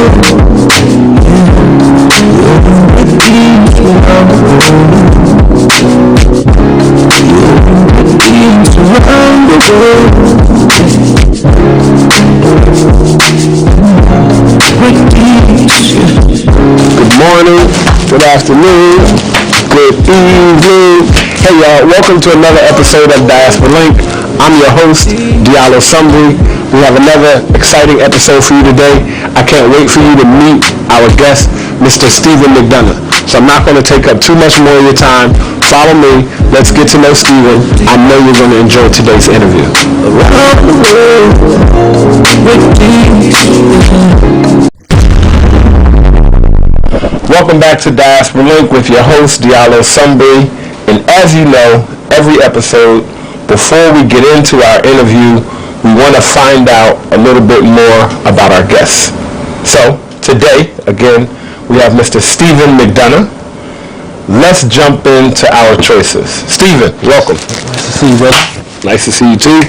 Good morning, good afternoon, good evening. Hey y'all, welcome to another episode of Diaspora Link. I'm your host, Amerado-Lyrical Joe. We have another exciting episode for you today. I can't wait for you to meet our guest, Mr. Stephen McDonough. So I'm not going to take up too much more of your time. Follow me. Let's get to know Stephen. I know you're going to enjoy today's interview. Around the world with Welcome back to Diaspora Link with your host, Amerado-Lyrical Joe. And as you know, every episode, before we get into our interview, we want to find out a little bit more about our guests. So, today, again, we have Mr. Stephen McDonough. Let's jump into our choices. Stephen, welcome. Nice to see you, brother. Nice to see you too.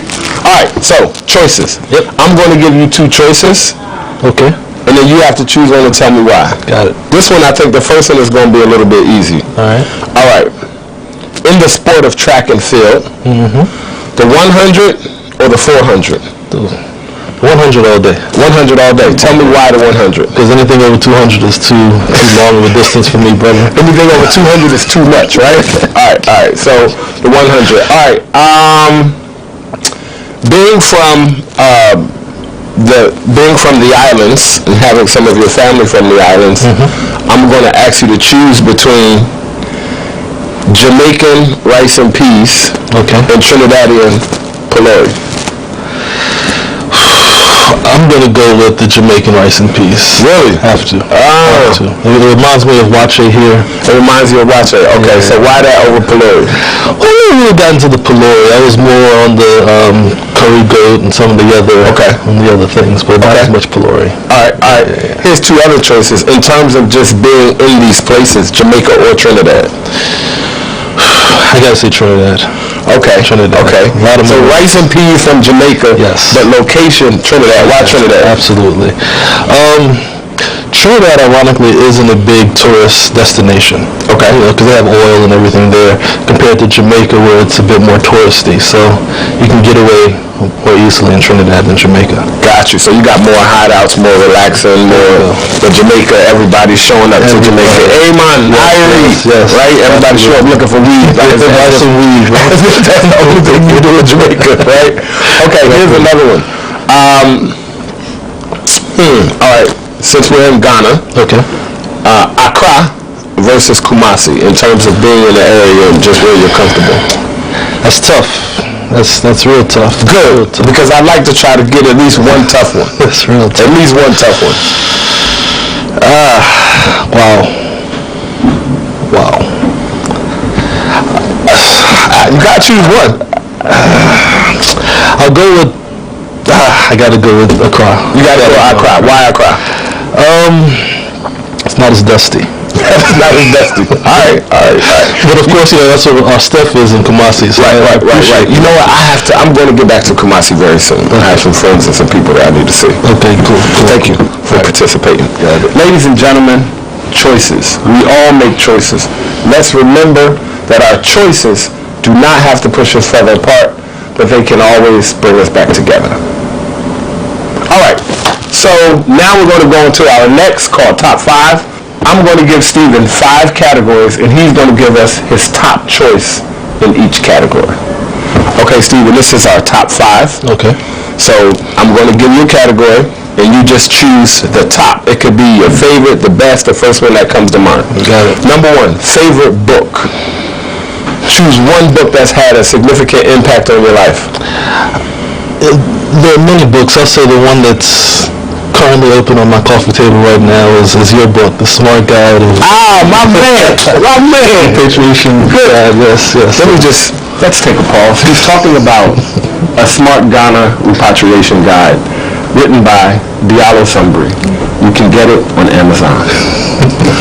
All right, so choices. Yep. I'm going to give you two choices. Okay. And then you have to choose one and tell me why. Got it. This one, I think the first one is going to be a little bit easy. All right. All right. In the sport of track and field, the 100 or the 400? The 100 all day. 100 all day. Tell me why the 100. Because anything over 200 is too long of a distance for me, brother. Anything over 200 is too much, right? All right. So the 100. All right. Being from the islands and having some of your family from the islands, I'm going to ask you to choose between Jamaican rice and peas, and Trinidadian pulori. I'm going to go with the Jamaican rice and peas. Really? Have to. It reminds me of wache here. It reminds you of wache. Okay, so why that over pulori? Well, I never really got into the pulori. I was more on the curry goat and some of the other things, but not as much pulori. All right. Yeah. Here's two other choices in terms of just being in these places, Jamaica or Trinidad. I gotta say Trinidad. Okay. Trinidad. Okay. So rice and peas from Jamaica. Yes. But location Trinidad. Why Trinidad? Absolutely. Trinidad, ironically, isn't a big tourist destination. Okay. Because they have oil and everything there, compared to Jamaica, where it's a bit more touristy. So you can get away more easily in Trinidad than Jamaica. Got you. So you got more hideouts, more relaxing, more. But Jamaica, everybody's showing up to Jamaica. Hey man, yes. Right? Everybody show up looking for weed. Buy some weed, right? That's the only thing you do in Jamaica, right? Okay, here's another one. All right. Since we're in Ghana, Accra versus Kumasi in terms of being in the area and just where you're comfortable. That's tough. That's real tough. Good, because I'd like to try to get at least one tough one. That's real tough. At least one tough one. Wow. You gotta choose one. I'll go with. I gotta go with Accra. You gotta go with Accra. Why Accra? It's not as dusty. It's not as dusty. All right. But of course, that's what our stuff is in Kumasi. So right. You know what? I'm going to get back to Kumasi very soon. I have some friends and some people that I need to see. Okay, cool. Thank you for participating. Ladies and gentlemen, choices. We all make choices. Let's remember that our choices do not have to push us further apart, but they can always bring us back together. All right. So now we're going to go into our next called Top 5. I'm going to give Stephen 5 categories, and he's going to give us his top choice in each category. Okay, Stephen, this is our top 5. Okay. So I'm going to give you a category, and you just choose the top. It could be your favorite, the best, the first one that comes to mind. Got it. Number 1, favorite book. Choose one book that's had a significant impact on your life. There are many books. I'll say the one that's currently open on my coffee table right now is your book, The Smart Guide of... my man! Repatriation Guide, yes. Let's take a pause. He's talking about A Smart Ghana Repatriation Guide, written by Amerado-Lyrical Joe. You can get it on Amazon.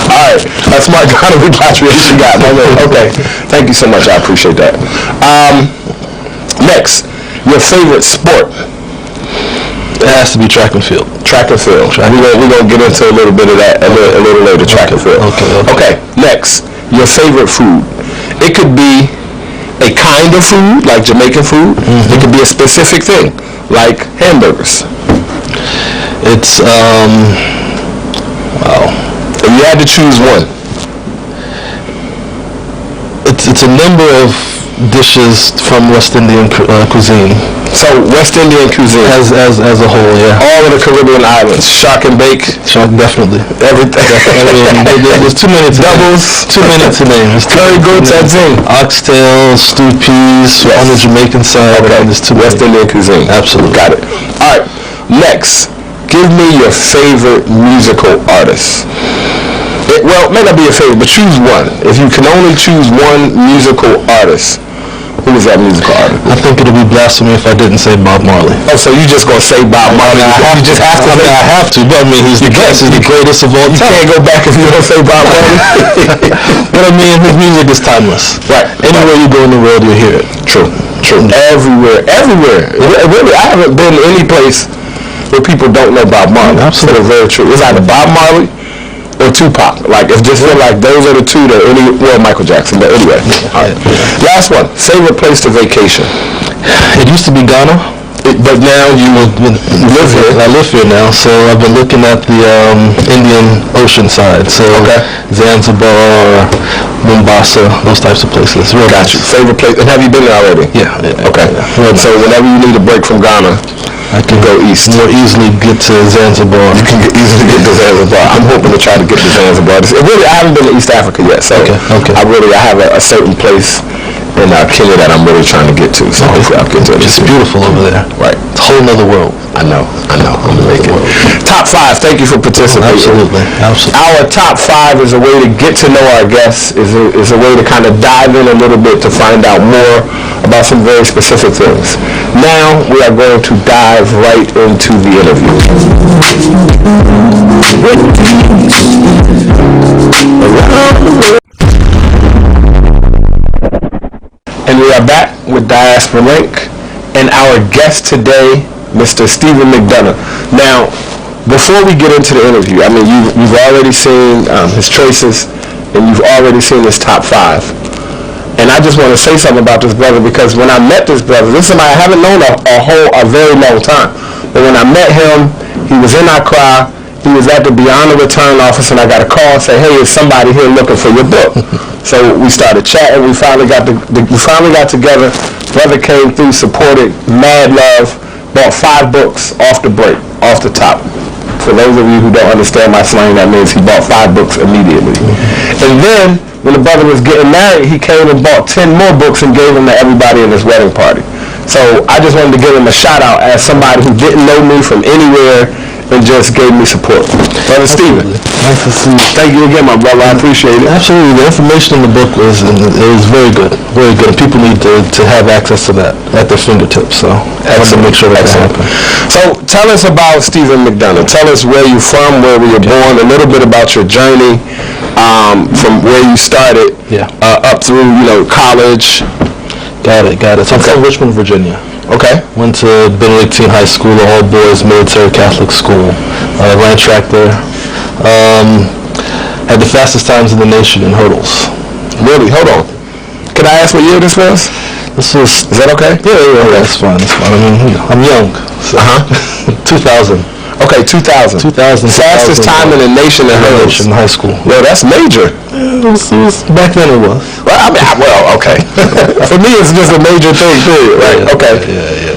All right, A Smart Ghana Repatriation Guide. Okay, thank you so much. I appreciate that. Next, your favorite sport. It has to be track and field. track and field. We're gonna get into a little bit of that a little later. Track and field. Okay. Next, your favorite food. It could be a kind of food, like Jamaican food. It could be a specific thing, like hamburgers. It's wow. If you had to choose one. It's a number of dishes from West Indian cuisine. So West Indian cuisine as a whole, yeah. All of the Caribbean islands, shark and bake. Shark, definitely. Everything. There's too many to doubles. Too many to name. Curry goats and thing. Oxtail, stewed peas on the Jamaican side. Okay. There's too West many. Indian cuisine. Absolutely. Got it. All right. Next, give me your favorite musical artist. Well, it may not be your favorite, but choose one. If you can only choose one musical artist, who is that musical artist? I think it'll be blasphemy if I didn't say Bob Marley. Oh, so you just gonna say Bob Marley? You just have to. I have to, but I mean, he's the greatest of all time. You can't go back if you don't say Bob Marley. But I mean, his music is timeless. Right. Anywhere you go in the world, you'll hear it. True. Everywhere. Really, I haven't been any place where people don't know Bob Marley. Absolutely. So very true. It's either Bob Marley or Tupac. Like, it just feel like those are the two that Michael Jackson, but anyway. All right. Last one. Favorite place to vacation? It used to be Ghana, but now you live here. I live here now, so I've been looking at the Indian Ocean side. So Zanzibar, Mombasa, those types of places. Got you. Favorite place? And have you been there already? Yeah. Okay. So whenever you need a break from Ghana, I can go east. More easily get to Zanzibar. You can easily get to Zanzibar. I'm hoping to try to get to Zanzibar. Really, I haven't been to East Africa yet, so okay. I have a certain place in Kenya that I'm really trying to get to. So hopefully I'll get to it. It's beautiful over there. Right. It's a whole other world. I know. I'm gonna make it. Top 5. Thank you for participating. Absolutely. Our top 5 is a way to get to know our guests. Is a way to kind of dive in a little bit to find out more about some very specific things. Now we are going to dive right into the interview. And we are back with Diaspora Link and our guest today, Mr. Stephen McDonough. Now, before we get into the interview, I mean, you've already seen his choices, and you've already seen his top 5. And I just want to say something about this brother, because when I met this brother, this is somebody I haven't known a very long time. But when I met him, he was in Accra. He was at the Beyond the Return office, and I got a call and say, "Hey, is somebody here looking for your book?" So we started chatting. We finally got together. Brother came through, supported, mad love, bought 5 books off the top. For those of you who don't understand my slang, that means he bought 5 books immediately. And then, when the brother was getting married, he came and bought 10 more books and gave them to everybody in his wedding party. So I just wanted to give him a shout out as somebody who didn't know me from anywhere and just gave me support. Brother Stephen, nice to see you. Thank you again, my brother. I appreciate it. Absolutely. The information in the book was very good. Very good. People need to have access to that at their fingertips. So I want to make sure that happens. So tell us about Stephen McDonough. Tell us where you're from, where you were born, a little bit about your journey from where you started up through college. Got it. So I'm from Richmond, Virginia. Okay. Went to Benedictine High School, an all-boys military Catholic school. Ran track there. Had the fastest times in the nation in hurdles. Really? Hold on. Can I ask what year this was? Is that okay? Yeah, that's fine. I mean, I'm young. So 2000. Okay, 2000. Fastest time in the nation in hurdles. In high school. Well, that's major. Back then it was. Well, okay. For me, it's just a major thing, period, right? Okay.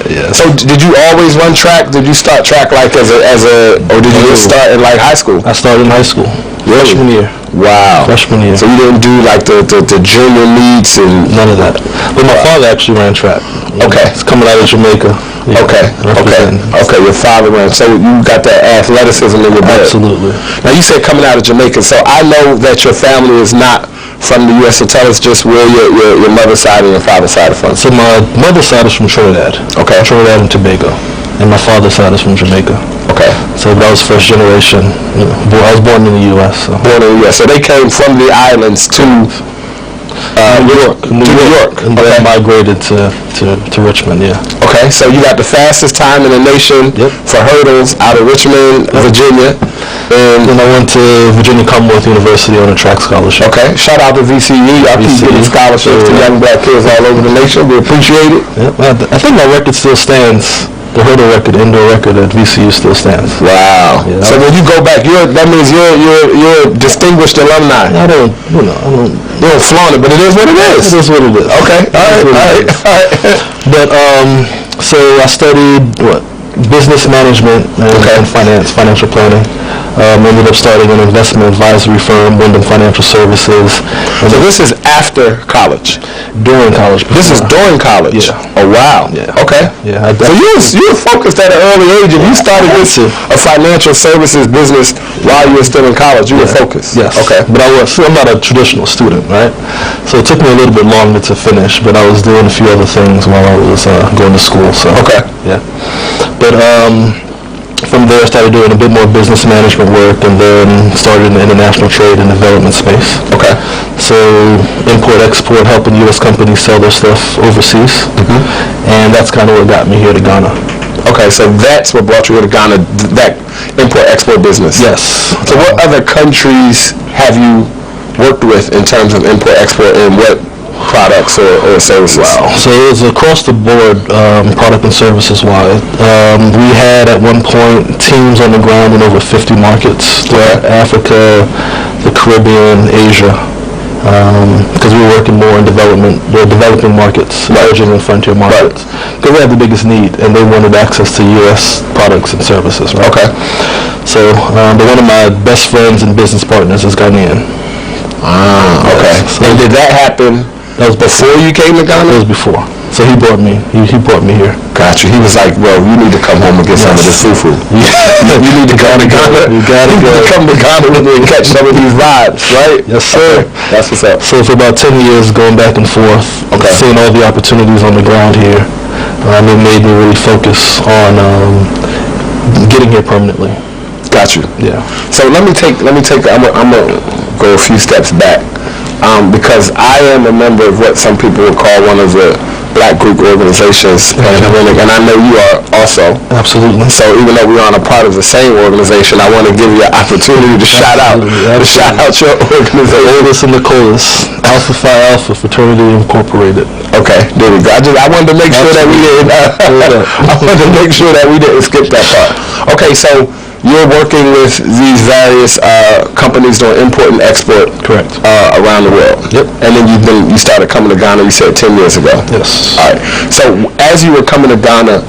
Yeah. So, did you always run track? Did you start track like or did you just start in like high school? I started in high school. Really? Freshman year. Wow. Freshman year. So you didn't do like the junior meets and none of that. But my father actually ran track. Okay. He's coming out of Jamaica. Yeah, okay. Your father ran. So you got that athleticism in your blood. Absolutely. Now you said coming out of Jamaica. So I know that your family is not from the U.S. So tell us just where your mother's side and your father's side are from. So my mother's side is from Trinidad. Okay. Trinidad and Tobago. And my father's side is from Jamaica. Okay. So that was first generation. I was born in the U.S. So. Born in the U.S. So they came from the islands to New York. And then migrated to Richmond, yeah. Okay, so you got the fastest time in the nation for hurdles out of Richmond, Virginia. And then I went to Virginia Commonwealth University on a track scholarship. Okay, shout out to VCU. Y'all keep giving scholarships to young black kids all over the nation. We appreciate it. Yep. I think my record still stands. The hurdle record, indoor record at VCU still stands. Wow. Yeah. So when you go back, that means you're a distinguished alumni. I don't flaunt it, but it is what it is. It is what it is. Okay. All right. But so I studied business management and financial planning. Ended up starting an investment advisory firm, Wyndham Financial Services. And so this is after college? During college. This is during college? Yeah. Oh, wow. Yeah. Okay. Yeah. So you were focused at an early age, and you started with a financial services business while you were still in college. You were focused? Yes. Okay. But I'm not a traditional student, right? So it took me a little bit longer to finish, but I was doing a few other things while I was going to school. So. Okay. Yeah. But from there, I started doing a bit more business management work, and then started in the international trade and development space. Okay. So import-export, helping U.S. companies sell their stuff overseas. And that's kind of what got me here to Ghana. Okay, so that's what brought you here to Ghana, that import-export business. Yes. So what other countries have you worked with in terms of import-export, and what products or services? Wow. So it was across the board, product and services wise. We had at one point teams on the ground in over 50 markets throughout Africa, the Caribbean, Asia, because we were working more in developing markets, emerging and frontier markets, because they had the biggest need and they wanted access to U.S. products and services. Right? Okay. So, but one of my best friends and business partners is Ghanaian. Okay. So, and did that happen? That was before you came to Ghana? It was before. So he brought me here. Gotcha. He was like, well, you need to come home and get some of this fufu. You need to come to Ghana. You gotta come to Ghana with me and catch some of these vibes, right? Yes, sir. Okay. That's what's up. So for about 10 years, going back and forth, seeing all the opportunities on the ground here, it made me really focus on getting here permanently. Got you. Yeah. So let me take. I'm gonna go a few steps back. Because I am a member of what some people would call one of the Black Greek organizations, and I know you are also. Absolutely. So even though we aren't a part of the same organization, I want to give you an opportunity to shout out your organization. The oldest and the coolest, Alpha Phi Alpha Fraternity Incorporated. Okay, there we go. I wanted to make sure that we didn't. I wanted to make sure that we didn't skip that part. Okay, so you're working with these various companies doing import and export. Correct. Around the world. Yep. And then you started coming to Ghana, you said 10 years ago. Yes. All right. So as you were coming to Ghana,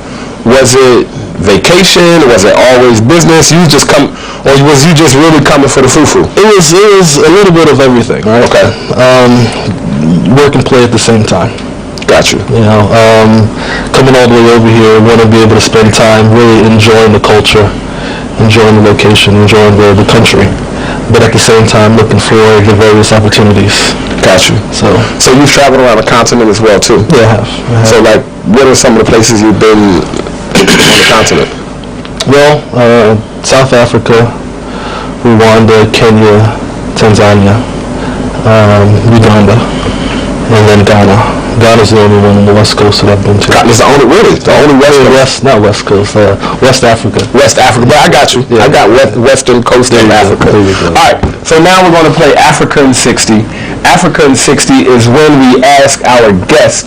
was it vacation? Was it always business? You just come, or was you just really coming for the fufu? It was a little bit of everything, right? Okay. Work and play at the same time. Got you. You know, coming all the way over here, want to be able to spend time really enjoying the culture, enjoying the location, enjoying the country, but at the same time looking for the various opportunities. Got you. So you've traveled around the continent as well too? Yeah, I have. So like, what are some of the places you've been on the continent? Well, South Africa, Rwanda, Kenya, Tanzania, Uganda, and then Ghana. Ghana's the only one on the West Coast that I've been to. Ghana's the only West Coast? Not West Coast, West Africa. West Africa, but I got you. Yeah. I got Western Coast of Africa. All right, so now we're going to play Africa in 60. Africa in 60 is when we ask our guests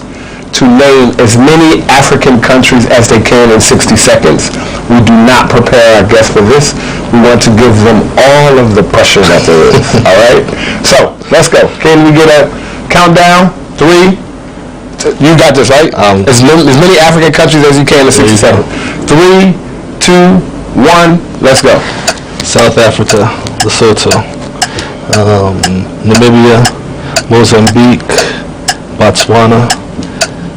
to name as many African countries as they can in 60 seconds. We do not prepare our guests for this. We want to give them all of the pressure that there is. All right? So, let's go. Can we get a countdown? 3. You got this, right? As many African countries as you can in 60 seconds. 3, 2, 1, let's go. South Africa, Lesotho, Namibia, Mozambique, Botswana,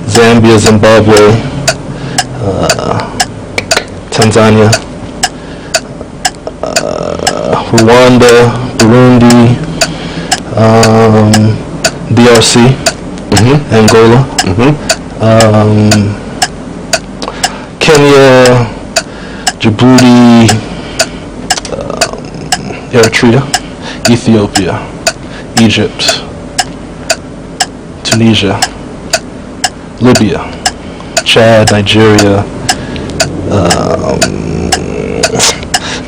Zambia, Zimbabwe, Tanzania, Rwanda, Burundi, DRC, Angola, Kenya, Djibouti, Eritrea, Ethiopia, Egypt, Tunisia, Libya, Chad, Nigeria,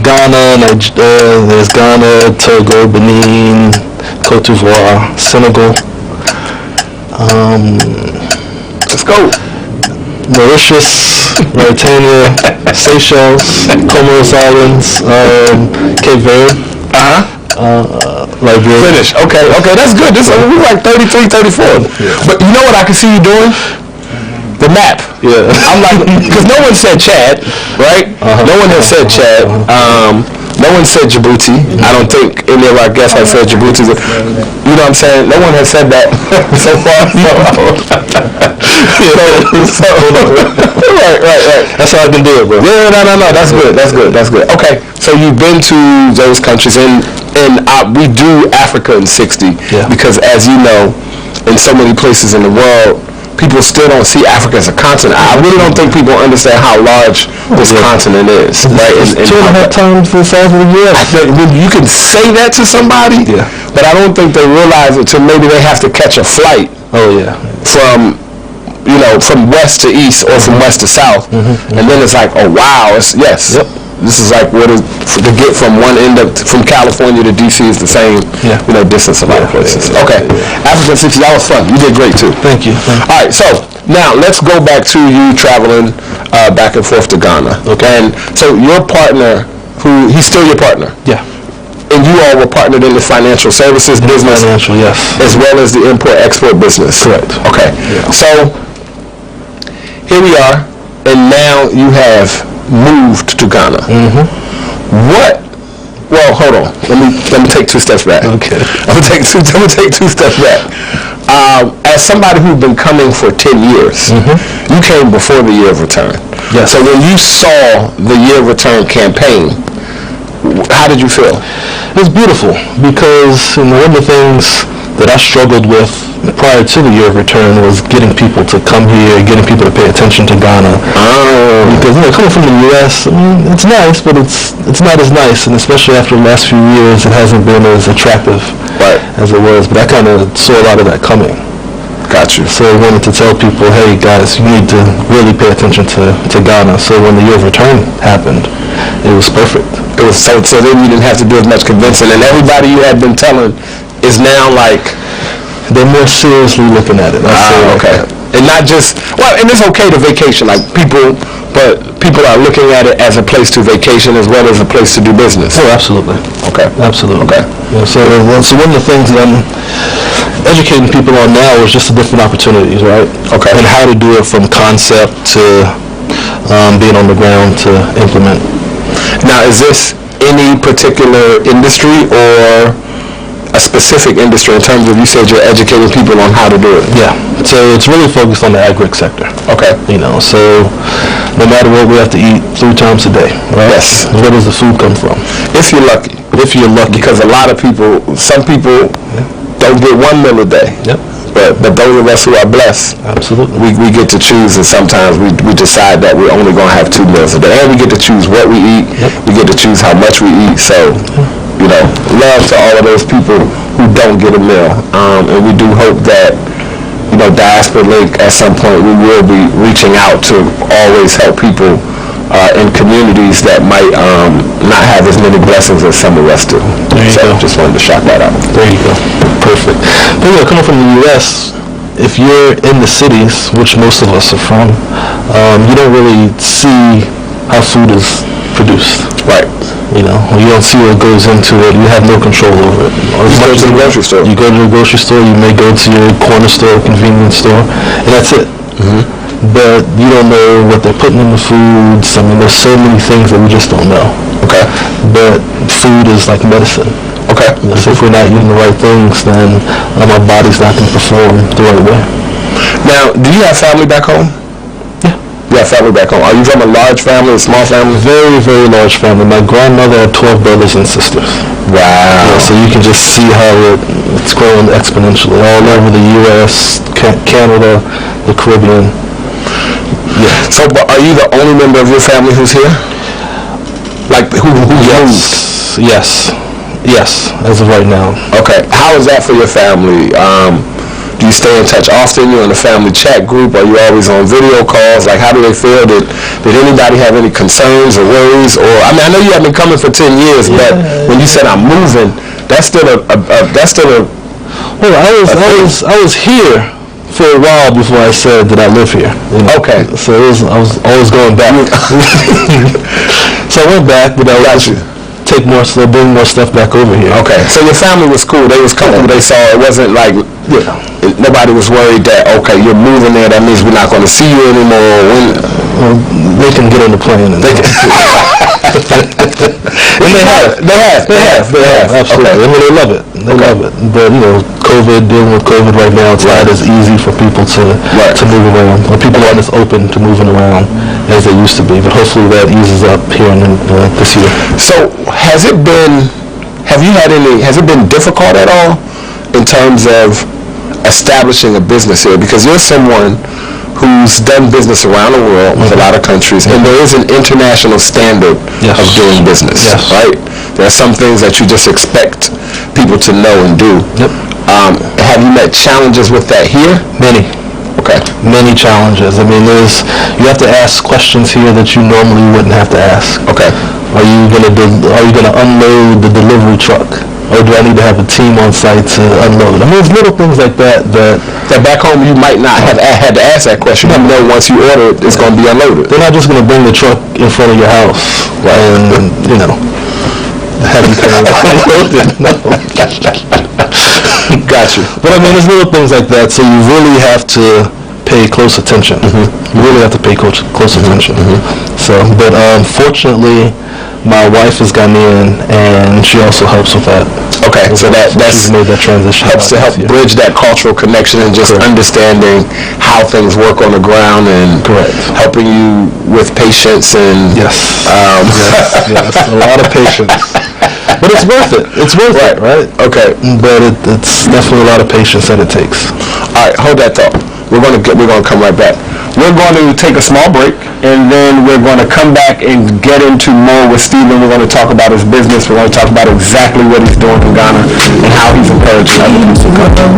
Ghana, there's Ghana, Togo, Benin, Cote d'Ivoire, Senegal. Let's go. Mauritius, Mauritania, Seychelles, Comoros Islands, Cape Verde. Liberia. Finish. Okay, that's good. We're like 33, 34. Yeah. But you know what I can see you doing? The map. Yeah. I'm like, because no one said Chad, right? No one has said Chad. No one said Djibouti. I don't think any of our guests have said Djibouti. You know what I'm saying? No one has said that so far. Right. That's how I can do it, bro. Yeah, no. That's good. Okay, so you've been to those countries, and we do Africa in 60 because, as you know, in so many places in the world, people still don't see Africa as a continent. I really don't think people understand how large this continent is. Right? It's 2.5 times the size of the U.S. I think you can say that to somebody, but I don't think they realize it till maybe they have to catch a flight. From west to east or from west to south, and then it's like, oh wow, this is like what is to get from one end from California to DC is the same distance of other places. Okay, Africa 60, that was fun. You did great too. Thank you. All right, so now let's go back to you traveling back and forth to Ghana. Okay, and so your partner, he's still your partner. Yeah. And you all were partnered in the financial services business, yes, as well as the import-export business. Correct. Okay. Yeah. So here we are, and now you have moved to Ghana. Well, hold on. Let me take 2 steps back. Okay. I'm gonna take 2 steps back. As somebody who's been coming for 10 years, you came before the Year of Return. Yes. So when you saw the Year of Return campaign, how did you feel? It was beautiful because one of the things that I struggled with prior to the Year of Return was getting people to come here, getting people to pay attention to Ghana. Because coming from the U.S., it's nice, but it's not as nice, and especially after the last few years, it hasn't been as attractive as it was. But I kind of saw a lot of that coming. Got you. So I wanted to tell people, hey guys, you need to really pay attention to Ghana. So when the Year of Return happened, it was perfect. It was so then you didn't have to do as much convincing, and everybody you had been telling is now like they're more seriously looking at it. Okay. And not just and it's okay to vacation, like people are looking at it as a place to vacation as well as a place to do business. Oh, absolutely. Okay. Absolutely. Okay. Yeah, so one of the things that I'm educating people on now is just the different opportunities, right? Okay. And how to do it from concept to being on the ground to implement. Now, is this any particular industry or a specific industry in terms of, you said you're educating people on how to do it? Yeah. So it's really focused on the agric sector. Okay. So no matter what, we have to eat 3 times a day, right? Yes. Where does the food come from? If you're lucky. Because a lot of people, some people don't get 1 meal a day. Yep. But those of us who are blessed, absolutely, we get to choose, and sometimes we decide that we're only going to have 2 meals a day, and we get to choose what we eat. We get to choose how much we eat. So, love to all of those people who don't get a meal, and we do hope that Diaspora Link at some point we will be reaching out to always help people in communities that might not have as many blessings as some of us do. Just wanted to shout that out. There you go. Perfect. But coming from the U.S., if you're in the cities, which most of us are from, you don't really see how food is produced. Right. You don't see what goes into it. You have no control over it. You go to the grocery store. You go to the grocery store. You may go to your corner store, convenience store, and that's it. But you don't know what they're putting in the foods. There's so many things that we just don't know. Okay. But food is like medicine. Okay. So if we're not eating the right things, then our body's not going to perform the right way. Now, do you have family back home? Yeah. You have family back home. Are you from a large family, a small family? Very, very large family. My grandmother had 12 brothers and sisters. Wow. Yeah, so you can just see how it's growing exponentially all over the U.S., Canada, the Caribbean. Yeah. So, but are you the only member of your family who's here? Like, who moved? Yes, as of right now. Okay. How is that for your family? Do you stay in touch often? You're in a family chat group? Are you always on video calls? Like, how do they feel? Did anybody have any concerns or worries? Or, I mean, I know you have been coming for 10 years, but when you said I'm moving, that's still a Well, I was here for a while before I said that I live here. You know? Okay. So I was always going back. So I went back, but I was bring more stuff back over here. Okay. So your family was cool. They was comfortable. They saw it wasn't like nobody was worried that you're moving there. That means we're not going to see you anymore. Well, they can get on the plane and they have, absolutely. Okay. I mean, they love it. Love it. But dealing with COVID right now, it's not as easy for people to move around. Or people aren't as open to moving around as they used to be. But hopefully that eases up here this year. So has it been difficult at all in terms of establishing a business here? Because you're someone who's done business around the world with a lot of countries, and there is an international standard of doing business, right? There are some things that you just expect people to know and do. Yep. Have you met challenges with that here? Many. Okay. Many challenges. I mean, you have to ask questions here that you normally wouldn't have to ask. Okay. Are you gonna unload the delivery truck? Or do I need to have a team on site to unload? I mean, it's little things like that back home you might not have had to ask that question. You know, once you order it, it's going to be unloaded. They're not just going to bring the truck in front of your house and, have you unloaded. No. Got you. But I mean, there's little things like that, so you really have to pay close attention. You really have to pay close attention. So, but fortunately, my wife is Ghanaian, and she also helps with that. Okay, so that's made that transition. Helps to help bridge that cultural connection and just understanding how things work on the ground and helping you with patience and yes, a lot of patience. But it's worth it. It's worth it, right? Okay. But it's definitely a lot of patience that it takes. All right, hold that thought. We're going to come right back. We're going to take a small break, and then we're going to come back and get into more with Stephen. We're going to talk about his business. We're going to talk about exactly what he's doing in Ghana and how he's encouraging other people to come.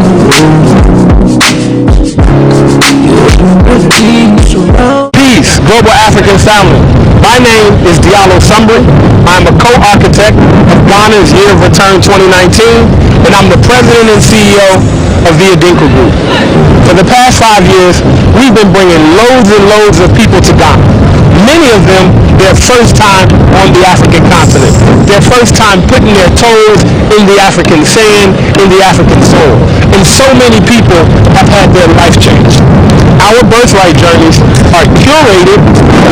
Peace, global African family. My name is Diallo Sumbrit. I'm a co-architect of Ghana's Year of Return 2019, and I'm the president and CEO of the Adinka Group. For the past 5 years, we've been bringing loads and loads of people to Ghana. Many of them, their first time on the African continent. Their first time putting their toes in the African sand, in the African soil. And so many people have had their life changed. Our birthright journeys are curated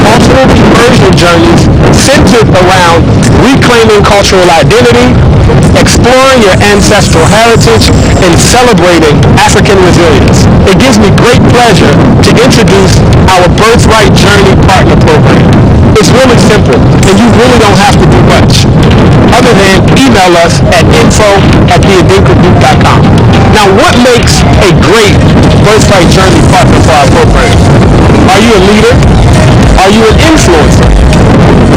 cultural immersion journeys centered around reclaiming cultural identity, exploring your ancestral heritage, and celebrating African resilience. It gives me great pleasure to introduce our Birthright Journey Partner Program. It's really simple, and you really don't have to do much other than email us at info@theadinkagroup.com. Now, what makes a great Birthright Journey partner for our program? Are you a leader? Are you an influencer?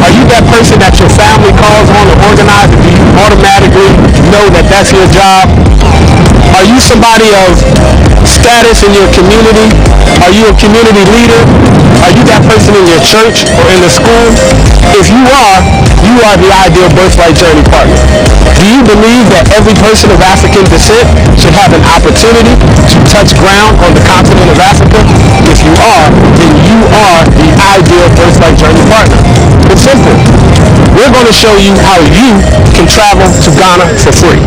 Are you that person that your family calls on to organize, and do you automatically know that that's your job? Are you somebody of status in your community? Are you a community leader? Are you that person in your church or in the school? If you are the ideal Birthright Journey partner. Do you believe that every person of African descent should have an opportunity to touch ground on the continent of Africa? If you are, then you are the ideal Birthright Journey partner. It's simple. We're going to show you how you can travel to Ghana for free.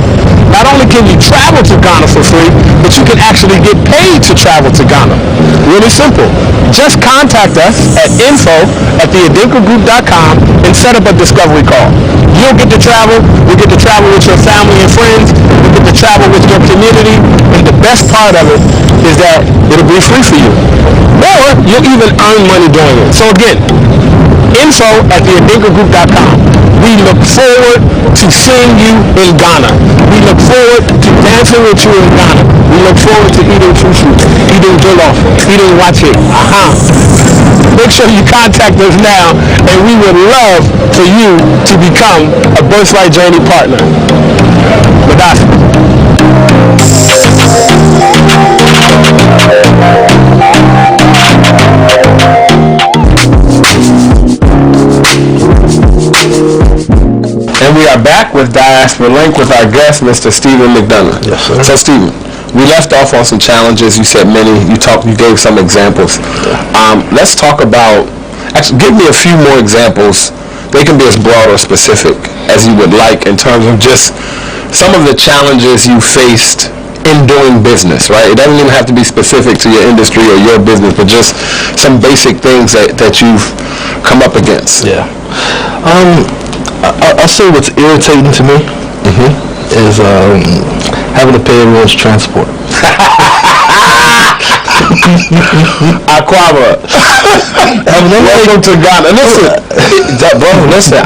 Not only can you travel to Ghana for free, but you can actually get paid to travel to Ghana. Really simple. Just contact us at info@theadinkagroup.com and set up a discovery call. You'll get to travel. You'll get to travel with your family and friends. You'll get to travel with your community. And the best part of it is that it'll be free for you. Or you'll even earn money doing it. So again, info@theadinkagroup.com. We look forward to seeing you in Ghana. We look forward to dancing with you in Ghana. We look forward to eating fufu, eating jollof, eating wache. Make sure you contact us now, and we would love for you to become a Birthright Journey partner. Madasi. And we are back with Diaspora Link with our guest, Mr. Stephen McDonough. Yes, sir. So, Stephen, we left off on some challenges. You said many. You gave some examples. Let's talk about. Actually, give me a few more examples. They can be as broad or specific as you would like in terms of just some of the challenges you faced in doing business. Right? It doesn't even have to be specific to your industry or your business, but just some basic things that you've come up against. Yeah. I'll say what's irritating to me is having to pay everyone's transport. Aquaba. Welcome to Ghana. Listen,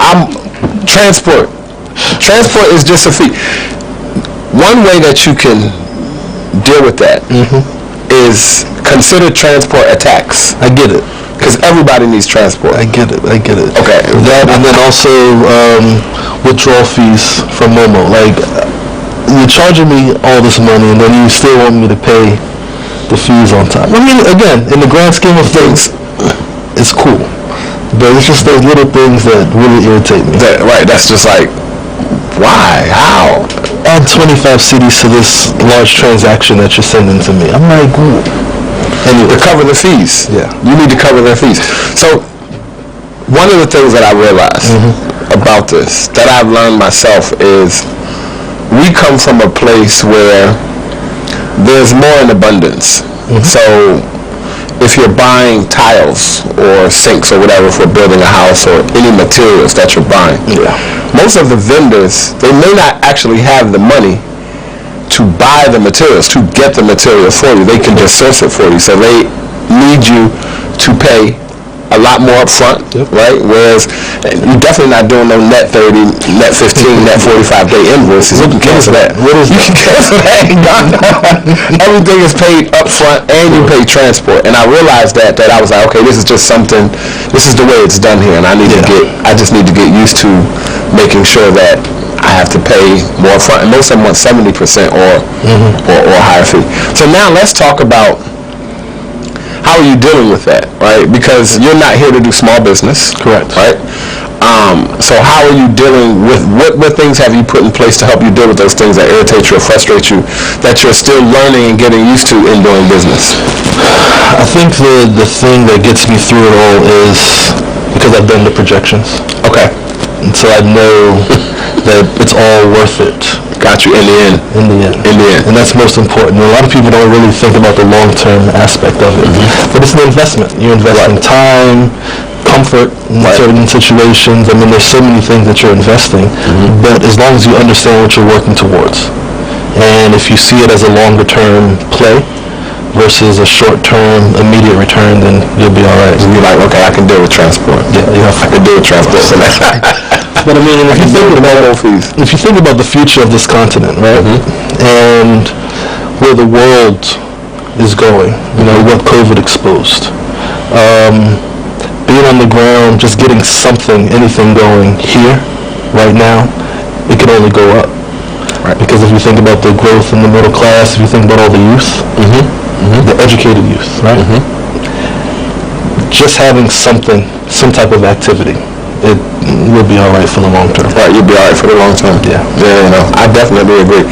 transport. Transport is just a fee. One way that you can deal with that is consider transport a tax. I get it. Because everybody needs transport. I get it. Okay. That, and then also withdrawal fees from Momo. Like, you're charging me all this money, and then you still want me to pay the fees on time. I mean, again, in the grand scheme of things, it's cool. But it's just those little things that really irritate me. Right. That's just like, why? How? Add 25 CDs to this large transaction that you're sending to me. I'm like, ooh. Anyway, to cover the fees. Yeah. You need to cover their fees. So, one of the things that I realized about this, that I've learned myself, is we come from a place where there's more in abundance. So, if you're buying tiles or sinks or whatever for building a house or any materials that you're buying, most of the vendors, they may not actually have the money to buy the materials, to get the material for you. They can just source it for you. So they need you to pay a lot more up front, right? Whereas you're definitely not doing no net 30, net 15, net 45-day invoices. You can cancel that. You can cancel that in Ghana. Everything is paid up front and you pay transport. And I realized that I was like, okay, this is just something, this is the way it's done here. And I just need to get used to making sure that I have to pay more upfront, and most of them want 70% or higher fee. So now let's talk about how are you dealing with that, right? Because you're not here to do small business, correct? Right. So how are you dealing with what things have you put in place to help you deal with those things that irritate you or frustrate you that you're still learning and getting used to in doing business? I think the thing that gets me through it all is because I've done the projections. Okay. And so I know that it's all worth it. Got you. In the end. And that's most important. A lot of people don't really think about the long-term aspect of it. But it's an investment. You're investing time, comfort in certain situations. I mean, there's so many things that you're investing. But as long as you understand what you're working towards, and if you see it as a longer-term play versus a short-term immediate return, then you'll be all right. You'll be like, okay, I can deal with transport. Yeah, I can deal with transport. But I mean, if you think about the future of this continent, right, and where the world is going, you know, what COVID exposed, being on the ground, just getting anything going here, right now, it could only go up. Right. Because if you think about the growth in the middle class, if you think about all the youth, the educated youth, right, just having some type of activity, it will be all right for the long term. Right, you'll be all right for the long term. Yeah, you know, I definitely agree.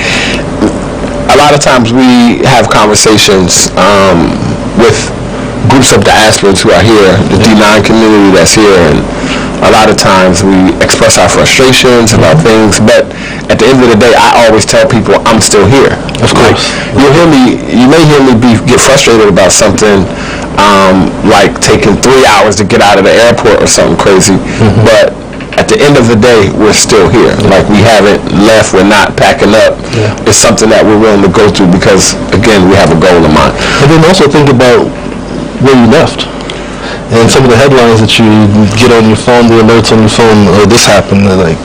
A lot of times we have conversations with groups of diasporans who are here, the D9 community that's here, and a lot of times we express our frustrations about things, but at the end of the day, I always tell people I'm still here. Of course. You may hear me get frustrated about something, like taking 3 hours to get out of the airport or something crazy, but at the end of the day, we're still here. Like, we haven't left, we're not packing up. It's something that we're willing to go through because, again, we have a goal in mind. And then also think about where you left. And some of the headlines that you get on your phone, the alerts on your phone, oh, this happened, they're like,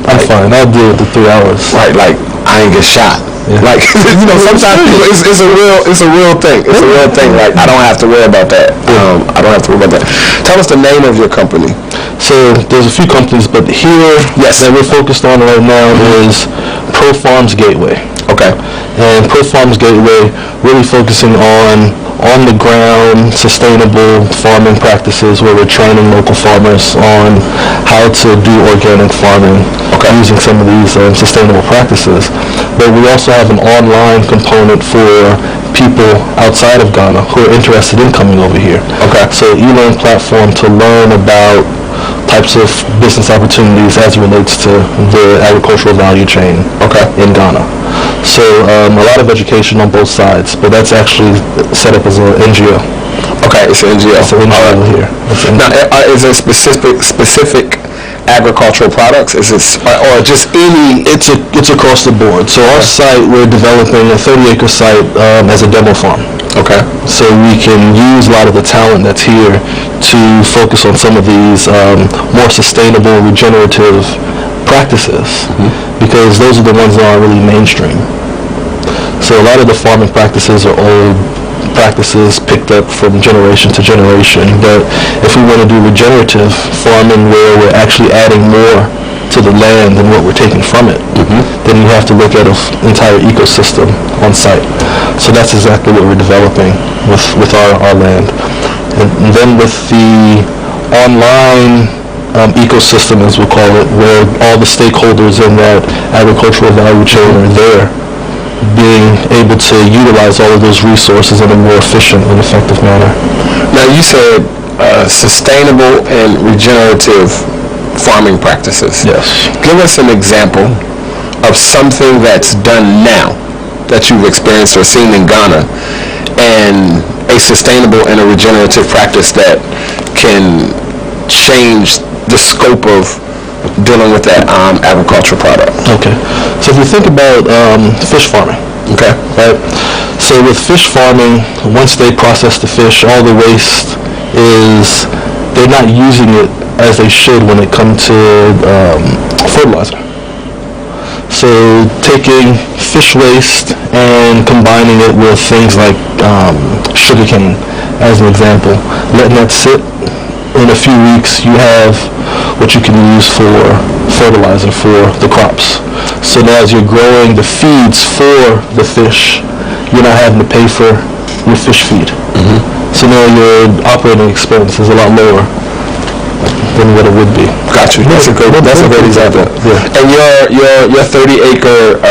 I'm fine, I'll deal with the 3 hours. Right, like, I ain't get shot. Yeah. Like, you know, sometimes it's a real thing. It's a real thing. Like, I don't have to worry about that. I don't have to worry about that. Tell us the name of your company. So there's a few companies, but here that we're focused on right now is Pro Farms Gateway. Okay. And Pro Farms Gateway really focusing on the ground sustainable farming practices, where we're training local farmers on how to do organic farming using some of these sustainable practices. But we also have an online component for people outside of Ghana who are interested in coming over here. Okay. So e-learn platform to learn about types of business opportunities as it relates to the agricultural value chain in Ghana. So a lot of education on both sides, but that's actually set up as an NGO. Okay, it's an NGO. It's an NGO here. Now, is there specific agricultural products? Is it or just any? It's across the board. So our site, we're developing a 30-acre site as a demo farm. Okay. So we can use a lot of the talent that's here to focus on some of these more sustainable, regenerative practices, because those are the ones that are really mainstream. So a lot of the farming practices are old practices picked up from generation to generation, but if we want to do regenerative farming where we're actually adding more to the land than what we're taking from it, then you have to look at an entire ecosystem on site. So that's exactly what we're developing with our land. And then with the online ecosystem, as we'll call it, where all the stakeholders in that agricultural value chain are there, being able to utilize all of those resources in a more efficient and effective manner. Now, you said sustainable and regenerative farming practices. Yes. Give us an example of something that's done now that you've experienced or seen in Ghana, and a sustainable and a regenerative practice that can change the scope of dealing with that agricultural product. Okay. So if you think about fish farming, right? So with fish farming, once they process the fish, all the waste is, they're not using it as they should when it comes to fertilizer. So taking fish waste and combining it with things like sugarcane, as an example, letting that sit. In a few weeks, you have what you can use for fertilizer for the crops. So now as you're growing the feeds for the fish, you're not having to pay for your fish feed. So now your operating expense is a lot lower than what it would be. Got you. That's a great example. Yeah. And your 30-acre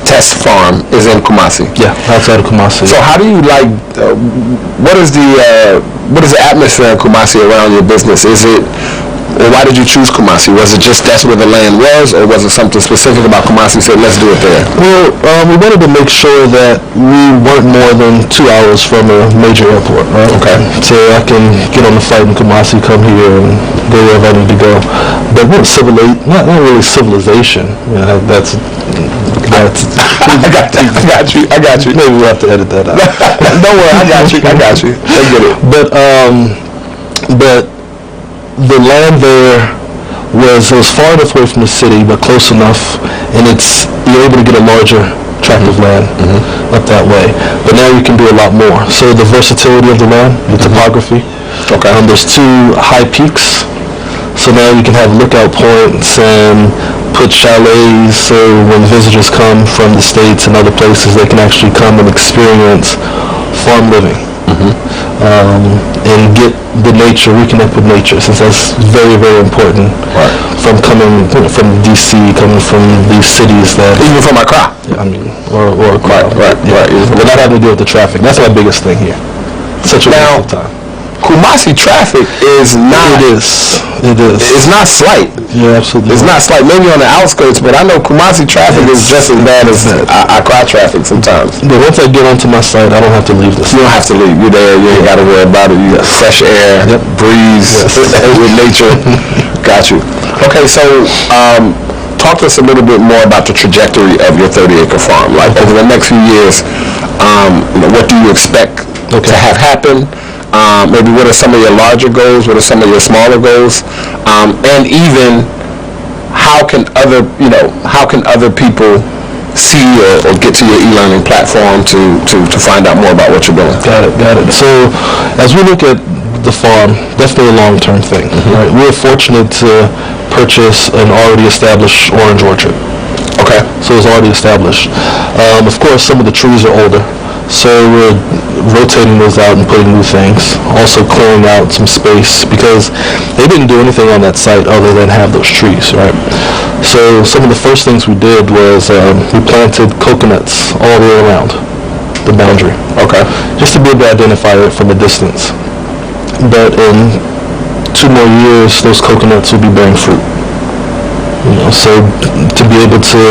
test farm is in Kumasi. Yeah, outside of Kumasi. So how do you what is the atmosphere in Kumasi around your business? Is it, or why did you choose Kumasi? Was it just that's where the land was, or was it something specific about Kumasi said, let's do it there? Well, we wanted to make sure that we weren't more than 2 hours from a major airport, right? Okay. So I can get on the flight in Kumasi, come here, and go wherever I need to go. But not really civilization. You know, that's I got you. Maybe we'll have to edit that out. Don't worry, I got you. I get it. But the land there was far enough away from the city, but close enough, and you're able to get a larger tract of land up that way. But now you can do a lot more. So the versatility of the land, the topography. Okay. There's 2 high peaks. So now you can have lookout points and put chalets, so when visitors come from the States and other places, they can actually come and experience farm living. And get the nature, reconnect with nature, since that's very, very important. Right. From coming from DC, coming from these cities that... Even from Accra. I mean, or Accra. Right. But not having to deal with the traffic. That's my biggest thing here. Such a waste of time. Kumasi traffic is not... It is. It's not slight. Yeah, absolutely. It's not slight. Maybe on the outskirts, but I know Kumasi traffic is just as bad as Accra traffic sometimes. But once I get onto my site, I don't have to leave this. You don't have to leave. You're there. You ain't got to worry about it. You got fresh air, breeze, with nature. Got you. Okay, so talk to us a little bit more about the trajectory of your 30-acre farm. Like over the next few years, what do you expect to have happen? Maybe what are some of your larger goals? What are some of your smaller goals? And even how can other people see or get to your e-learning platform to find out more about what you're doing? Got it. So as we look at the farm, definitely a long-term thing. Right? We're fortunate to purchase an already established orange orchard. Okay. So it's already established. Of course, some of the trees are older, so we're rotating those out and putting new things. Also clearing out some space because they didn't do anything on that site other than have those trees, right? So some of the first things we did was we planted coconuts all the way around the boundary. Okay. Just to be able to identify it from a distance. But in 2 more years, those coconuts will be bearing fruit. So to be able to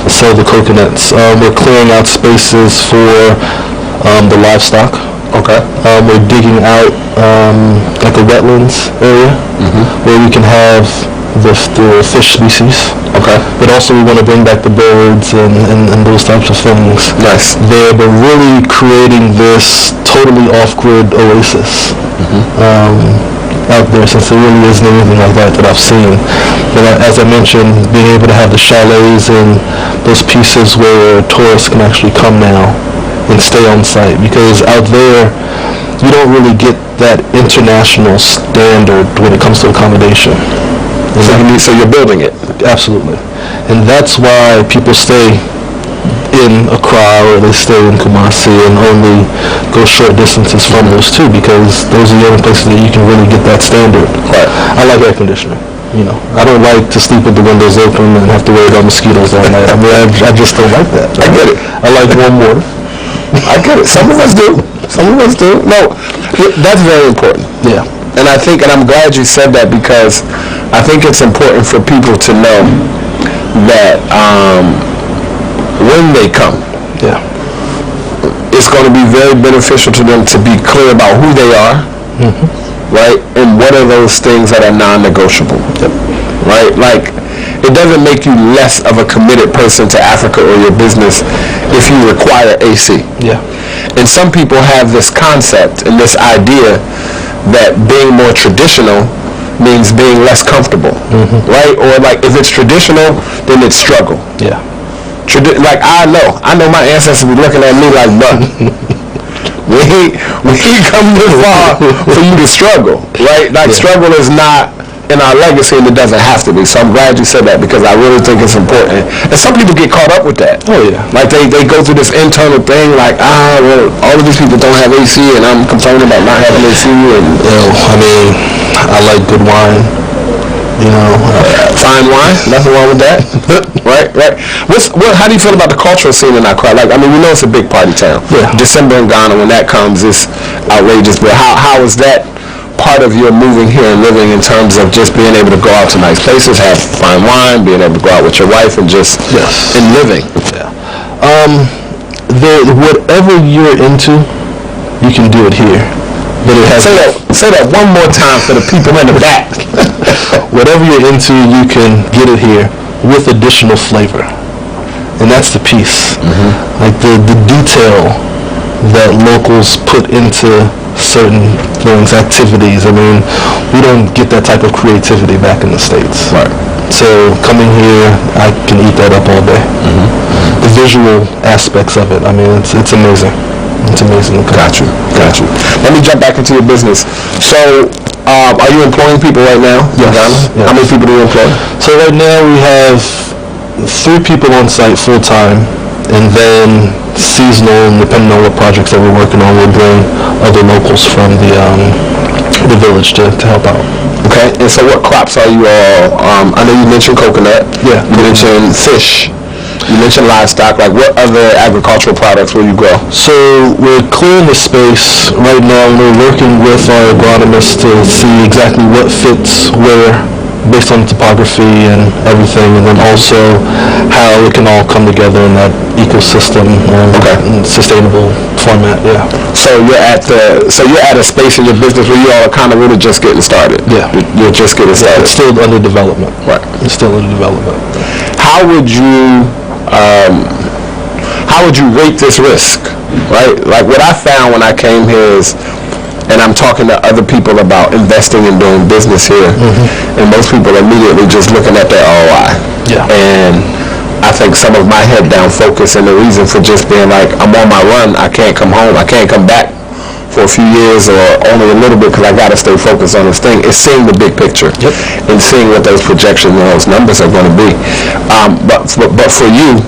sell the coconuts, we're clearing out spaces for the livestock. Okay. We're digging out like a wetlands area where we can have the fish species. Okay. But also we want to bring back the birds and those types of things. Nice. There, but really creating this totally off-grid oasis. Out there, since there really isn't anything like that I've seen. But as I mentioned, being able to have the chalets and those pieces where tourists can actually come now and stay on site, because out there you don't really get that international standard when it comes to accommodation. So you're building it. Absolutely. And that's why people stay in Accra or they stay in Kumasi and only go short distances from those two, because those are the only places that you can really get that standard. Right. I like air conditioning. I don't like to sleep with the windows open and have to worry about mosquitoes all night. I mean, I just don't like that. I get it. I like warm water. I get it. Some of us do. Some of us do. No, that's very important. Yeah. And I think, and I'm glad you said that, because I think it's important for people to know that when they come, it's going to be very beneficial to them to be clear about who they are, right? And what are those things that are non-negotiable, right? Like, it doesn't make you less of a committed person to Africa or your business if you require AC. Yeah. And some people have this concept and this idea that being more traditional means being less comfortable, right? Or like, if it's traditional, then it's struggle. Yeah. Like, I know my ancestors be looking at me like, "But we ain't come this far for you to struggle," right? Like, struggle is not in our legacy, and it doesn't have to be. So I'm glad you said that, because I really think it's important. And some people get caught up with that. Oh yeah. Like they go through this internal thing, like, well, all of these people don't have AC, and I'm complaining about not having AC. And I mean, I like good wine. Fine wine, nothing wrong with that. Right. How do you feel about the cultural scene in Accra? Like, I mean, we know it's a big party town. Yeah. December in Ghana, when that comes, is outrageous. But how is that part of your moving here and living, in terms of just being able to go out to nice places, have fine wine, being able to go out with your wife, and just in living? Yeah. Whatever you're into, you can do it here. But it has say that one more time for the people in the back. Whatever you're into, you can get it here with additional flavor. And that's the piece. Like the detail that locals put into certain things, activities. I mean, we don't get that type of creativity back in the States. Right. So coming here, I can eat that up all day. The visual aspects of it, I mean, it's amazing. It's amazing. Got you. Let me jump back into your business. So, are you employing people right now? Yes. How many people do you employ? So right now we have 3 people on site full time, and then seasonal, and depending on what projects that we're working on, we'll bring other locals from the village to help out. Okay. And so, what crops are you all? I know you mentioned coconut. Yeah. You mentioned fish. You mentioned livestock. Like, what other agricultural products will you grow? So we're clearing the space right now. We're working with our agronomists to see exactly what fits where, based on topography and everything, and then also how it can all come together in that ecosystem and sustainable format. Yeah. So you're at a space in your business where you all are kind of really just getting started. Yeah. You're just getting started. It's still under development. Right. It's still under development. How would you rate this risk, right? Like, what I found when I came here is, and I'm talking to other people about investing and doing business here, and most people immediately just looking at their ROI. Yeah. And I think some of my head down focus, and the reason for just being like, I'm on my run, I can't come home, I can't come back for a few years or only a little bit because I got to stay focused on this thing, is seeing the big picture and seeing what those projections and those numbers are going to be. But for you,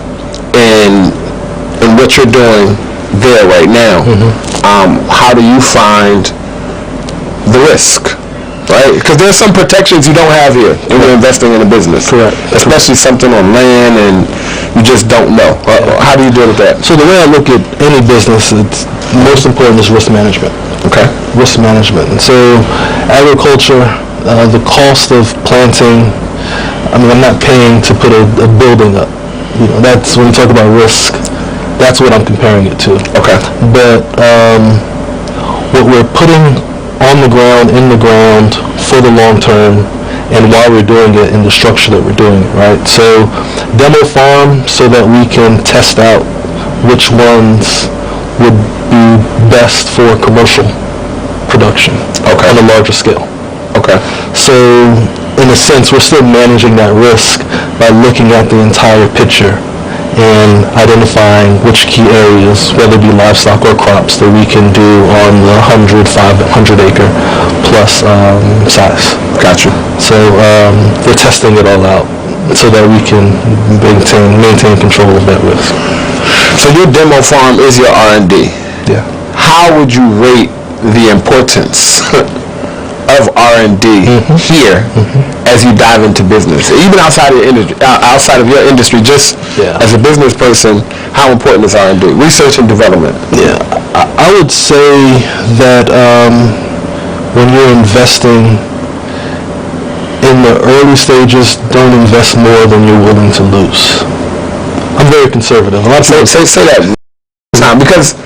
in what you're doing there right now, how do you find the risk? Right? Because there's some protections you don't have here when you're investing in a business. Correct. Especially something on land and you just don't know. How do you deal with that? So the way I look at any business, it's most important is risk management. Okay. Risk management. And so agriculture, the cost of planting, I mean, I'm not paying to put a building up. You know, that's when you talk about risk, that's what I'm comparing it to. Okay. But what we're putting on the ground, in the ground, for the long term, and why we're doing it in the structure that we're doing it, right? So demo farm so that we can test out which ones would be best for commercial production on a larger scale. Okay. So in a sense, we're still managing that risk by looking at the entire picture and identifying which key areas, whether it be livestock or crops, that we can do on the 500 acre plus size. Gotcha. So we're testing it all out so that we can maintain control of that risk. So your demo farm is your R&D. Yeah. How would you rate the importance of R&D here as you dive into business, even outside of your industry, just as a business person? How important is R&D, research and development? Yeah, I would say that when you're investing in the early stages, don't invest more than you're willing to lose. I'm very conservative. A lot of people say that time because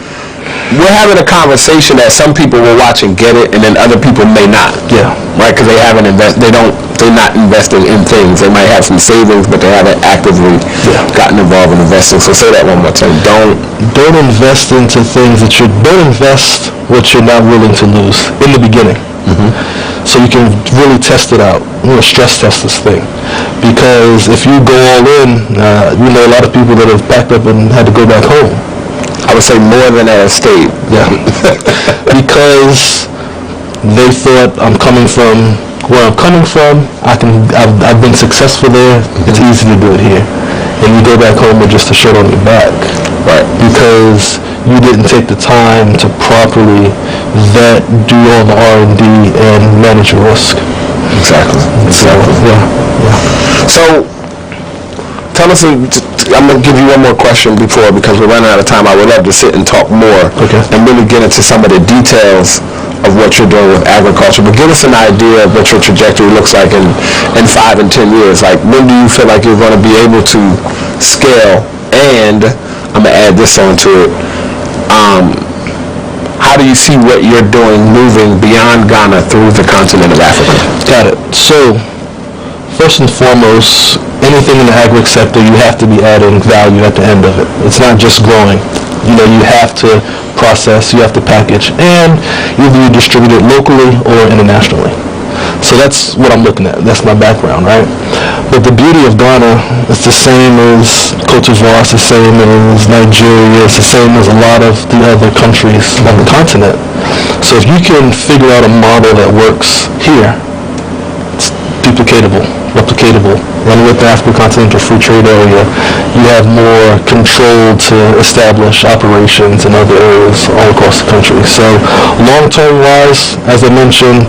we're having a conversation that some people will watch and get it, and then other people may not. Yeah. Right? Because they're not investing in things. They might have some savings, but they haven't actively gotten involved in investing. So say that one more time. Don't invest into things don't invest what you're not willing to lose in the beginning. So you can really test it out. You know, stress test this thing. Because if you go all in, you know a lot of people that have packed up and had to go back home. I would say more than that have stayed. Yeah. Because they thought I'm coming from where I'm coming from. I've been successful there. It's easy to do it here. And you go back home with just a shirt on your back. Right. Because you didn't take the time to properly vet, do all the R&D, and manage your risk. Exactly. So, So, tell us, I'm going to give you one more question because we're running out of time. I would love to sit and talk more and really get into some of the details of what you're doing with agriculture. But give us an idea of what your trajectory looks like in 5 and 10 years. Like, when do you feel like you're going to be able to scale? And I'm going to add this onto it. How do you see what you're doing moving beyond Ghana through the continent of Africa? Got it. So, first and foremost, anything in the agri sector, you have to be adding value at the end of it. It's not just growing. You know, you have to process, you have to package, and either you distribute it locally or internationally. So that's what I'm looking at. That's my background, right? But the beauty of Ghana is the same as Cote d'Ivoire, it's the same as Nigeria, it's the same as a lot of the other countries on the continent. So if you can figure out a model that works here, it's duplicatable, replicatable, and with the African Continental Free Trade Area, you have more control to establish operations in other areas all across the country. So long-term wise, as I mentioned,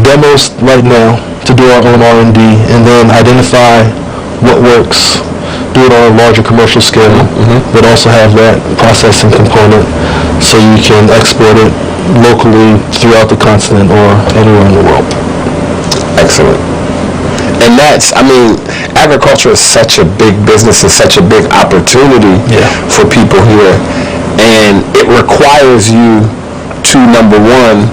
demos right now to do our own R&D, and then identify what works, do it on a larger commercial scale, but also have that processing component so you can export it locally throughout the continent or anywhere in the world. Excellent. And agriculture is such a big business, it's such a big opportunity for people here. And it requires you to, number one,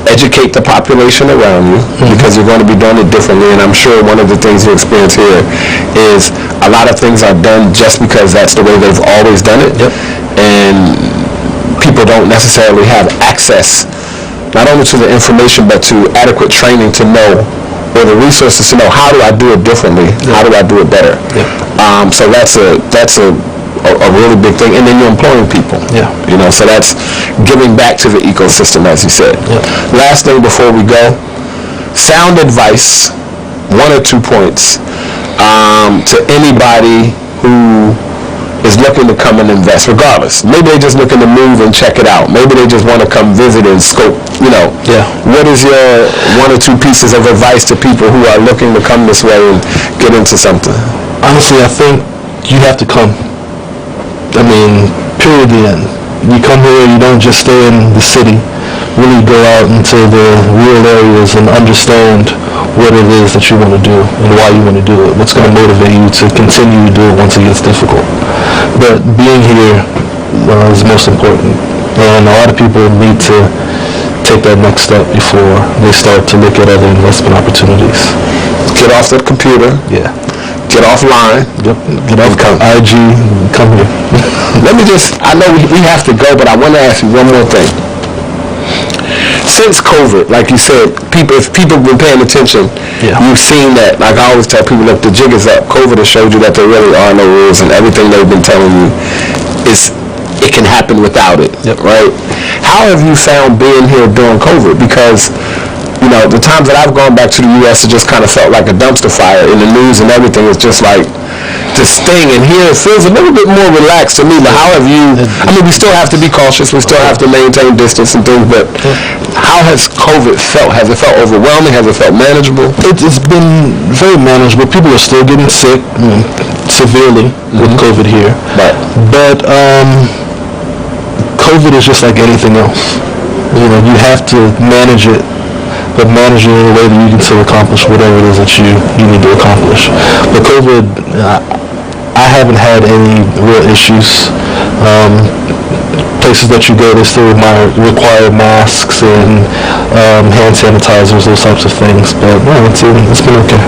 educate the population around you because you're going to be doing it differently. And I'm sure one of the things you experience here is a lot of things are done just because that's the way they've always done it. And people don't necessarily have access not only to the information but to adequate training to know, or the resources to know, how do I do it differently? How do I do it better? So that's a a really big thing, and then you're employing people. Yeah. You know, so that's giving back to the ecosystem, as you said. Yeah. Last thing before we go, sound advice, 1 or 2 points, to anybody who is looking to come and invest, regardless. Maybe they're just looking to move and check it out. Maybe they just want to come visit and scope, you know. Yeah. What is your 1 or 2 pieces of advice to people who are looking to come this way and get into something? Honestly, I think you have to come. I mean, period, the end. You come here, you don't just stay in the city. Really go out into the rural areas and understand what it is that you want to do and why you want to do it. What's going to motivate you to continue to do it once it gets difficult. But being here is most important. And a lot of people need to take that next step before they start to look at other investment opportunities. Get off the computer. Yeah. Get offline. Yep. Get off IG. Come here. Let me just, I know we have to go, but I want to ask you one more thing. Since COVID, like you said, if people have been paying attention, you've seen that. Like I always tell people, look, the jig is up. COVID has showed you that there really are no rules, and everything they've been telling you it can happen without it, right? How have you found being here during COVID? Because, you know, the times that I've gone back to the U.S., it just kind of felt like a dumpster fire in the news and everything. It's just like this thing, and here it feels a little bit more relaxed to me. But how have you, I mean, we still have to be cautious, we still have to maintain distance and things, but how has COVID felt? Has it felt overwhelming? Has it felt manageable? It's been very manageable. People are still getting sick, severely with COVID here. Right. But COVID is just like anything else. You know, you have to manage it, but manage it in a way that you can still accomplish whatever it is that you need to accomplish. But COVID, I haven't had any real issues. Places that you go, they still require masks and hand sanitizers, those types of things. But no, it's been okay.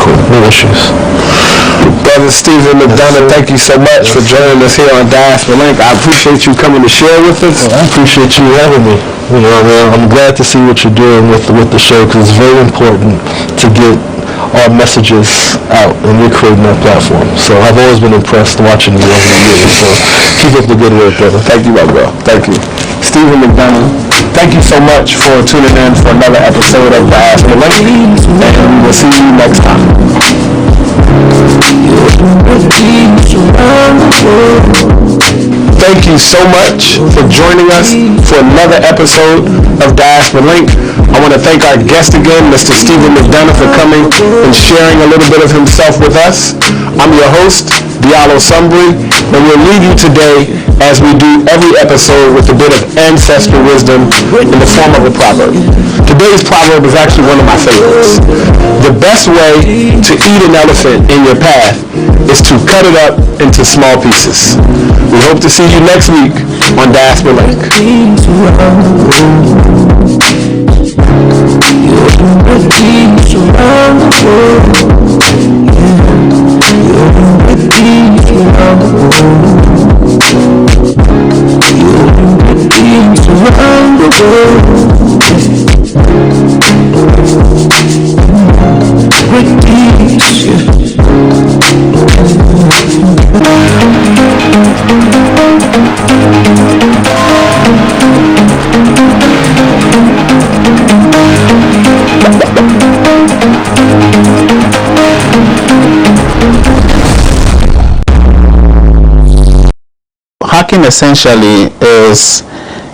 Cool, no issues. Brother Stephen McDonough, thank you so much for joining us here on Diaspora Link. I appreciate you coming to share with us. Well, I appreciate you having me. You know, I'm glad to see what you're doing with the show, because it's very important to get our messages out, and you're creating that platform. So I've always been impressed watching you over the years. So keep up the good work, brother. Thank you, my bro. Thank you. Stephen McDonough, thank you so much for tuning in for another episode of Diaspora Link, and we will see you next time. Thank you so much for joining us for another episode of Diaspora Link. I want to thank our guest again, Mr. Stephen McDonough, for coming and sharing a little bit of himself with us. I'm your host, Diallo Sumbri, and we'll leave you today, as we do every episode, with a bit of ancestral wisdom in the form of a proverb. Today's proverb is actually one of my favorites. The best way to eat an elephant in your path is to cut it up into small pieces. We hope to see you next week on Diaspora Link. Hacking essentially is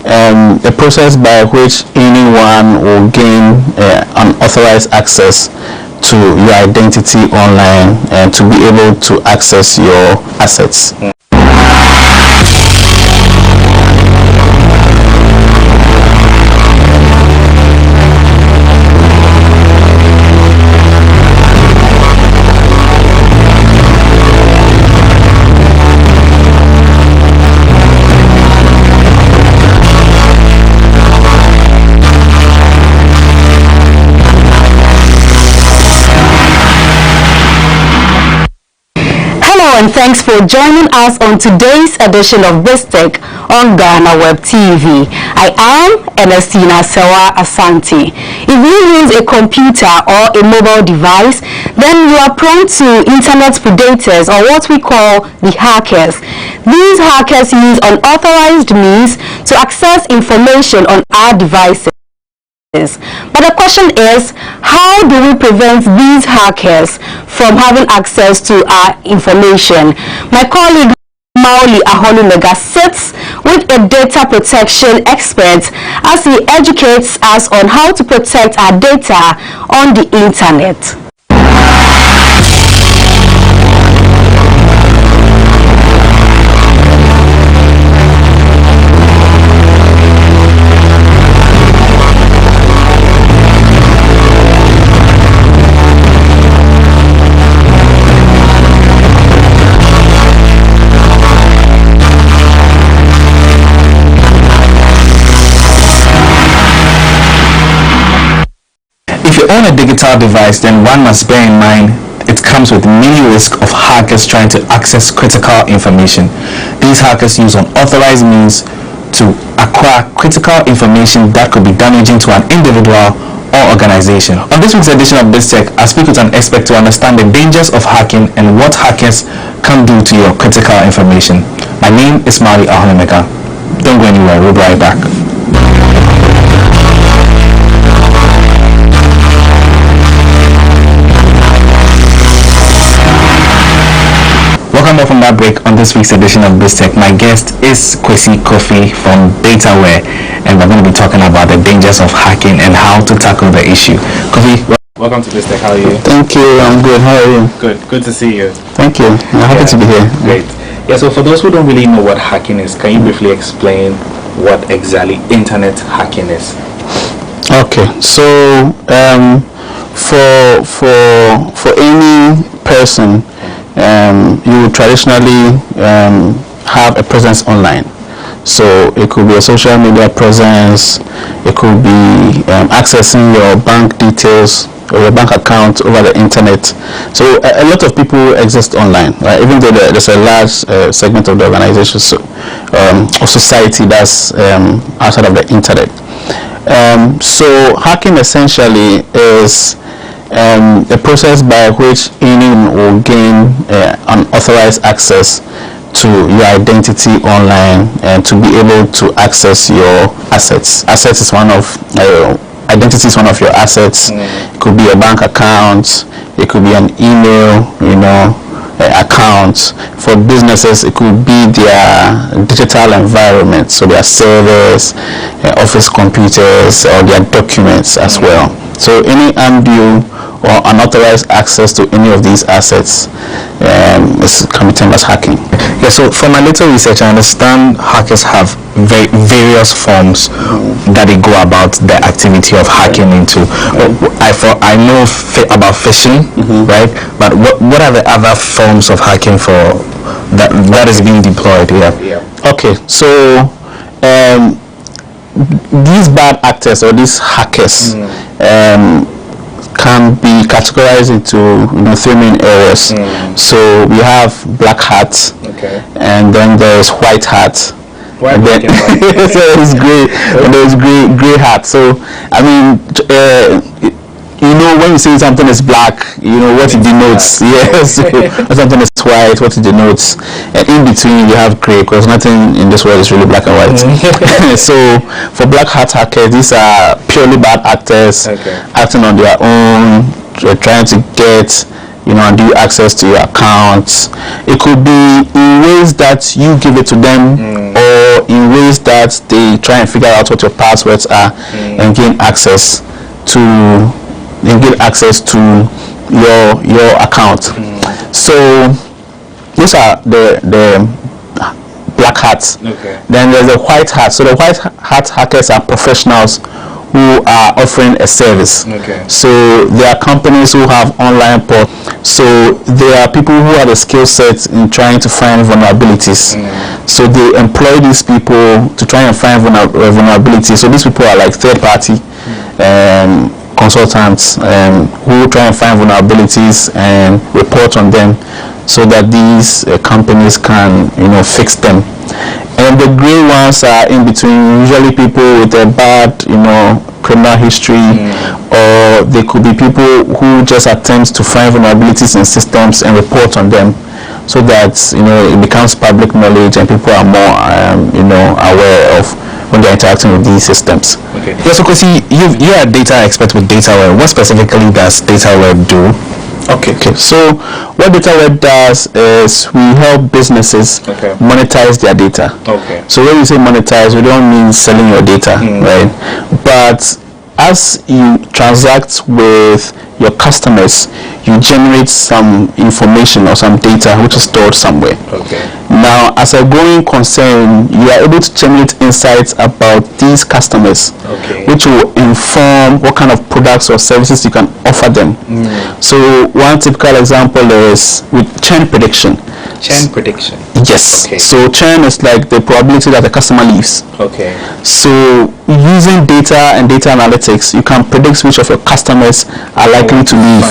a process by which anyone will gain unauthorized access to your identity online and to be able to access your assets. And thanks for joining us on today's edition of BizTech on GhanaWeb TV. I am Ernestina Sewa Asante. If you use a computer or a mobile device then you are prone to internet predators, or what we call the hackers. These hackers use unauthorized means to access information on our devices. But the question is, how do we prevent these hackers from having access to our information? My colleague Aholumega sits with a data protection expert as he educates us on how to protect our data on the internet. If you own a digital device, then one must bear in mind it comes with many risks of hackers trying to access critical information. These hackers use unauthorized means to acquire critical information that could be damaging to an individual or organization. On this week's edition of BizTech, I speak with an expert to understand the dangers of hacking and what hackers can do to your critical information. My name is Aholumega. Don't go anywhere, we'll be right back. Welcome back from that break. On this week's edition of BizTech, my guest is Kwesi Kofi from Dataware, and we're going to be talking about the dangers of hacking and how to tackle the issue. Kofi, welcome to BizTech. How are you? Thank you. I'm good. How are you? Good to see you. Thank you. I'm happy to be here. Great. Yeah, so for those who don't really know what hacking is, can you briefly explain what exactly internet hacking is? Okay. So for any person, you would traditionally have a presence online. So it could be a social media presence, it could be accessing your bank details or your bank account over the internet. So a lot of people exist online, right? Even though there's a large segment of the organization, so, of society that's outside of the internet. So hacking essentially is a process by which anyone will gain unauthorized access to your identity online and to be able to access your assets. Assets is one of identity is one of your assets. It could be a bank account, it could be an email, account. For businesses, it could be their digital environment, so their servers, office computers, or their documents as well. So any undue or unauthorized access to any of these assets can be termed as hacking. Yeah, so from my little research, I understand hackers have various forms that they go about the activity of hacking into. I know about phishing, right? But what are the other forms of hacking for that is being deployed? Yeah. Okay, so these bad actors or these hackers can be categorized into three main areas. So we have black hat, and then there's white hat, and then so it's gray, and there's gray hat. So I mean, when you say something is black, what it denotes. Yes, when something is white, what it denotes. And in between you have gray, because nothing in this world is really black and white. So for black hat hackers, these are purely bad actors acting on their own, trying to get undue access to your accounts. It could be in ways that you give it to them, or in ways that they try and figure out what your passwords are and gain access to your account. So these are the black hats. Then there's the white hat. So the white hat hackers are professionals who are offering a service. So there are companies who have online portals. So there are people who have the skill set in trying to find vulnerabilities. So they employ these people to try and find vulnerabilities. So these people are like third-party consultants who try and find vulnerabilities and report on them, so that these companies can fix them. And the gray ones are in between, usually people with a bad criminal history, or they could be people who just attempt to find vulnerabilities in systems and report on them, so that it becomes public knowledge and people are more aware of when they're interacting with these systems. Okay. Yeah, so Kwesi, you're a data expert with DataWeb. What specifically does DataWeb do? Okay. So what DataWeb does is we help businesses monetize their data. Okay. So when we say monetize, we don't mean selling your data, right? But as you transact with your customers, you generate some information or some data which is stored somewhere. Okay. Now, as a growing concern, you are able to generate insights about these customers, which will inform what kind of products or services you can offer them. So one typical example is with churn prediction. Churn prediction? Yes. Okay. So churn is like the probability that the customer leaves. Okay. So using data and data analytics, you can predict which of your customers are likely to leave.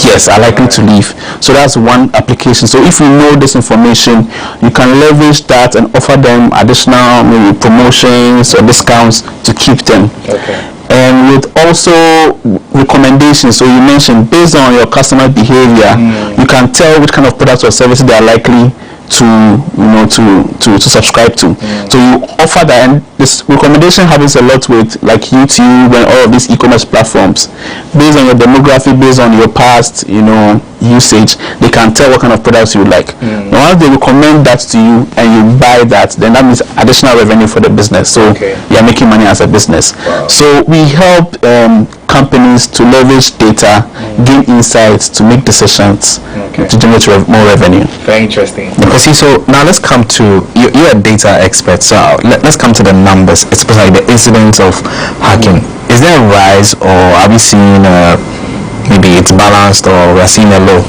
Yes, are likely to leave. So that's one application. So if you know this information, you can leverage that and offer them additional maybe promotions or discounts to keep them. Okay. And with also recommendations, so you mentioned based on your customer behavior, you can tell which kind of products or services they are likely to subscribe to. So you offer that, and this recommendation happens a lot with like YouTube and all of these e-commerce platforms. Based on your demographic, based on your past usage, they can tell what kind of products you like. Now once they recommend that to you and you buy that, then that means additional revenue for the business. So you are making money as a business. So we help companies to leverage data, gain insights, to make decisions, to generate more revenue. Very interesting. So now let's come to you're a data expert. So let's come to the numbers, especially the incidents of hacking. Is there a rise, or are we seeing maybe it's balanced, or we're seeing a low?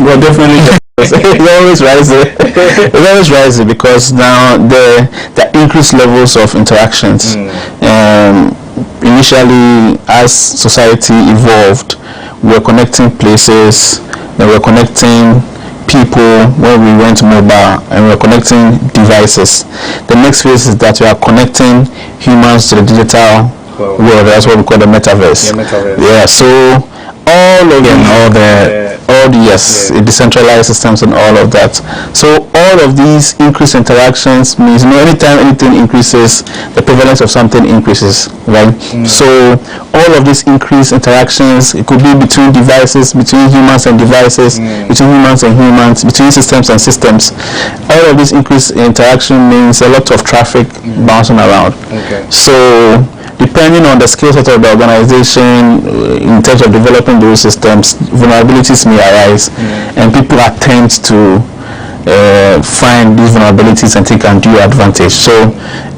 Well, definitely. It's always rising. It's always rising because now the increased levels of interactions. Initially, as society evolved, we're connecting places, then we're connecting people when we went mobile, and we're connecting devices. The next phase is that we are connecting humans to the digital world. That's what we call the metaverse. Yeah, so all of decentralized systems and all of that. So all of these increased interactions means anytime anything increases, the prevalence of something increases, right? So all of these increased interactions, it could be between devices, between humans and devices, between humans and humans, between systems and systems. All of this increased interaction means a lot of traffic bouncing around. So depending on the skill set of the organization in terms of developing those systems, vulnerabilities may arise, and people attempt to find these vulnerabilities and take undue advantage. So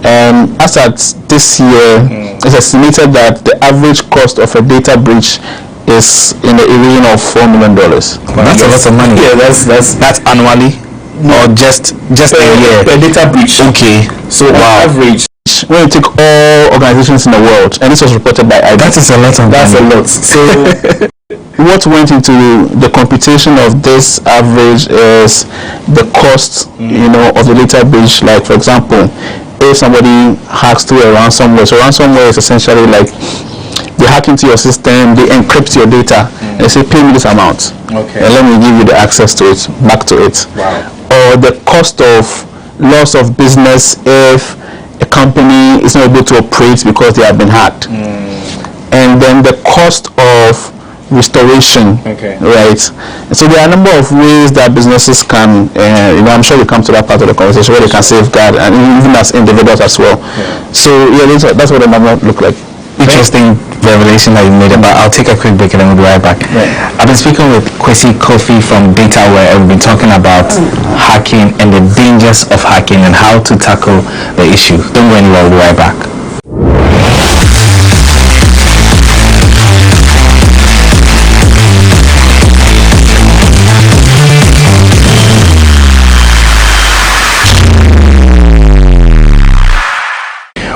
as at this year, it's estimated that the average cost of a data breach is in the region of $4 million. That's a lot of money. Yeah, that's annually, or just a year per data breach. Okay, so on average, when you take all organizations in the world, and this was reported by IBM, that is a lot of money. That's a lot. So what went into the computation of this average is the cost, of the data breach. Like, for example, if somebody hacks through a ransomware, so ransomware is essentially like they hack into your system, they encrypt your data, and they say, pay me this amount, and let me give you the access to it, back to it. Or the cost of loss of business if a company is not able to operate because they have been hacked. And then the cost of restoration, right? So there are a number of ways that businesses can, I'm sure we come to that part of the conversation where they can safeguard, and even as individuals as well. So that's what the number look like. Interesting revelation that you made about. I'll take a quick break and then we'll be right back. I've been speaking with Kwesi Kofi from DataWeb, and we've been talking about hacking and the dangers of hacking and how to tackle the issue. Don't go anywhere, we'll be right back.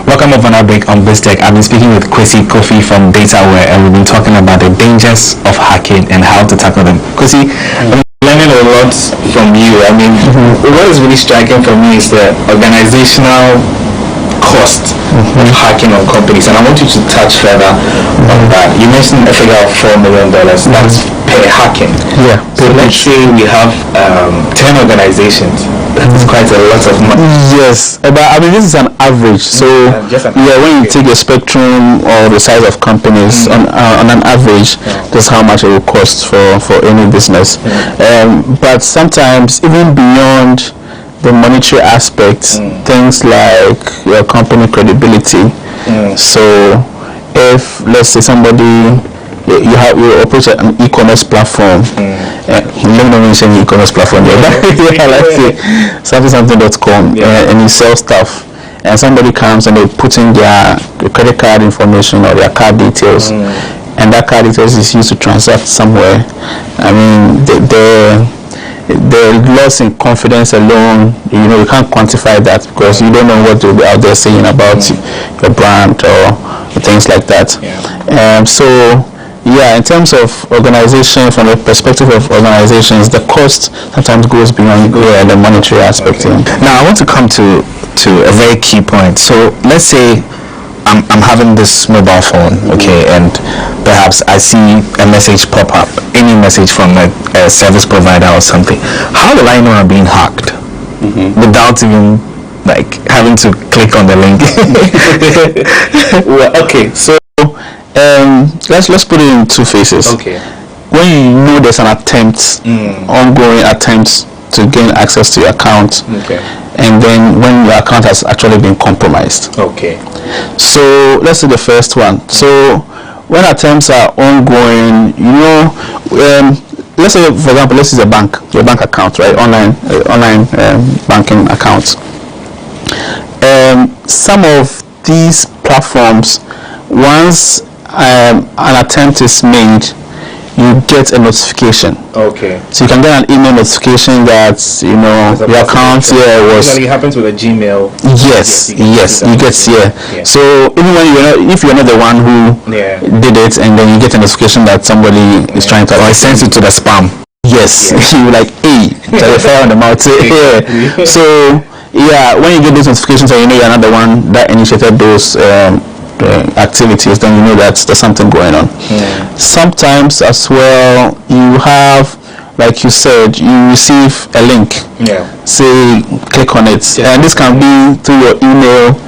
Welcome up on our break on BizTech. I've been speaking with Kwesi Kofi from DataWeb, and we've been talking about the dangers of hacking and how to tackle them. Kwesi, I'm learning a lot from you. I mean, what is really striking for me is the organizational cost of hacking on companies, and I want you to touch further on that. You mentioned a figure of $4 million. That's per hacking. Yeah. So let's say we have 10 organizations. That's quite a lot of money. Yes, but I mean this is an average. So when you take a spectrum or the size of companies on an average, that's how much it will cost for any business. But sometimes even beyond the monetary aspects, things like your company credibility. So if let's say somebody you operate an e-commerce platform. Let me not mention e-commerce platform there, but let's say something.com, and you sell stuff, and somebody comes and they put in their credit card information or their card details, and that card details is used to transact somewhere. I mean, the loss in confidence alone, you can't quantify that because you don't know what they'll be out there saying about your brand or things like that. So in terms of organization, from the perspective of organizations, the cost sometimes goes beyond the monetary aspect. Now I want to come to a very key point. So let's say I'm having this mobile phone, and perhaps I see a message pop up, any message from a service provider or something. How will I know I'm being hacked without even having to click on the link? So let's put it in two phases. When you know there's an attempt, ongoing attempts to gain access to your account, and then when your account has actually been compromised. So let's say the first one. So when attempts are ongoing, let's say for example, let's use your bank account, right? Online banking account. Some of these platforms, once an attempt is made, you get a notification. So you can get an email notification that your account was. Usually it happens with a Gmail. Yes, you get So even if you're not the one who did it, and then you get a notification that somebody is trying to, or it sends you to the spam. Yes, you're like, hey, fire on the mouth. So when you get those notifications and you're not the one that initiated those activities, then you know that there's something going on. Sometimes as well, you have, like you said, you receive a link. Say click on it, and this can be through your email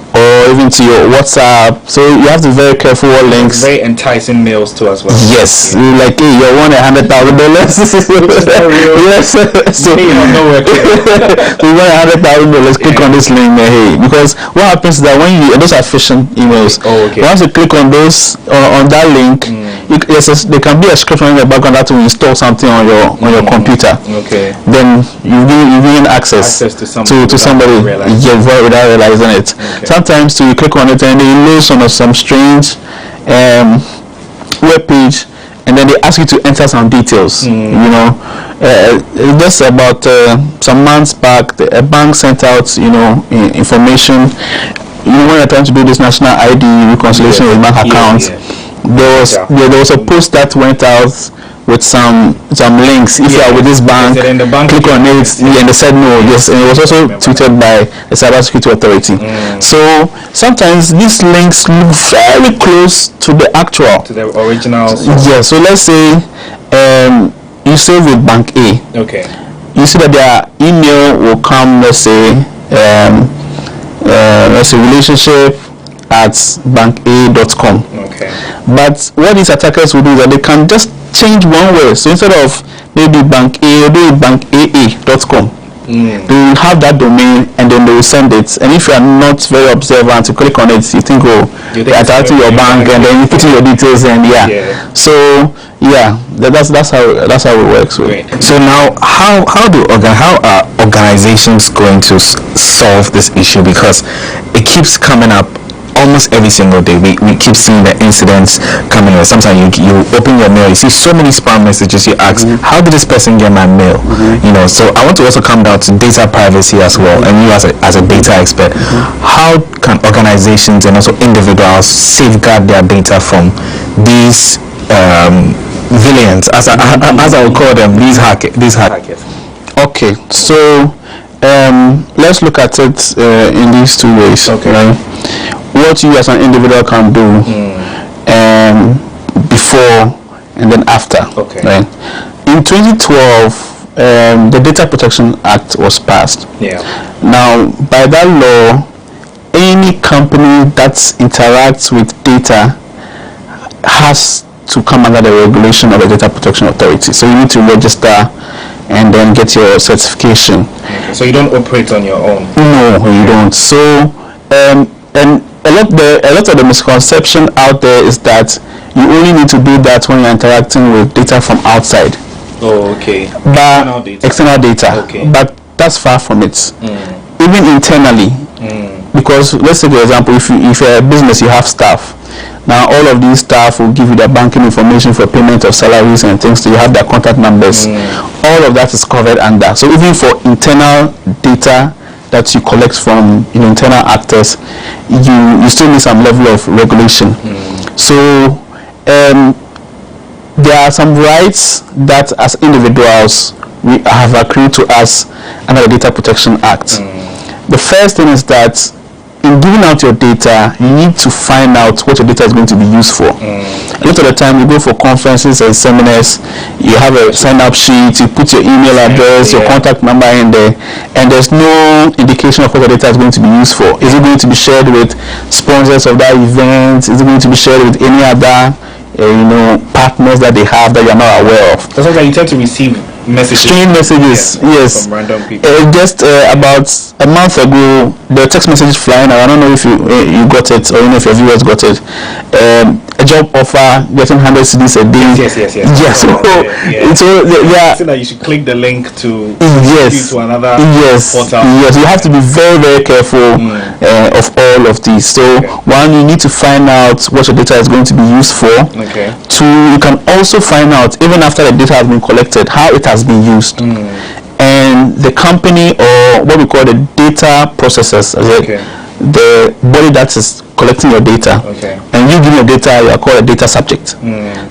or even to your WhatsApp. So you have to be very careful what links. Very enticing mails too as well. Yes, like hey, you want $100,000. Yes, so you want $100,000. Click on this link, hey, because what happens is that when those are phishing emails. Once you click on those on that link, there can be a script in the background that will install something on your computer. Then you gain access to somebody without realizing it. Sometimes you click on it and they load some strange web page, and then they ask you to enter some details. Just about some months back, a bank sent out information. When you're trying to do this national ID reconciliation with bank accounts, there was a post that went out with some links. If you are with this bank, click on it, and they said no. Yes, and it was also tweeted by the cybersecurity authority. So sometimes these links look very close to the actual, to the original. So let's say you save with Bank A. You see that their email will come. Let's say relationship@banka.com. But what these attackers will do is that they can just change one word. So instead of maybe Bank A, they do bankaa.com. They will have that domain, and then they will send it. And if you are not very observant, you click on it, you think, they're attacking your bank, and then you put in your details, and so that's how it works. So now, how are organizations going to solve this issue? Because it keeps coming up almost every single day. We keep seeing the incidents coming in. Sometimes you open your mail, you see so many spam messages, you ask, how did this person get my mail? So I want to also come down to data privacy as well, and you as a data expert, how can organizations and also individuals safeguard their data from these villains, as I would call them, these hackers? So let's look at it in these two ways. Okay. Right? What you as an individual can do before and then after. Okay. Right? In 2012, the Data Protection Act was passed. Yeah. Now, by that law, any company that interacts with data has to come under the regulation of the Data Protection Authority. So you need to register and then get your certification. Okay. So you don't operate on your own? No, you don't. So, and a lot of the misconception out there is that you only need to do that when you're interacting with data from outside. Oh, okay. But external data. Okay. But that's far from it. Even internally, because let's take the example, if you're a business, you have staff. Now all of these staff will give you their banking information for payment of salaries and things. So you have their contact numbers. All of that is covered under. So even for internal data that you collect from internal actors, you still need some level of regulation. So there are some rights that as individuals we have accrued to us under the Data Protection Act. The first thing is that in giving out your data, you need to find out what your data is going to be used for. A lot of the time, you go for conferences and seminars, you have a sign-up sheet, you put your email address, your contact number in there, and there's no indication of what your data is going to be used for. Is it going to be shared with sponsors of that event? Is it going to be shared with any other partners that they have that you're not aware of? That's why you tend to receive messages. Strange messages, yes. From random people. Just about a month ago, the text message flying around. I don't know if you got it, or if your viewers got it. A job offer, getting 100 CDs a day. Yes. So so that you should click the link to to another portal. Yes, you have to be very, very careful of all of these. So one, you need to find out what your data is going to be used for. Okay. Two, you can also find out, even after the data has been collected, how it has been used. And the company, or what we call the data processors, the body that is collecting your data, and you give your data, you are called a data subject.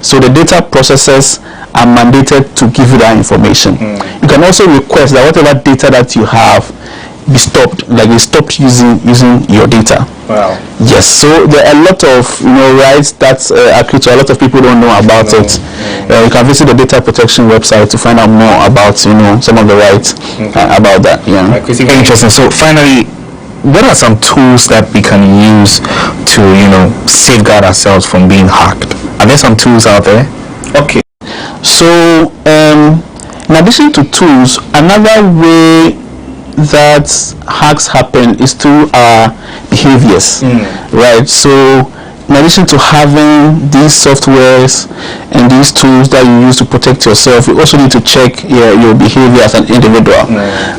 So the data processors are mandated to give you that information. You can also request that whatever data that you have be stopped, like they stopped using your data. Wow. Yes, so there are a lot of rights that accrue to a lot of people don't know about it. You can visit the data protection website to find out more about some of the rights about that. Interesting. So finally, what are some tools that we can use to safeguard ourselves from being hacked? Are there some tools out there? Okay. So in addition to tools, another way that hacks happen is through our behaviors, right? So in addition to having these softwares and these tools that you use to protect yourself, you also need to check your behavior as an individual.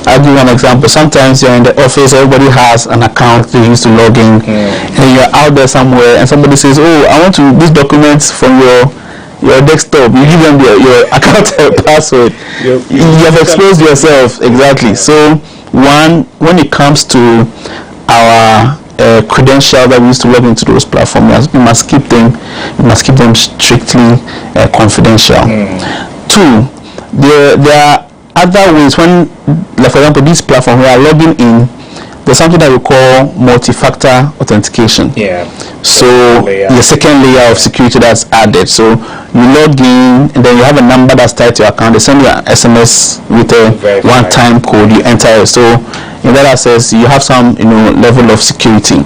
I'll give you an example. Sometimes you're in the office, everybody has an account they used to log in, and you're out there somewhere and somebody says, oh, I want these documents from your desktop. You give them your account password. You have exposed yourself. Exactly. So when it comes to our credentials that we used to log into those platforms, we must keep them strictly confidential. Two, there are other ways. When, like for example, this platform, we are logging in, there's something that we call multi-factor authentication. So the second layer of security that's added. So you log in, and then you have a number that's tied to your account. They send you an SMS with a one-time code. You enter it. So in that access, you have some level of security.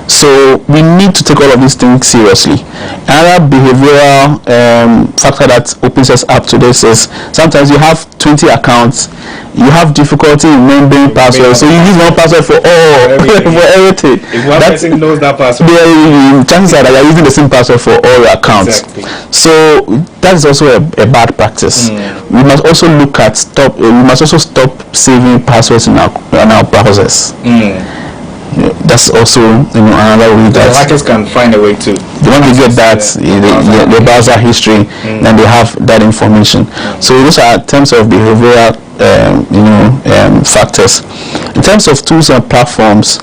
So we need to take all of these things seriously. Another behavioral factor that opens us up to this is sometimes you have 20 accounts, you have difficulty in remembering passwords, so you use one password for everything. If one person knows that password, chances are that you're using the same password for all your accounts. So that is also a bad practice. We must also stop saving passwords in our browsers. That's also another way that hackers can find a way to. When they get that the browser history, then they have that information. So those are terms of behavioral factors. In terms of tools and platforms,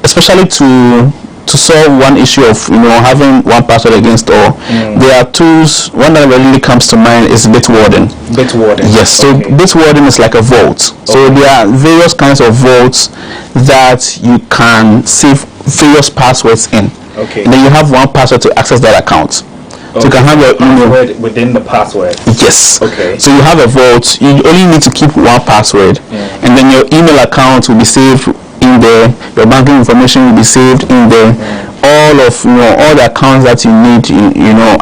especially to to solve one issue of having one password against all, there are tools. One that really comes to mind is Bitwarden. Bitwarden. Yes. So Bitwarden is like a vault. So there are various kinds of vaults that you can save various passwords in. Okay. And then you have one password to access that account. So you can have your email within the password. Yes. Okay. So you have a vault. You only need to keep one password, and then your email account will be saved in there. Your banking information will be saved in there. All of all the accounts that you need,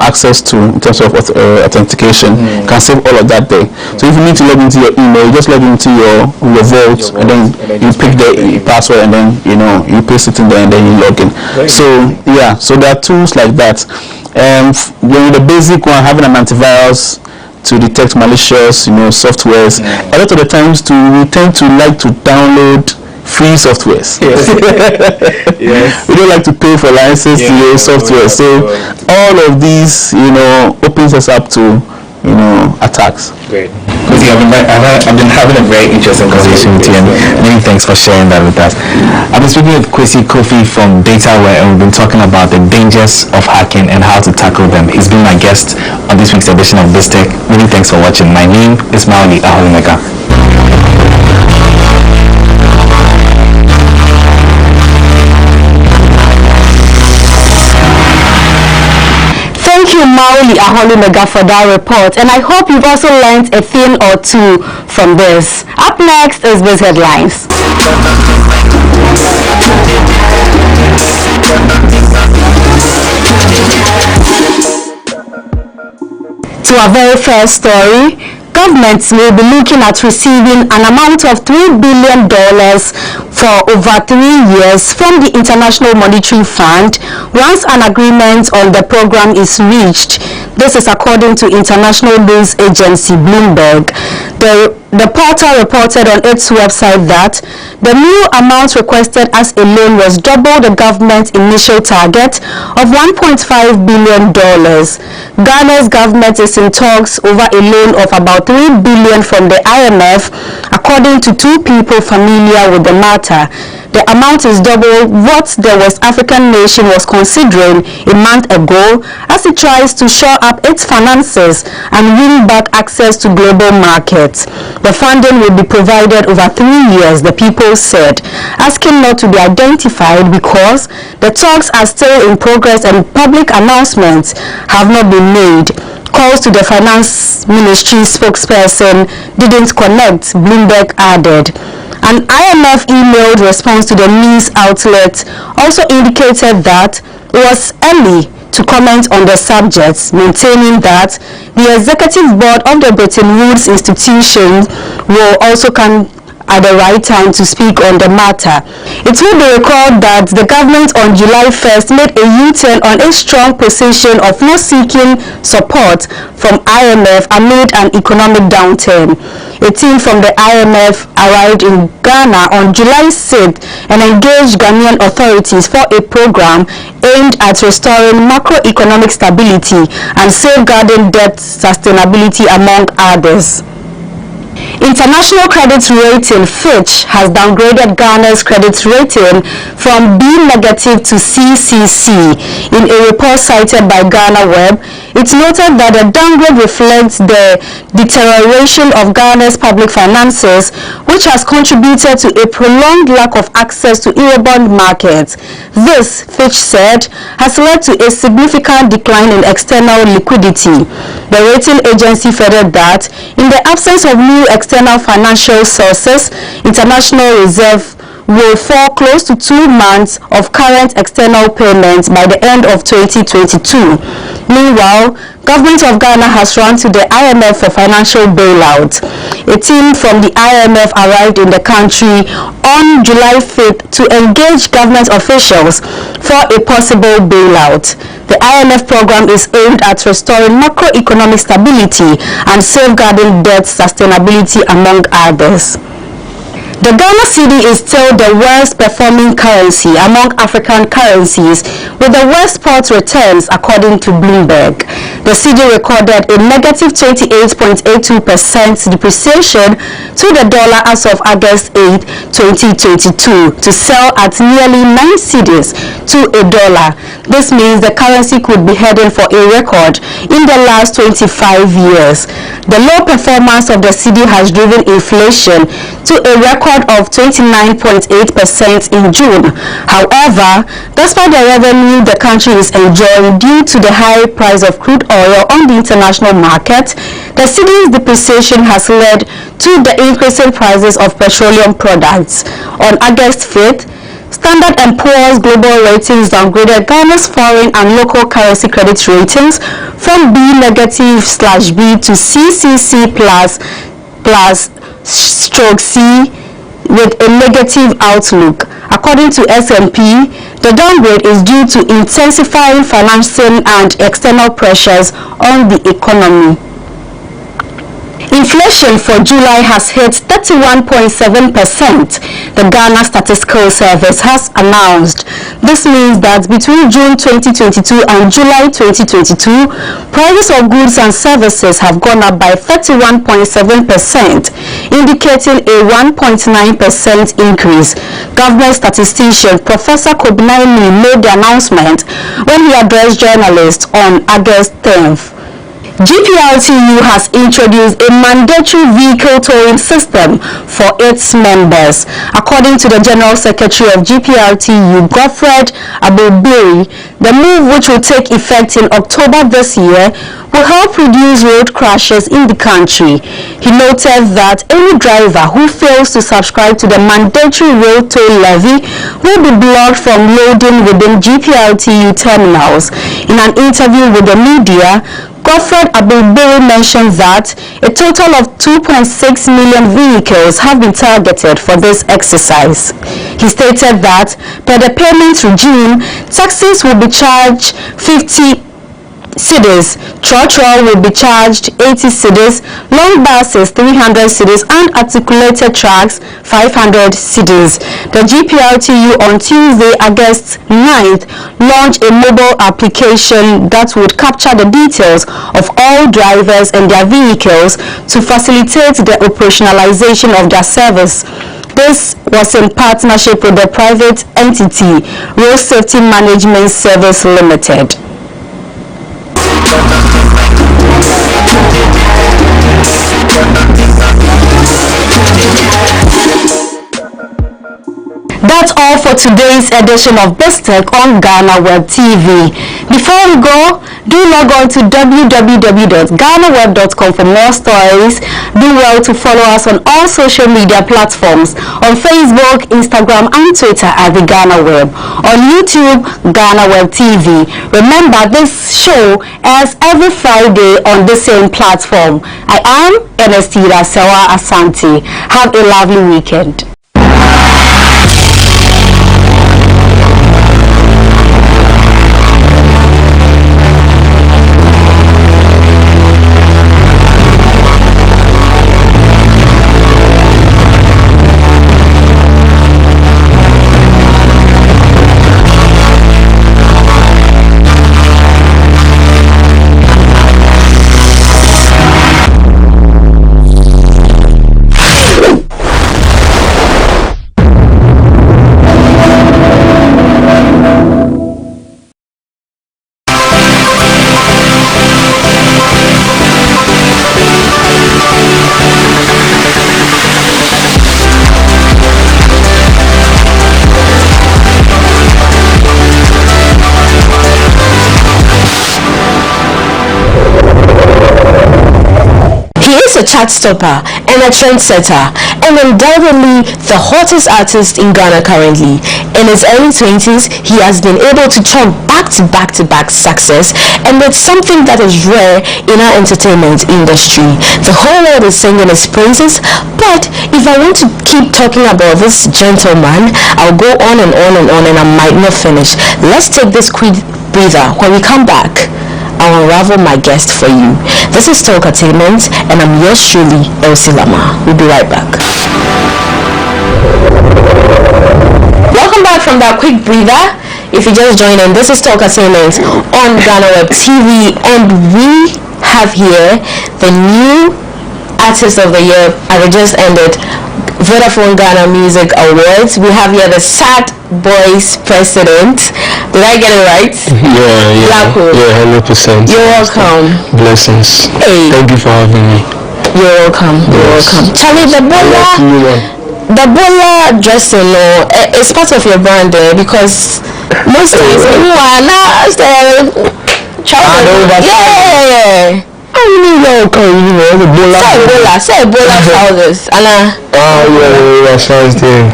access to in terms of authentication, you can save all of that there. So if you need to log into your email, you just log into your vault, and then you pick the password, and then you paste it in there, and then you log in. So yeah, so there are tools like that. The basic one, having an antivirus to detect malicious softwares. A lot of the times we tend to like to download free softwares. Yes. We don't like to pay for license to your software. So all of these opens us up to attacks. Great. Kwesi, I've been having a very interesting conversation with you, and many thanks for sharing that with us. I've been speaking with Kwesi Kofi from DataWare, and we've been talking about the dangers of hacking and how to tackle them. He's been my guest on this week's edition of BizTech. Many thanks for watching. My name is Amerado-Lyrical Joe. Thank you, Amerado-Lyrical, for that report, and I hope you've also learned a thing or two from this. Up next is Biz Headlines. To our very first story, governments will be looking at receiving an amount of $3 billion for over 3 years from the International Monetary Fund once an agreement on the program is reached. This is according to international news agency Bloomberg. The portal reported on its website that the new amount requested as a loan was double the government's initial target of $1.5 billion. Ghana's government is in talks over a loan of about $3 billion from the IMF, according to two people familiar with the matter. The amount is double what the West African nation was considering a month ago as it tries to shore up its finances and win back access to global markets. The funding will be provided over 3 years, the people said, asking not to be identified because the talks are still in progress and public announcements have not been made. Calls to the finance ministry spokesperson didn't connect, Bloomberg added. An IMF emailed response to the news outlet also indicated that it was early to comment on the subject, maintaining that the executive board of the Bretton Woods institution will also come at the right time to speak on the matter. It will be recalled that the government on July 1st made a U-turn on its strong position of not seeking support from IMF amid an economic downturn. A team from the IMF arrived in Ghana on July 6th and engaged Ghanaian authorities for a program aimed at restoring macroeconomic stability and safeguarding debt sustainability, among others. International credit rating Fitch has downgraded Ghana's credit rating from B- to CCC. In a report cited by GhanaWeb, it noted that the downgrade reflects the deterioration of Ghana's public finances, which has contributed to a prolonged lack of access to Eurobond markets. This, Fitch said, has led to a significant decline in external liquidity. The rating agency further that, in the absence of new external financial sources, international reserve will fall close to 2 months of current external payments by the end of 2022. Meanwhile, government of Ghana has run to the IMF for financial bailout. A team from the IMF arrived in the country on July 5th to engage government officials for a possible bailout. The IMF program is aimed at restoring macroeconomic stability and safeguarding debt sustainability, among others. The Ghana cedi is still the worst performing currency among African currencies, with the worst spot returns according to Bloomberg. The cedi recorded a negative 28.82% depreciation to the dollar as of August 8, 2022, to sell at nearly 9 cedis to a dollar. This means the currency could be heading for a record in the last 25 years. The low performance of the cedi has driven inflation to a record of 29.8% in June. However, despite the revenue the country is enjoying due to the high price of crude oil on the international market, the cedi's depreciation has led to the increasing prices of petroleum products. On August 5th, Standard & Poor's Global Ratings downgraded Ghana's foreign and local currency credit ratings from B- /B to CCC+/C with a negative outlook. According to S&P, the downgrade is due to intensifying financing and external pressures on the economy. Inflation for July has hit 31.7%, the Ghana Statistical Service has announced. This means that between June 2022 and July 2022, prices of goods and services have gone up by 31.7%, indicating a 1.9% increase. Government statistician Professor Kobinaini made the announcement when he addressed journalists on August 10th. GPLTU has introduced a mandatory vehicle towing system for its members. According to the General Secretary of GPLTU, Godfred Abobiri, the move, which will take effect in October this year, will help reduce road crashes in the country. He noted that any driver who fails to subscribe to the mandatory road toll levy will be blocked from loading within GPLTU terminals. In an interview with the media, Godfred Abubiri mentioned that a total of 2.6 million vehicles have been targeted for this exercise. He stated that per the payment regime, taxis will be charged 50 cedis, trotro will be charged 80 cedis, long buses 300 cedis, and articulated trucks 500 cedis. The GPLTU on Tuesday, August 9th, launched a mobile application that would capture the details of all drivers and their vehicles to facilitate the operationalization of their service. This was in partnership with the private entity Road Safety Management Service Limited. That's all for today's edition of BizTech on GhanaWeb TV. Before we go, do log on to www.ghanaweb.com for more stories. Do well to follow us on all social media platforms, on Facebook, Instagram, and Twitter at the GhanaWeb. On YouTube, GhanaWeb TV. Remember, this show airs every Friday on the same platform. I am Ernestine Sewa Asante. Have a lovely weekend. A chart stopper and a trendsetter, and undoubtedly the hottest artist in Ghana currently. In his early 20s, he has been able to chop back-to-back success, and it's something that is rare in our entertainment industry. The whole world is singing his praises, but if I want to keep talking about this gentleman, I'll go on and on and on, and I might not finish. Let's take this quick breather. When we come back, I'll unravel my guest for you. This is Talkatainment, and I'm yours truly, Elsie Lama. We'll be right back. back from that quick breather. If you just joined in, this is Talk Assignment on GhanaWeb TV, and we have here the new Artist of the Year, and it just ended Vodafone Ghana Music Awards. We have here the Sad Boys president. Did I get it right? Yeah. Blacko. Yeah, 100%. You're welcome. Blessings. Hey. Thank you for having me. You're welcome. You're welcome. Charlie, the bola dressing, it's part of your brand there, because most times people are not yeah. Say bola trousers. That sounds there.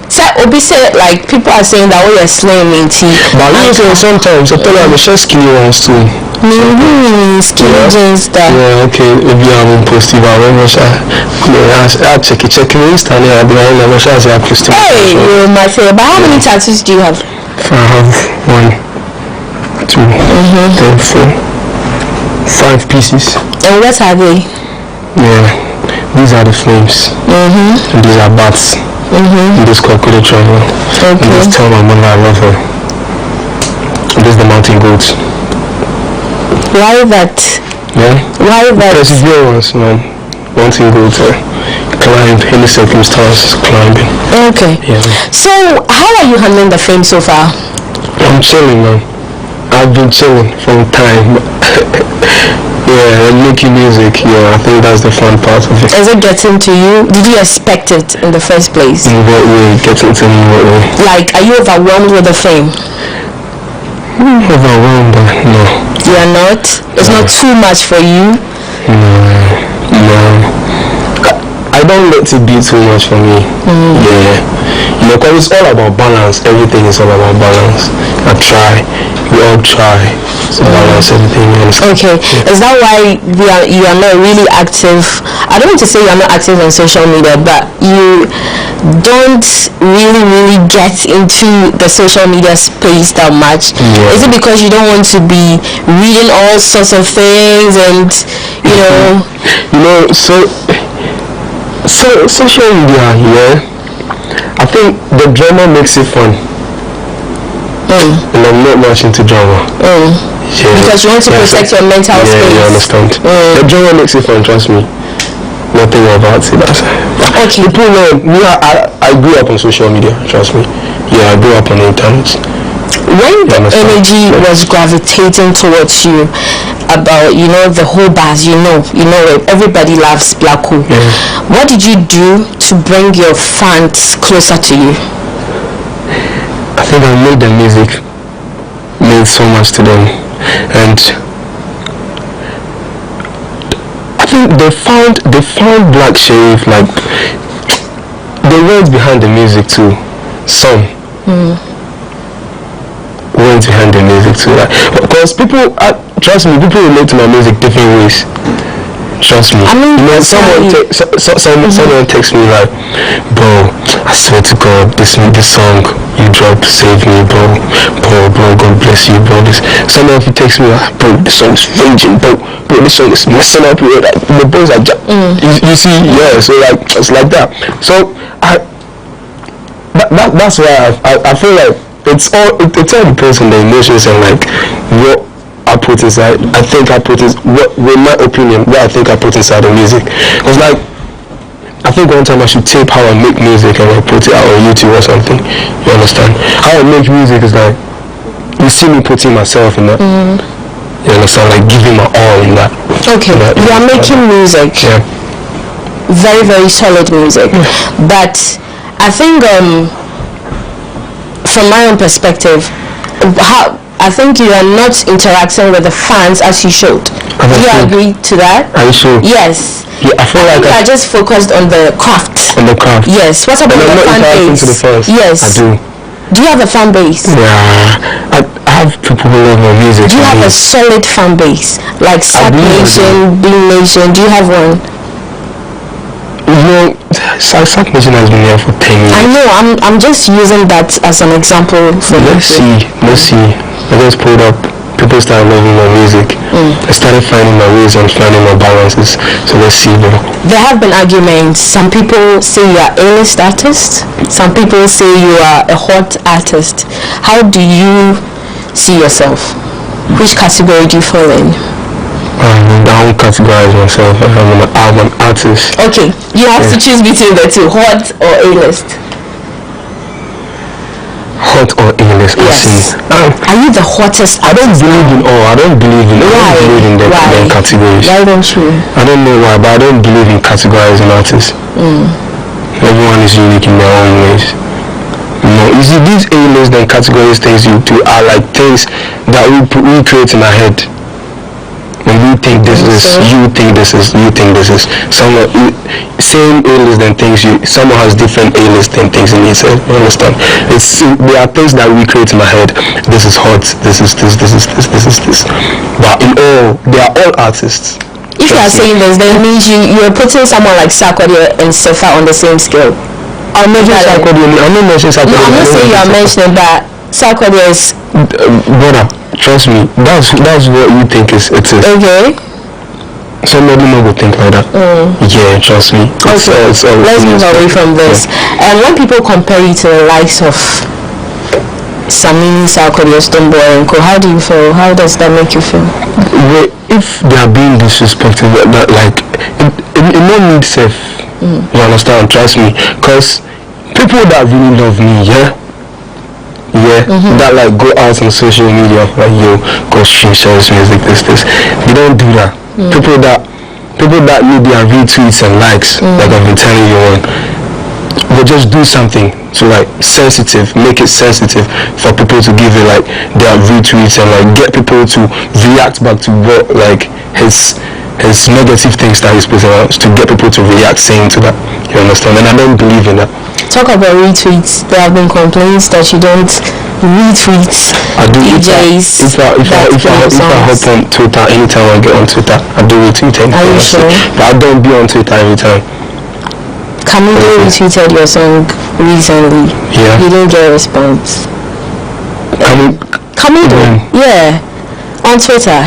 So Obi said, like, people are saying that we are slim in tea. But you say sometimes I tell you I'm just skinny ones too. Skinny jeans that. Yeah, okay. If you haven't posted about when I'll check me Insta and I'll be like, I'm sure I posted. Hey, you might say, but how many tattoos do you have? I have 1, 2, 3, 4, 5 pieces. And what are they? Yeah, these are the flames. And these are bats. And this crocodile travel. And just tell my mother I love her. And this is the mountain goats. Why that? Yeah? Why that? Perseverance, man. Mountain goats. Climb, any circumstance, climbing. Okay. Yeah. So, how are you handling the fame so far? I'm chilling, man. I've been chilling from time. Yeah, and making music, yeah, I think that's the fun part of it. Is it getting to you? Did you expect it in the first place? In what way? Getting to me, what way? Like, are you overwhelmed with the fame? Overwhelmed, no. You are not? It's not too much for you? No. I don't let it be too much for me. Yeah. You know, because it's all about balance. Everything is all about balance. I try. We all try to balance everything. Okay. Yeah. Is that why you are not really active? I don't want to say you are not active on social media, but you don't really get into the social media space that much. Yeah. Is it because you don't want to be reading all sorts of things and, you know? You know, so social media, yeah, I think the drama makes it fun. And I'm not much into drama. Yeah. Because you want to protect your mental space. Yeah, you understand. The drama makes it fun, trust me. Nothing about it. Okay. People know me. I grew up on social media, trust me. Yeah, I grew up on the internet. When the energy was gravitating towards you about, you know, the whole buzz, you know, everybody loves Blacko. What did you do to bring your fans closer to you? I think I made the music mean so much to them, and I think they found Black Sheriff, like the words behind the music too. Some words behind the music too, like, because people, trust me, people relate to my music different ways. Trust me. I mean, you know, someone texts me like, bro, I swear to God, this song you dropped saved me, bro, God bless you, bro. Someone texts me like, bro, this song is raging, bro, this song is messing up with like, the boys are you see, yeah, so like, it's like that. So that's why I feel like it's all depends on the emotions and like what I put inside. I think I put with my opinion, what I think I put inside the music. It was like, I think one time I should tape how I make music and I put it out on YouTube or something. You understand? How I make music is like, you see me putting myself in that. You understand? Like giving my all in that. Okay, you are making music. Yeah. Very, very solid music. But I think from my own perspective, I think you are not interacting with the fans as you should. Do you agree to that? Are you sure? Yes. Yeah, I feel like I just focused on the craft. On the craft. Yes. What about the fan base? To the fans. Yes. I do. Do you have a fan base? Yeah. I have people who love my music. Do you have a solid fan base? Like Sat Nation, Big Nation? Do you have one? You know, Sat Nation has been here for 10 years. I know. I'm just using that as an example for Let's see. I just pulled up people started loving my music. I started finding my ways and finding my balances. So let's see now. There have been arguments. Some people say you are A-list artist. Some people say you are a hot artist. How do you see yourself? Which category do you fall in? I don't categorize myself. I'm an artist. Okay, you have to choose between the two, hot or A-list. Hot or A-list? Yes. Are you the hottest artist? I don't believe in all. I don't believe in the categories. Why don't you? I don't know why, but I don't believe in categorizing artists. Everyone is unique in their own ways. No, you see, these A-list and categories things you do are like things that we create in our head. When we think this is, you think this is, you think this is. Someone same A-list than things someone has different A-list than things in his head. You understand? There are things that we create in our head. This is hot. This is this. This is this. This is this. But in all, they are all artists. If you are saying this, then it means you're putting someone like Sarkodie and Sefa on the same scale. I'm not mentioning Sarkodie. No, I'm not saying you are mentioning that Sarkodie is. Brother, trust me. That's what you think it is. Okay. Somebody more would think like that. Yeah, trust me. Okay. Let's move away from this. And when people compare you to the likes of Samini, Sarkodie, Stonebwoy, and Co, how do you feel? How does that make you feel? Well, if they are being disrespected, that like it no need safe. You understand? Trust me, because people that really love me, that like go out on social media like go stream shows, music, this, they don't do that. People that need their retweets and likes, like I've been telling you on, will just do something to like make it sensitive for people to give it like their retweets and like get people to react back to what like his negative things that he's putting out, to get people to react saying to that. You understand? And I don't believe in that. Talk about retweets. There have been complaints that you don't retweet DJs. If I hop on Twitter, anytime I get on Twitter, I do retweet anything. Are you sure? But I don't be on Twitter every time. Camilo retweeted your song recently. Yeah. You didn't get a response. Camilo? Yeah. On Twitter.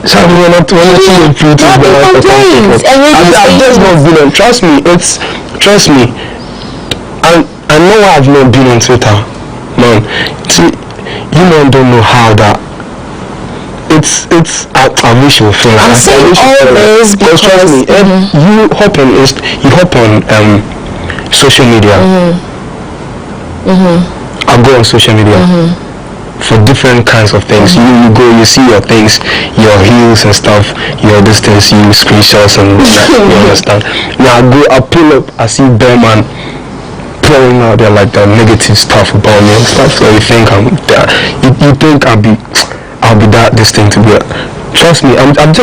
So we're not complaints. I've just not been on. Trust me. I know I've not been on Twitter, man. See, you man don't know how that. I wish you would feel like I'm saying all this because trust me, you hop on social media. I go on social media for different kinds of things. You see your things, your heels and stuff, your distance, you screenshots and that, you understand. Now I pull up, I see Bearman pouring out there like that negative stuff about me and stuff. So you think you think I'll be that distinct to be. Trust me, I'm that's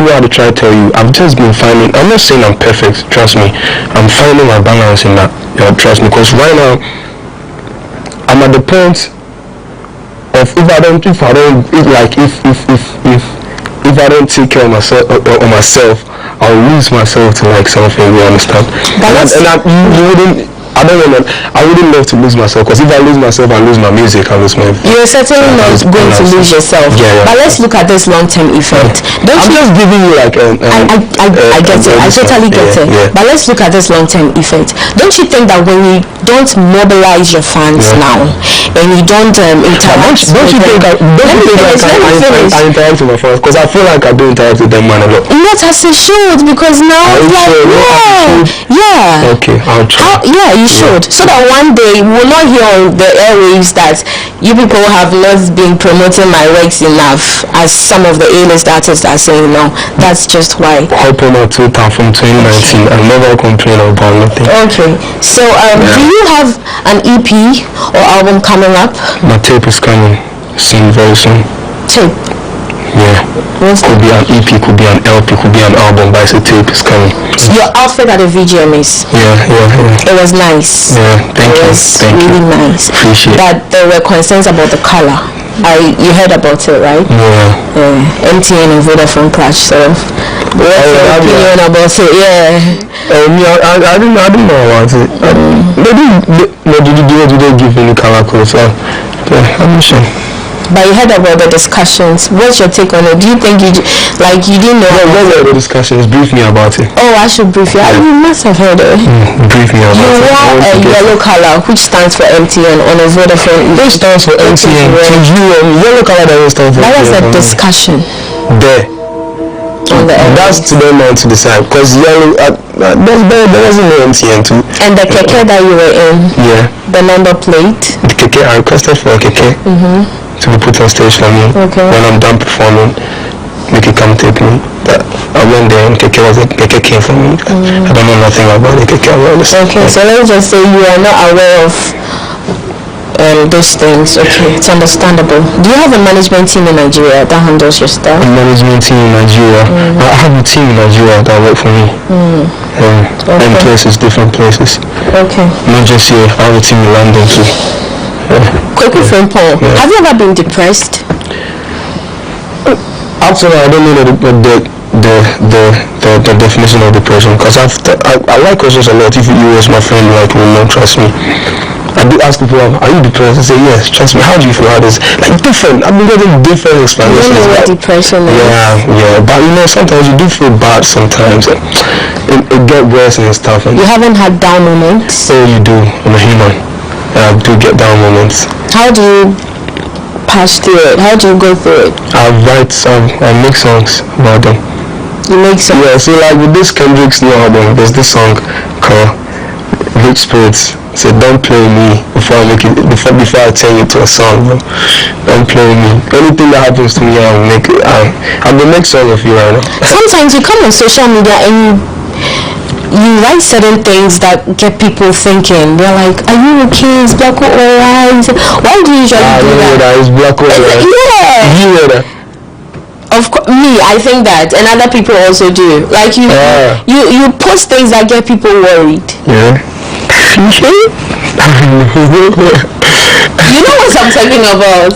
what I try to tell you. I've just been finding. I'm not saying I'm perfect. Trust me, I'm finding my balance in that. Trust me, because right now I'm at the point of if I don't take care of myself, I'll lose myself to like something. You understand? I wouldn't love to lose myself, because if I lose myself, I lose my music, I lose my. You're certainly not going to lose yourself. Yeah. But let's look at this long-term effect. I'm just giving you like I get it. I totally get it. Yeah. But let's look at this long-term effect. Don't you think that when you don't mobilize your fans now and you don't interact don't you think I interact with my fans? Because I feel like I do interact with them man a lot. Not as it should, because now it's like Okay, I'll try. You should, so that one day we will not hear on the airwaves that you people have not been promoting my works enough, as some of the A-list artists are saying now. That's just why. Hop on our Twitter from 2019 and never complain about nothing. Okay, so do you have an EP or album coming up? My tape is coming soon, very soon. Tape? Yeah. Could be an EP, could be an LP, could be an album, but it's a tape, is coming. Your outfit at the VGMAs? Yeah. It was nice. Yeah, thank you. It was really nice. Appreciate it. But there were concerns about the color. You heard about it, right? Yeah. MTN and Vodafone clash, so what's your opinion about it? Yeah. I didn't know about it. Did they give any color code? So, I'm not sure. But you heard about the discussions. What's your take on it? Do you think you didn't know? What were the discussions? Brief me about it. Oh, I should brief you. You must have heard it. Brief me about it. You wear a yellow color, which stands for MTN on a Vodafone. Which stands for MTN. Yellow color doesn't stand for MTN. That was a discussion. There. That's to them now to decide, because yellow there wasn't no MTN too. And the keke that you were in, the number plate. The keke, I requested for a keke to be put on stage for me. When I'm done performing, make it come take me. But I went there and keke came for me. I don't know nothing about the keke. Okay, so let's just say you are not aware of those things. Okay, it's understandable. Do you have a management team in Nigeria that handles your stuff? A management team in Nigeria. I have a team in Nigeria that work for me. And places, different places. Okay. Not just here. I have a team in London too. Quickly from Paul, have you ever been depressed? Actually, I don't know the definition of depression, because I like questions a lot. If you as my friend, like, will not trust me. I do ask people, are you depressed? They say, yes, trust me. How do you feel about this? Like, different. I've been getting different explanations. You don't know what depression is. Yeah. But sometimes you do feel bad sometimes. It gets worse and stuff. And you haven't had down moments? Oh, you do. I'm a human. I do get down moments. How do you pass through it? How do you go through it? I write songs. I make songs about them. You make songs? Yeah, so like with this Kendrick's new album, there's this song called Rich Spirits. So don't play me before I turn you to a song, bro. Don't play me. Anything that happens to me, I'm gonna make songs of you right now. Sometimes you come on social media and you write certain things that get people thinking. They're like, are you okay? Is black or white? Why do you usually do that? It's black or white. Yeah. You know that. Of course, me, I think that, and other people also do. Like you post things that get people worried. Yeah. You know what I'm talking about,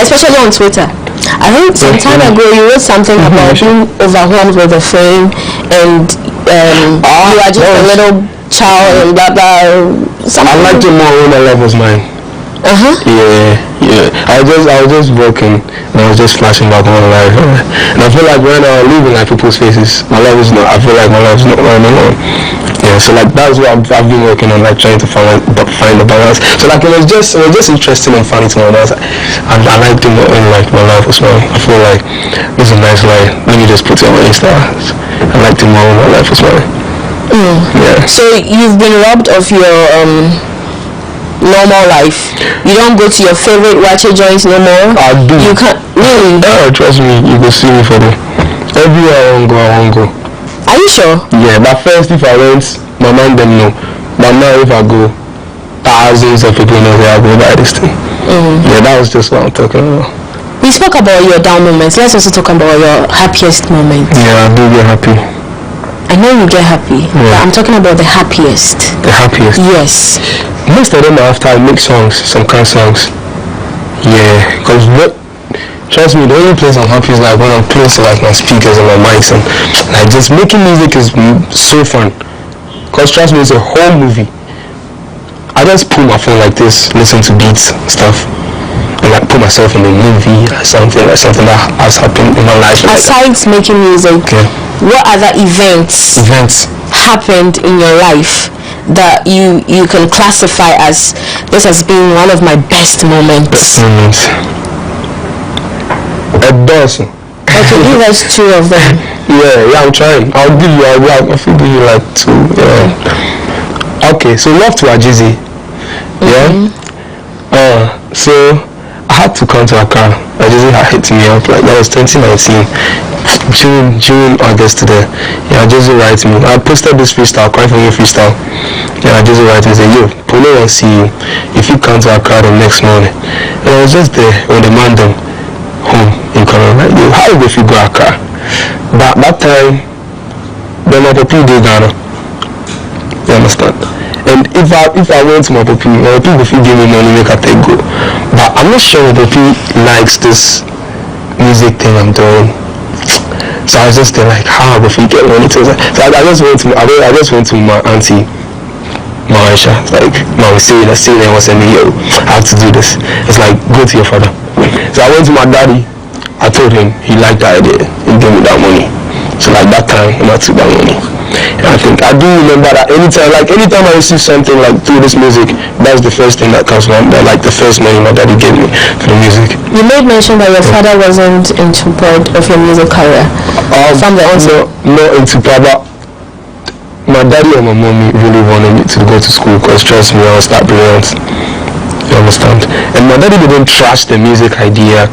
especially on Twitter. I think some time ago you wrote something about being overwhelmed with the fame, and you are just a little child and blah blah. I like it more when the love was mine. Yeah. I was just working and I was just flashing back on my life, and I feel like right now I'm leaving like people's faces. I feel like my life is not right anymore. Yeah, so like that's what I've been working on, like trying to find the balance. So like it was just interesting and funny to me. I like doing it in like my life as well. I feel like this is a nice life. Let me just put it on my Insta. I like doing more in my life as well. Yeah. So you've been robbed of your normal life. You don't go to your favorite watcher joints no more? I do. You can't really? Trust me, you can see me for them. Everywhere I won't go. Are you sure? Yeah, but first if I went, my mind them know. But now if I go, thousands of people know that I go by this thing. Yeah, that was just what I'm talking about. We spoke about your down moments. Let's also talk about your happiest moments. Yeah, I do get happy. I know you get happy, but I'm talking about the happiest. The happiest? Yes. Most of them are after I make songs, some kind of songs. Yeah, because trust me, the only place I'm happy is like when I'm playing like my speakers and my mics, and like just making music is so fun. Because trust me, it's a whole movie. I just pull my phone like this, listen to beats, stuff, and like put myself in the movie or something that has happened in my life. Aside making music, what other events happened in your life that you can classify as this has been one of my best moments? A dozen. Okay, give us two of them. Yeah, I'm trying. I'll give you like two. Yeah. Okay, so love to Ajizi. Yeah. So I had to come to Accra. Ajizi had hit me up, like that was 2019. June, August today. Yeah, Ajizi writes me. I posted this freestyle, Cry For Me freestyle. Yeah, Ajizi writes me, say, yo, Polo won't see you if you come to Accra the next morning. And I was just there when the man them home in Ghana, like, yo, how if you go Accra? But that time, then my people did Ghana. You understand? And if I went to my people if you give me money, make I take go. But I'm not sure the people likes this music thing I'm doing. So I was just there like, how if you get money to that? So I just went to my auntie Marisha, like, Mom, see there was a yo, I have to do this. It's like, go to your father. So I went to my daddy. I told him he liked the idea. He gave me that money. So like that time, I took that money. And I think I do remember that anytime I receive something like through this music, that's the first thing that comes to my mind. Like the first money my daddy gave me for the music. You made mention that your father wasn't into part of your music career. From the onset. Not into part, but my daddy and my mommy really wanted me to go to school because trust me, I was that brilliant. You understand? And my daddy didn't trash the music idea,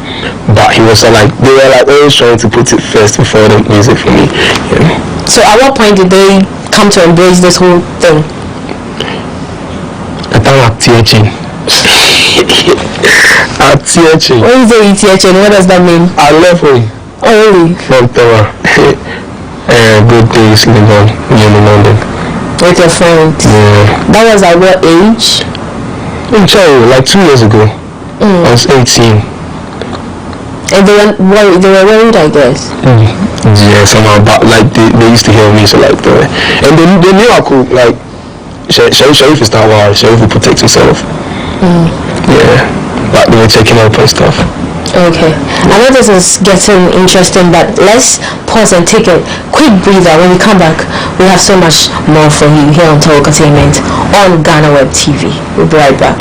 but he was like, they were like always trying to put it first before the music for me. Yeah. So at what point did they come to embrace this whole thing? I thought I'm teaching. I'm teaching. What is the teaching? What does that mean? I left home. Oh really? From Tower. Good days living on in London. With your friends? Yeah. That was at what age? I'm telling you, like 2 years ago. I was 18. And they were worried, I guess. Yeah, somehow, but like they used to hear me, so like and they knew I could like Sharif is that wild. Sharif will protect himself. Yeah, but they were taking up and stuff. Okay, I know this is getting interesting, but let's pause and take a quick breather. When we come back, we have so much more for you here on Talk Entertainment on GhanaWeb TV. We'll be right back.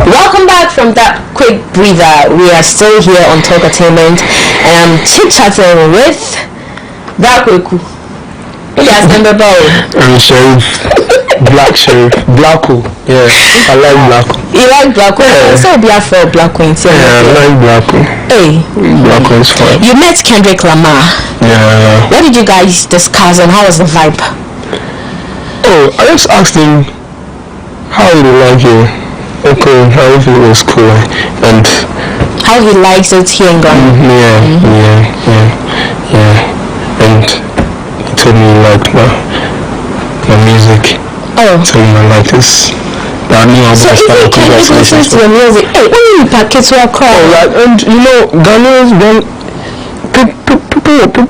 Welcome back from that quick breather. We are still here on Talk Entertainment, and I'm chit-chatting with Blacko. Yes, number Sharif, Blacko. Yeah, I like Blacko. You like Blacko? Yeah. So be for Blacko. Yeah, I like Blacko. Hey, Blacko is fun. you met Kendrick Lamar. Yeah. What did you guys discuss and how was the vibe? Oh, I just asked him how he like it. Okay, how if it was cool and how he likes it here in Ghana. Yeah. And he told me he liked my music. Oh. Told me I like this. I knew I was so if you can listen to your music, hey, when you pack it to a crowd. Oh, like, and you know, Ghanaians,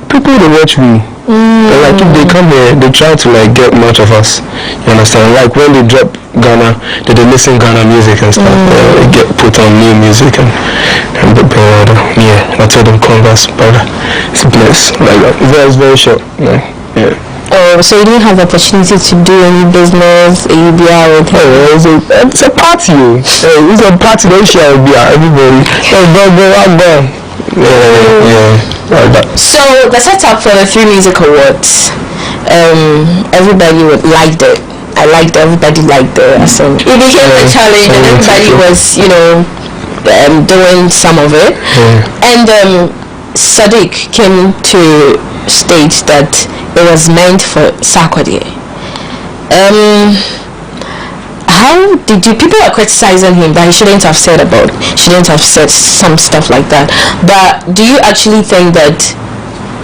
people they watch me. And like if they come here, they try to like get much of us. You understand? Like when they drop Ghana, they listen Ghana music and stuff. They get put on new music and yeah. I told them converse, brother. It's a place like that. It's very short. Yeah. Oh, so you didn't have the opportunity to do any business, ABR with him? Oh, it's a party. It's a party. Don't share ABR. Everybody. Go. Yeah. Like that. So the setup for the 3 Music Awards, everybody liked it. Everybody liked it. So it became a challenge, and everybody was, doing some of it. And Sadiq came to state that it was meant for Sarkodie. How did people are criticizing him that he shouldn't have said some stuff like that, but do you actually think that,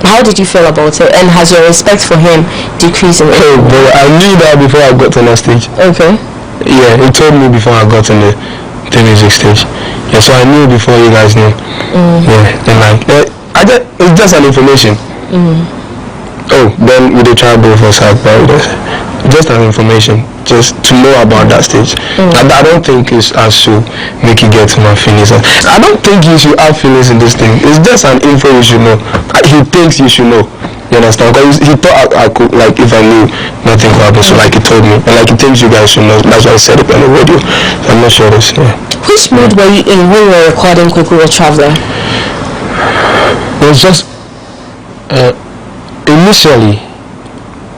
how did you feel about it, and has your respect for him decreased? Oh, but I knew that before I got on that stage. Okay. Yeah, he told me before I got on the music stage. Yeah, so I knew before you guys knew. Yeah, and like it's just an information. Oh, then we try both of us out, but just an information, just to know about that stage. I don't think it's as to make you get to my feelings. I don't think you should have feelings in this thing. It's just an info you should know. He thinks you should know. You understand? Because he thought I could, like, if I knew, nothing could happen. So like he told me, and like he thinks you guys should know. That's why I said it on the radio. I'm not sure this. Yeah. Which mood were you in when you were recording Quickly with Traveler? It was just initially,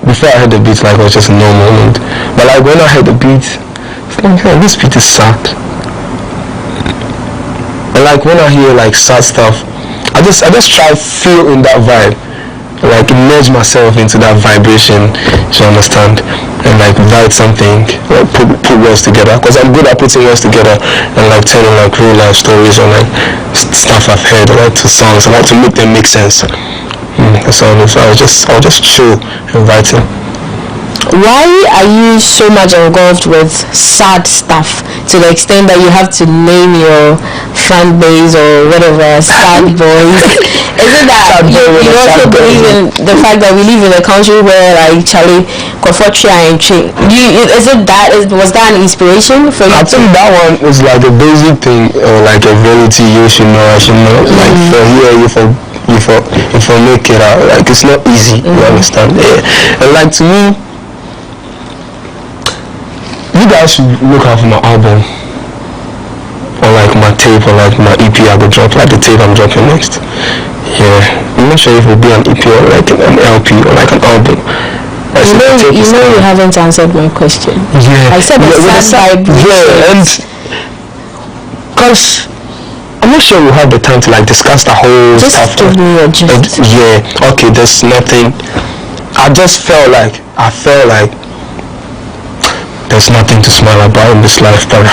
before I heard the beat, like, it was just a normal mood. But like when I heard the beat, it's like, hey, this beat is sad. And like when I hear like sad stuff, I just try to feel in that vibe, like immerse myself into that vibration. You understand? And like write something, like put words together. Because I'm good at putting words together and like telling like real life stories or like stuff I've heard, like to songs. I like to make them make sense. So I was just chill and writing. Why are you so much involved with sad stuff to the extent that you have to name your fan base or whatever sad boys? Is it that you also believe in the fact that we live in a country where like Charlie Kofotria and Chi? Was that an inspiration for you? I think that one is like a basic thing, or like a reality you should know. Like for here, if I make it out, like it's not easy. You understand? Yeah. And like to me, you guys should look out for my album, or like my tape, or like my EP I will drop, like the tape I'm dropping next. Yeah, I'm not sure if it'll be an EP or like an LP or like an album. You haven't answered my question. Yeah, I said and because I'm not sure we'll have the time to like discuss the whole stuff. Just give me a gist. Yeah, okay, there's nothing. I felt like there's nothing to smile about in this life, brother.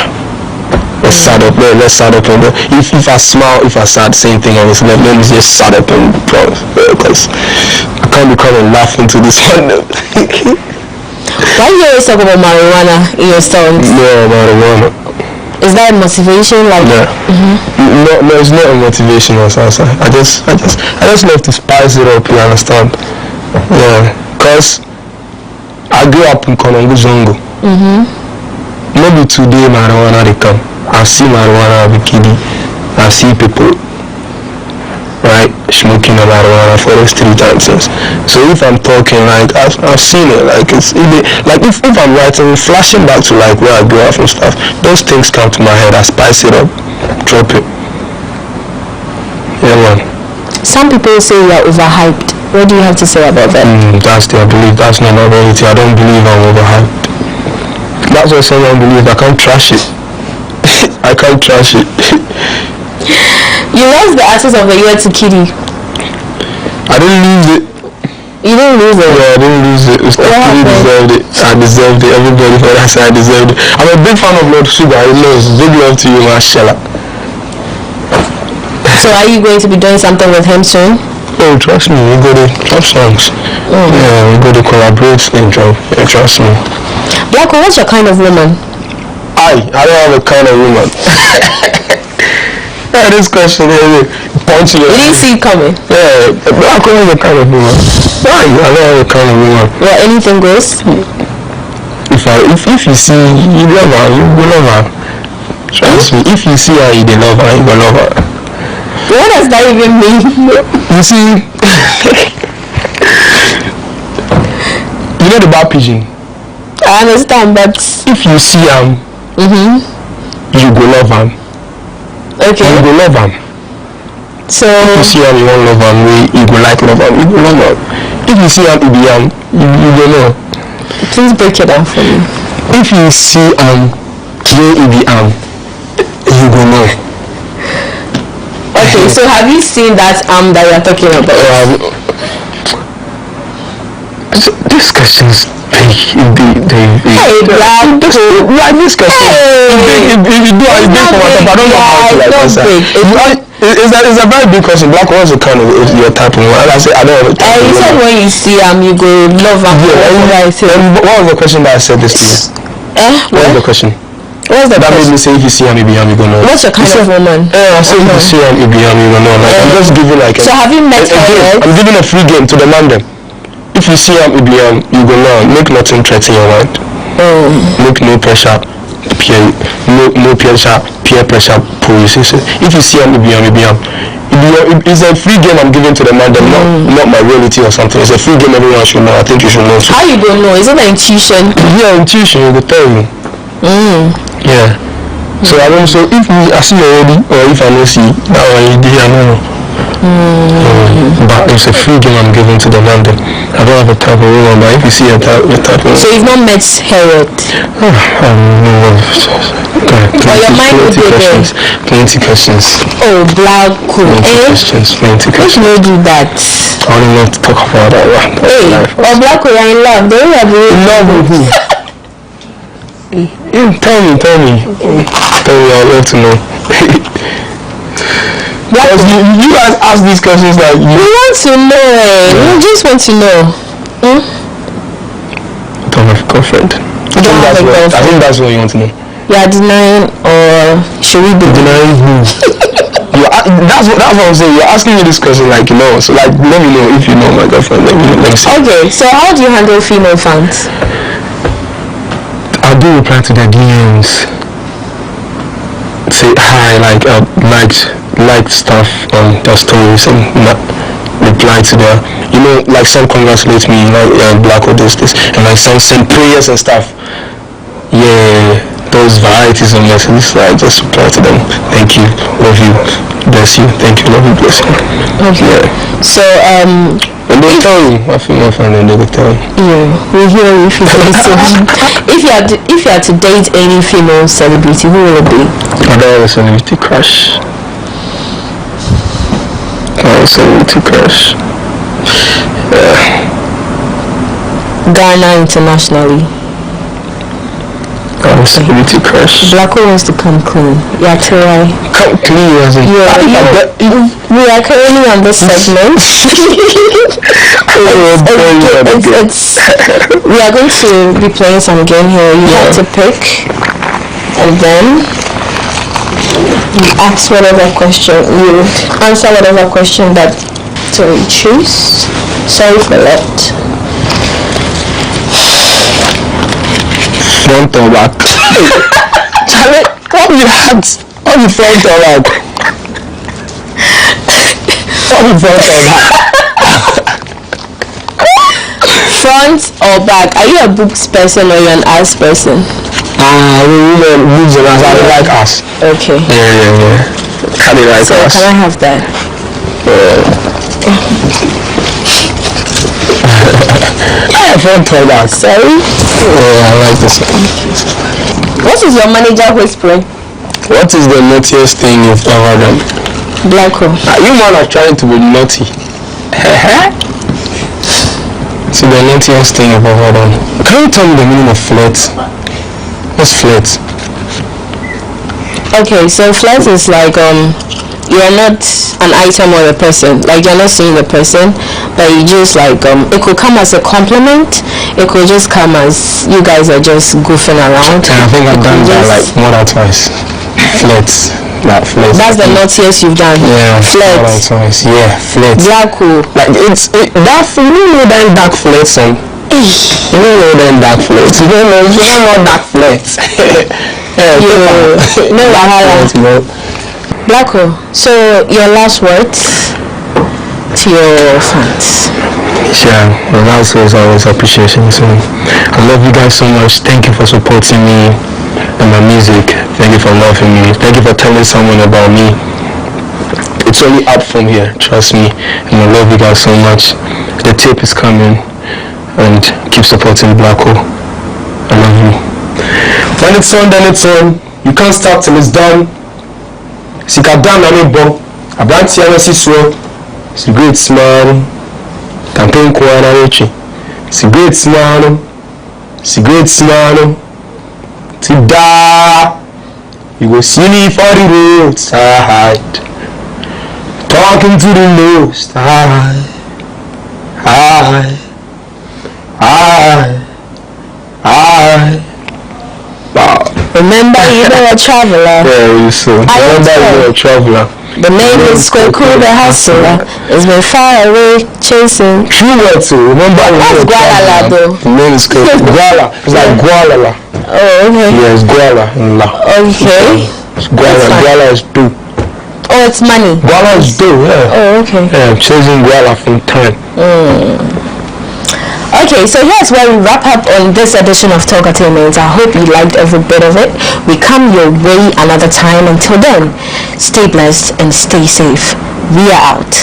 Let's start up there. If I smile, if I sad, same thing. Obviously, let me just start up and because I can't be coming laughing to this one. Why do you always talk about marijuana in your songs? No, marijuana. Is that a motivation? Like no, it's not a motivation or something. I just love to spice it up. You understand? Yeah, cause I grew up in Nkommo Wo Ho. Maybe today marijuana they come. I see marijuana with kiddie. I see people right smoking a marijuana for those 3 times since. So if I'm talking, like I've seen it, like it's like if I'm writing, flashing back to like where I grew up and stuff, those things come to my head. I spice it up, drop it. Yeah, man. Some people say you are overhyped. What do you have to say about that? That's their belief. That's not my reality. I don't believe I'm overhyped. That's what someone believes. I can't trash it. I can't trash it. You lost the Artist of the Year to Kitty. I didn't lose it. You didn't lose it? Yeah, I didn't lose it. Mr. Kitty deserved it. I deserved it. Everybody for that side deserved it. I'm a big fan of Lord Sugar. I know. Big love to you, mashallah. So are you going to be doing something with him soon? Oh, trust me, we go to drop songs. Yeah, we go to collaborate and drop. Yeah, trust me. Blacko, what's your kind of woman? I don't have a kind of woman. Yeah, this question is punchy. You didn't see it coming? Yeah, Blacko is a kind of woman. I don't have a kind of woman. Well, anything goes? If you see, you love her, you will love her. Trust me, if you see her, you love her, you will love her. What does that even mean? You see, you know the bad pigeon? I understand, but if you see him, you go love him. Okay. You go love him. So if you see him, you won't love him. You go like love him. You go love him. If you see him, you go know. Please break it down for me. If you see him, you go know. Okay, so have you seen that that you're talking about? This question's big. Hey, Black. This question. If you do, I don't know how to like answer. It's a very big question. Black, what's the kind of your type of one? I say I don't know. You said when you see you go love him. What was the question that I said this to you? What was the question? What's the that made me say if you see him, you go know. What's your kind of woman? I say if you see him, you go know. Like, I'm just giving like so have you met her yet? I'm giving a free game to the man them. If you see him, you go know. Make nothing threaten your mind. Make no pressure, no pressure, peer pressure pull you. If you see him, it's a free game I'm giving to the man them, not my reality or something. It's a free game everyone should know. I think you should know. How you don't know? Is it an intuition? Yeah, intuition, it will tell you. Yeah. So I don't. So if I see you already, or if I don't see, now I know. But it's a free game I'm giving to the man. I don't have a type of woman, but if you see a type of. So you've not met her yet? Or your mind would be there. 20 questions. Oh, Black, cool. 20 questions. 20 questions. Why should you do that? I don't want to talk about that one. Hey, or Black, you're in love. Don't you have in love with who? Tell me. I'd love to know. Because you guys ask these questions like you want to know. We just want to know. Don't have a girlfriend. I think that's what you want to know. You are denying, or should we be Denying who? That's what I'm saying. You're asking me this question like you know. So like, let me know if you know my girlfriend. Let me see. Okay, so how do you handle female fans? I do reply to their DMs. Say hi, like stuff on their stories and reply to their, like some congratulate me, like Black or this, and like some send prayers and stuff. Yeah, those varieties of messages, I just reply to them. Thank you, love you, bless you. Thank you, love you, bless you. Okay. Yeah. So and they tell you, I feel my friend, and they will tell you. Yeah, we hear you if you if you had to date any female celebrity, who will it be? I don't have a celebrity crush. Celebrity crush. Ghana internationally. Celebrity crush. Blacko wants to come clean. Yeah, try. Come clean as a. We are currently on this segment. We are going to be playing some game here. You have to pick, and then you ask whatever question, you answer whatever question that you choose. Sorry for that. Front or back? Charlie, what you had? What you front or back? What you front or back? Front or back? Are you a boobs person or you're an ass person? We boobs and ass. I like ass. Okay. Yeah. Can you like so ass? Can I have that? Front or back? Sorry? Yeah, I like this one. What is your manager whispering? What is the naughtiest thing you've ever done? Blacko. You man are trying to be naughty. So the naughtiest thing you've ever done. Can you tell me the meaning of flirt? What's flirt? Okay, so flirt is like you're not an item or a person. Like you're not seeing the person, but you just like it could come as a compliment. It could just come as you guys are just goofing around. And I think I've done that like more than twice. Flirts. Like flirts. That's the naughtiest you've done. Yeah. Flirt. More than twice. Yeah, flirts. Blacko. Like you know that dark flirt song. You don't know them dark flirts. You don't know dark flirts. No wahala. Blacko, so your last words to your fans. Yeah, the last words always appreciation. So I love you guys so much. Thank you for supporting me and my music. Thank you for loving me. Thank you for telling someone about me. It's only up from here, trust me. And I love you guys so much. The tape is coming, and keep supporting Blacko. I love you. When it's on, then it's on. You can't stop till it's done. Sikadam Namibo, a branch Yamasiso, it's a great smile. Campaign Kwana Richi, it's a great smile. It's a great smile. Tida, you go see me for the roadside, talking to the most high. Wow. Remember, you're a traveler. Very soon. Remember, you're a traveler. The name is Kweku the Hustler. It's been far away chasing. True word too. Remember, what's Gualala though? The name is Kweku. Guala. It's like Gualala. Oh, okay. Yeah, it's Guala. Okay. It's Guala. Guala is do. Oh, it's money. Guala is do. Yeah. Oh, okay. Yeah, I'm chasing Guala from time. Okay, so here's where we wrap up on this edition of Talkatainment. I hope you liked every bit of it. We come your way another time. Until then, stay blessed and stay safe. We are out.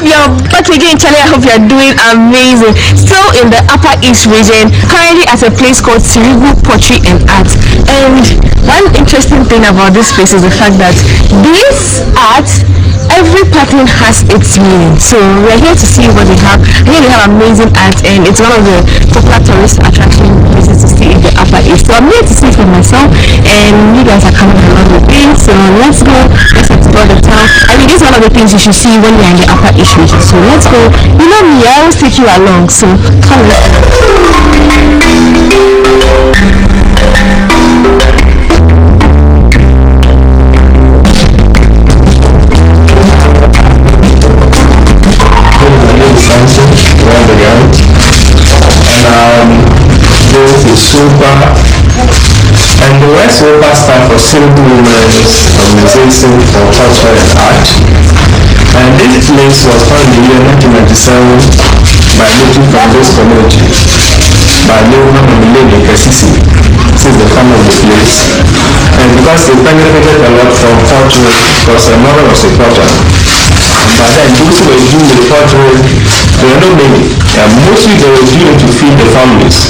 We are back again, Charlie. I hope you are doing amazing. Still in the Upper East region, currently at a place called Sirigu Pottery and Art. And one interesting thing about this place is the fact that this art, every pattern has its meaning. So we're here to see what they have. Here they have amazing art, and it's one of the popular tourist attraction places to see in the Upper East. So I'm here to see it for myself, and you guys are coming along with me. So let's go. Let's explore the town. I mean, this is one of the things you should see when you're in the Upper East region. So let's go. You know me, I always take you along. So come on. This is super, and the word super stands for Simple Women's Organization for Culture and Art. And this place was founded in the year 1997 by looking from this community, by Lowdown Kasisi. This is the founder of the place. And because they benefited a lot from pottery, because her mother was a potter. But then those who were doing the pottery, there were not many. Mostly they were doing it to feed the families.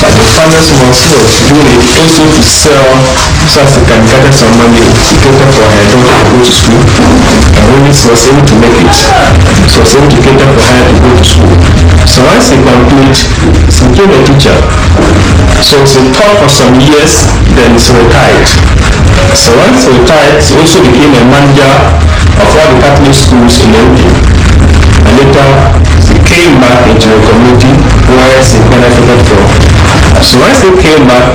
But the farmers must was doing it also to sell, so as they can gather some money to cater for her daughter to go to school. And when she was able to make it, she was able to cater for her to go to school. So once they complete, she became a teacher. So she taught for some years, then she retired. So once she retired, she also became a manager of all the Catholic schools in the region. And later, she came back into the community where she benefited from. So once they came back,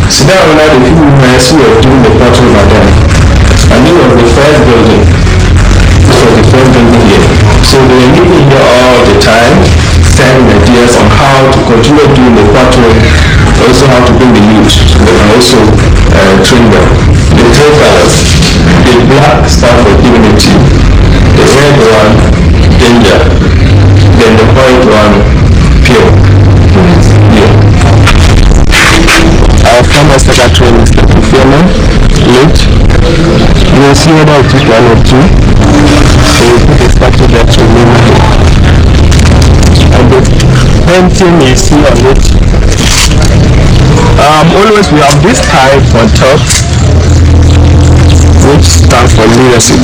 she now allowed the people who were doing the pottery by them. And it was the first building. This was the first building here. So they were meeting here all the time, sharing ideas on how to continue doing the pottery, also how to bring the youth, and also train them. The three colors, the black stands for divinity, the red one, danger, then the white one, pure. Yeah. Our former secretary, Mr. Kufema, late. You will see whether it is one or two. So we put a statue there to name it. And the painting you see on it. Always we have this type on top, which stands for leadership.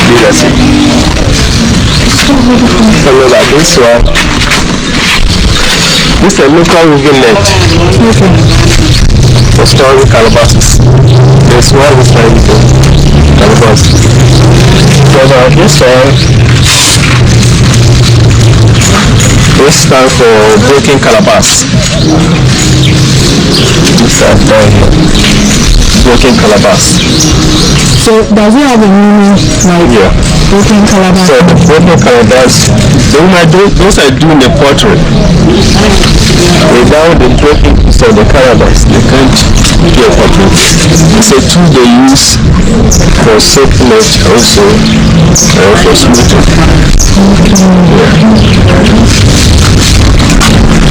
Leadership. Follow like this one. This is a local village for storing calabashes. There's one is like calabash. So this one, this stands for breaking calabash. This is down here. Breaking calabash. So does it have a meaning like broken calabash? So the broken calabash, those are doing the pottery. Without the broken piece of the calabash, they can't do a pottery. It's a tool they use for soakage also, for smoothing.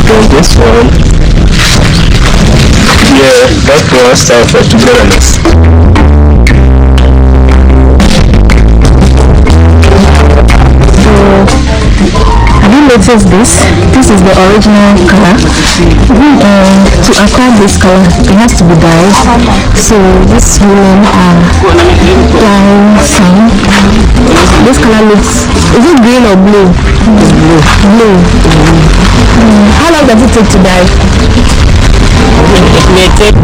Then this one, that one stands for togetherness. Have you noticed this? This is the original color. To acquire this color, it has to be dyed. So these women are dyeing some. This color looks, is it green or blue? It's blue. Blue. How long does it take to dye? It may take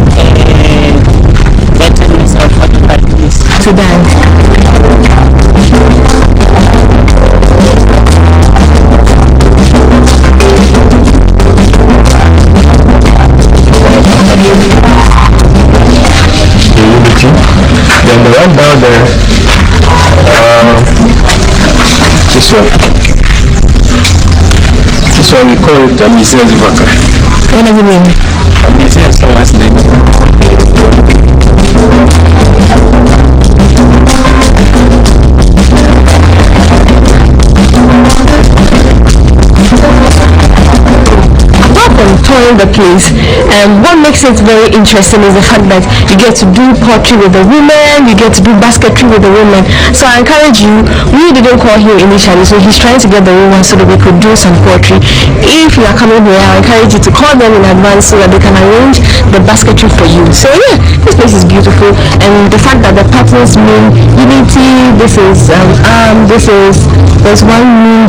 30 minutes or 45 minutes to dye. Then the one down there, this one we call it the Museum Vaka. What does it mean? A museum is someone's name. around the place. What makes it very interesting is the fact that you get to do pottery with the women, you get to do basketry with the women. So I encourage you, we didn't call him initially, so he's trying to get the women so that we could do some pottery. If you are coming here, I encourage you to call them in advance so that they can arrange the basketry for you. So yeah, this place is beautiful, and the fact that the patterns mean unity, there's one mean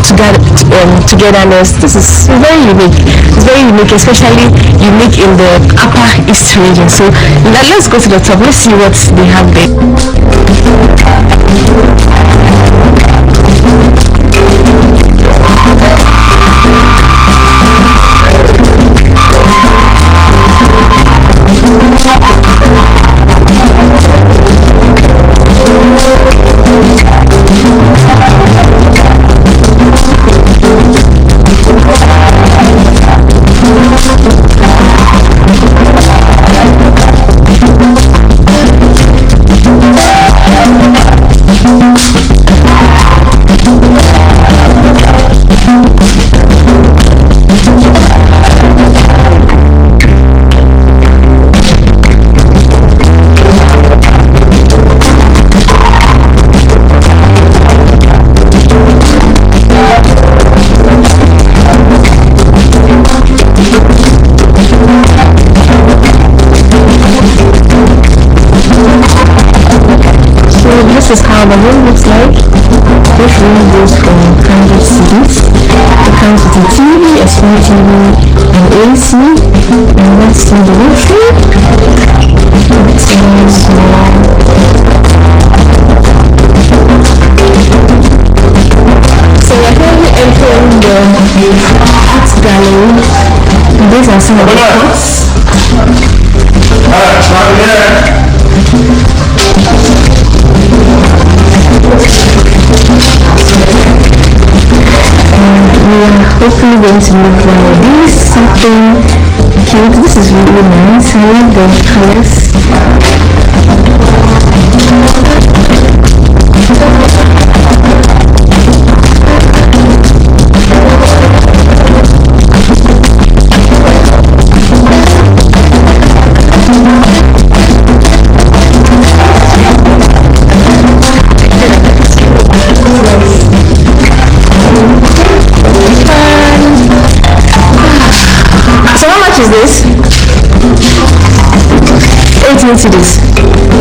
togetherness. This is very unique. It's very unique, especially unique in the Upper East region. So let's go to the top. Let's see what they have there. This is how the room looks like. This room goes for 100 CDs. It comes with a TV, a small TV, an AC, and let's see the roof. It's very small. So we're currently entering the art gallery. These are some of the pots. We are hopefully going to look like this, something cute. This is really nice. I like the colors. Is this 18 CDs?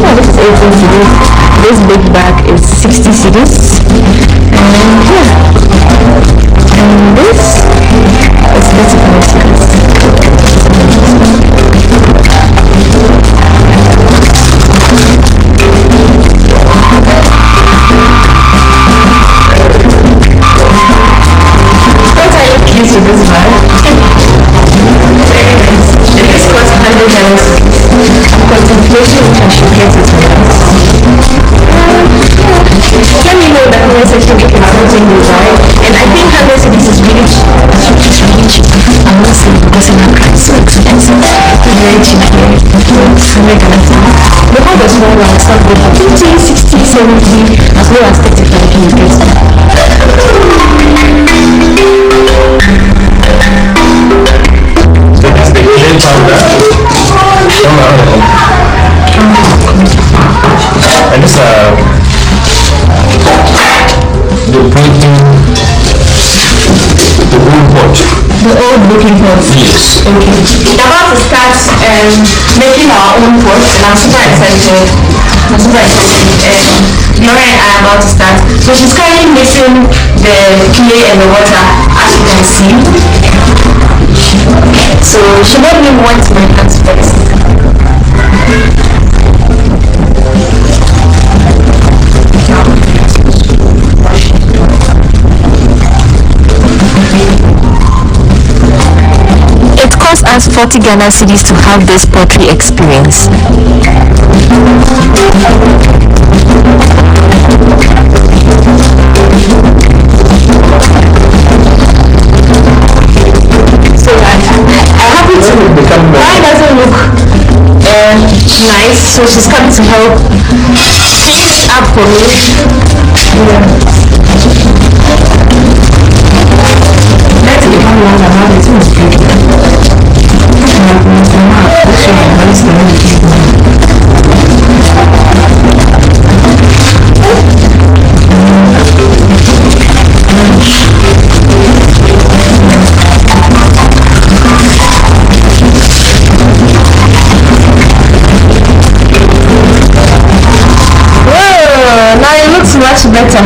Oh, this is 18 CDs. This big bag is 60 CDs. And yeah, and this is 35 CDs. What are you cute with this bag? Contemplation, which I should get it let me know in the comment section if it's something you like. And I think 100 CDs is really cheap. I'm not saying because in Accra it's so expensive. It's very cheap here. The whole small one start with 50, 60, 70, as low as 35 you get. So that's the clean powder. And this the printing, the old pot. The old looking pot? Yes. Okay. We're about to start making our own pot, and I'm super excited. Laura and I are about to start. So she's currently mixing the clay and the water, as you can see. So she made me want my hands first. It cost us 40 Ghana cedis to have this pottery experience. So I happen to why doesn't look nice, so she's coming to help clean it up for me. Let's become one around it. Now it looks much better.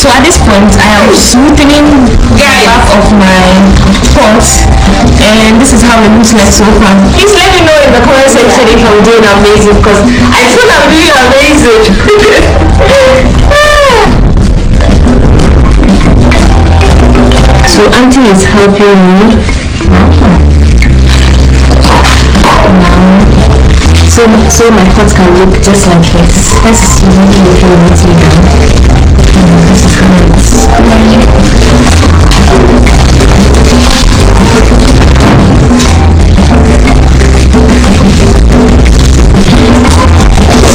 So at this point, I am smoothing the back of my pot, and this is how it looks like so far. Please let me know in the comment section if I'm doing amazing, because I feel I'm doing amazing. So Auntie is helping me. So my pot can look just like this. That's really looking neatly done. This is how it's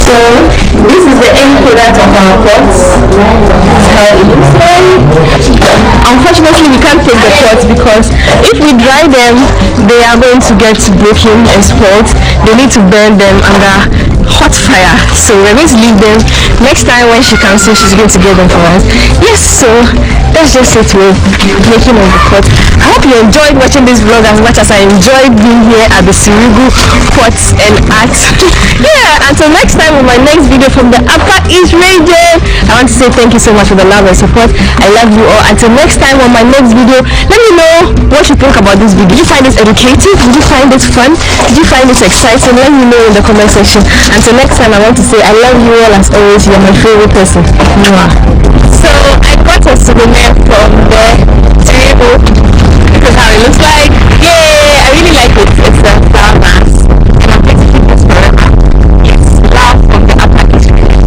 so this is the end product of our pots. That's how it looks like. Unfortunately, we can't take the pots because if we dry them, they are going to get broken and spoiled. They need to burn them under hot fire, so we're going to leave them. Next time when she comes in, she's going to get them for us. Yes, so that's just it with making of the pot. I hope you enjoyed watching this vlog as much as I enjoyed being here at the Sirigu Pots and Art. Yeah, until next time with my next video from the Upper East region, I want to say thank you so much for the love and support. I love you all. Until next time on my next video, let me know what you think about this video. Did you find this educative? Did you find it fun? Did you find it exciting? Let me know in the comment section. Until next time, I want to say I love you all as always. You're my favorite person. So I got a souvenir from the table. This is how it looks like. Yay! I really like it. It's a flower mask, and I'm going to keep this forever. It's love from the Upper East region.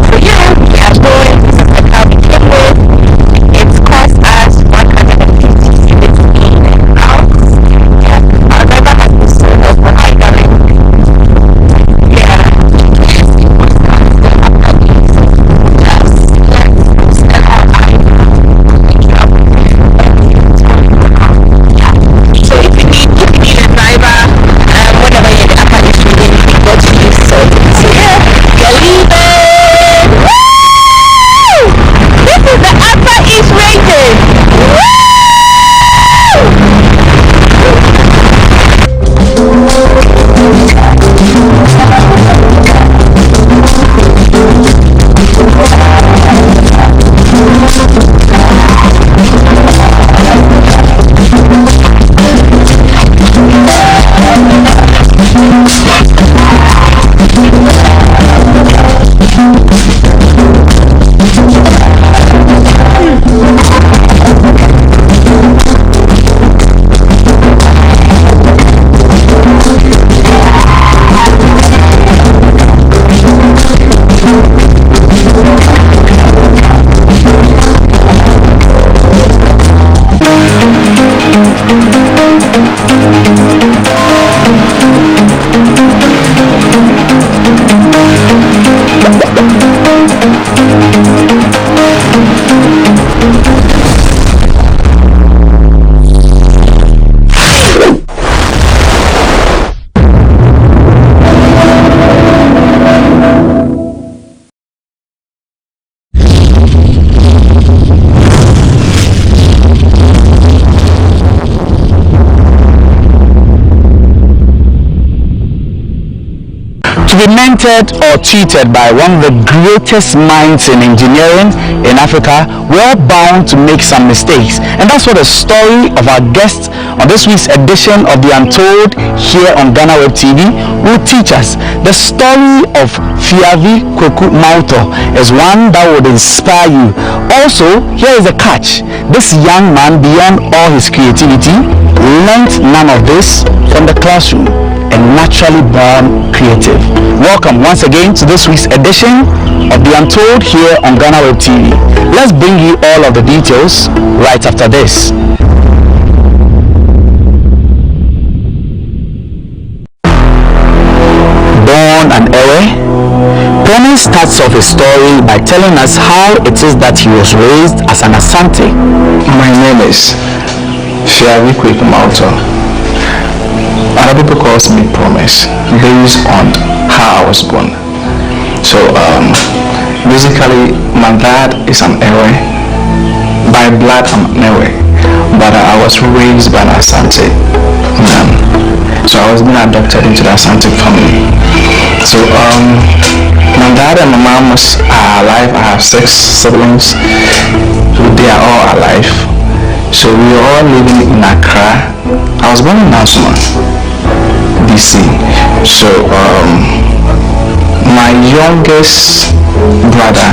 So yeah, we are going. This is the car we came with. It cost us 150 cedis in and out. Yeah, our driver has been sold us for high going. To be mentored or tutored by one of the greatest minds in engineering in Africa, we're all bound to make some mistakes. And that's what the story of our guest On this week's edition of The Untold here on GhanaWeb TV will teach us the story of Fiavi Kweku Mauto is one that would inspire you. Also, here is the catch. This young man, beyond all his creativity, learned none of this from the classroom and naturally born creative. Welcome once again to this week's edition of The Untold here on GhanaWeb TV. Let's bring you all of the details right after this. Born an Ewe, Promise starts off his story by telling us how it is that he was raised as an Asante. My name is Fiavi Kweku Mauto. Other people calls me Promise based on how I was born. So basically my dad is an Ewe. By blood I'm an Ewe, but I was raised by an Asante man. So I was being adopted into the Asante family. So my dad and my mom are alive. I have 6 siblings. They are all alive. So we are all living in Accra. I was born in Nansuma, DC. So my youngest brother,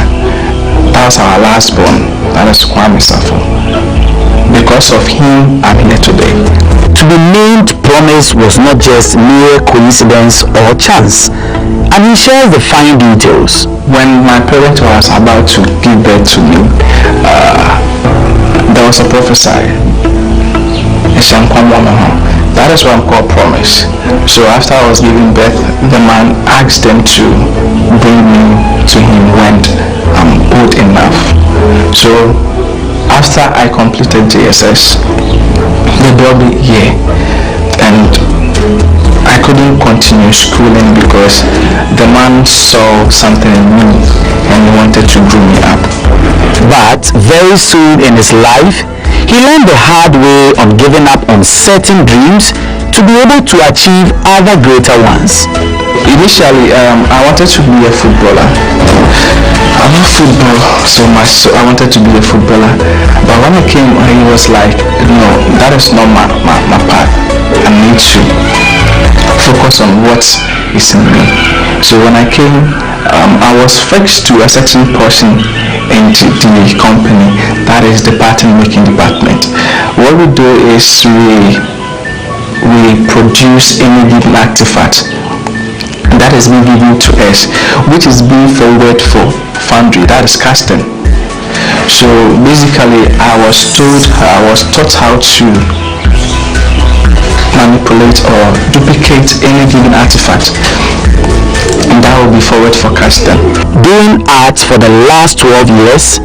that was our last born, that is Kwame Safo. Because of him, I'm here today. To be named Promise was not just mere coincidence or chance, and he shares the fine details. When my parents was about to give birth to me, there was a prophecy. Nkommo Wo Ho. That is why I'm called Promise. So after I was giving birth, the man asked them to bring me to him when I'm old enough. So after I completed JSS, they brought me here, and I couldn't continue schooling because the man saw something in me and he wanted to grow me up. But very soon in his life, he learned the hard way on giving up on certain dreams to be able to achieve other greater ones. Initially, I wanted to be a footballer. I love football so much, so I wanted to be a footballer. But when I came, he was like, no, that is not my path. I need to focus on what is in me. So when I came, I was fixed to a certain portion into the company, that is the pattern making department. What we do is we produce any given artifact that is being given to us, which is being forwarded for foundry, that is casting. So basically I was taught how to manipulate or duplicate any given artifact, and that will be forward for casting. Doing art for the last 12 years,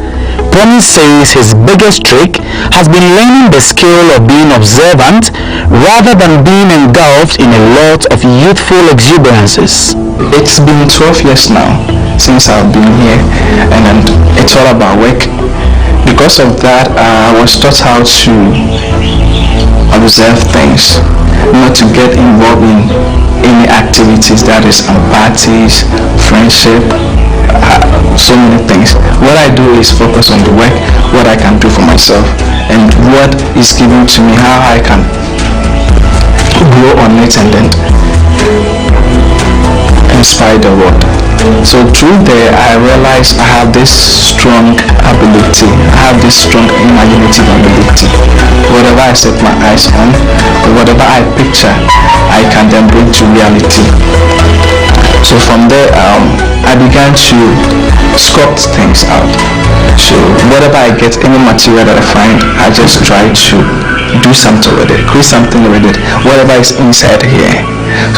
Promise says his biggest trick has been learning the skill of being observant rather than being engulfed in a lot of youthful exuberances. It's been 12 years now since I've been here, and it's all about work. Because of that, I was taught how to observe things, not to get involved in any activities, that is parties, friendship, so many things. What I do is focus on the work, what I can do for myself, and what is given to me, how I can grow on it and then inspire the world. So through there, I realized I have this strong ability, I have this strong imaginative ability. Whatever I set my eyes on, or whatever I picture, I can then bring to reality. So from there, I began to sculpt things out. So whatever I get, any material that I find, I just try to do something with it, create something with it, whatever is inside here.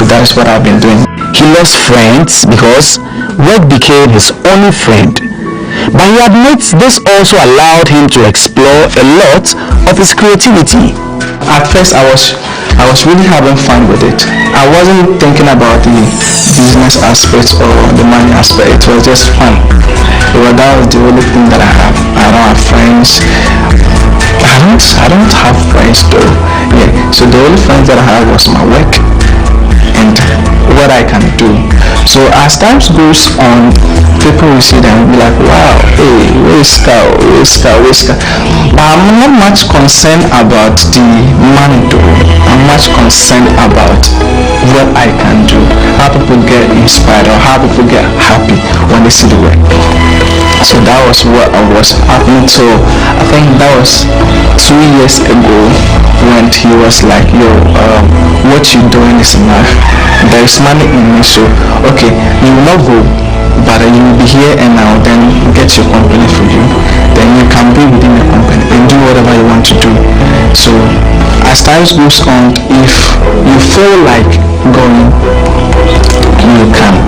So that is what I've been doing. He lost friends because work became his only friend. But he admits this also allowed him to explore a lot of his creativity. At first I was really having fun with it. I wasn't thinking about the business aspect or the money aspect. It was just fun. That was the only thing that I have. I don't have friends. I don't have friends though. Yeah. So the only friends that I have was my work and what I can do. So as time goes on, people people will see them and be like, wow, hey, Whisker. But I'm not much concerned about the money though. I'm much concerned about what I can do, how people get inspired or how people get happy when they see the work. So that was what I was happening to. I think that was 2 years ago when he was like, yo, what you doing is enough. There is money in me, so okay, you will not go, but you will be here and I'll then get your company for you. Then you can be within the company and do whatever you want to do. So as time goes on, if you feel like going, you can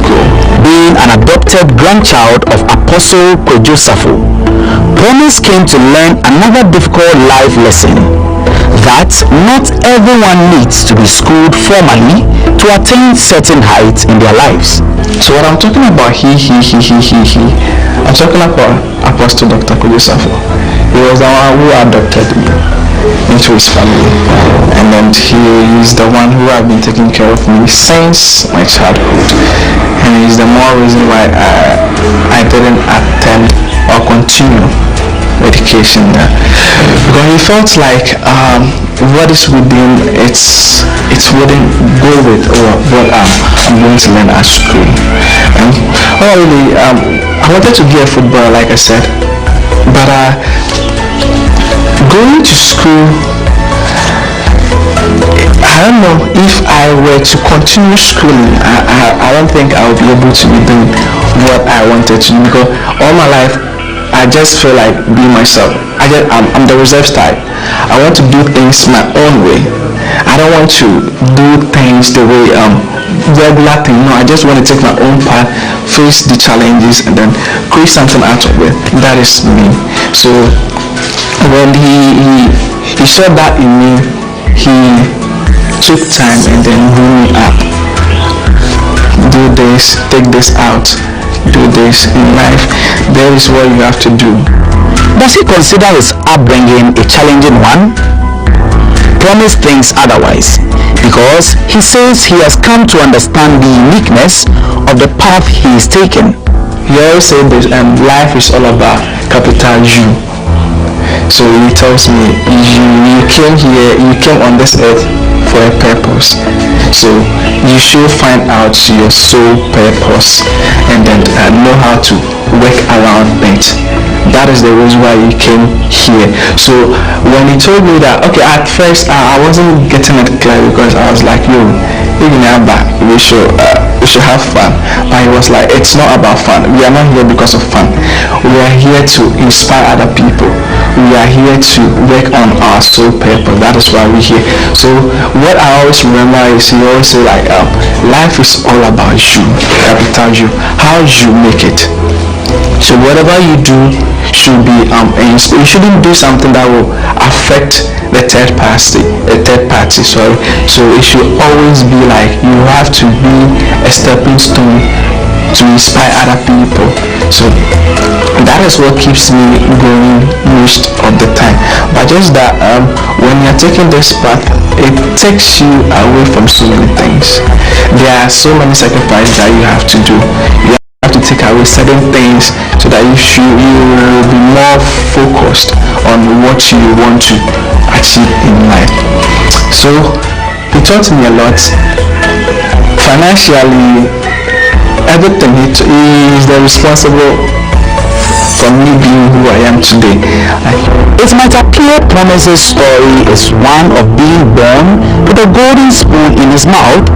go. Being an adopted grandchild of Apostle Kwejosafo, Promise came to learn another difficult life lesson, that not everyone needs to be schooled formally to attain certain heights in their lives. So what I'm talking about I'm talking about Apostle Dr. Kwejosafo. He was the one who adopted me into his family, and then he is the one who has been taking care of me since my childhood, and he's the more reason why I didn't attend or continue education there, because he felt like what is within it wouldn't go with what I'm going to learn at school. And really, I wanted to be a footballer, like I said, but going to school, I don't know if I were to continue schooling. I don't think I would be able to be doing what I wanted to do, because all my life I just feel like being myself. I'm the reserved type. I want to do things my own way. I don't want to do things the way regular thing. No, I just want to take my own path, face the challenges, and then create something out of it. That is me. So when he saw that in me, he took time and then grew me up. Do this, take this out, do this in life. That is what you have to do. Does he consider his upbringing a challenging one? Promise thinks otherwise, because he says he has come to understand the uniqueness of the path he is taking. He always said this, and life is all about capital U. So he tells me, you came here, you came on this earth for a purpose. So you should find out your sole purpose and then know how to work around it. That is the reason why he came here. So when he told me that, okay, at first I wasn't getting it clear, because I was like, yo, even we should have fun. But he was like, it's not about fun. We are not here because of fun. We are here to inspire other people. We are here to work on our sole purpose. That is why we're here. So what I always remember is he always say like, life is all about you, capital U, how you make it. So whatever you do should be you shouldn't do something that will affect the third party. So it should always be like you have to be a stepping stone to inspire other people. So that is what keeps me going most of the time. But just that when you're taking this path, it takes you away from so many things. There are so many sacrifices that you have to do. You have to take away certain things so that you will be more focused on what you want to achieve in life. So he taught me a lot. Financially, everything, he is the responsible for me being who I am today. It might appear Promise's story is one of being born with a golden spoon in his mouth,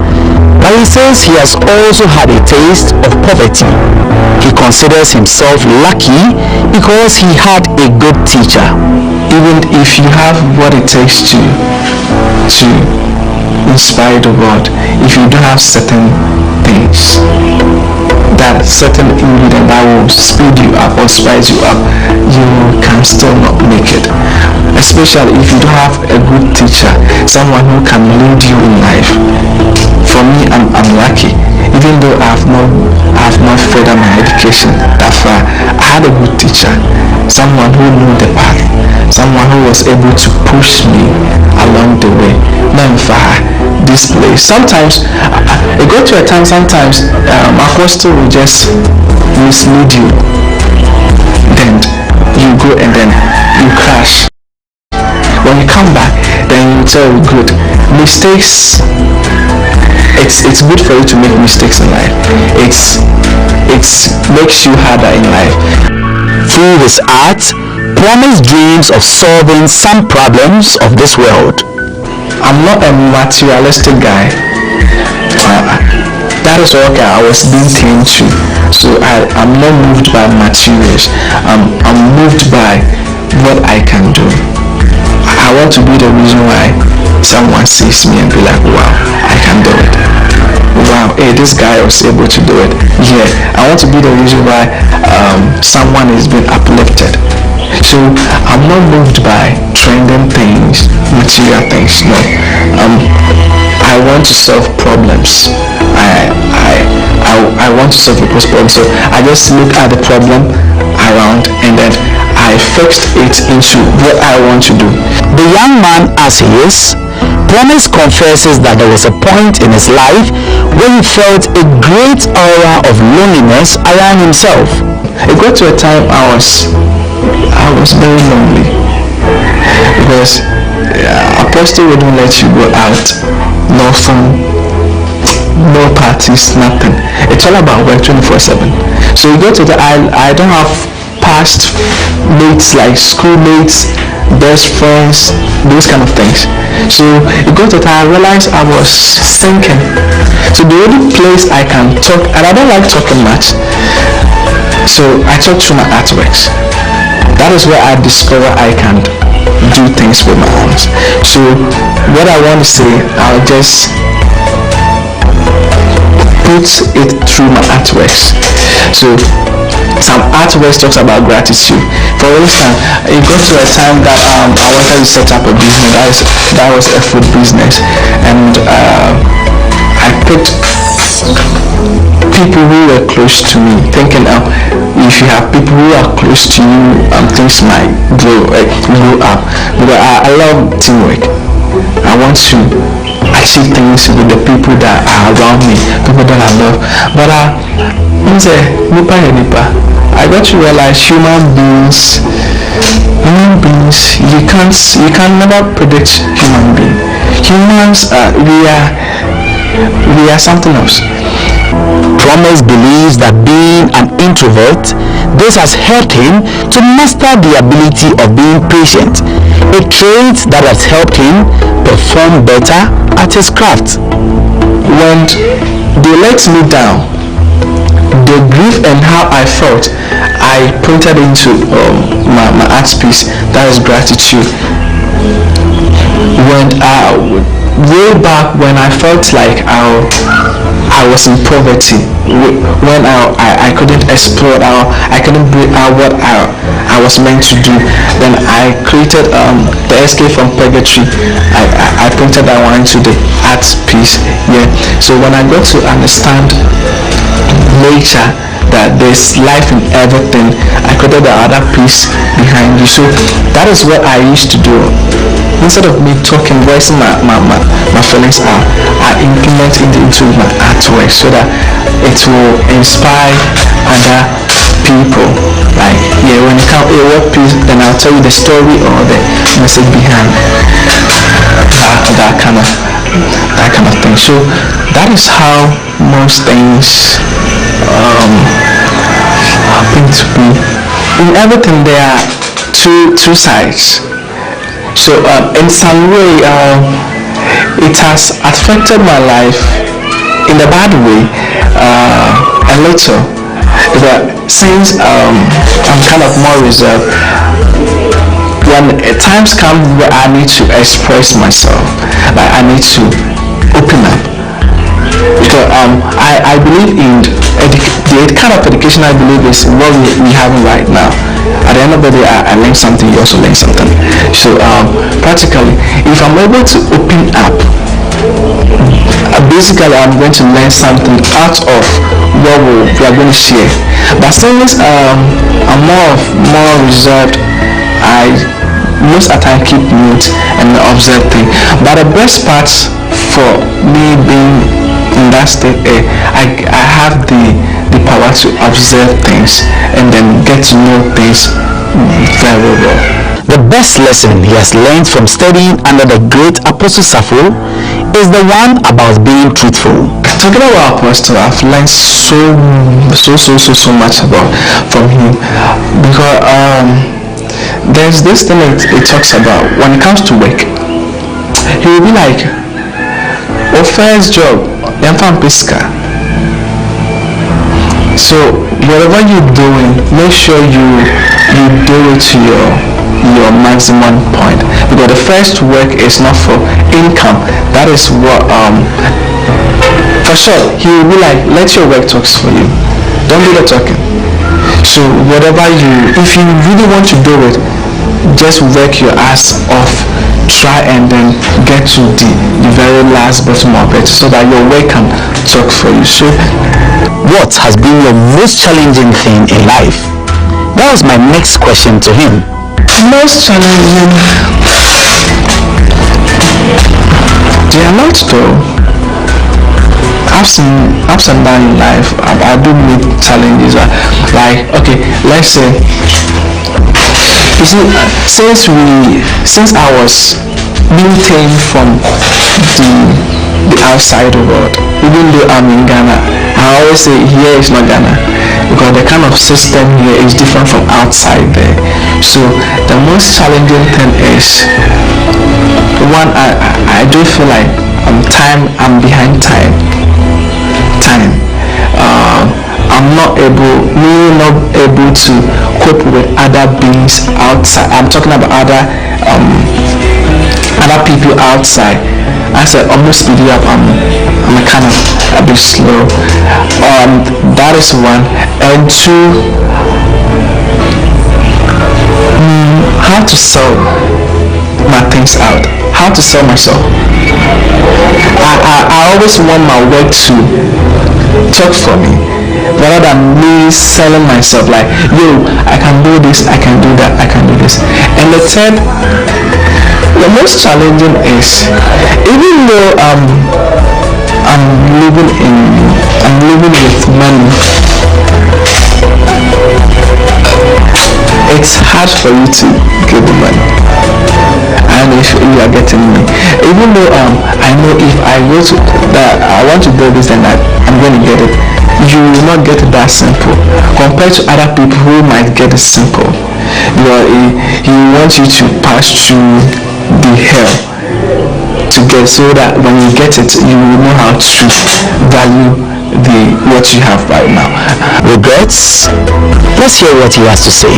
but he says he has also had a taste of poverty. He considers himself lucky because he had a good teacher. Even if you have what it takes to inspire the world, if you don't have certain things, that certain ingredient that will speed you up or spice you up, you can still not make it. Especially if you don't have a good teacher, someone who can lead you in life. For me, I'm lucky. Even though I have not furthered my education that far, I had a good teacher, someone who knew the path. someone who was able to push me along the way. This place. Sometimes it got to a time. Sometimes apostle will just mislead you. Then you go and then you crash. When you come back, then you tell good mistakes. It's good for you to make mistakes in life. It makes you harder in life. Through his art, Promise dreams of solving some problems of this world. I'm not a materialistic guy. That is what I was being trained to. So I'm not moved by materials. I'm moved by what I can do. I want to be the reason why someone sees me and be like, wow, I can do it. Wow, hey, this guy was able to do it. Yeah, I want to be the reason why someone is being uplifted. So I'm not moved by trending things, material things. No, I want to solve problems. I want to solve people's problems. So I just look at the problem around and then I fixed it into what I want to do. The young man as he is, Promise confesses that there was a point in his life when he felt a great aura of loneliness around himself. It got to a time I was very lonely because Apostle wouldn't let you go out, no fun, no parties, nothing. It's all about work 24/7. So you go to I don't have past mates like schoolmates, best friends, those kind of things. So you go to I realized I was sinking. So the only place I can talk, and I don't like talking much, so I talk through my artworks. That is where I discover I can do things with my hands. So what I want to say, I'll just put it through my artworks. So some artworks talks about gratitude. For instance, it got to a time that I wanted to set up a business. That was a food business, and I picked people who were close to me, thinking if you have people who are close to you, things might grow up. Because I love teamwork. I want to achieve things with the people that are around me, people that I love. But I got to realize human beings, you can never predict human beings. Humans we are something else. Promise believes that being an introvert, this has helped him to master the ability of being patient, a trait that has helped him perform better at his craft. When they let me down, the grief and how I felt, I printed into my art piece. That is gratitude. When way back when I felt like I was in poverty, when I couldn't explore I couldn't bring out what I was meant to do, then I created the escape from purgatory. I printed that one into the art piece. Yeah. So when I got to understand nature, that there's life in everything, I created the other piece behind you. So that is what I used to do. Instead of me talking, voicing my feelings out, I implement it into my artwork so that it will inspire other people. Like, yeah, when you come a work piece, then I'll tell you the story or the message behind that kind of thing. So that is how most things happen to be. In everything there are two sides. So in some way it has affected my life in a bad way a little, but since I'm kind of more reserved, when times come where I need to express myself, like I need to open up, because I believe in the kind of education I believe is what we have right now. At the end of the day, I learn something, you also learn something. So practically, if I'm able to open up, basically I'm going to learn something out of what we are going to share. But since I'm more reserved, I most of the time keep mute and observe things. But the best part for me being in that state, I have the power to observe things and then get to know things very well. The best lesson he has learned from studying under the great Apostle Safo is the one about being truthful. Talking about Apostle, I've learned so much about from him, because there's this thing it talks about when it comes to work. He will be like, first job, so whatever you're doing, make sure you do it to your maximum point, because the first work is not for income. That is what for sure he will be like, let your work talk for you, don't do the talking. So whatever if you really want to do it, just work your ass off, try and then get to the very last bottom of it, so that your work can talk for you. So what has been your most challenging thing in life? That was my next question to him. Most challenging, there are lots though. I've seen ups and downs in life. I do meet challenges. Like, okay, let's say, you see, since I was being tamed from the outside world, even though I'm in Ghana, I always say here is not Ghana, because the kind of system here is different from outside there. So the most challenging thing is, one, I do feel like I'm behind time. I'm not able to cope with other beings outside. I'm talking about other people outside. I said, almost speeding up. I'm kind of a bit slow. That is one. And two, how to sell my things out. How to sell myself. I always want my work to talk for me, rather than me selling myself like, yo, I can do this, I can do that, I can do this. And the third, the most challenging is, even though I'm living with money, it's hard for you to give the money. And if you are getting me, even though I know if I go to that, I want to do this and that, I'm going to get it. You will not get it that simple compared to other people who might get it simple. He wants you to pass through the hell to get, so that when you get it, you will know how to value what you have right now. Regrets? Let's hear what he has to say.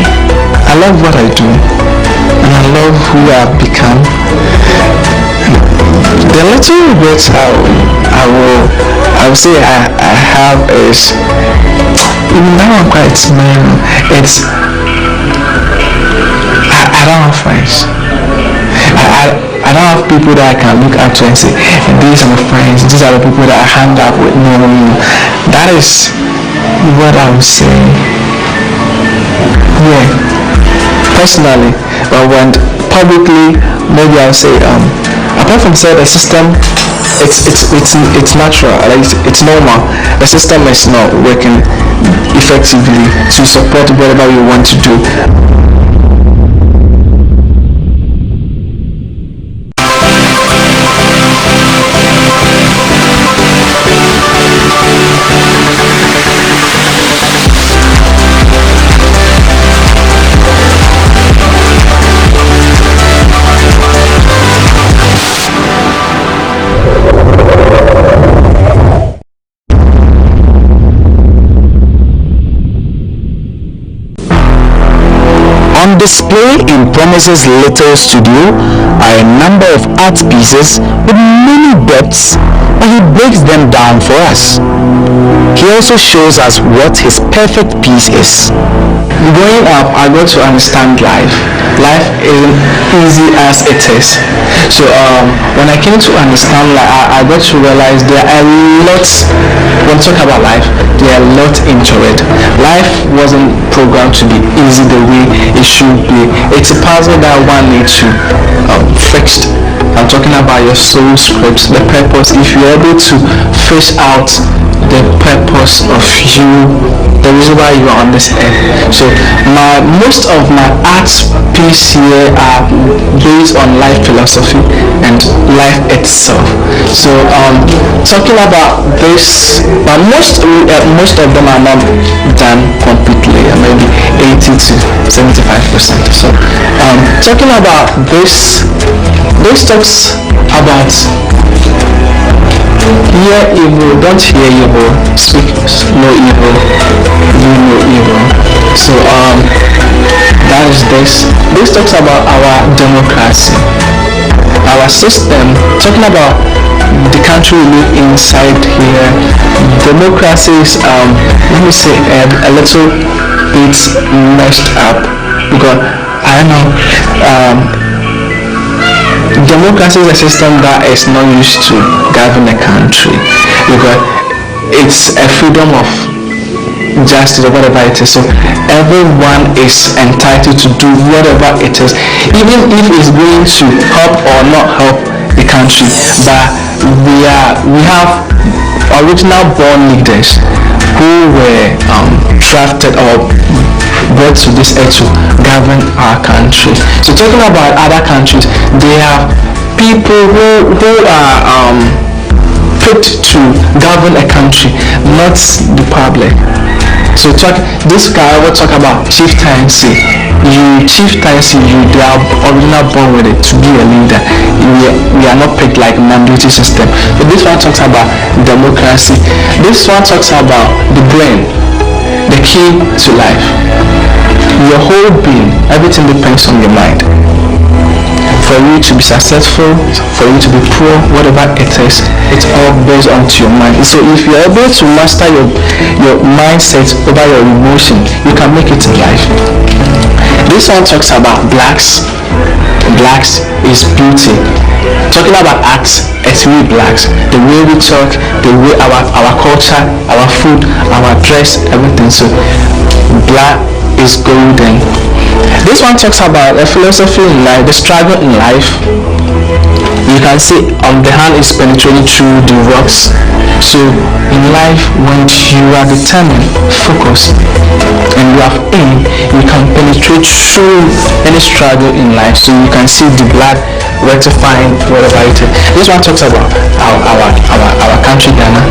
I love what I do, and I love who I've become. The little regrets I will say I have is, even now I'm quite smiling. It's I don't have friends. I don't have people that I can look up to and say, these are my friends, these are the people that I hang out with. No. That is what I would say. Yeah, personally. But when publicly, maybe I'll say, apart from say the system, it's natural, it's normal. The system is not working effectively to support whatever you want to do. On display in Promise's little studio are a number of art pieces with many depths, but he breaks them down for us. He also shows us what his perfect piece is. growing up, I got to understand life. Life isn't easy as it is. So when I came to understand life, I got to realize there are lots. When we talk about life, there are a lot into it. Life wasn't programmed to be easy the way it should be. It's a puzzle that one needs to fix. I'm talking about your soul script, the purpose. If you're able to fish out the purpose of you, the reason why you are on this earth. So most of my arts piece here are based on life philosophy and life itself. So talking about this, but most of them are not done completely, maybe 80 to 75%. So talking about this talks about hear evil, don't hear evil, speak no evil, do no evil. So that is this. This talks about our democracy, our system, talking about the country we live inside here. Democracy is let me say a little bit messed up, because I don't know, democracy is a system that is not used to govern a country, because it's a freedom of justice or whatever it is. So everyone is entitled to do whatever it is, even if it's going to help or not help the country. But we have original born leaders who were drafted or brought to this earth to govern our country. So talking about other countries, they have people who are picked to govern a country, not the public. So this guy will talk about chieftaincy. They are original born with it to be a leader. We are not picked like mandatory system. But this one talks about democracy. This one talks about the brain, the key to life. Your whole being, everything depends on your mind. For you to be successful, for you to be poor, whatever it is, it's all based on your mind. So if you're able to master your mindset over your emotion, you can make it in life. This one talks about blacks. Blacks is beauty. Talking about arts, it's we blacks. The way we talk, the way our culture, our food, our dress, everything. So black is golden. This one talks about a philosophy in life, the struggle in life. You can see the hand is penetrating through the rocks. So in life, when you are determined, focused, and you have aim, you can penetrate through any struggle in life. So you can see the blood rectifying whatever it is. This one talks about our country, Ghana.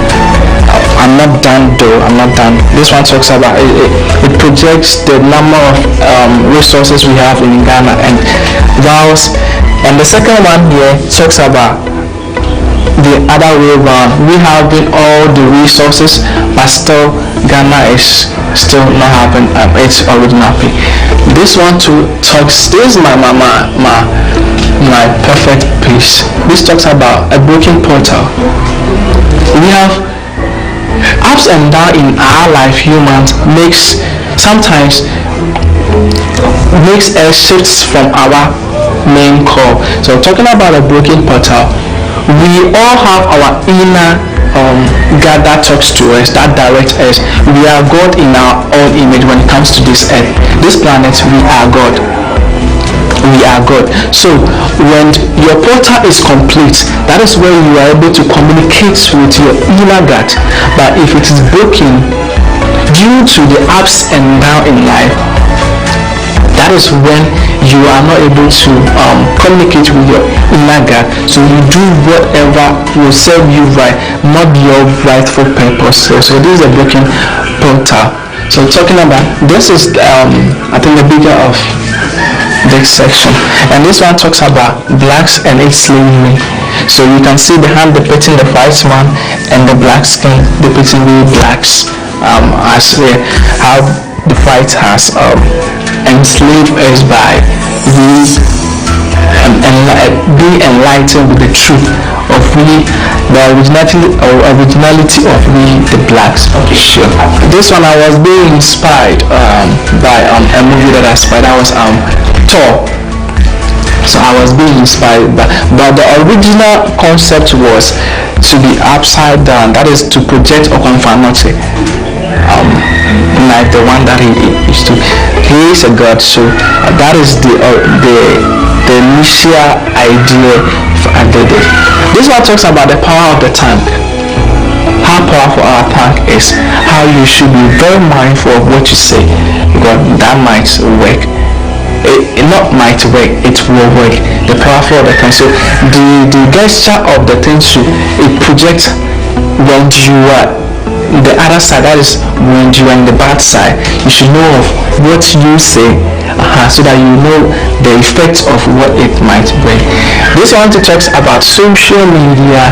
I'm not done though. This one talks about it projects the number of resources we have in Ghana and vows. And the second one here talks about the other way around. We have been all the resources, but still Ghana is still not having its original pay. This one too talks. This is my perfect piece. This talks about a broken portal. We have ups and downs in our life. Humans sometimes makes us shifts from our main core. So talking about a broken portal, we all have our inner God that talks to us, that directs us. We are God in our own image when it comes to this earth, this planet. We are God. So when your portal is complete, that is where you are able to communicate with your inner God. But if it is broken due to the ups and downs in life, that is when you are not able to communicate with your inner God. So you do whatever will serve you right, not your rightful purpose. So this is a broken portal. So talking about this is I think the bigger of this section, and this one talks about blacks and its slavery. So you can see the hand depicting the white man and the black skin depicting we blacks, as how the white has enslaved us by we be enlightened with the truth of the originality of the blacks. Sure. This one I was being inspired by a movie that I spied. That was Thor. So I was being inspired by, but the original concept was to be upside down. That is to project Okonfa-Notse, like the one that he is to. He is a god, so that is the initial idea for Adede. This one talks about the power of the tongue. How powerful our tongue is. How you should be very mindful of what you say, because that might work. It not might work, it will work. The powerful of the tongue. So the gesture of the thing it projects when you are the other side, that is when you are in the bad side. You should know of what you say, so that you know the effects of what it might bring. This one talks about social media,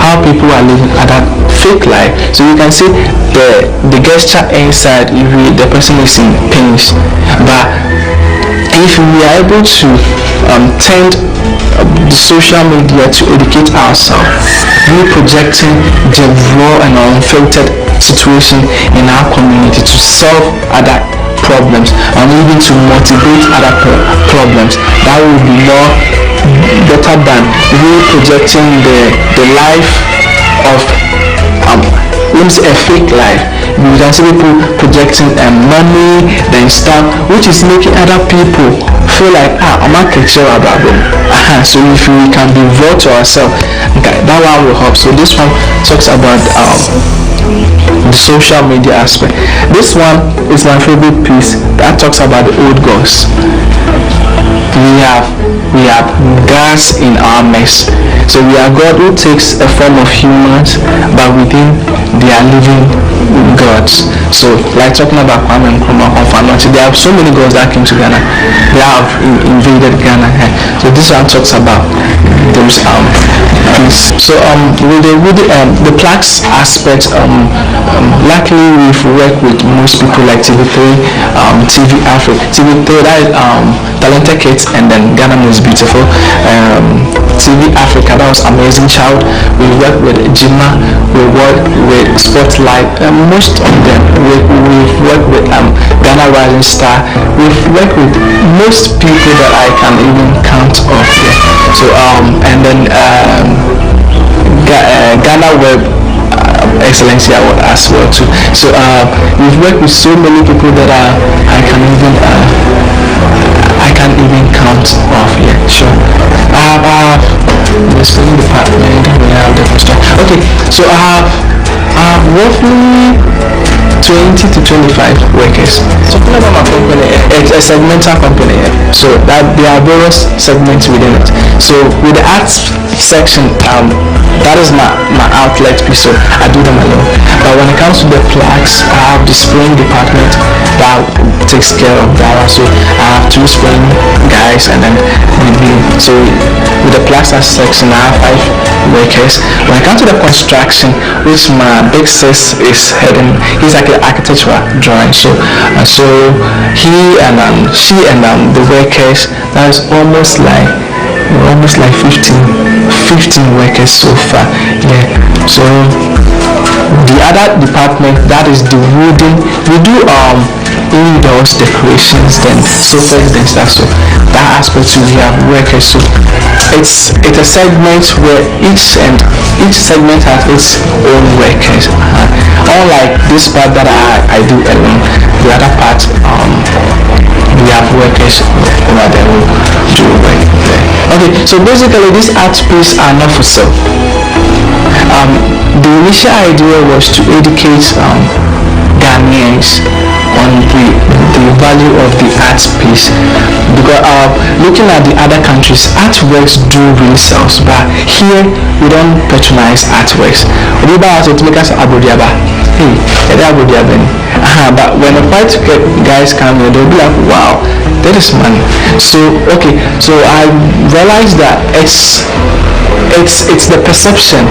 how people are living at that fake life. So you can see the gesture inside, the person is in pains, but if we are able to turn the social media to educate ourselves, we projecting the raw and unfiltered situation in our community to solve other problems and even to motivate other problems, that will be more better than we projecting the life of let me say a fake life. You can see people projecting money and stuff, which is making other people feel like I'm not sure about them. So if we can devote to ourselves, that one will help. So this one talks about the social media aspect. This one is my favorite piece that talks about the old gods. We have gods in our midst. So we are God who takes a form of humans, but within they are living gods. So like talking about Nkommo Wo Ho, there are so many gods that came to Ghana. They have invaded Ghana. So this one talks about those things. So with the plaques aspect, luckily we've worked with most people like TV3, TV Africa, TV3, that is Talented Kids, and then Ghana Most Beautiful, TV Africa, that was Amazing Child. We worked with Jima, we worked with Spotlight, most of them. We've worked with Ghana Rising Star. We've worked with most people that I can even count off here. So and then GhanaWeb Excellency Award as well too. So we've worked with so many people that I can't even count off here. Sure. The spelling department, we have the construction. Okay, so I have roughly 20 to 25 workers. So talking about my company, it's a segmental company, so that there are various segments within it. So with the arts section, that is my outlet piece, so I do them alone. But when it comes to the plaques, I have the spraying department that takes care of that. So I have 2 spraying guys, and then so with the plaques section I have 5 workers. When it comes to the construction, which my big sis is heading, he's like an architectural drawing. So he and she and the workers, that is almost like 15 workers so far. Yeah. So the other department, that is the wooden, we do indoors decorations, then sofas and stuff. So that aspect too, we have workers. So it's a segment where each segment has its own workers. Unlike this part that I do alone, the other part we have workers over there who do work there. Okay, so basically these art pieces are not for sale. The initial idea was to educate Ghanaians on the value of the art piece, because looking at the other countries, artworks do really sell, but here we don't patronize artworks. We buy art to make us abodiaba. Hey, but when the white guys come here, they'll be like, wow, that is money. So okay, so I realized that it's the perception.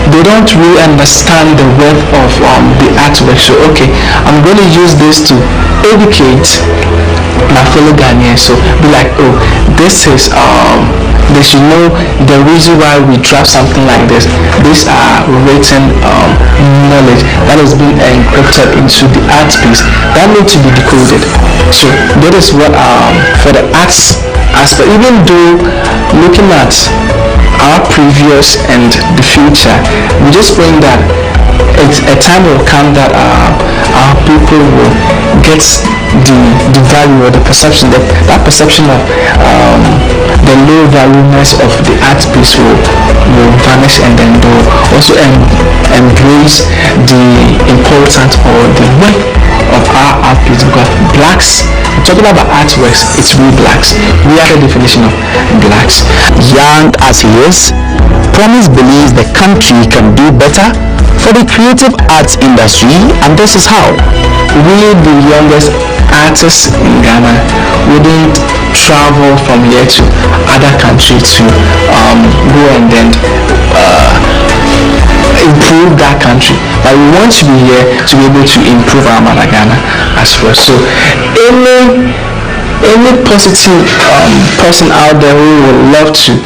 They don't really understand the worth of the artwork. So okay, I'm going to use this to educate my fellow Ghanaians. So be like, oh, this is they should know the reason why we draft something like this. These are written knowledge that has been encrypted into the art piece that need to be decoded. So that is what for the arts aspect. Even though looking at our previous and the future, we just praying that a time will come that our people will get the value or the perception, that perception of the low valueness of the art piece will vanish, and then they'll also embrace the importance or the worth of our art piece. Because blacks, talking about artworks, it's we blacks. We are the definition of blacks. Young as he is, Promise believes the country can do better for the creative arts industry, and this is how. We, the youngest artists in Ghana, wouldn't travel from here to other countries to go and then improve that country, but we want to be here to be able to improve our mother Ghana as well. So any positive person out there who would love to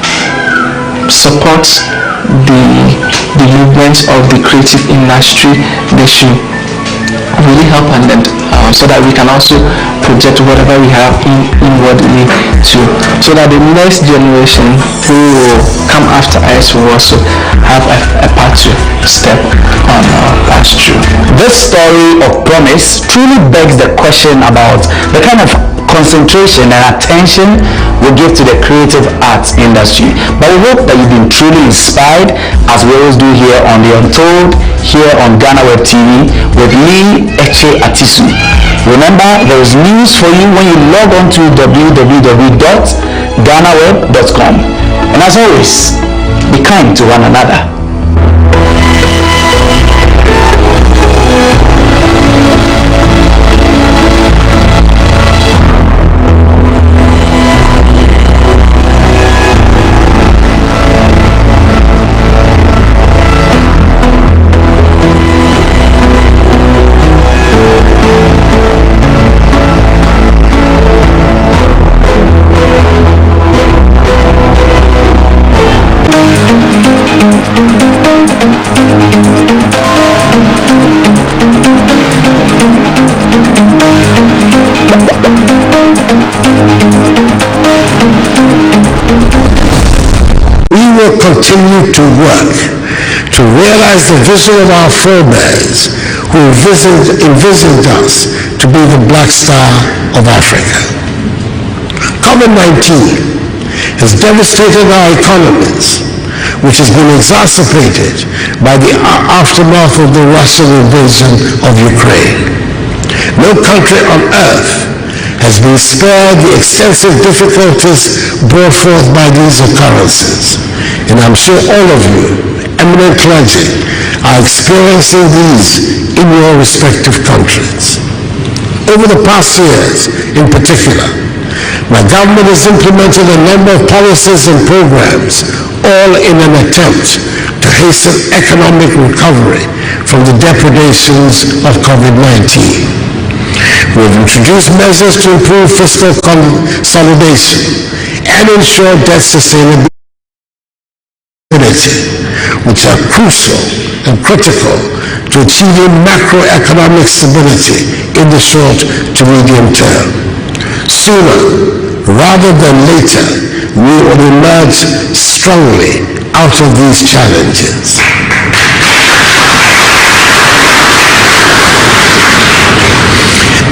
support the movement of the creative industry, they should really help and then so that we can also project whatever we have inwardly too, so that the next generation who will come after us will also have a path to step on path through. This story of Promise truly begs the question about the kind of concentration and attention we give to the creative arts industry. But we hope that you've been truly inspired, as we always do here on The Untold, here on GhanaWeb TV with me, Eche Atisu. Remember, there is news for you when you log on to www.ghanaweb.com. And as always, be kind to one another. Continue to work to realize the vision of our forebears who envisioned us to be the black star of Africa. COVID-19 has devastated our economies, which has been exacerbated by the aftermath of the Russian invasion of Ukraine. No country on earth has been spared the extensive difficulties brought forth by these occurrences. And I'm sure all of you, eminent clergy, are experiencing these in your respective countries. Over the past years, in particular, my government has implemented a number of policies and programs, all in an attempt to hasten economic recovery from the depredations of COVID-19. We've introduced measures to improve fiscal consolidation and ensure debt sustainability, which are crucial and critical to achieving macroeconomic stability in the short to medium term. Sooner rather than later, we will emerge strongly out of these challenges.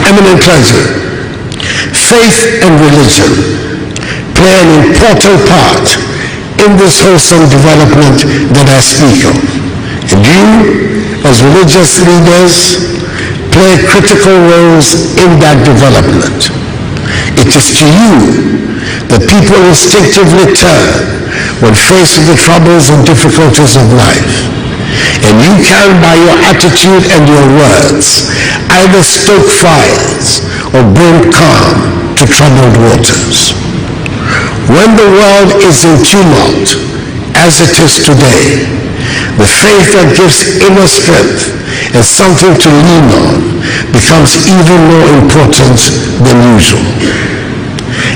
Eminent clergy, faith and religion play an important part in this wholesome development that I speak of. And you, as religious leaders, play critical roles in that development. It is to you that people instinctively turn when faced with the troubles and difficulties of life. And you can, by your attitude and your words, either stoke fires or bring calm to troubled waters. When the world is in tumult, as it is today, The faith that gives inner strength and something to lean on becomes even more important than usual.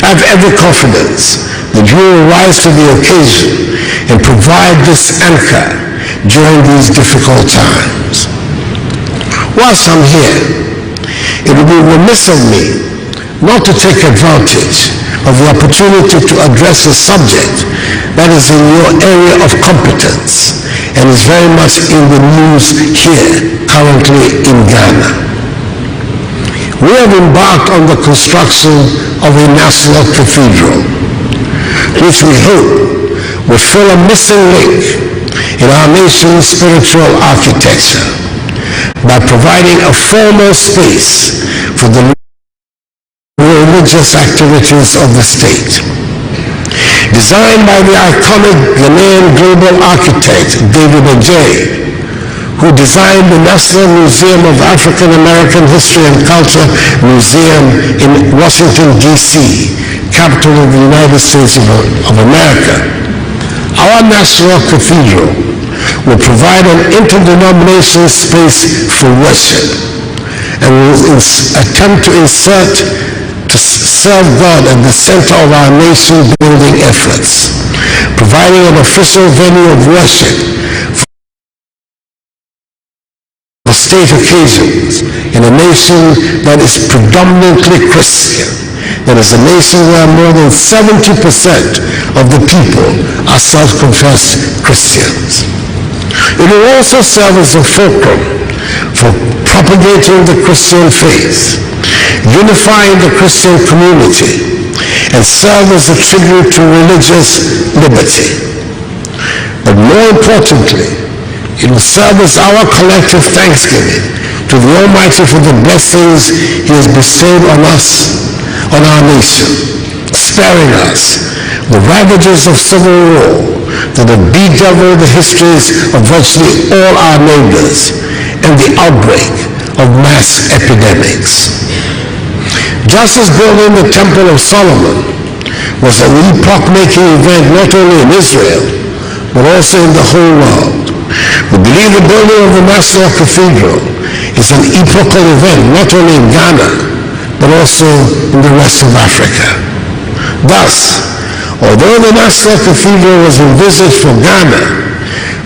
I have every confidence that you will rise to the occasion and provide this anchor during these difficult times. Whilst I'm here, it would be remiss of me not to take advantage of the opportunity to address a subject that is in your area of competence and is very much in the news here currently in Ghana. We have embarked on the construction of a national cathedral, which we hope will fill a missing link in our nation's spiritual architecture by providing a formal space for the religious activities of the state. Designed by the iconic Ghanaian global architect David Ajay, who designed the National Museum of African American History and Culture Museum in Washington, D.C., capital of the United States of America. Our National Cathedral will provide an interdenominational space for worship and will attempt to serve God at the center of our nation-building efforts, providing an official venue of worship for state occasions in a nation that is predominantly Christian, that is a nation where more than 70% of the people are self-confessed Christians. It will also serve as a fulcrum for propagating the Christian faith, unifying the Christian community, and serve as a tribute to religious liberty. But more importantly, it will serve as our collective thanksgiving to the Almighty for the blessings He has bestowed on us, on our nation, sparing us the ravages of civil war that have bedeviled the histories of virtually all our neighbors and the outbreak of mass epidemics. Just as building the Temple of Solomon was an epoch-making event not only in Israel, but also in the whole world, we believe the building of the National Cathedral is an epochal event not only in Ghana, but also in the rest of Africa. Thus, although the National Cathedral was envisaged for Ghana,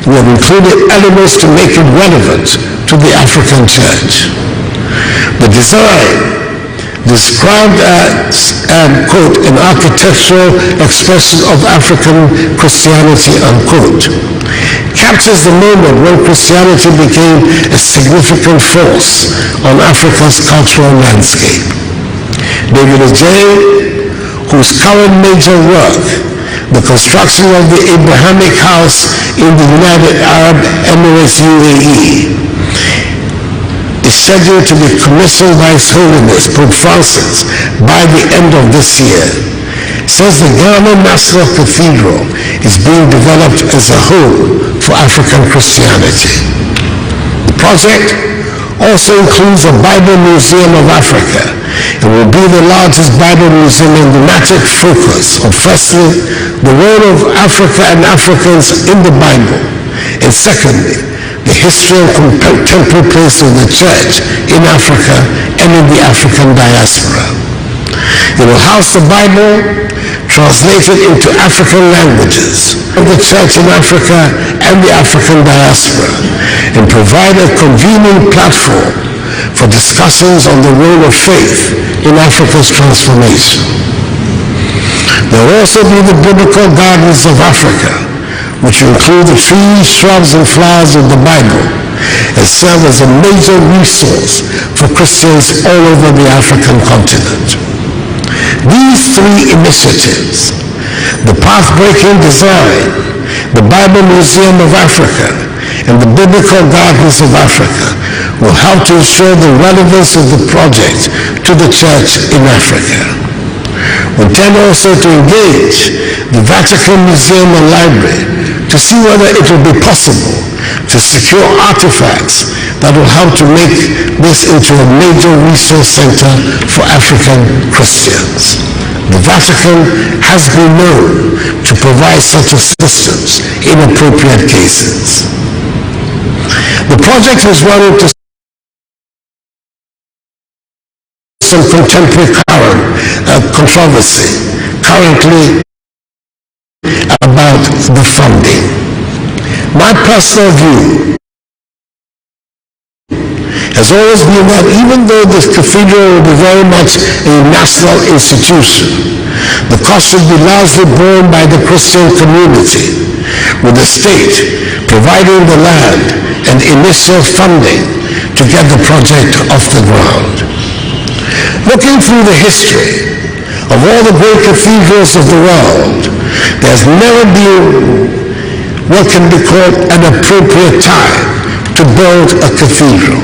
we have included elements to make it relevant to the African Church. The design, described as, quote, an architectural expression of African Christianity, unquote, captures the moment when Christianity became a significant force on Africa's cultural landscape. David Ajay, whose current major work, the construction of the Abrahamic House in the United Arab Emirates, UAE, is scheduled to be commissioned by His Holiness Pope Francis by the end of this year, says the Ghana National Cathedral is being developed as a whole for African Christianity. The project also includes a Bible Museum of Africa and will be the largest Bible museum in the thematic focus of, firstly, the role of Africa and Africans in the Bible, and secondly, the history and contemporary place of the Church in Africa and in the African diaspora. It will house the Bible translated into African languages of the Church in Africa and the African diaspora, and provide a convening platform for discussions on the role of faith in Africa's transformation. There will also be the Biblical Gardens of Africa, which include the trees, shrubs, and flowers of the Bible, and serve as a major resource for Christians all over the African continent. These three initiatives, the path-breaking design, the Bible Museum of Africa, and the Biblical Gardens of Africa, will help to ensure the relevance of the project to the Church in Africa. We intend also to engage the Vatican Museum and Library to see whether it will be possible to secure artifacts that will help to make this into a major resource center for African Christians. The Vatican has been known to provide such assistance in appropriate cases. The project has run into some contemporary controversy currently about the funding. My personal view has always been that even though this cathedral will be very much a national institution, the cost should be largely borne by the Christian community, with the state providing the land and initial funding to get the project off the ground. Looking through the history of all the great cathedrals of the world, there's never been what can be called an appropriate time to build a cathedral.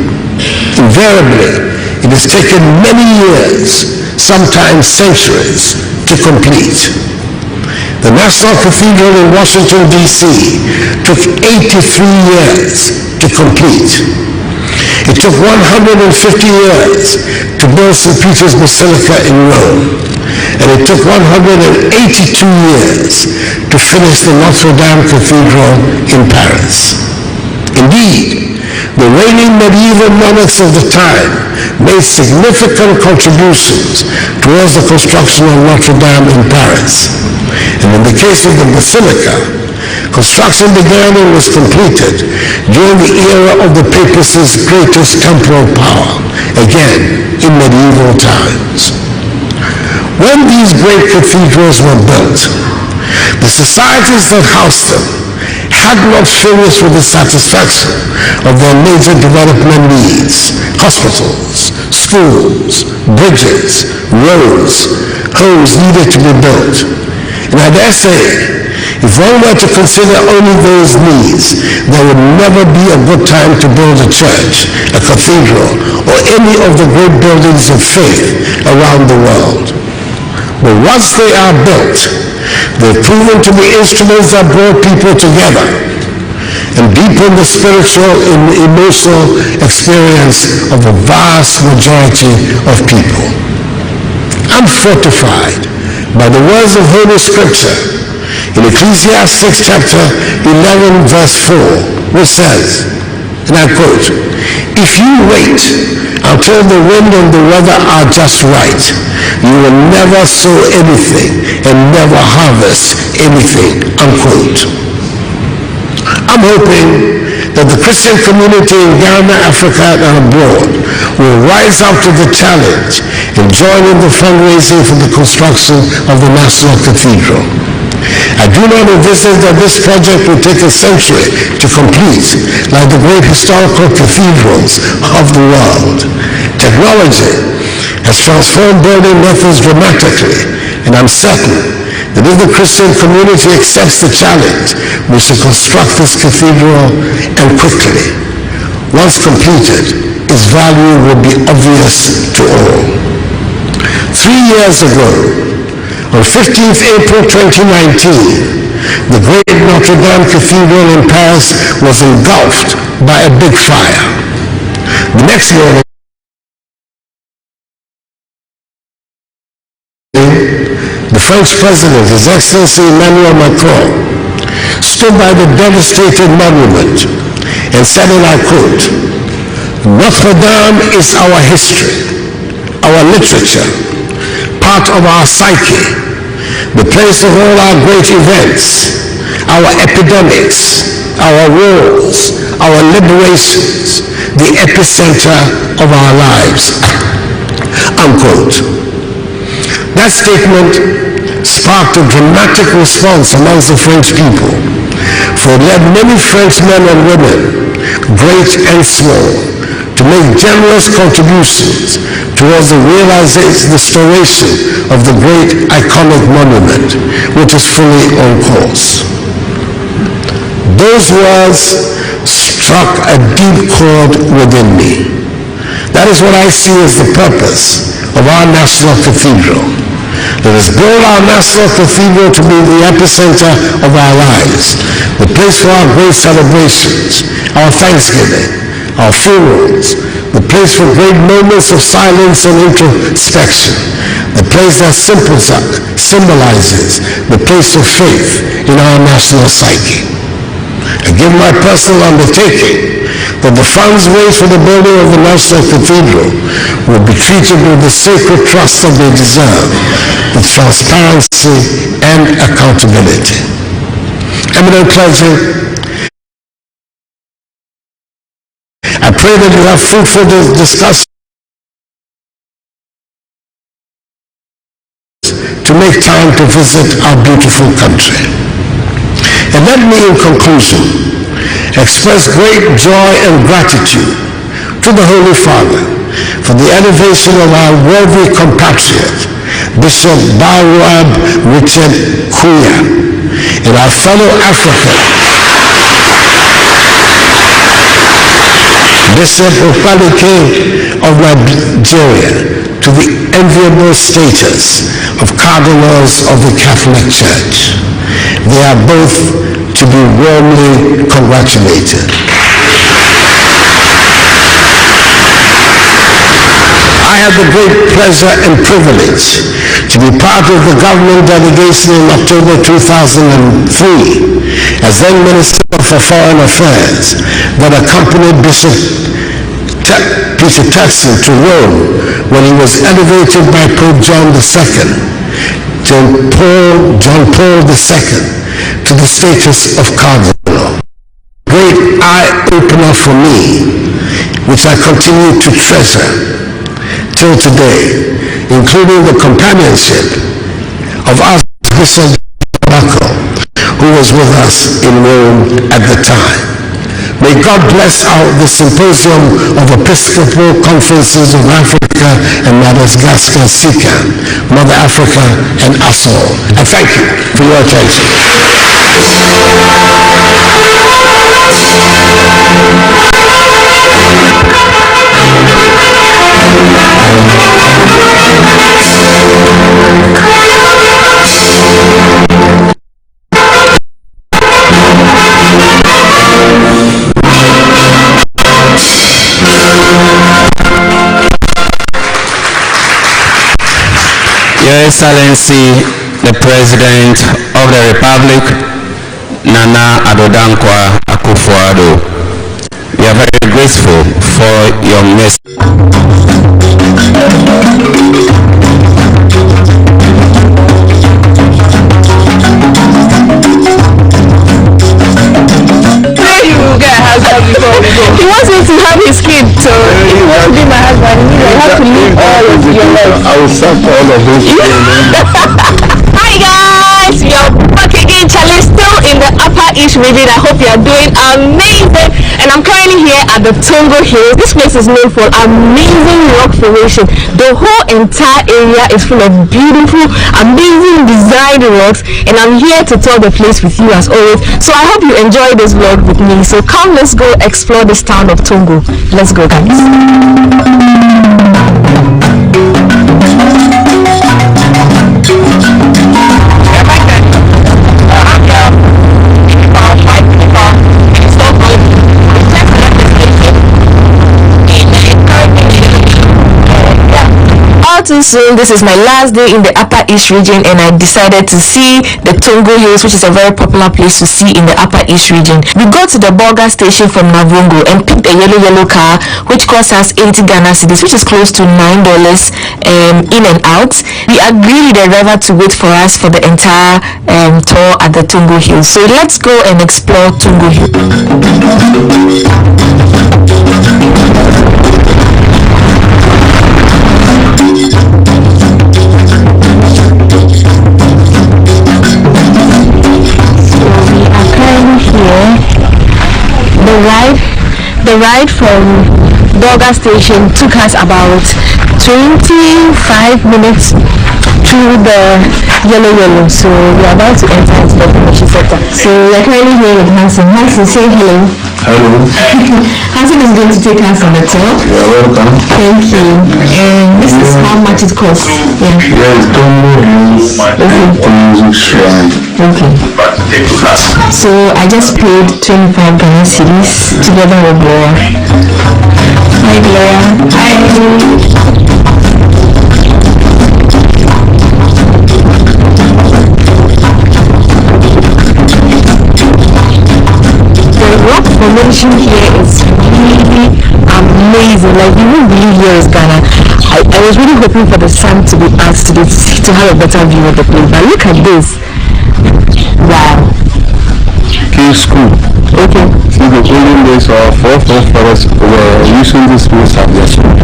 Invariably, it has taken many years, sometimes centuries, to complete. The National Cathedral in Washington, D.C. took 83 years to complete. It took 150 years to build St. Peter's Basilica in Rome, and it took 182 years to finish the Notre Dame Cathedral in Paris. Indeed, the reigning medieval monarchs of the time made significant contributions towards the construction of Notre Dame in Paris. And in the case of the Basilica, construction began and was completed during the era of the papacy's greatest temporal power, again in medieval times. When these great cathedrals were built, the societies that housed them had not finished with the satisfaction of their major development needs: hospitals, schools, bridges, roads, homes needed to be built. And I dare say, if one were to consider only those needs, there would never be a good time to build a church, a cathedral, or any of the great buildings of faith around the world. But once they are built, they've proven to be instruments that brought people together and deepen the spiritual and emotional experience of a vast majority of people. I'm fortified by the words of Holy Scripture in Ecclesiastes chapter 11 verse 4, which says, and I quote, "If you wait until the wind and the weather are just right, you will never sow anything and never harvest anything," unquote. I'm hoping that the Christian community in Ghana, Africa, and abroad will rise up to the challenge and join in the fundraising for the construction of the National Cathedral. I do not envisage that this project will take a century to complete, like the great historical cathedrals of the world. Technology has transformed building methods dramatically, and I'm certain that if the Christian community accepts the challenge, we should construct this cathedral, and quickly. Once completed, its value will be obvious to all. 3 years ago, on 15th April 2019, the great Notre Dame Cathedral in Paris was engulfed by a big fire. The next morning, the French President, His Excellency Emmanuel Macron, stood by the devastated monument and said, and I quote, "Notre Dame is our history, our literature, part of our psyche, the place of all our great events, our epidemics, our wars, our liberations, the epicenter of our lives," unquote. That statement sparked a dramatic response amongst the French people, for it led many French men and women, great and small, to make generous contributions towards the restoration of the great iconic monument, which is fully on course. Those words struck a deep chord within me. That is what I see as the purpose of our National Cathedral. Let us build our National Cathedral to be the epicenter of our lives, the place for our great celebrations, our Thanksgiving, our funerals, the place for great moments of silence and introspection, the place that symbolizes the place of faith in our national psyche. I give my personal undertaking that the funds raised for the building of the National Cathedral will be treated with the sacred trust that they deserve, with transparency and accountability. Eminent clergy, I pray that you have fruitful discussions to make time to visit our beautiful country. And let me, in conclusion, express great joy and gratitude to the Holy Father for the elevation of our worthy compatriot, Bishop Bawab Richard Kuya, and our fellow African, Bishop Opalike of Nigeria, to the enviable status of Cardinals of the Catholic Church. They are both to be warmly congratulated. I had the great pleasure and privilege to be part of the government delegation in October 2003 as then Minister for Foreign Affairs that accompanied Bishop Peter Turkson to Rome when he was elevated by Pope John II, John Paul II, to the status of Cardinal. Great eye-opener for me, which I continue to treasure till today, including the companionship of Archbishop Duodu, who was with us in Rome at the time. May God bless the Symposium of Episcopal Conferences of Africa and Madagascar, SICAM, Mother Africa, and us all. I thank you for your attention. Your Excellency, the President of the Republic, Nana Addo Dankwa Akufo-Addo, we are very grateful for your message. He wants me to have his kid, so if you want to be my husband, you have to leave all of your life. I will serve all of those. Hi guys, we are back again, Charlie, still in the Upper East region. I hope you are doing amazing. And I'm currently here at the Tongo Hills. This place is known for amazing rock formation. The whole entire area is full of beautiful, amazing designed rocks. And I'm here to tour the place with you as always. So I hope you enjoy this vlog with me. So come, let's go explore this town of Tongo. Let's go, guys. Too soon. This is my last day in the Upper East region, and I decided to see the Tongo Hills, which is a very popular place to see in the Upper East region. We got to the Bolga station from Navungo and picked a yellow car, which cost us 80 Ghana cedis, which is close to $9 in and out. We agreed with the driver to wait for us for the entire tour at the Tongo Hills. So let's go and explore Tongo Hills. The ride from Bolga station took us about 25 minutes through the yellow. So we are about to enter into the information sector. So we are currently here with Hansen. Hansen, say hello. Hello. Hansen is going to take us on the tour. You're welcome. Thank you. And this is how much it costs. Yeah. Yes, Tongo Hills Music Shrine. Okay. So I just paid 25 Ghana cedis together with Gloria. Hi Gloria. Hi. information here is really amazing. Like, you won't believe here is Ghana. I was really hoping for the sun to be out today to have a better view of the place. But look at this. Wow. Cave school. Okay. See, the olden days, our forefathers were using this place as their school.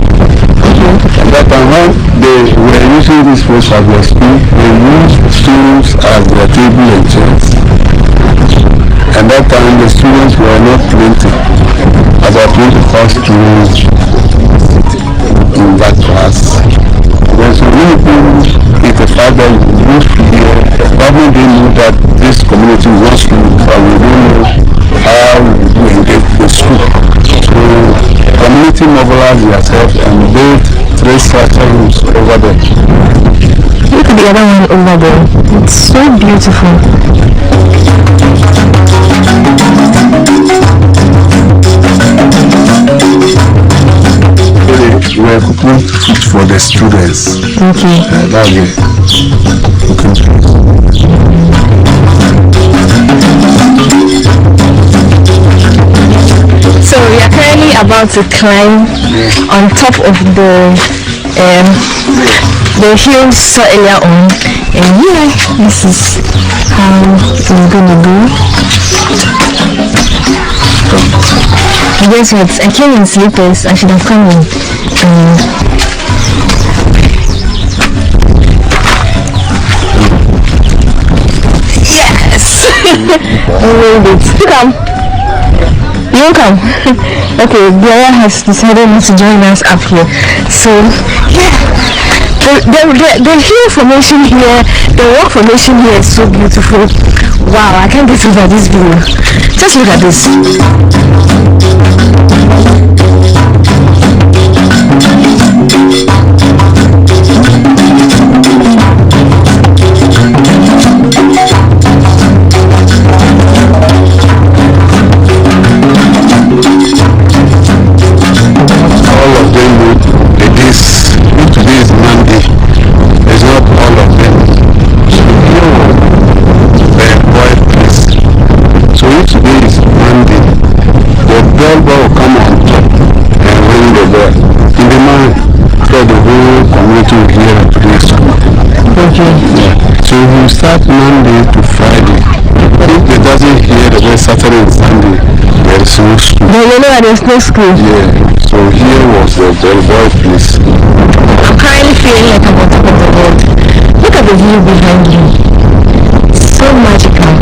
Okay. At that time, when they were using this place as their school, they used students as their table and chairs. At that time, the students were not plenty. About 25 students in that class. When so many people, it's a fact that most here, probably they know that this community was school, but we don't know how we get the school. So the community mobilized themselves and built 3 structure rooms over there. Look at the other one over there. It's so beautiful. We were cooking food for the students. Okay. That's it. Cooking food. So we are currently about to climb on top of the hills saw earlier on, and yeah, this is how it's gonna go. And guess what? I came in slippers. I should have come in. Yes. You come. You come. Okay, Blair has decided not to join us up here. So yeah, the hill formation here, the rock formation here is so beautiful. Wow, I can't get over this view. Just look at this. So we start Monday to Friday. If it doesn't hear the way Saturday and Sunday, there is no school. But you know that there's no school. Yeah. So here was the very boy place. I'm currently feeling like I'm on top of the world. Look at the view behind you. So magical.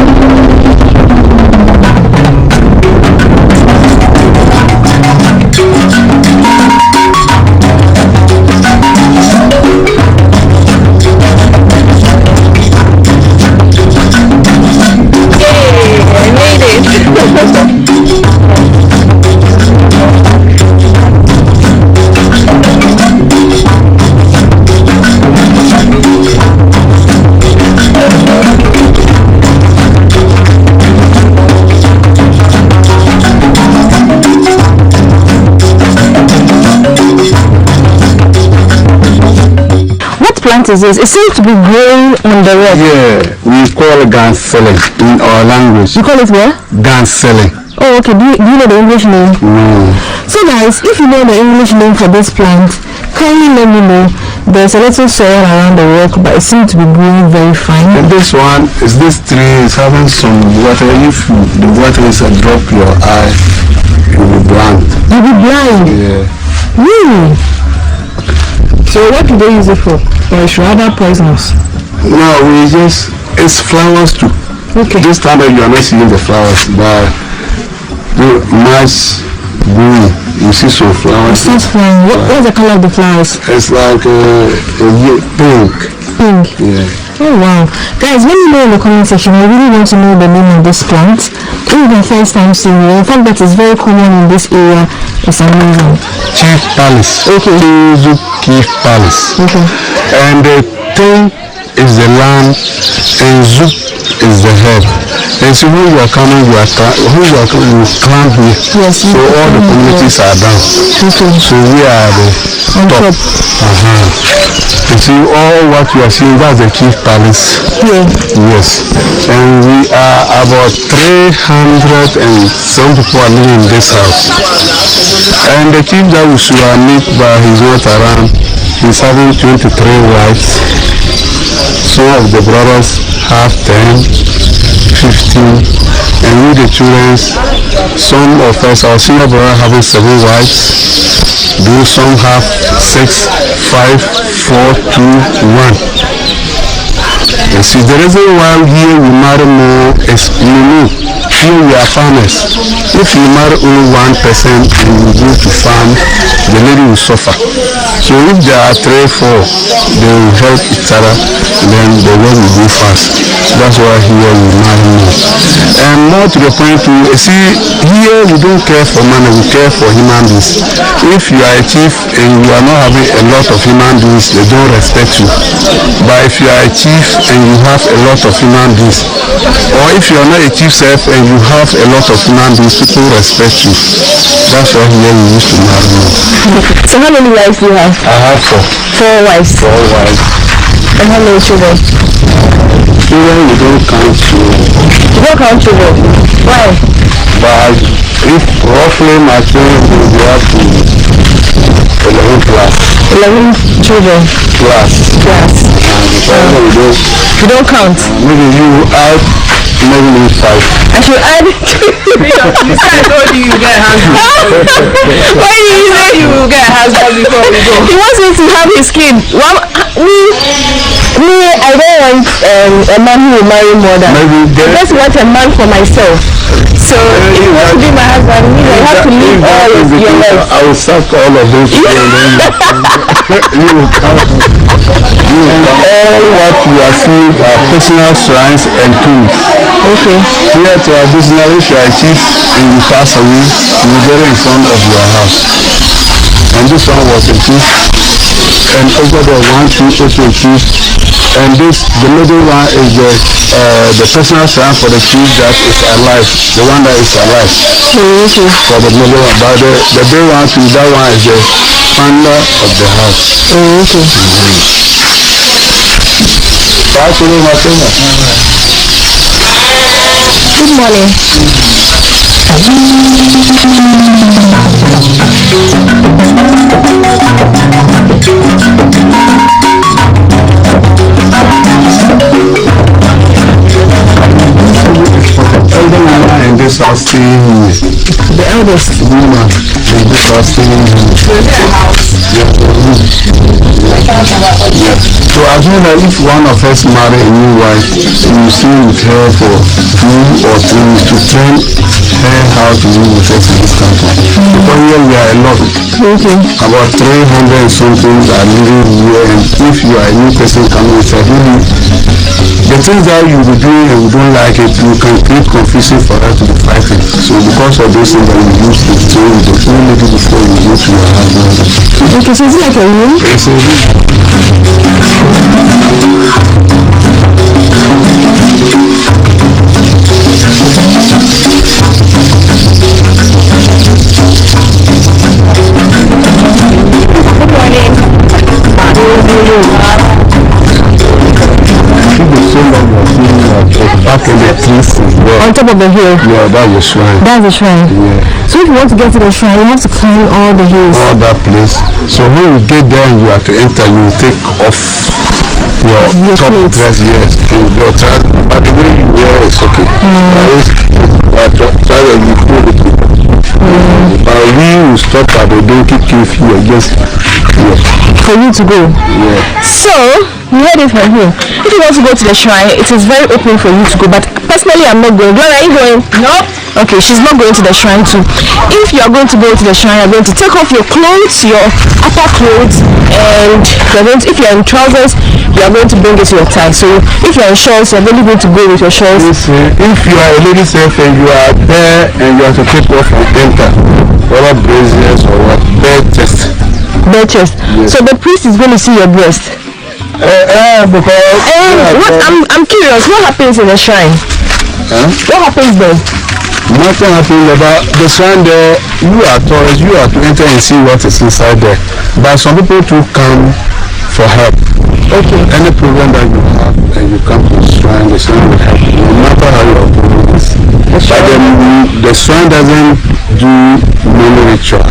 Plant is this? It seems to be growing on the rock. Yeah, we call it ganselling in our language. You call it what? Ganselling. Oh, okay. Do you know the English name? No. So guys, if you know the English name for this plant, kindly let me know. There's a little soil around the rock, but it seems to be growing very fine. And this one is this tree is having some water. If the water is a drop your eye, you'll be blind. You'll be blind? Yeah. Really? So what do they use it for? Or it's rather poisonous? No, it's flowers too. Okay. This time you are not seeing the flowers, but the mass green, you see some flowers. It's flowering. What's the color of the flowers? It's like pink. Pink? Yeah. Oh wow. Guys, let me know in the comment section. I really want to know the name of this plant. This is the first time seeing it. In fact, that is very common in this area. It's amazing. Chief Palace. Okay. Chief Palace. Okay. And the thing is the land and Zouk is the head. And so when you are coming, you climb here. Yes. So all the communities are down. So we are the top. You see, all what you are seeing, that's the chief palace. Yeah. Yes. And we are about 300 and some people are living in this house. And the chief that we should meet, but he's not around. He's having 23 wives. Some of the brothers have 10, 15, and with the children, some of us, our senior brother having 7 wives. Those some have 6, 5, 4, 2, 1. And see, the reason why here we marry more is here we are farmers. If you marry only one person and you go to farm, the lady will suffer. So if there are 3, 4, they will help each other, then the work will go fast. That's why here we marry more. And more to the point, see, here we don't care for money, we care for human beings. If you are a chief and you are not having a lot of human beings, they don't respect you. But if you are a chief and you have a lot of human beings, or if you are not a chief self and you have a lot of human beings, people respect you. That's why here we used to marry more. So how many wives do you have? I have 4. 4 wives. 4 wives. And how many children? Children, we don't count children. You don't count children? Why? But if roughly my children will be up to 11 plus. 11 children. Plus. You don't count? Maybe you add, maybe 5. I should add. I told you you get a husband. Why did you say you will get a husband before we go? He wants me to have his kid. Well, I don't want a man who will marry more than. I just want a man for myself. So if you want to be my husband, I have to leave all of your life. I will suck all of those children. You will count. All what you are seeing are personal shrines and tools. Okay. Here traditionally, if you are a chief and you pass away, you will bury in front of your house. And this one was a chief. And over there, 1, 2, also a chief. And this, the middle one is the personal shrine for the chief that is alive, the one that is alive. For the middle one, but the big one too, that one is the founder of the house. Good morning. And this house staying The eldest woman in this house staying So I know that if one of us marry a new wife, you stay with her for 2 or 3 weeks to train her how to live with us in this country. Because here we are a lot. About 300 and something are living here, and if you are a new person coming inside, the things that you will be doing and you don't like it, you can create confusion for her to be fighting. So because of those things that you use to train with the old lady before you go to your husband. Okay, so is it like a room? It's a room. Back in the trees, on top of the hill. Yeah, that's the shrine. That's the shrine. Yeah. So if you want to get to the shrine, you have to climb all the hills. All that place. So when you get there and you have to enter, you take off your top dress, yes, your trouser. But the way you wear is okay. But we will stop at the donkey cave here, just for you to go. Yeah. So you heard it from him. If you want to go to the shrine, it is very open for you to go. But personally, I'm not going. Gloria, are you going? No. Okay, she's not going to the shrine too. If you are going to go to the shrine, you're going to take off your clothes, your upper clothes, and if you're in trousers, you are going to bring it to your tie. So if you're in shorts, you're only going to go with your shorts. If you are a lady self and you are there and you have to take off and enter, whether braziers or what, bare chest. Bare chest. Yes. So the priest is going to see your breast. Because I'm curious, what happens in the shrine? What happens there? Nothing happens about the shrine there. You are tourists, you are to enter and see what is inside there. But some people too come for help. Okay. Any problem that you have and you come to the shrine will help you, no matter how your problem is. But the shrine doesn't do many ritual.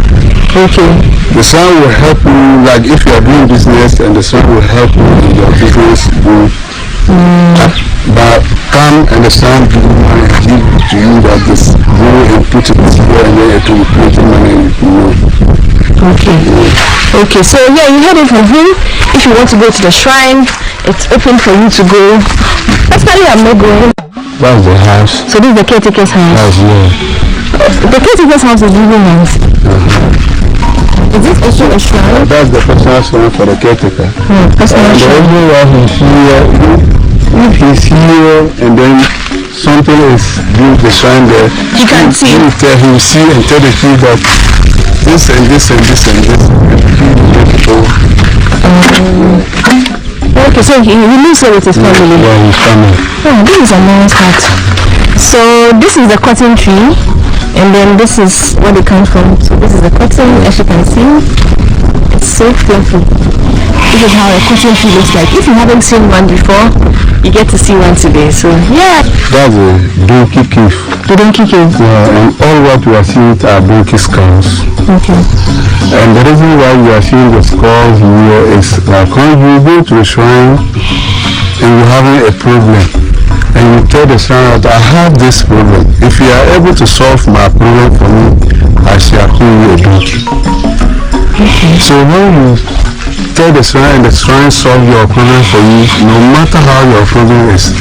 Okay. The shrine will help you, like if you are doing business, and the shrine will help you in your business. But come and the shrine give money and give it to you that this go and put it here and then it will put money, Okay. Okay, so yeah, you heard it from him. If you want to go to the shrine, it's open for you to go. Personally, I'm not going. That's the house. So this is the caretaker's house. That's The caretaker's house is really nice. Is this also a shrine? That's the personal shrine for the caretaker. Personal The shrine. only one he's here, if he's here and then something is doing the shrine there, He can't see. He will tell him, see and tell the kid that this and this and this and this. Okay, so he lives here with his family. Yeah, his family. Oh, this is a nice hut. So this is the cotton tree, and then this is what it comes from. So this is the cotton, as you can see. It's so fluffy. This is how a cotton tree looks like. If you haven't seen one before, you get to see one today. So yeah. That's a donkey cave. The donkey cave. Yeah, and all what we are seeing are donkey skulls. Okay. And the reason why we are seeing the skulls here is like when you go to the shrine and you're having a problem, and you tell the shrine that I have this problem. If you are able to solve my problem for me, I shall call you a donkey. So when you tell the shrine and the shrine solve your problem for you, no matter how your problem is,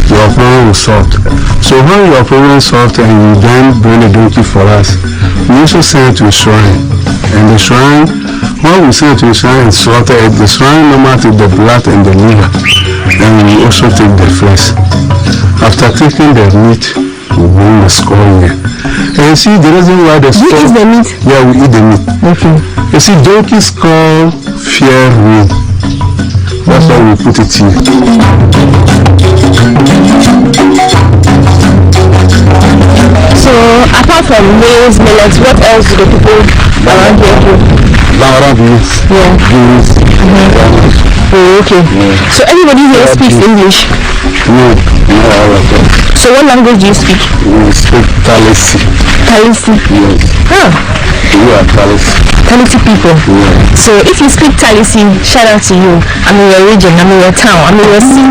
your problem is solved. So when your problem is solved and you then bring the donkey for us, we also send it to the shrine. And the shrine, when we send it to the shrine and slaughter it, the shrine normally take the blood and the liver, and we also take the flesh. After taking the meat, we bring the skull here. And you see the reason why the skull... You eat the meat? Yeah, we eat the meat. Okay. You see, donkey skull fear rain. That's why we put it here. So apart from maize, millets, what else do the people around here do? Around beans. Yeah. Beans. Oh, okay. Yeah. So everybody here speaks English? No, no, all of them. So what language do you speak? We speak Talisi. Talisi? Yes. Huh. We are Talisi. Talisi people? Yeah. So if you speak Talisi, shout out to you. I'm in your region, I'm in your town, I'm in your city.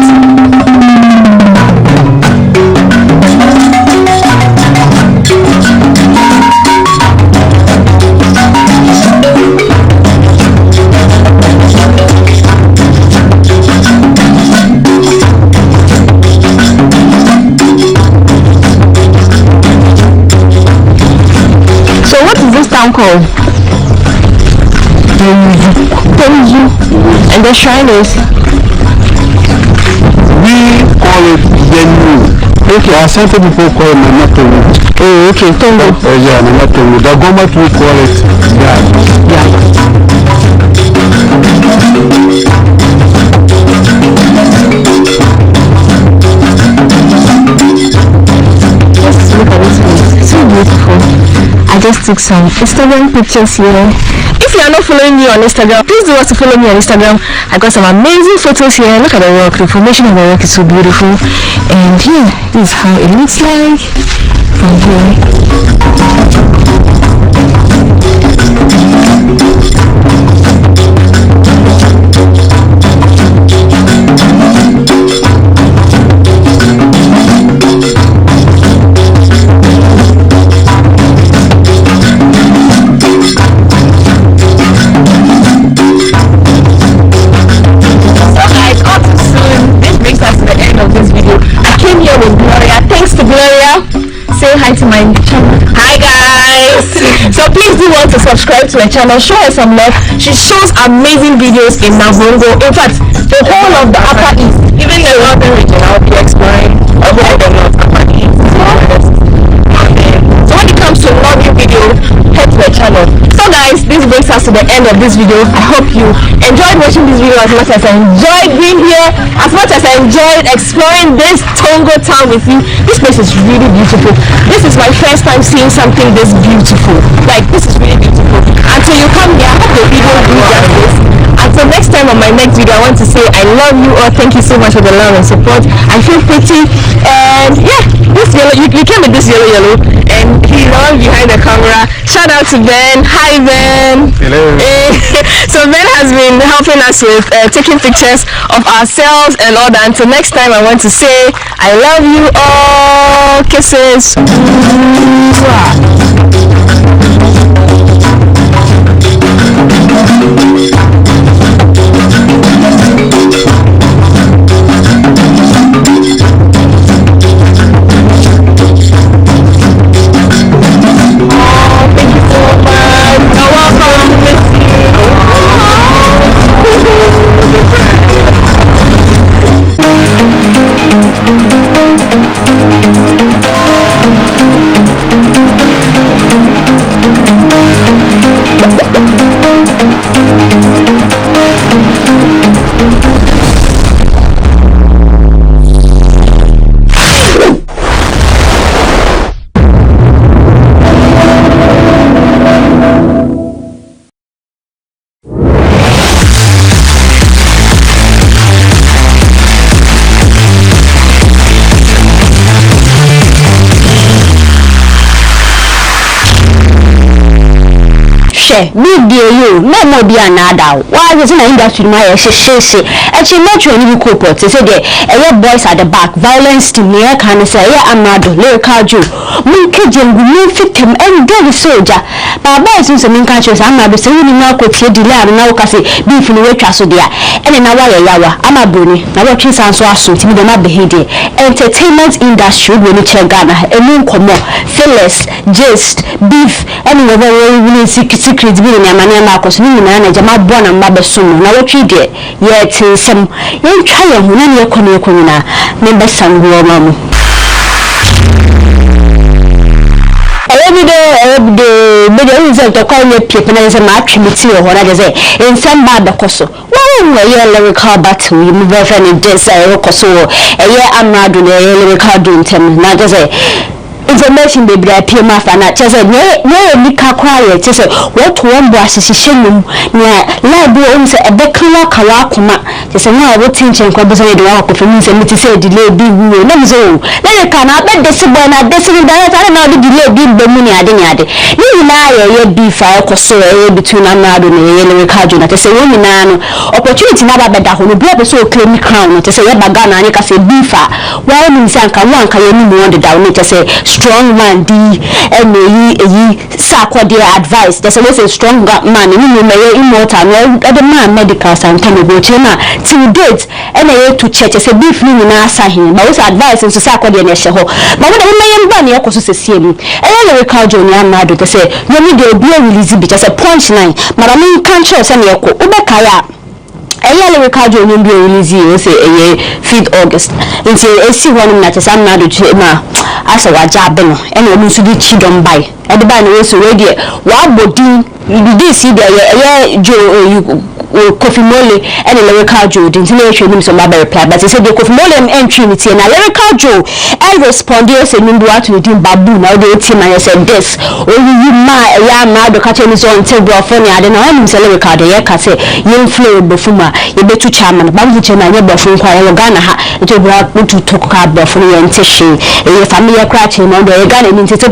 Town called Tenju. And the shrine is? We call it Yenu. Okay, our Santa people call it Namatongu. Oh, okay, Tongo. Yeah, Namatongu. The government will call it Let's look at this place. It's so beautiful. I just took some Instagram pictures here. If you are not following me on Instagram, please do also follow me on Instagram. I got some amazing photos here. Look at the rock. The formation of the rock is so beautiful. And here is how it looks like from here. Say hi to my channel. Hi guys. So please do want to subscribe to my channel. Show her some love. She shows amazing videos in Navongo. In fact, the whole of the Upper East, even the northern region, I'll be exploring the whole of the North Upper East. So when it comes to vlogging video, head to the channel. So guys, this brings us to the end of this video. I hope you enjoyed watching this video as much as I enjoyed being here, as much as I enjoyed exploring this Tongo town with you. This place is really beautiful. This is my first time seeing something this beautiful. Like, this is really beautiful. Until you come here, I hope the video will do justice. Until next time on my next video, I want to say I love you all. Thank you so much for the love and support. I feel pretty, and yeah, this yellow, you came with this yellow, and he's all behind the camera. Shout out to Ben. Hi Ben. Hello. So Ben has been helping us with taking pictures of ourselves and all that. Until next time, I want to say I love you all. Kisses. Big deal, you no more be another. Why is in industry my she actually not you corporate say there boys at the back violence to me can say Amerado-Lyrical Joe Munke Jengu fit him and get the soldier but boys in some countries Amerado say we now could delay and now kasi beef in the way so there and now yawa Amabuni now what you sound so assume to me the not behavior entertainment industry when you check Ghana and Nkommo Phyllis gist beef anyway we secret bi ni amane ma akoso ni na na jama bo na mba besumu na wotwi de ye tinsem ye ntwa ye hu na ne ekono ekonina ne besan go ma mu every day be the result to call me people na say ma atwimiti ho na de say ensem ba bekoso wo ye lyrical battle we move friend dey say bekoso ye Amerado na ye lyrical do ntem na de say information be bra pie ma fa na chese ne nika quiet chese what one bo asisishenu na lab o nse ebekala kawa kuma chese na wo tinchen kwa beso de wa ko femi se miti se delay bi wu na mzo le ka na be de se boy na de se director na de delay bi be mu ni ade ni na ye bi fa ko so ye between Amerado na ye Lyrical Joe na chese wo ni na no opportunity na ba be da ho no bia be so claim crown no chese ye ba Ghana ni ka se bi fa wa ni nse anka wo anka ye ni mu on de da no chese strong man di sakwa their advice there's always a strong man you may immortal the man medical sometimes go chema till date and to church say beef ni na asa hin but also advice so sakwa their na she ho but when we may na yakoso sese mu Lyrical Joe ni Amerado to say you need to be release bi just a punchline mara me kan sure say na yako ubeka ya Lyrical Joe ni bi release you say 5th August until see one na tesa Amerado ma asa wajabe no ene omu so di chidom bai e de ba na we so we de wa bodi you dey see there Joe Kofi Mole and Lyrical Joe didn't know she so my reply but he said the Kofi Mole and Trinity and Lyrical Joe and responded say nimbu atu din babu now the team and said this oh you ma ya ma do catch me so until bro for na na him say Lyrical de ya ka say you flow befuma you betu chairman babu chairman ya bofun kwa ya Ghana ha to bro to talk ka bofun ya ntishi e family crack him on the Ghana ni nti so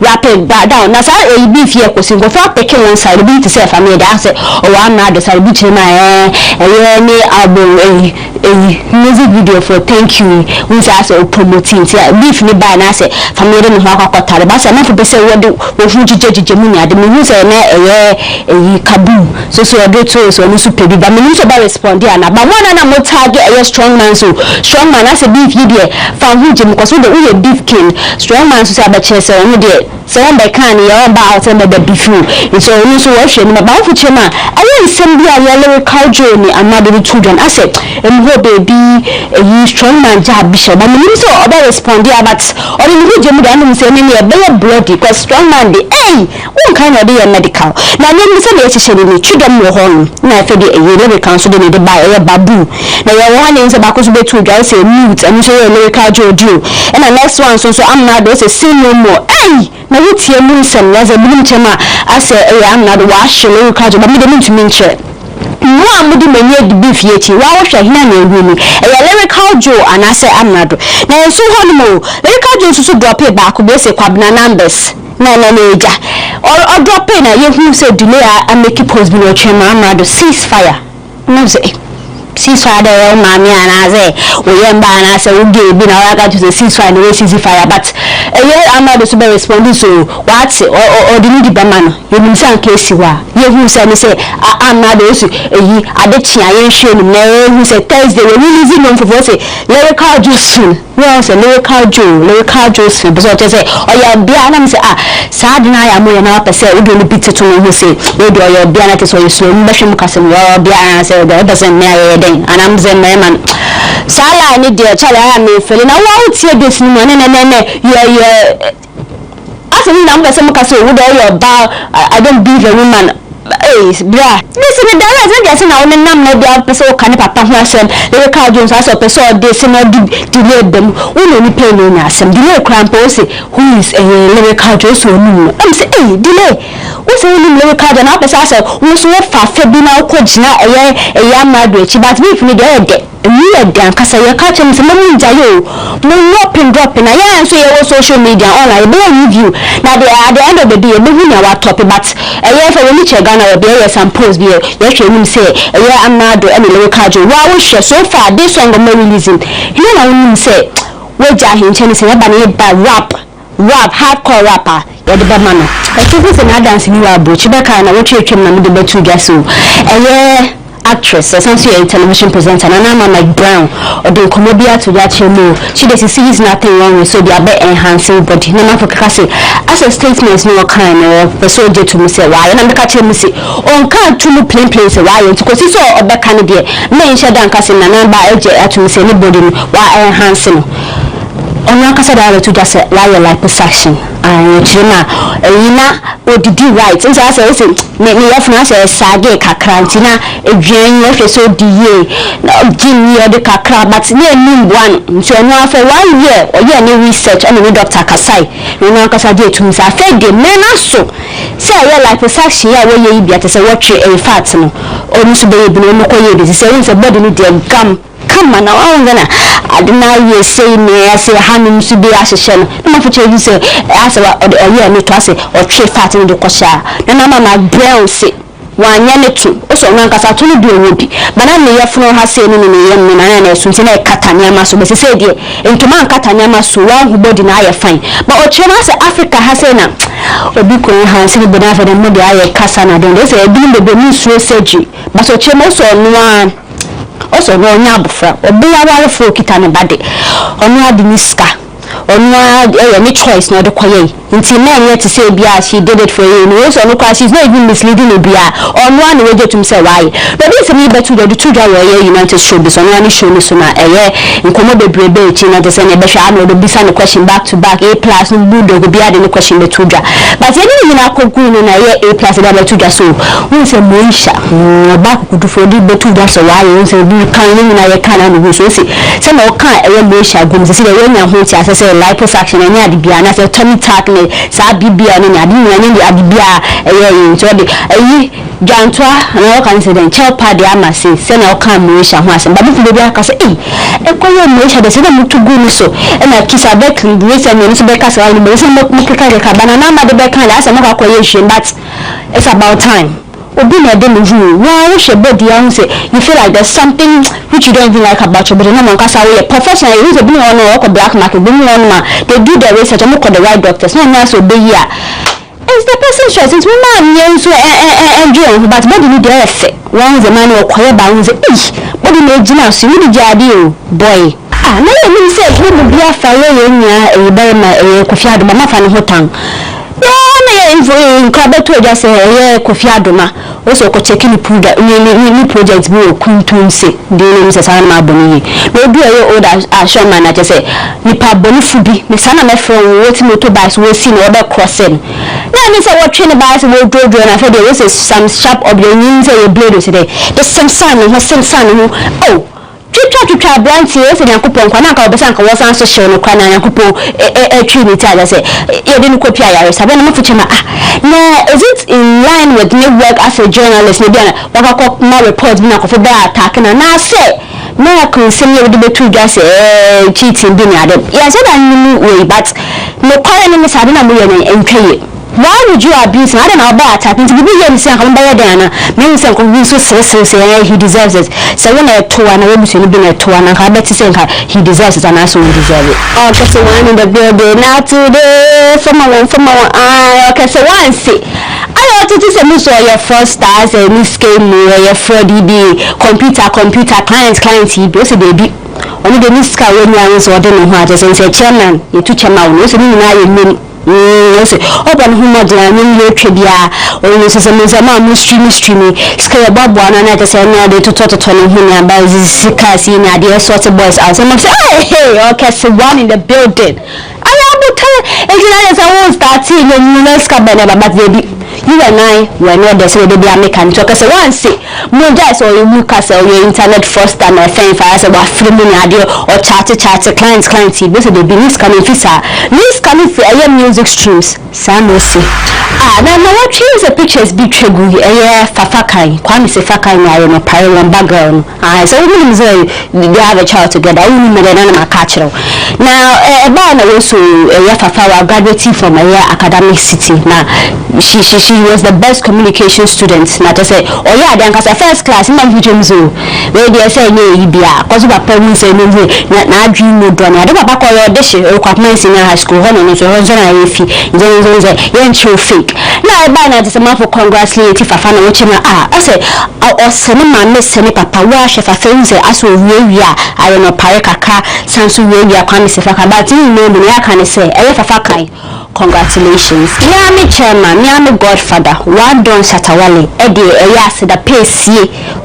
rapid down na say e bi fie ko singo for picking one side be to say family that say oh I'm the Salbiche my any album a music video for thank you we say promoting beef ni buy na say family no ho akotare ba say na for be say we do ofu jije mu ni ade me say na kabu so do to so no super bi ba me so ba respond ya na ba one na mo tag strong man so strong man na say beef yi there fan hu je because we beef king strong man so say abache say no there so one by can ya ba out and the beef so no so we hwe ni ba fu chema asem bi a lyrical Joe ni Amerado children I said ho baby you strong man job bishop but me so oba respond here but ori ni je mu da no say me e be bloody because strong man dey won kind of dey medical na me say na ehye ni children mo ho na fe dey lyrical so dey buy babu na your one in say back so be two guys say mute and so lyrical Joe do and the next one so Amerado say say no more na wutie mu nsem ya za bilim chema ase Amerado wa shele lyrical Joe but me dey mean to mean che no amudi menye di beef yechi wa wo hwe hina na ehuni lyrical Joe and ase Amerado na so honmo lyrical Joe so drop e back be say kwabna numbers na eja or drop e na yehu say delay a make post bi no chema Amerado ceasefire no say ceasefire there mami anaze oyemba anase uge bi na waka to say ceasefire no ceasefire but Amerado so be responding so what or the need be man you bin say case wa you say me say Amerado so eyi adechia ye hwe ni na you say Thursday we releasing on for say lyrical Joe well say lyrical Joe so be so say oya bia na me say sad na ya mo na pese we do ni bit to no say we do oya bia na ke so you so me hwe mu kasem oya bia na say the person me and I'm saying man sala ni de chala ya me fele na wa utie de sinu ne asemi na mbese mukase wo do your ba I don't be a woman bra listen the direct na just na won nam na bia pese o kan papa ho asem lyrical Jones aso pese o de se na delay dem wo ni pay no na asem delay cramp o say who is lyrical Jones o nu am say delay wo say ni lyrical Jones na pese aso wo so fa fa bi na ko gina Amerado echi but me fini de you dan kasa ya catch me say mo njayo mo drop na ya so ye social media online be review na at the end of the day be hu na wa top but for when you check GhanaWeb be some post be you show him say Amerado and lyrical Joe wa wo hwe so far this song mo releasing you na him say we ja hin chen say ba na ba rap hardcore rapper ya de ba mano I think say na dance ni wa bro chibeka na wo twetwem na me de betu gya so actress essentially a television presenter Nana Mike Brown or the Nkommo to Yachemo she does sees nothing wrong with so they are better enhancing body Nana for say as a statement no kind of soldier to me say why and I'm catching me say on can't to plain place why because so obe can be me share dan kase Nana ba eje to me say anybody why enhancing on kasa da to just why your liposuction and chima ina odidi right nso asa say me yefuna say sage kakrantina edwan yefwe so die na gym ye de kakra but ne nimbuan nso enu afa 1 year oye ne research and we Dr. Kasai no kasa dey to me say afa de me na so say your liposuction ya we ye bia te say watwe fat no onu so be bi no ko ye bi say say body ni dey gam come on now ngana adina ye say me say hanum su be ahyehyɛ no ma fuche you say asa oye me to ase o twe fat ni de kosha na mama brown say wanya ne tu o so nwan kasa to no bi owodi bana ne yefno ha say ni yem na na so nti na katania ma so be say de entuma katania ma so wa hu body na aye fine but o chema say Africa ha say na obi ko ha say be na fa de mo de aye kasa na de say ebi be be ni so surgery but o chema so no also no nya abofra obi aware fo kita ne bade onu adi ni ska onu any choice no de koye nti na yet to say bia she did it for you no so no kwa she's not even misleading bia onu an we get to say why but this me betu do to dwa we United show bi so no ani show no so na Nkommo bebrebe echi na de say na be hwa no do bisa no question back to back A+ no budo go bia de no question betu dwa but any na koku no na A+ da betu dwa so we say moisha back kudu for di betu dwa so why we say bi kan ni na ye kan na no so say na o kan moisha gum say we nya ho ti ase say liposuction anya de bia na say tummy tuck sa bibia ni adi ni adi bia nto de jantwa na o kan say den chel pad ama say na o kan moisha ho asem ba bi bia ka say ekoye moisha de say na mutugu ni so na kisa be clean we say no so be ka say no say mo kika ka bana na ma de be kan la say mo ka koye hwe but it's about time obi na de no hu wa wo hwe body am say you feel like there's something which you don't even like about your body na man ka say we professional you say bi no ko black market bi no ma they do the research am ko the right doctors na so be here it's the person's choice it's woman yen so enjoy but body ni dey effect one the man o koye ba wo say body na ejina so you di jadi o boy na you mean say we be afa we nya e be ma Kofi Adoma ma fa ne hotan no na info in Krabeto just say Kofi Adoma also ko check ni project bi o kuntunse de no se sana ma boni no bi ayo oda asho man na say nipa boni fubi me sana me fro woti motorbikes we see no other crossing na me say what train bicycle we do na for there was some sharp object say you blade o say the same sign no oh twa branch here say yakupon kwa na ka obesa nka wosan so show no kwa na yakupon trinity ala say ye dey copy ayare sabe na mafuche ma no is it in line with me work as a journalist maybe na waka ma report bi na ko fe ba attack na say na consume you dey betu just cheating bi na dem ya say that you way but no kware ni sabe na mo ye ntwaye. Why would you abuse him? I don't know about attacking to be here and say, I'm better than me. So he deserves it. So when I told and I was to be a tour and I bet to say he deserves it and I also deserve it. Okay, so one in the building now today from our okay, so one see. I want to say, Miss, your first stars and Miss Game, your Freddie B, computer, client, those baby. Only the Miss Car when I was ordering what I say, chairman, you two chairman, you see, yes, open humor dining your trivia or this is a museum streamy scale about one and I say no they to talk to him about this cassie and the sort of boys out and say hey okay so one in the building I won't start seeing the next cabin but baby you and I were not the same baby I make and talk as a one say more guys or you Lucas or your internet first time I think for us about filming audio or chat clients this is the business coming for music streams sanosi na what choose a pictures be tregu fafakai kwame se fakai na no parallel background so we say they have a child together we me na catch now about na also fafa graduating from a academic city now she was the best communication student na to say oh yeah then cause first class in my zo we dey say no ibia cause papa we say no na dream no do na papa call your dish requirement senior high school no so na efi nze yen true fake na eba na just ma for congratulate fafa na wochi na I say osene ma miss ne papa wa shefa fenze aso wiewia ayo no pare kaka sanso wiewia kwa misefa ka but you know me aka ne say e fafa kai congratulations ya me chairman ya me godfather wa don Shatawale ede ya da pesi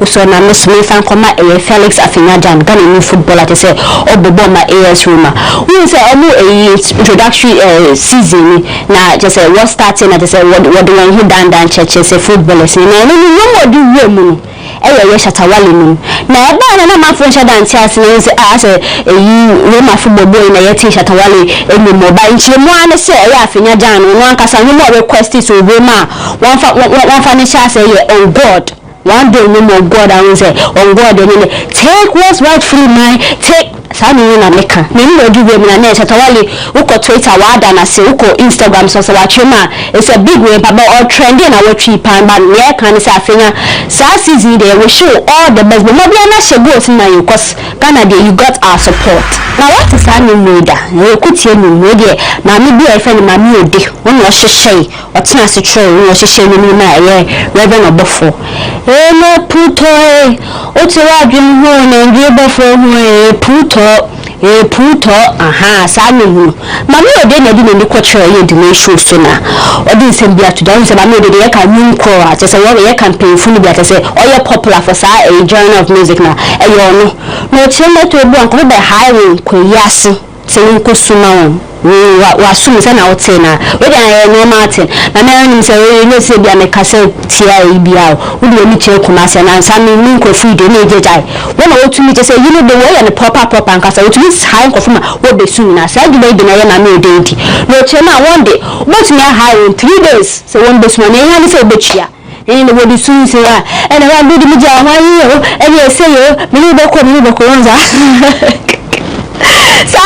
so na miss me fan koma Felix Afinyajan Ghana new footballer to say obobo ma AS Roma we say omo introductory season na just say what starting na just say what do one who dan church say footballers na no do we mu ye Shatawale mu na eba na ma fo dan tias na say say Roma football boy na yeti Shatawale emi mobile nchire mu an say Afinyajan no ankasa no more request so Roma one fa ne sha say on God one day no more God I will say on God take what's rightfully mine take sami na meka me no do we na Shatawale uko Twitter wada na se uko Instagram so wa chema it's a big way baba all trending na watch pan but we can say afenya sa season they will show all the best but no be na she go na you cause Canada you got our support now what is sami moda you kutie ni mode na me bi e fa ni ma mi ode won wo hyehyɛ otina se tro won wo hyehyɛ ni na Reverend Obofo no puto oti wa dwem ho na ndwe bofo ho puto sami hu mami ode na di na ni kwotro ye di na show so na odi nsem bia to don say mami ode ye kan new call at say we ye campaign fu ni bia say oye popular for sa a genre of music na e yo no chema to ebu anko be highway ko yase say nko suma won wa sumi say na hotel na we dey no martin na na nim say we no say bia me kase tia e bia wo dey ni che kuma say na sami ni nko free dey na ejejai when I to me say you know the way and the proper and kase we to miss high nko fuma wo dey sumi na say dey na ye na me dey nti no chema one day but me high in 3 days so one day sumi na ya ni say obechia and what the soon say and I do the media why you and you say you me be ko nza so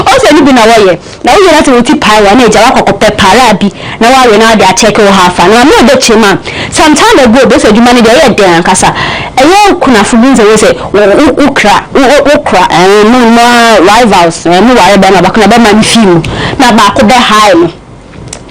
also ni bi na waye na wo yana to ti para na eja wa kokope para bi na wa we na dey check wo hafa na me dey chema some time ago be say juma ni dey dey ankasa eyo kuna fubunze we say ukra no rivals no wa be na ba kuna ba man film na ba ko be high no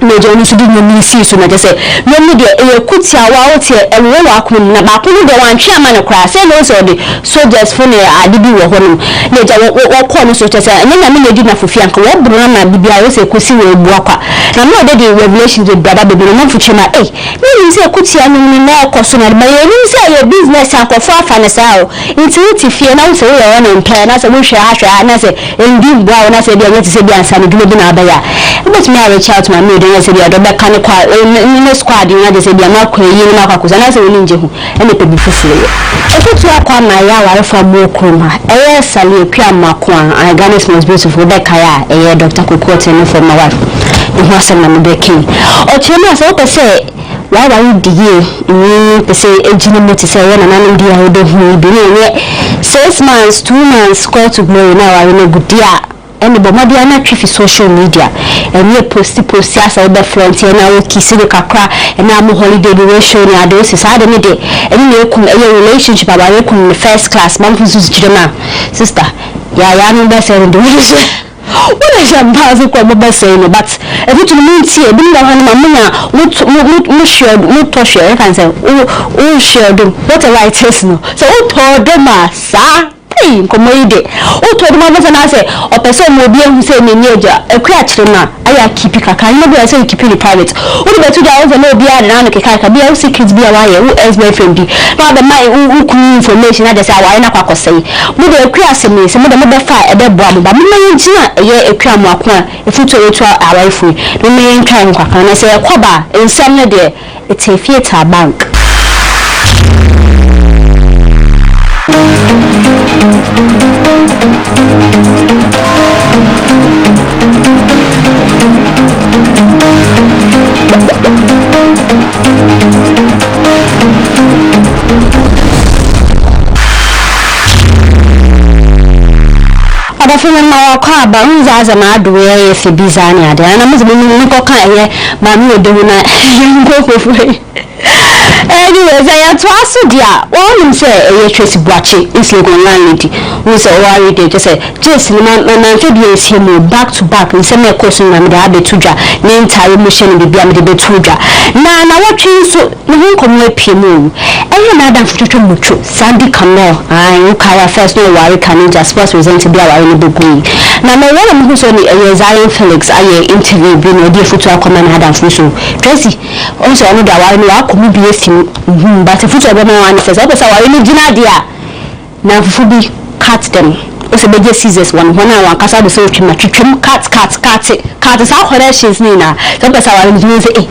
major no so di no see so na just say no de e kutia wa wote e wo wa kun na ba kun de wan twa ma no kra say no so de soldiers fo ne ade bi wo ho no major wo ko no so just say nya me di na fofia nka wo bro na bibia wo say kosi wo ebu akwa na me de revelation de baba be no fuchi ma ni say kutia no na ko so na ba ye ni say your business akofo afa na sa o nti wuti fie na wo say wo no mpa na say wo hwe ahwe na say ndi bua na say bia nyati say bia ansa no bi na abaya but me reach out to my maid and say bia do be kan kwa ni squad na de say bia ma kwa yi na kwa na say woni nje hu ene pe bi fufure efutu akwa na ya ware fa mo kroma eye sale akwa mako an Ghana's most beautiful be kaya eye Dr. Kokote no for my wife ni ho asem na me be kin o chema so pe say why you die ni pe say ejini meti say na na ndi a do hu bi ni 6 months 2 months call to glory na wa no gudia and the body na twi social media and you post as the front na wo kisi de kakra and na mo holiday duration na do se sa de me de and you kum a relationship about you kum first class man fusu chidema sister ya no be say do what is your base kwa baba say no but if you mean tie bi na hanu mamunya mu share mu to share can say o share do what a right is no so o to do ma sa Nkommo ide o to do ma na say o person mo bi ehu say ni eja akua kire na aya keep kaka no be say keep it private o de betu da o say no bi a na no keka bi a secret bi a wa ye o ex-boyfriend bi na be mai ku information na de say awa na kwa kosai mo de akua se me se mo de mo be fa e be boa mo ba mo yin tina ye akua mo akwa e futu etu awa fu no me yin kan kwa kan na say koba ensam ne de theater bank Adafuna na kwa ba nzaza na aduwe ye fe bizani ade na muzimu ni ko kan ye ma mi odehu na ngofofo anyway I twaso dia won say e Tracy Buachi Islegon landlady we say worry dey just say just na fedi esi mu back to back we say me course na me da betuja na entire motion bi bia me de betuja na watwi so ne Nkommo apiemu na adam fututu mucho Sandy Camel ai ukara first no worry can just first present bia worry ne begui na me wona mu so ni Zion Felix aye interview bi no dey futu akoma na adam fuso Tracy on so no da worry no akomu bi esi but if you don't want to say I will gina dia na fufu bi cut them o se beje scissors one I kasa de so twima twitwim cut is how corrections ni na so be say I will gina say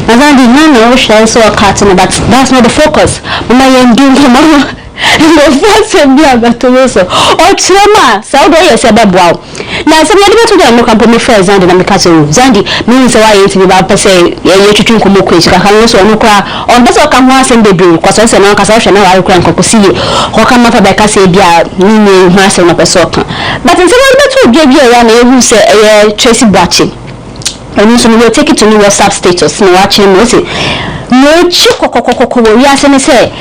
na zandi na o share so cut but that's not the focus mama yen do mama no first be abatoso o chema so do you say beboa na se be to dem no kan me first zandi na me ka so zandi me say why you ba pe say ye twitwim Nkommo kwesi ka kan so no kwa on be so kan ho asem bebre kwa so se na ka so hwe na wa kura Nkommo si ho kan ma fa be ka say bia ni ni ho asem na pe so kan but se be to bia ya na ehu say Tracy Buachi and so we take it to new WhatsApp status no watching no say no chikokokokoko we ase ne say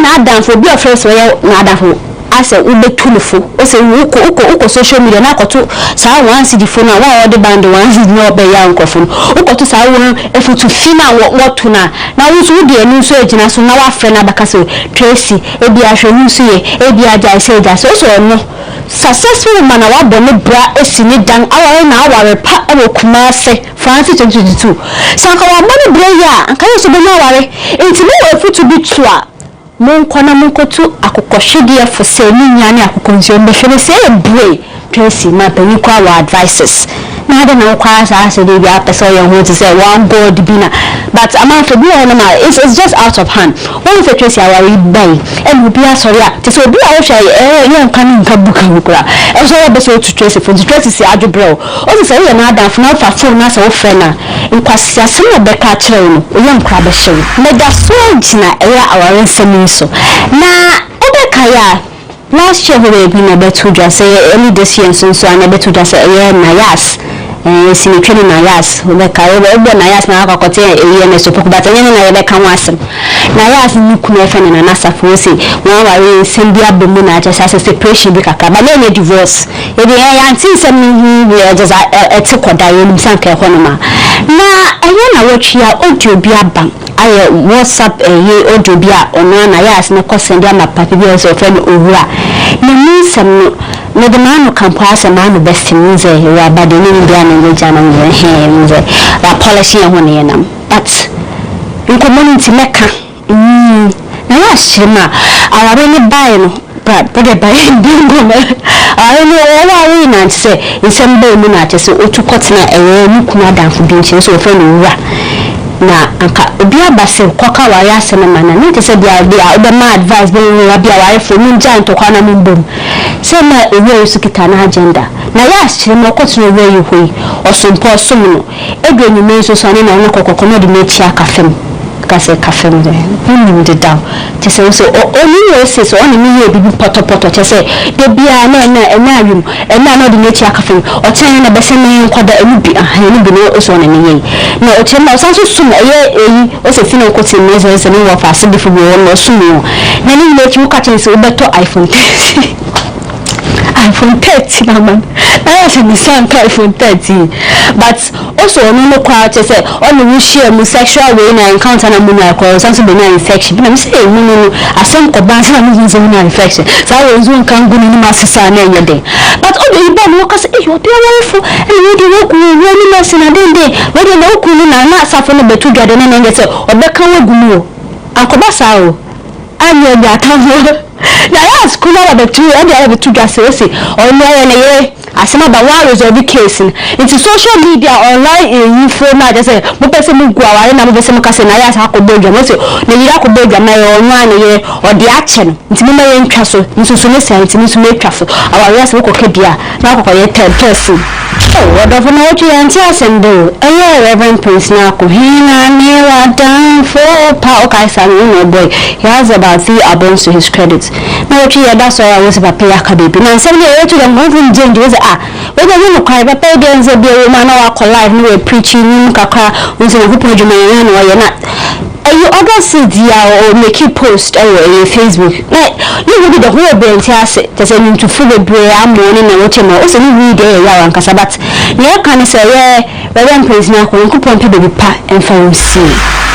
na adam for be of first we na adam for ase ubetulufo o say uko social media na akoto saa one cd phone na wa the band one cd no be ya nkofo ukoto saa won efutu fina wotu na wo so de enu so ejina so na wa frɛ na baka so Tracy ebi ahwe hu so ye ebi aja say so no successful man wa bɔ bra esi ni dan aware na aware pa e kuma se Francis 2022 sanka wa bɔ bra ya anka so be na aware enti mo efutu bi tu a monkona monkotu akokohwede for say ni nyane akokonzio mbehwere say ebue Tracy ma bani kwa wa advices na ade na kwa sa say dey bia person your ho to say one board bina but amount for be on na it's just out of hand when say Tracy awari buy and we be sorry to say be a hwe yen kan nka buka bukura e so be so to Tracy for Tracy say adwebro o say ye na adam for na fa phone na say wo frɛ na nkwasi asem na be ka kire no o yen kra be hwe na da so gina awari nsɛm so na obekaya last year we been a betu just say early this year so na betu just say na yas sini twene na yas obekaya obo na yas na akokote na so poku but nyene na yebeka wasem na yas ni kuna efe na nasafo si won ware nsem bia bemu na acha say separation bi kaka ba na divorce e de yanti sem ni we just ete koda yim sanka ho no ma na eye na wotwia audio bi aban aye WhatsApp ye audio bi a ono na ya asne ko send ama papa bi so friend owura na ni sem no de manu kampo asema no best nze ya bade ni ndia na ngeja na he nze la policy ho ne yenam but community meka na ya shima aware ni buy no but the buy bingo me I know all we na say nsem ba mu na say otu kotena ewe mu kuna danfo bi nche so friend owura na anka obi abase kwaka wa ya asema mana na say dia obe ma advice be owura bia wa refo mu giant kwana mu bom say na ewe su kita na agenda na ya shima kotena ewe yi hoi osompo osomuno edwe nyume so so na na kokoko no de mechi akafem kase kafem de ni de down te say so oni we say so oni mi ye bibi poto te say de bia na awim na no de mechi akafem o ten na bese me nkwada emu bi ahani bi no so na ne ye na o ten na so sum ye eyi o se fino kwoti me se no wa fa se bi fu bi no sum na ni mechi wo ka ten say obeto iPhone 13 iPhone 13 na man I say me san iPhone 13 but also no kwa che say on we share mu sexual way na encounter na mu na ko so be na infection na me say mu asem ko ba say mu yin na infection so I was one kan guni ni masisa na nyede but all the iba no ka say you dey away and you dey work we ni masina den dey we dey no ku ni na asafo no betu dwade na na say obeka wagumu akoba sa o anya bi ataho na ya school na betu and dey betu gase say o no na ye asema ba wa resolve case into social media online info na just say mo pese mu gua ware na mo pese mo kase na ya sa ko bodwa mo say na yira ko bodwa na ye onwa na ye o de ache no nti mo ma ye ntwa so nsusu ne sai nti nsusu me twa so aware ya se ko kedia na ko ye test oh what of no chi anti asendo Reverend Prince na ko hina ne wa down for pa o kai sa no boy he has about 3 albums to his credit na chi ya da so I was about pay akabebi na say ye to the moving change was we don't know quite but pay them say be man na wa live no preaching kakra unse na hupo djuma ya no ya na you other dia or make you post on Facebook like you will be the whole bench asset to say you to full the brain am morning na what no so you read there ya wan kasa but you can say Reverend Prince na ko nko pompe be pa enfamsi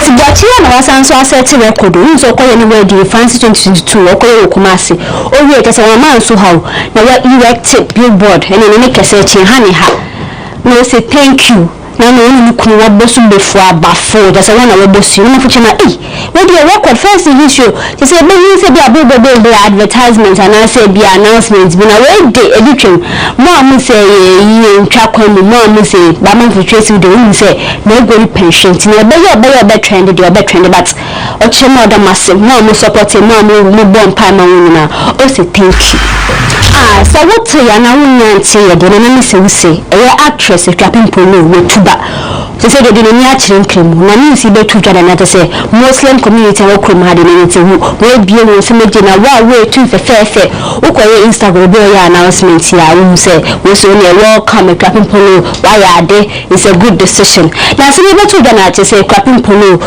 ti gati na wasan so asset record unso ko any way the fancy 2022 ko ye Kumasi o we kasa wa man so how na ya erect billboard and any kasa chi hani ha no say thank you na no ni ku wa bosu before abafo just one we bosu na fuchi na we dey record first issue to say be you say be abebe advertisement and I say be announcement be na we dey editing mo am say you ntwa kwam mo am say ba man for trace we dey say na go pension ti na be trend dey be trend but o che mo da massive mo am support mo am mo bon pa ma won na o say thank you so what ya na wunyanti ya de na say we say actress Captain Polo we they say they didn't need to na me see be to jada na say Muslim community we krom ha de nti we bie we say meje na wa we tu fe ukoye Instagram be ya announcement ya we say we so ne welcome Captain Polo why are they it's a good decision na say be to jada na say Captain Polo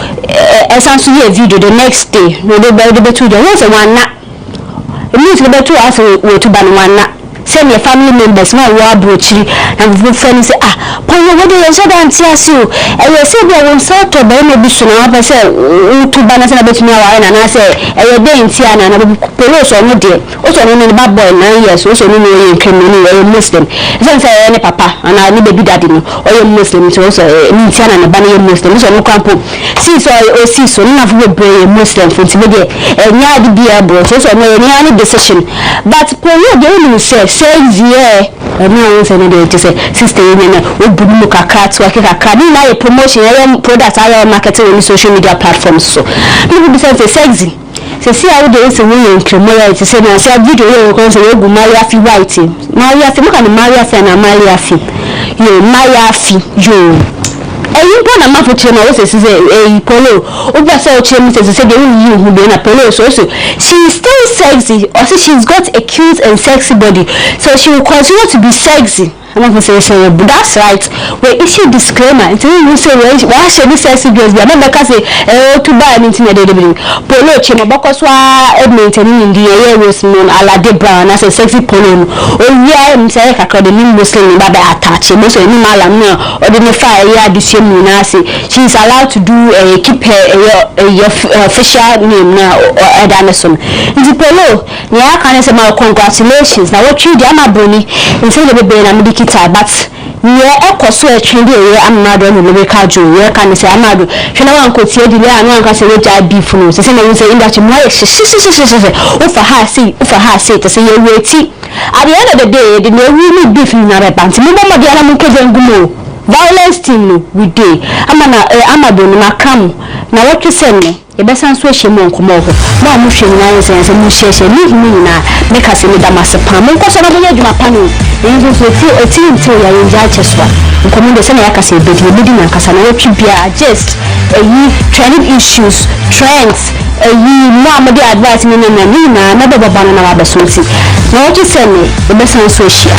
esanso ye video the next day we be to jada we say one na means be to us we to ban one na send your family members na wa brochiri and we friends say poyo we dey so dan ti asio e say be won so to be no bi so na ba say to ban na betumi aware na say e dey nti ana na polo so no dey o so no ni bad boy 9 years o so no ye criminal e Muslim say say any papa ana ni baby daddy no o ye Muslim so ni nti ana na ba na ye Muslim so no kampo si so na fu be Muslim for ti be dey e nya di bia bro so no ye any decision but polo dey no say yeah and now say no dey say sister you na we budu mu kakra to akaka ni na promotion product our marketing on social media platforms so people be say sexy see how they say we increment say na say video we go say we go Maria fi white Maria fi look at Maria fi na Maria fi yo you put na mafuche na we say polo over say o chem say they you who be na polo so she's still sexy or say she's got a cute and sexy body so she will continue to be sexy I'm not say but that's right we issue disclaimer. You say why should this say serious? I'm not say to buy anything that they do. Polo chemo because Edmonton in the area was known Alade Brown as a sexy polo. Oh yeah, I'm saying I could the Muslim but attach most of any malam or the fire yeah the same Munasi. She's allowed to do keep her official name now or Edanson. In the polo, yeah, can I say my congratulations. Now what you do Boni instead of being a medikita, but yeah, so a trendy Amerado-Lyrical Joe. Yeah, can I say Amerado? She no one could say the way I know I say what I be for. So say no say in that you might for her say to say you wait. At the end of the day, the really beef in our pants. Remember my dear Amerado violence team we do. Amerado na come. Now what you say me? The best answer she Nkommo Wo Ho. Now I'm showing you say me share me na make us me that master pan. Mo koso na do adwuma pan o. You so feel a team to ya in Diaspora. Nkommo de say na yakase be di na kasa na watwi bia just trending issues, trends, no am dey advice me na baba na ba so ti. Now what you say me the best answer share.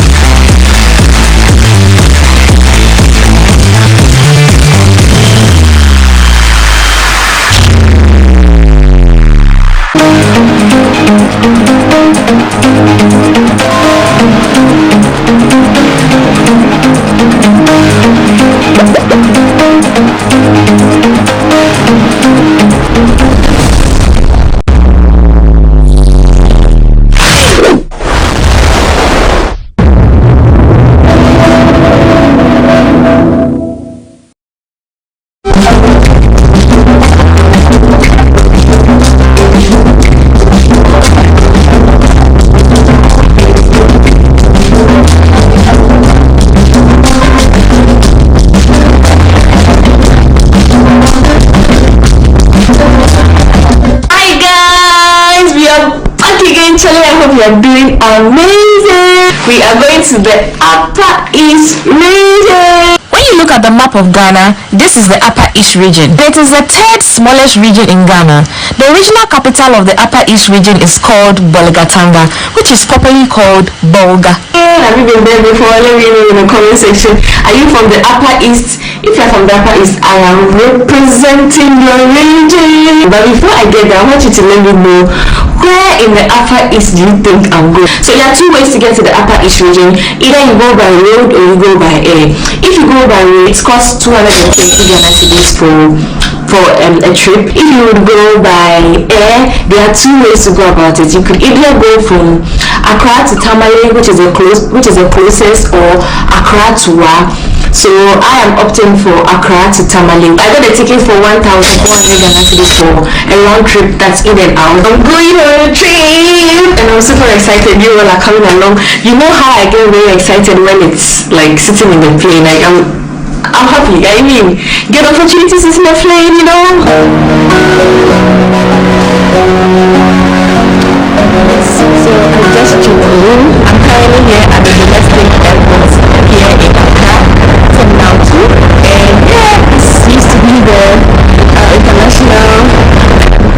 We are doing amazing. We are going to the Upper East region. When you look at the map of Ghana, this is the Upper East region. It is the third smallest region in Ghana. The regional capital of the Upper East region is called Bolgatanga, which is properly called Bolga. Have you been there before? Let me know in the comment section. Are you from the Upper East? If you're from the Upper East, I am representing your region. But before I get there, I want you to let me know where in the Upper East do you think I'm going? So there are two ways to get to the Upper East region. Either you go by road or you go by air. If you go by road, it costs 220 Ghana cedis for a trip. If you would go by air, there are two ways to go about it. You could either go from Accra to Tamale, which is the closest, or Accra to Wa. So I am opting for Accra to Tamale. I got a ticket for 1,400 Ghana cedis for a round trip. That's in and out. I'm going on a trip and I'm super excited. You all are coming along. You know how I get very excited when it's like sitting in the plane. Like I'm happy. I mean, get opportunities in the plane, you know. So I'm just checking. I'm currently here at the domestic airport here in Accra from now too. And yeah, this used to be the international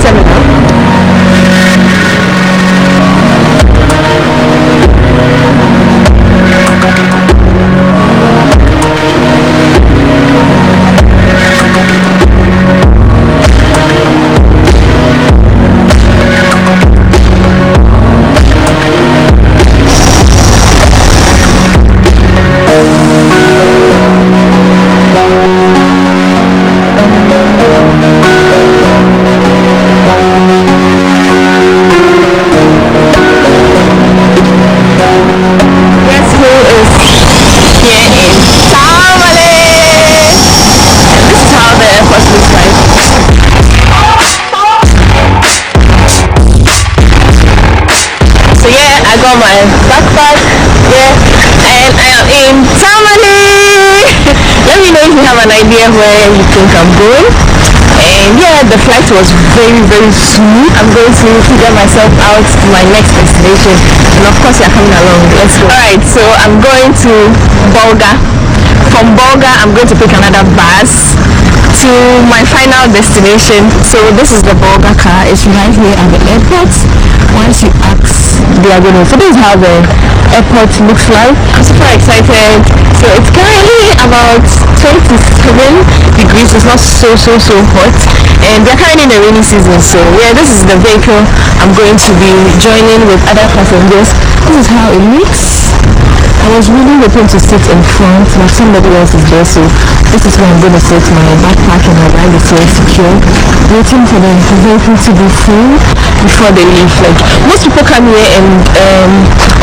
terminal. My backpack, yeah, and I am in Tamale. Let me know if you have an idea where you think I'm going. And yeah, the flight was very, very smooth. I'm going to figure myself out to my next destination, and of course you're coming along. Let's go. Alright, so I'm going to Bolga. From Bolga, I'm going to pick another bus to my final destination. So this is the Bolga car. It's right here at the airport. Once you ask, they are going to. So this is how the airport looks like. I'm super excited. So it's currently about 27 degrees. It's not so hot, and they're currently in the rainy season. So yeah, this is the vehicle I'm going to be joining with other passengers. This is how it looks. I was really hoping to sit in front, but somebody else is there, so this is where I'm going to sit. My backpack and my bag is well secure, waiting for the vehicle to be full before they leave. Like, most people come here and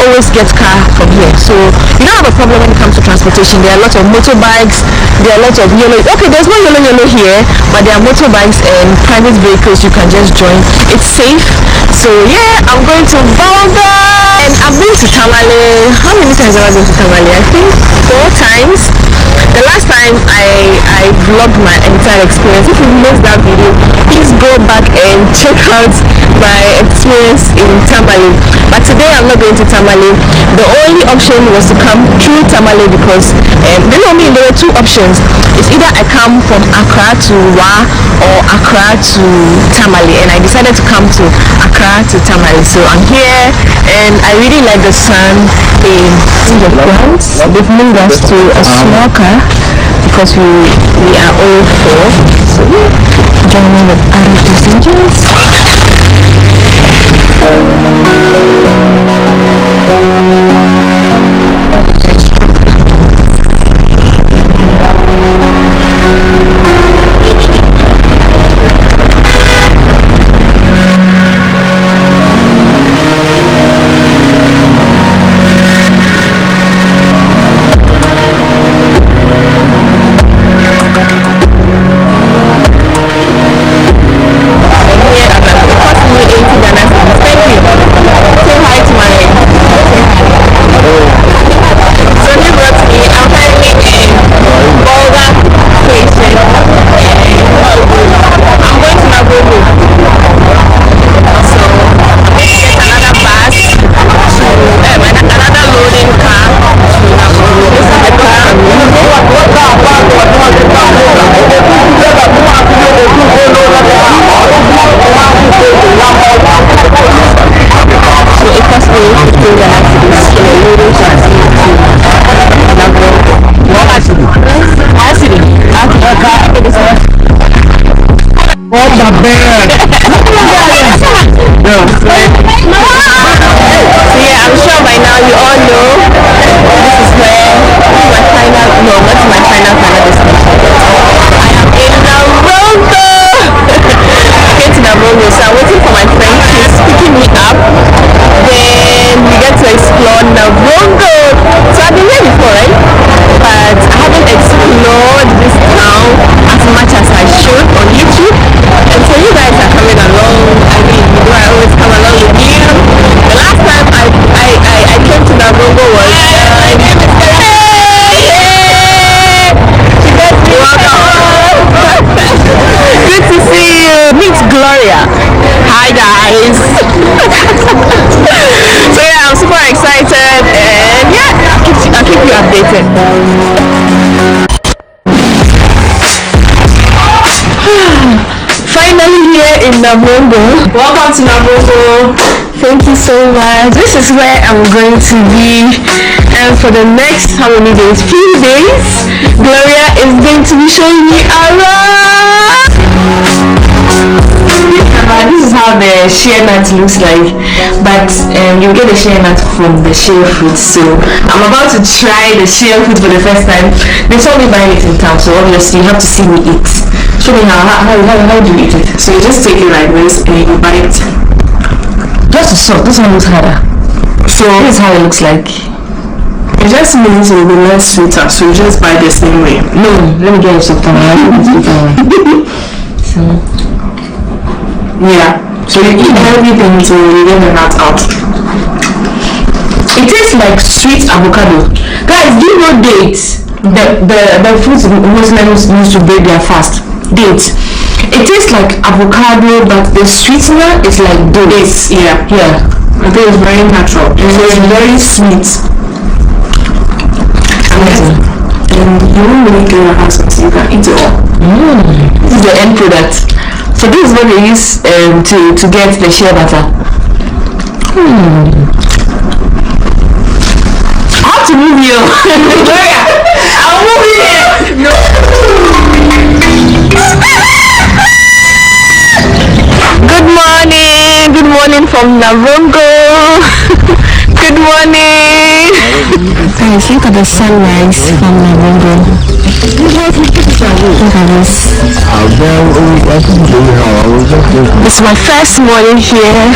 always get car from here, so you don't have a problem when it comes to transportation. There are lots of motorbikes, there are lots of yellow. Okay, there's no yellow here, but there are motorbikes and private vehicles you can just join. It's safe. So yeah, I'm going to Volga. And I've been to Tamale. How many times have I been to Tamale? I think 4 times. The last time I vlogged my entire experience. If you missed that video, please go back and check out my experience in Tamale. But today I'm not going to Tamale. The only option was to come through Tamale because there were 2 options. It's either I come from Accra to Wa or Accra to Tamale, and I decided to come to Accra to Tamale. So I'm here and I really like the sun in the grounds. They've moved us to a small car because we are all 4. So joining with other passengers. Finally here in Nkommo. Welcome to Nkommo. Thank you so much. This is where I'm going to be, and for the next how many days? Few days. Gloria is going to be showing me around. This is how the shea nut looks like, but you get the shea nut from the shea fruit. So I'm about to try the shea fruit for the first time. They saw me buying it in town, so obviously you have to see me eat. Show me how do you eat it? So you just take it like this and you bite it. Just so this one looks harder. So this is how it looks like. It just means it will be less sweeter, so you just buy the same way. No, let me get a soft one. So yeah, so you eat everything until you get the nut out. It tastes like sweet avocado. Guys, do you know dates? The fruits Muslims used to break their fast. Dates. It tastes like avocado, but the sweetener is like dates. Yeah. I think it's very natural. It's very sweet. And you won't really clean your house until you can eat it all. This is the end product. So this is what they use to get the shea butter. I have to move you. I'll move you. No. Good morning from Navongo. Good morning. Guys, look at the sunrise from Navongo. Look at this. It's my first morning here,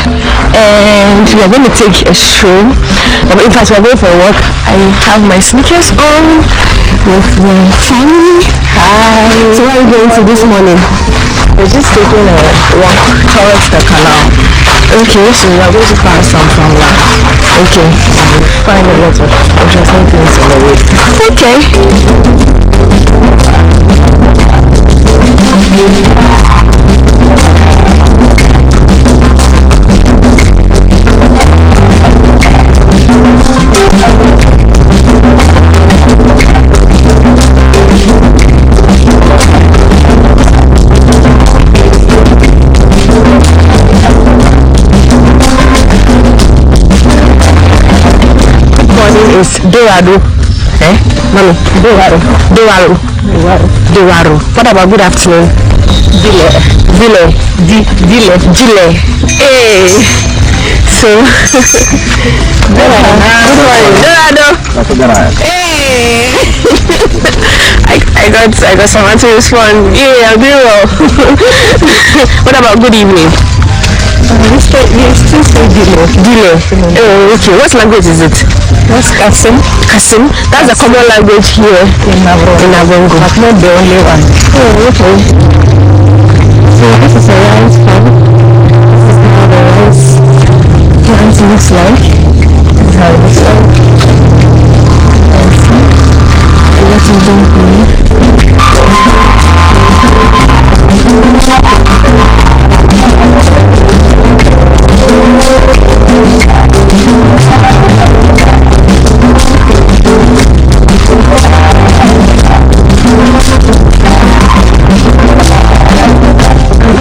and we are going to take a stroll. In fact, we are going for a walk. I have my sneakers on with my family. Hi. So where are we going to this morning? We're just taking a walk towards the canal. Okay, so we are going to pass some farmland. Okay, find a lot of interesting things on the way. Okay. Is Dorado. Eh? Mommy, Dorado. What about good afternoon? Dile. Hey. So Dorado. Hey. I got someone to respond. Yeah, I'm doing well. What about good evening? We still say Dile. Oh, okay. What language is it? What's Kasim? That's a common language here in Navongo. But not the only one. Oh, okay. So this is a rice farm. This is how the rice plant looks like. This is how it looks like. What is doing here?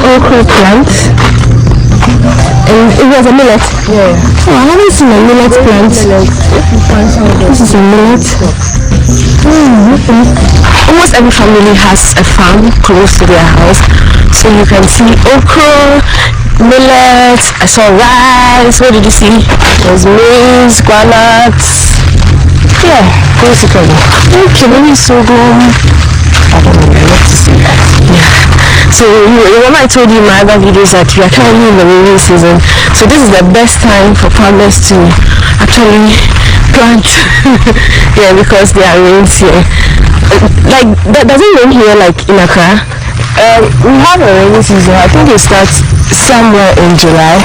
Okra plant, and it was a millet. Yeah. Oh, I haven't seen a millet plant. This is a millet. Okay. Almost every family has a farm close to their house, so you can see okra, millet. I saw rice. What did you see? There's maize, groundnuts. Yeah, basically. Okay, maybe sorghum. I don't know. I love to see that. Yeah. So remember I told you in my other videos that we are currently in the rainy season, so this is the best time for farmers to actually plant. Yeah, because there are rains here. Like, does it rain here like in Accra? We have a rainy season. I think it starts somewhere in July.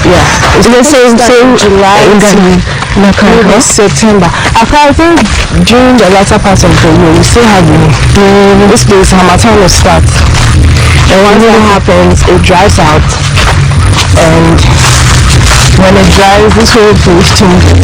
Yeah, it's the same July in Accra. September. I think during the latter part of the year we still have rain. This place Hamatan will start. And once that happens, it dries out, and when it dries, this whole place changes.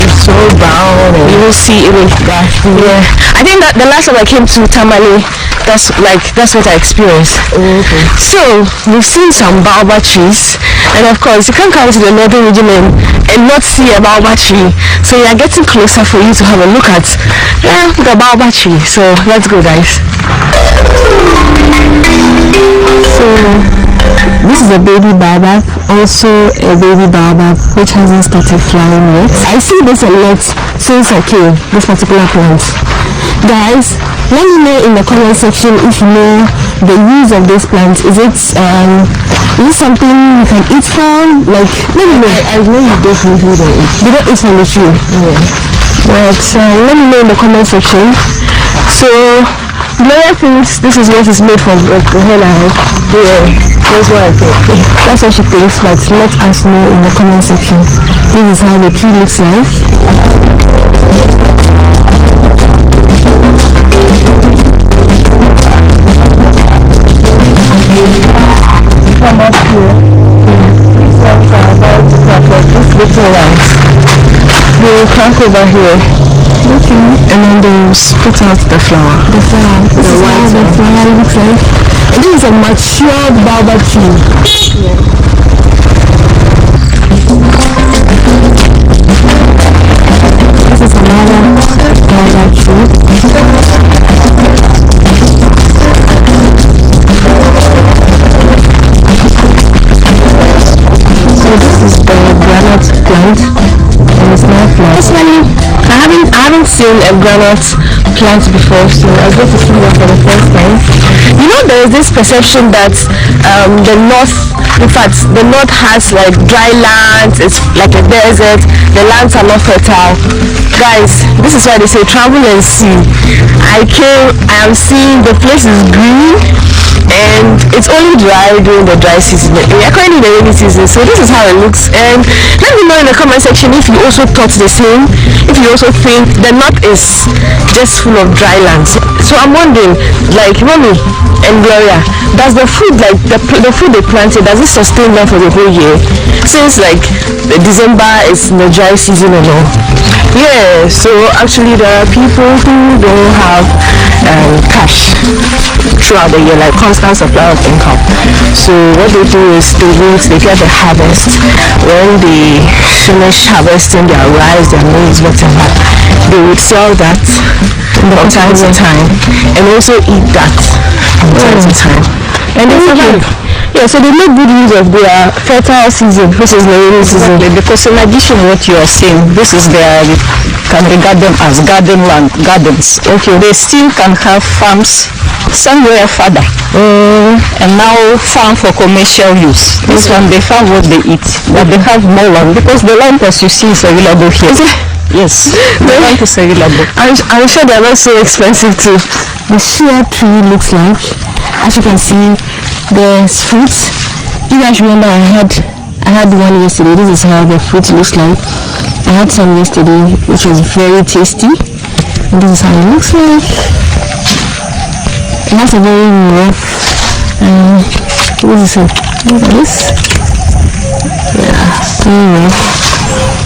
It's so brown, and you will see it will dry. Yeah, I think that the last time I came to Tamale, that's what I experienced. Okay. So we've seen some baobab trees, and of course you can't come to the northern region and not see a baobab tree. So we are getting closer for you to have a look at the baobab tree. So let's go, guys. So this is a baby baobab, also a baby baobab which hasn't started flying yet. I see this a lot since I came, this particular plant. Guys, let me know in the comment section if you know the use of this plant. Is it something you can eat from? Like, let me know. I know you definitely don't eat. You don't eat from the tree? Yeah. But let me know in the comment section. So Gloria thinks this is what is made from henna. Yeah, that's what I think. That's what she thinks, but let us know in the comment section. This is how the tree looks like. Come up here. These ones are about to crack, like these little ones. They will crack over here. Okay. And then they will spit out the flower. The flower. This is how the flower looks like. And this is a mature baobab tree. Yeah. This is another baobab tree. plant? Personally, I haven't seen a granite plant before, so I get to see one for the first time. You know, there is this perception that the north, in fact, the north has like dry lands, it's like a desert, the lands are not fertile. Guys, this is why they say travel and see. I am seeing the place is green and it's only dry during the dry season. We are currently in the rainy season, so this is how it looks. And let me know in the comment section if you also thought the same, if you also think the north is just full of dry lands. So I'm wondering, like Mommy and Gloria, does the food, like the food they planted, does it sustain them for the whole year? Since like December is the dry season and all. Yeah, so actually there are people who don't have cash throughout the year, like constant supply of income. So what they do is they get the harvest. When they finish harvesting their rice, their maize, whatever, they would sell that from time to time and also eat that from time to time. And they survive. Yeah, so they make good use of their fertile season, which is the rainy season. Because in addition to what you are saying, this is their, can regard them as garden land, gardens. Okay. They still can have farms somewhere further. And now farm for commercial use. This one, they farm what they eat, but they have more land because the land, as you see, is available here. Yes, the land is available. I'm sure they're not so expensive too. The shea tree looks like, as you can see, there's fruits. You guys remember I had one yesterday. This is how the fruit looks like. I had some yesterday, which was very tasty. And this is how it looks like. It has a very rough, what is it? Look at this. Yeah, very rough.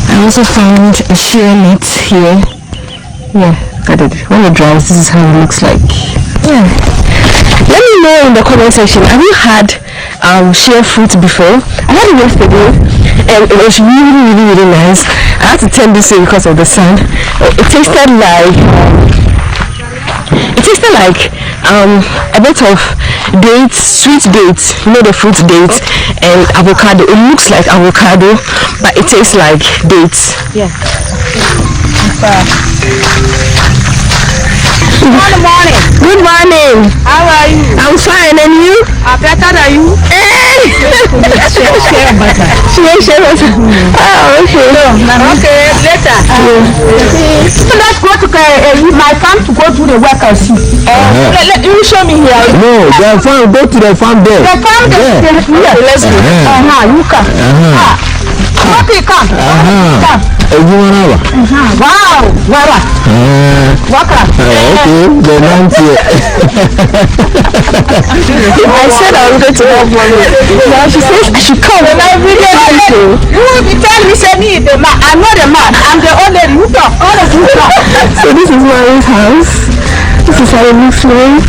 I also found a sheer net here. Yeah, got it. When it dries, this is how it looks like. Yeah. Let me know in the comment section, have you had shea fruit before? I had it yesterday and it was really nice. I had to turn this way because of the sun. It tasted like a bit of dates, sweet dates, you know, the fruit dates, and avocado. It looks like avocado, but it tastes like dates. Yeah. Good morning. Good morning. How are you? I'm fine, and you? I'm better than you. Hey! Share butter. Share butter. Oh, okay. Okay, later. So let's go to my farm to go do the work and see. Let you show me here. No, the farm, go to the farm there. The farm there. Yeah, let's go. You come. Okay, come. Come. Wow! Waka. Okay, the man here. I said I was going to help mommy. Now she says I should come. And I really want to. You will be telling me, say me the man. I'm not the man. I'm the old lady. You talk. All of you talk. So this is mommy's house. This is how it looks like.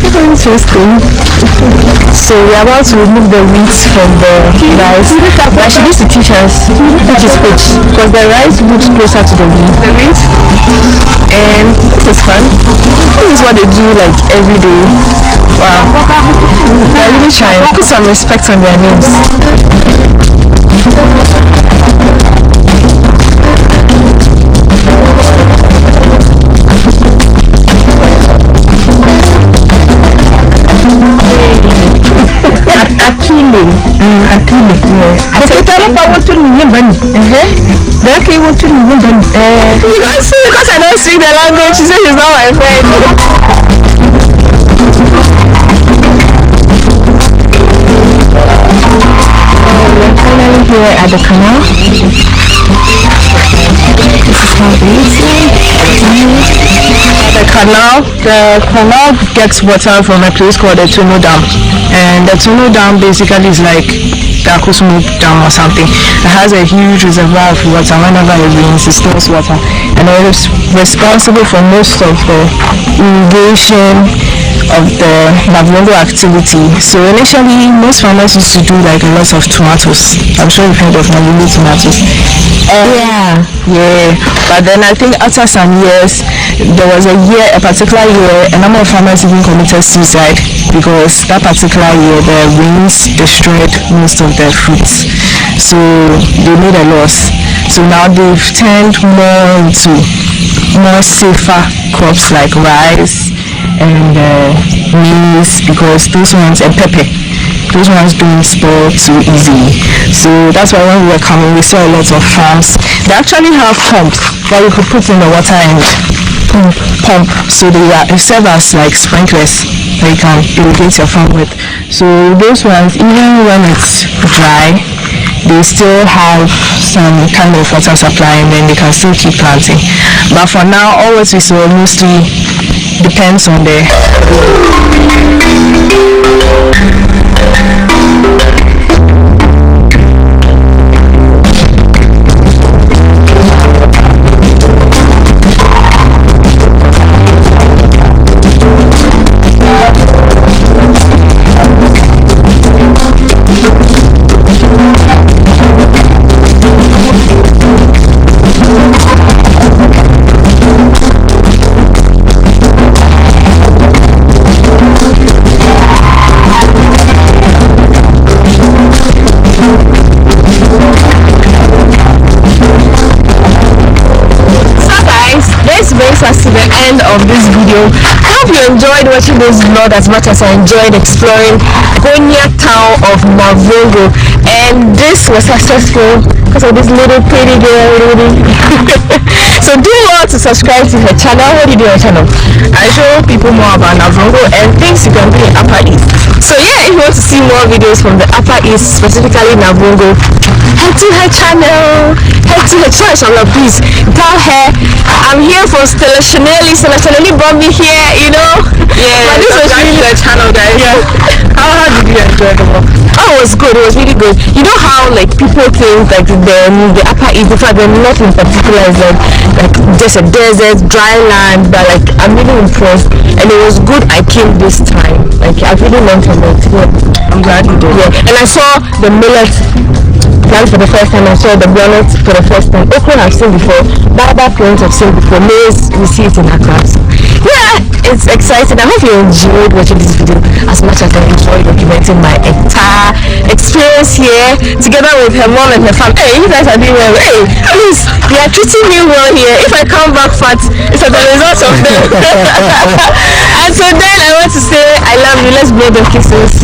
Very interesting. So we are about to remove the weeds from the rice. But she needs to teach us which is which, because the rice moves closer to the wheat. And this is fun. This is what they do like every day. Wow. They're really trying. Put some respect on their names. Because I don't speak the language, she said she's not my friend. We're finally here at the canal. This is how it is. The canal gets water from a place called the Nkommo Dam, and the Nkommo Dam basically is like the Akusmu Dam or something. It has a huge reservoir of water. Whenever it rains, it stores water, and it is responsible for most of the irrigation of the Navlondo activity. So initially, most farmers used to do like a lot of tomatoes. I'm sure you've heard of Navlondo tomatoes. Yeah. But then I think after some years, there was a particular year, a number of farmers even committed suicide because that particular year the rains destroyed most of their fruits. So they made a loss. So now they've turned more into more safer crops like rice and maize, because those ones, and pepper, those ones don't spoil too easily. So that's why when we were coming, we saw a lot of farms. They actually have pumps that you could put in the water and pump, so they serve as like sprinklers that you can irrigate your farm with. So those ones, even when it's dry, they still have some kind of water supply, and then they can still keep planting. But for now, all what we saw mostly depends on the us to the end of this video. I hope you enjoyed watching this vlog as much as I enjoyed exploring Konya town of Mavongo, and this was successful because of this little pretty girl. So do well to subscribe to her channel. What do you do on her channel? I show people more about Mavongo and things you can do in Upper East. So yeah, if you want to see more videos from the Upper East, specifically Mavongo, head to her channel, head to her channel, please tell her I'm here for Stella Chanelli. Stella Chanelli brought me here, you know. Yeah, but this was really her channel, guys. Yeah. How did you enjoy the walk? Oh, it was good. It was really good. You know how like people think like the Upper East, in fact, the North in particular is like just a desert, dry land, but like I'm really impressed, and it was good I came this time. Like I really learned from it. Yeah. I'm glad you did. Yeah, and I saw the millet plant for the first time. I saw the walnut for the first time. Okra I've seen before. Baobab plant I've seen before. Maize we see it in our class. Yeah, it's exciting. I hope you enjoyed watching this video as much as I enjoyed documenting my entire experience here together with her mom and her family. Hey, you guys are doing well. Hey, please, they are treating me well here. If I come back fat, it's as a result of them. And so then I want to say I love you. Let's blow the kisses.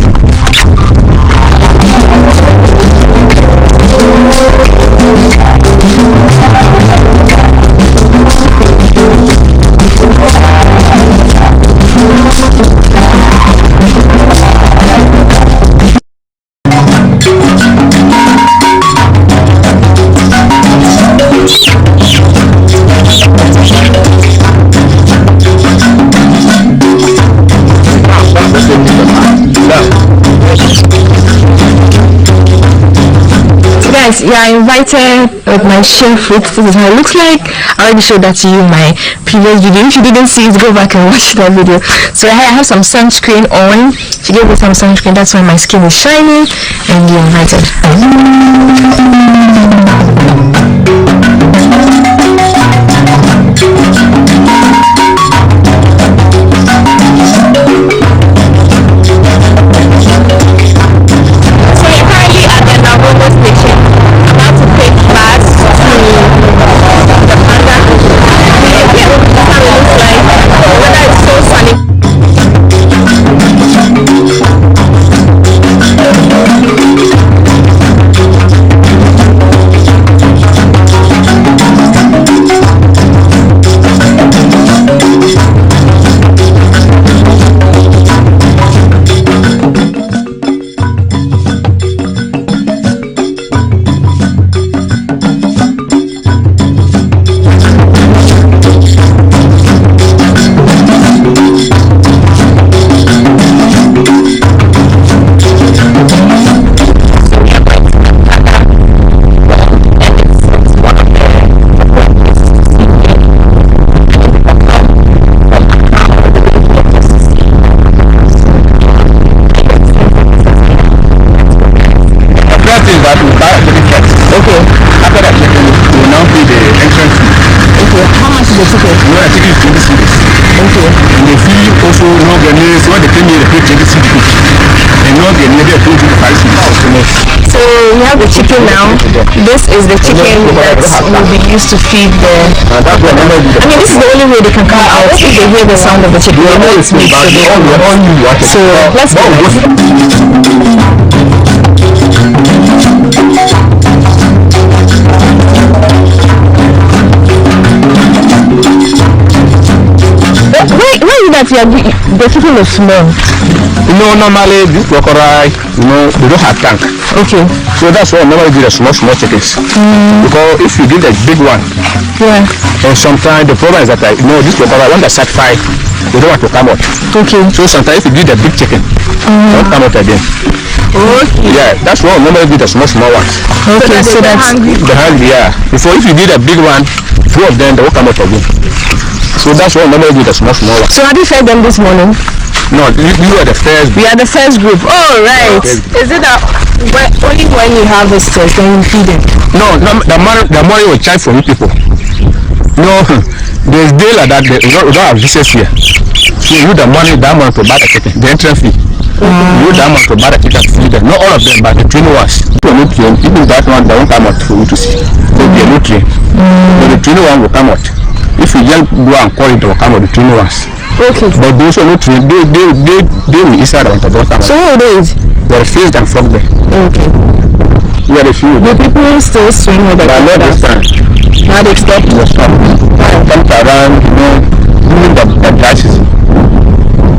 Guys, you are invited with my chef with this is how it looks like. I already showed that to you in my previous video. If you didn't see it, go back and watch that video. So I have some sunscreen on. She gave me some sunscreen, that's why my skin is shining, and you're invited. So we have the chicken now. This is the chicken that will be used to feed the... I mean, this is the only way they can come out. If they hear the sound of the chicken, they know it's meat. So let's go. Why is that the chicken is small? Normally this crocodile, they don't have tank. Okay. So that's why I normally do the small chickens. Because if you do the big one, and sometimes the problem is that this crocodile, when they satisfy, they don't want to come out. Okay. So sometimes if you do the big chicken, they don't come out again. Okay. Yeah, that's why I normally do the small ones. Okay, so that's the hungry. Yeah. Before if you do the big one, two of them they will come out again. So that's why I normally do the small ones. So have you fed them this morning? No, you are the first group. We are the first group. Oh, right. Is it that only when you have visitors then you feed them? No, the money will charge for you people. No, there's day like that. We don't have visitors here. So you the money, that money to buy the chicken, the entrance fee. You that money to buy the chicken feed them. Not all of them, but the train ones. Even that one, they won't come out for you to see. There will be a new train. But the train one will come out. If you just go and call it, they will come out the train ones. Okay. But those who are not trained, they will inside the water. So what it is? They are fish and frog there. Okay. Yeah, the few. The people still swim with the water. Now they stop. They stop. Come around, during the dry season.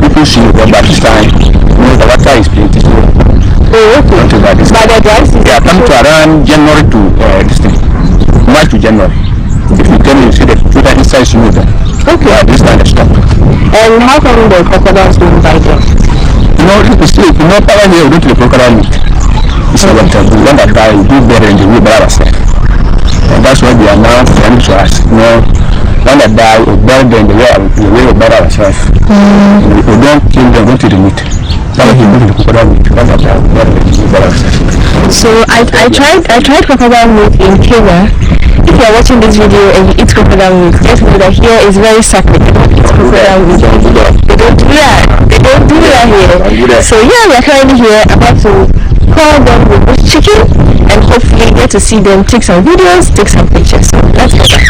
People see the water this time. The water is plenty. Oh, okay. By the dry season? Yeah, come to around January to this thing. March to January. If you come and see the water inside swimming there. Okay. This time they stop. And how come the crocodiles don't bite them? You see, power here, we go to the crocodile meat. You see what the one that die, we do better in the way by ourselves. And that's why they are now coming to us. One that die, we bury them the way we bury ourselves. We don't kill them, go to the meat. That's why we go to the crocodile meat. One that die, we bury them the way we bury ourselves. So I tried crocodile meat in Kenya. If you are watching this video and you eat crocodile meat, just know that here is very sacred. They don't eat crocodile meat. They don't do that. They don't do that here. So yeah, we are currently here about to call them with this chicken and hopefully get to see them take some videos, take some pictures. So let's go back.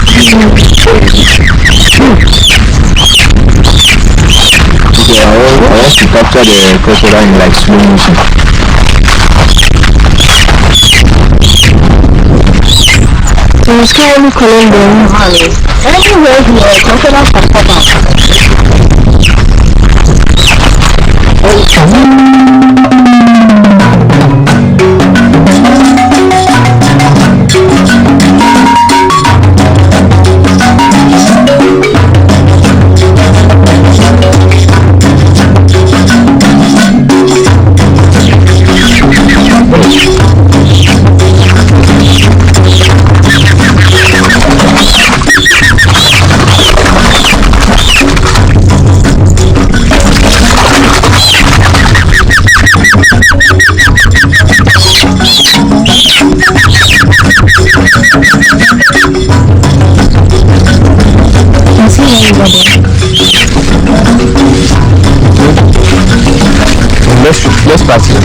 Yeah, I want to capture the crocodile in like slow motion. So it's currently calling them everywhere here, crocodiles can pop out. Let's pass it.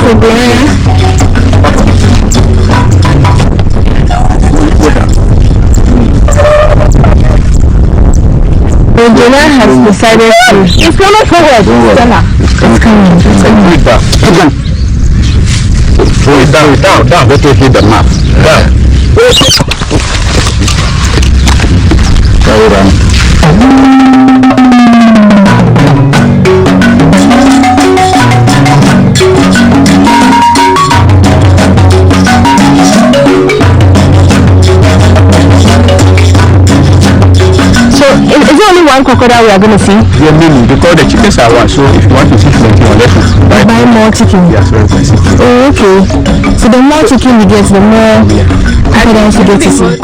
Jonah has decided to. It's coming forward. Stella. It's coming. Throw it down. Let me hit the map. Down. Carry on. Is there only one crocodile we are going to see? Yeah, many, because the chickens are one. So if you want to see plenty, unless you buy more chicken. Yeah, very expensive. Oh, okay. So the more chicken you get, the more crocodiles you get to see.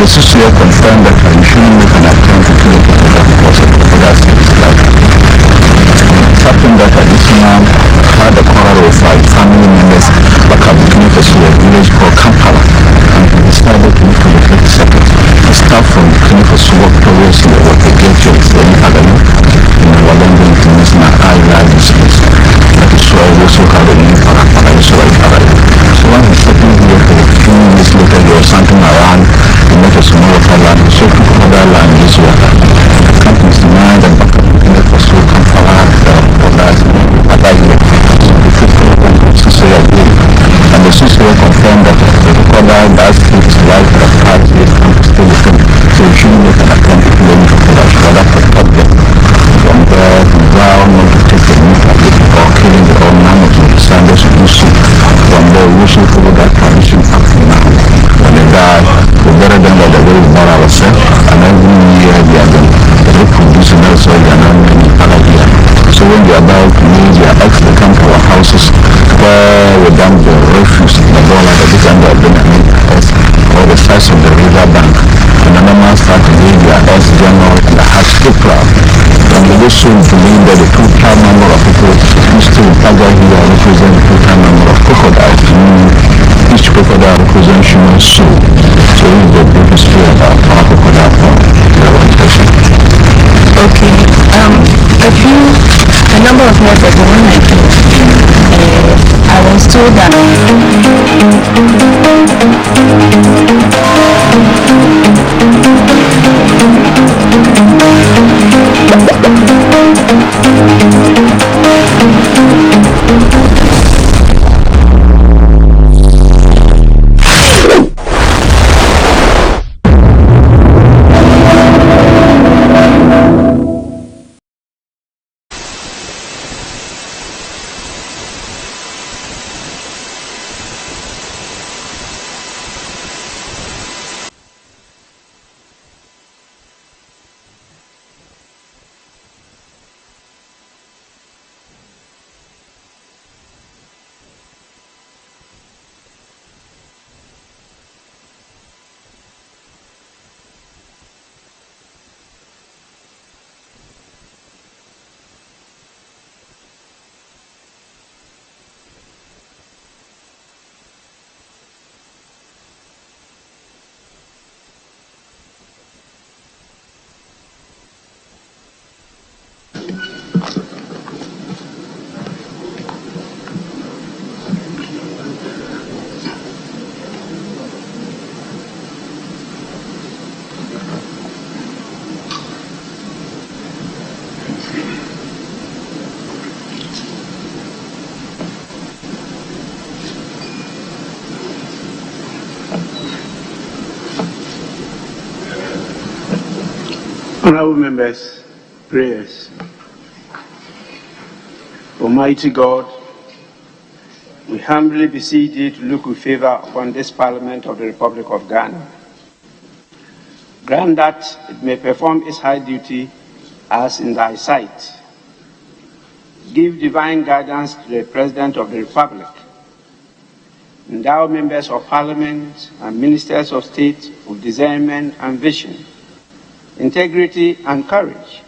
The CCA confirmed that you shouldn't make an attempt to kill a crocodile because a crocodile saves its life. It happened that this man had a quarrel with family members back at a village called Kampala, and he decided to make a separate. The staff from Kinifosu worked tirelessly with the gate jobs in Agano in our London International Island space. That is why we also had a new paradise. So when he settled here for a few minutes later, there was something around. We met a small water land, so crocodile land is water. The company's denied and back up in the Paso Kampala, crocodiles, and the CCA confirmed that the crocodile does keep its life but has it and still the same. So you shouldn't make an attempt to kill any crocodiles, rather protect them from there, from ground, not to take the meat of it or killing the old man of the standards to do so. From there, we should follow that tradition up to now. When they die, we bury them by the way we bury ourselves, and every year they are going to reproduce and also they are not many here. So when they are about to leave, they are asked to come to our houses where we dump the refuse in the dollar that is under the or the size of the river bank. And the normal start to leave their eggs general and the hatch to crowd. And we also believe that the total number of people who still gather here represent the total number of crocodiles. Each crocodile represents human soul. So we will be history about our crocodile from the orientation. Okay. A number of years ago when I came, I was told that Honorable members, prayers. Almighty God, we humbly beseech thee to look with favor upon this Parliament of the Republic of Ghana. Grant that it may perform its high duty as in thy sight. Give divine guidance to the President of the Republic. Endow members of Parliament and ministers of state with discernment and vision, integrity and courage,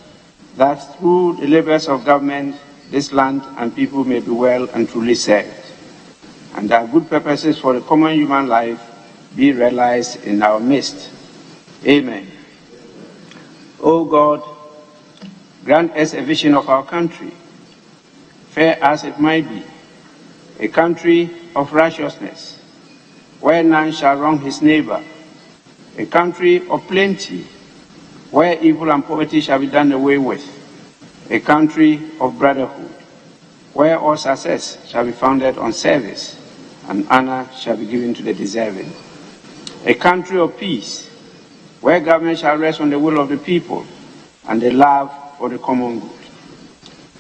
that through the labors of government, this land and people may be well and truly served, and that good purposes for the common human life be realized in our midst. Amen. O God, grant us a vision of our country, fair as it might be, a country of righteousness, where none shall wrong his neighbor, a country of plenty, where evil and poverty shall be done away with, a country of brotherhood, where all success shall be founded on service and honor shall be given to the deserving, a country of peace, where government shall rest on the will of the people and the love for the common good.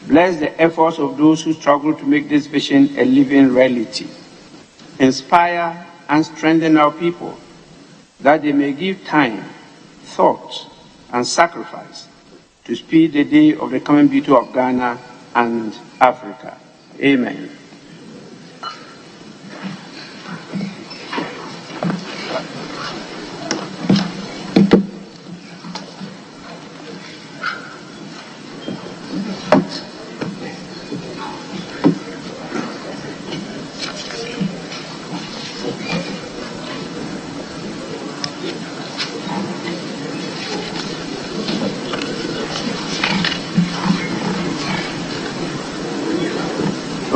Bless the efforts of those who struggle to make this vision a living reality. Inspire and strengthen our people, that they may give time, thought, and sacrifice to speed the day of the coming beauty of Ghana and Africa. Amen.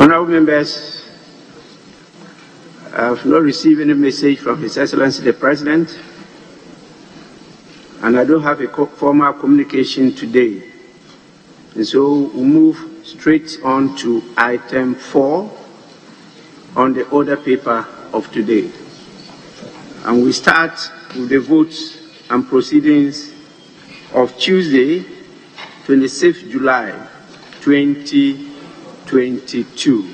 Honourable members, I have not received any message from His Excellency the President, and I don't have a formal communication today. And so we'll move straight on to item 4 on the order paper of today. And we start with the votes and proceedings of Tuesday, 26th July, 2022.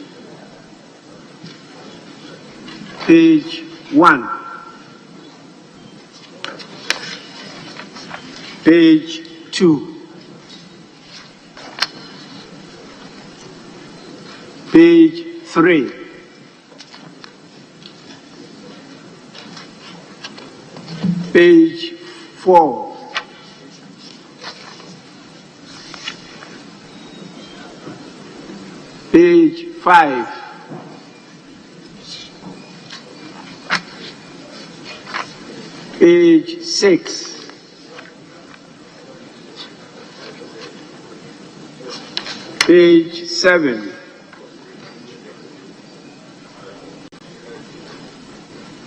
Page 1. Page 2. Page 3. Page 4. Page 5. Page 6. Page 7.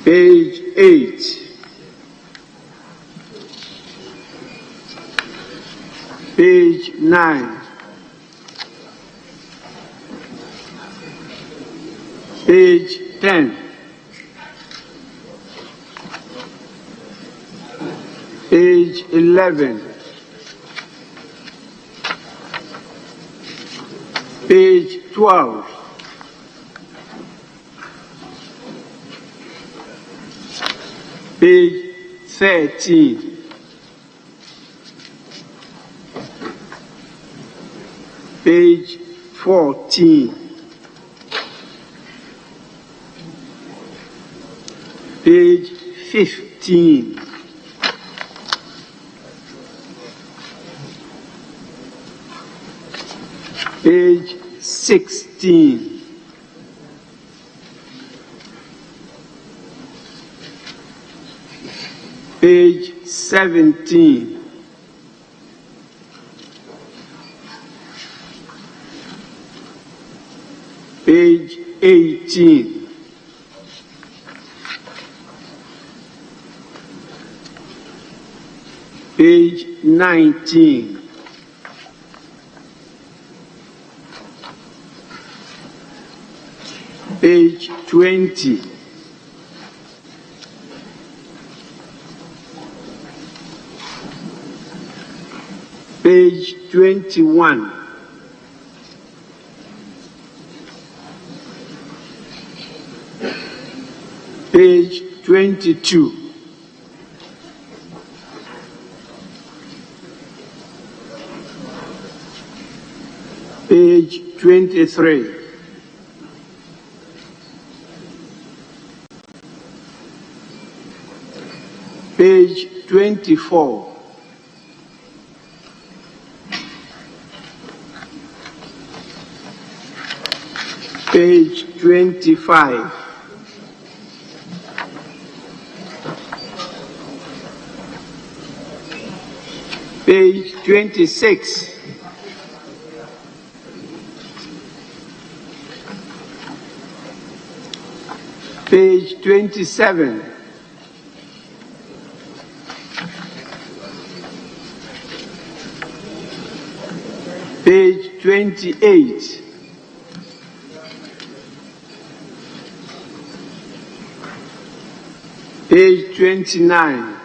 Page 8. Page 9. Page 10. Page 11. Page 12. Page 13. Page 14. Page 15. Page 16. Page 17. Page 18. Page 19. Page 20. Page 21. Page 22. Page 23. Page 24. Page 25. Page 26. Page 27. Page 28. Page 29.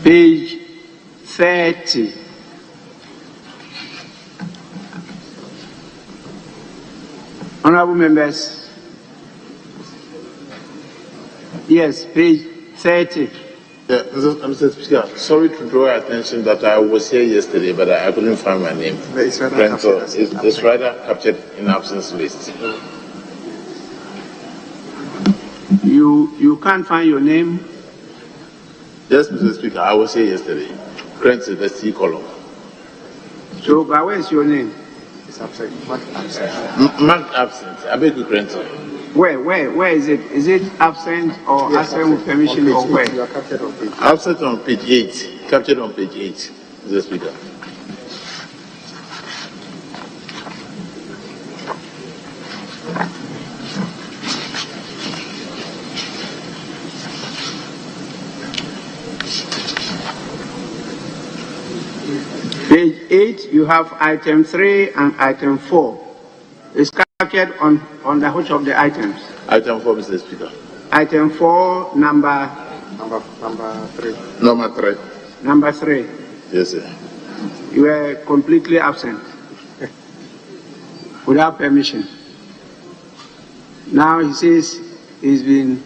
Page 30. Honorable members, yes, page 30. Yeah, Mr. Speaker, sorry to draw your attention that I was here yesterday, but I couldn't find my name. It's rather captured in absence list. You can't find your name? Yes, Mr. Speaker, I was here yesterday. Krentz is the C column. So, but where's your name? It's absent. Marked absent. Marked absent. I beg you, Krentz. Where is it? Is it absent or yes, absent with permission or where? You are captured on page 8. Absent on page 8. Captured on page 8, Mr. Speaker. Page 8, you have item 3 and item 4. It's captured on the which of the items? Item 4, Mr. Speaker. Item 4, number 3. Number 3. Number 3. Yes, sir. You were completely absent. Without permission. Now he says he's been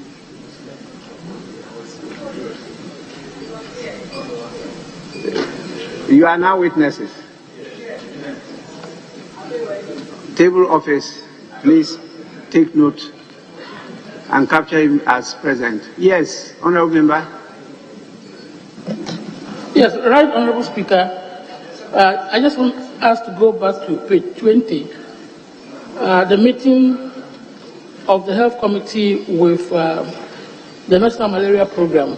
you are now witnesses. Table office, please take note and capture him as present. Yes, Honorable Member. Yes, right, Honorable Speaker. I just want us to go back to page 20. The meeting of the Health Committee with the National Malaria Program.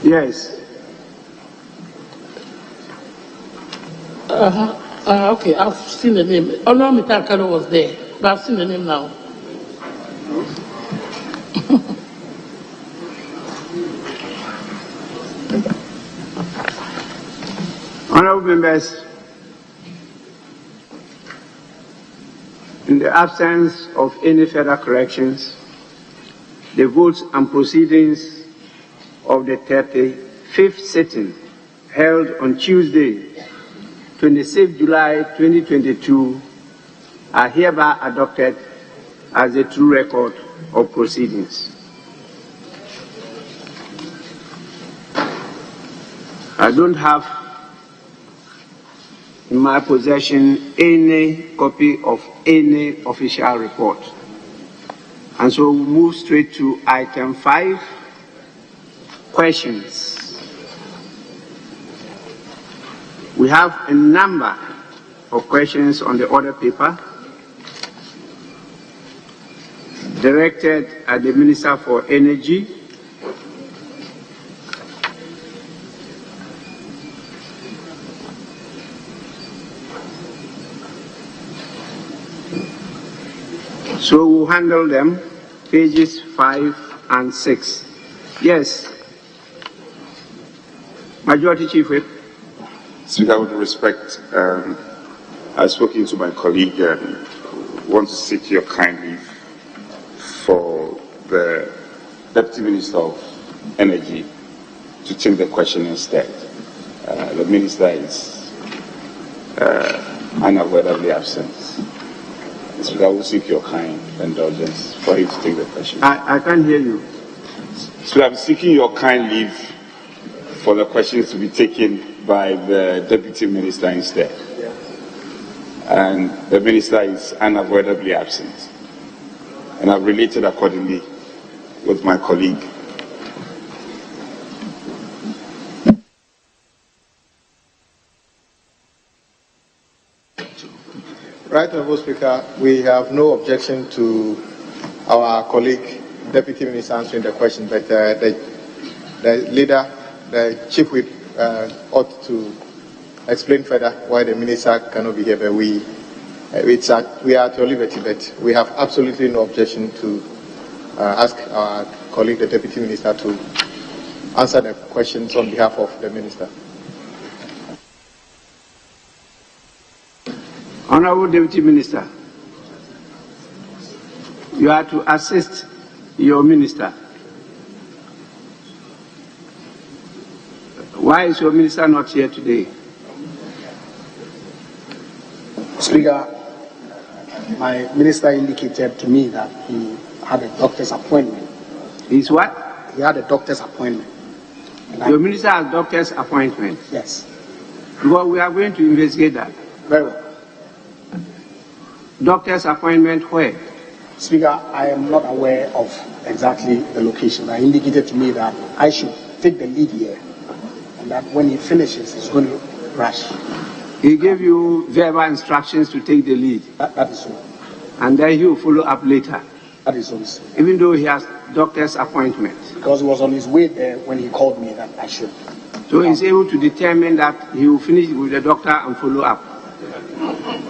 Yes. Okay, I've seen the name. Honorable Mitakano was there, but I've seen the name now. Honorable members, in the absence of any further corrections, the votes and proceedings of the 35th sitting held on Tuesday, 26 July 2022 are hereby adopted as a true record of proceedings. I don't have in my possession any copy of any official report. And so we'll move straight to item 5, questions. We have a number of questions on the order paper directed at the Minister for Energy, so we'll handle them, pages 5 and 6. Yes. Majority Chief Whip. Speaker, with respect, I've spoken to my colleague want to seek your kind leave for the Deputy Minister of Energy to take the question instead. The Minister is unavoidably absent. So I will seek your kind indulgence for you to take the question. I can't hear you. So I'm seeking your kind leave for the questions to be taken by the Deputy Minister instead. And the Minister is unavoidably absent. And I've related accordingly with my colleague. Right, Honourable Speaker, we have no objection to our colleague, Deputy Minister, answering the question, but the leader, the Chief Whip, ought to explain further why the Minister cannot be here, but we are at your liberty, but we have absolutely no objection to ask our colleague, the Deputy Minister, to answer the questions on behalf of the Minister. Honorable Deputy Minister, you are to assist your minister. Why is your minister not here today? Speaker, my minister indicated to me that he had a doctor's appointment. He's what? He had a doctor's appointment. Your minister has doctor's appointment? Yes. Well, we are going to investigate that. Very well. Doctor's appointment where? Speaker, I am not aware of exactly the location. I indicated to me that I should take the lead here, and that when he finishes, he's going to rush. He gave you verbal instructions to take the lead? That is so. And then he will follow up later? That is so. Even though he has doctor's appointment? Because he was on his way there when he called me that I should. So he's able to determine that he will finish with the doctor and follow up?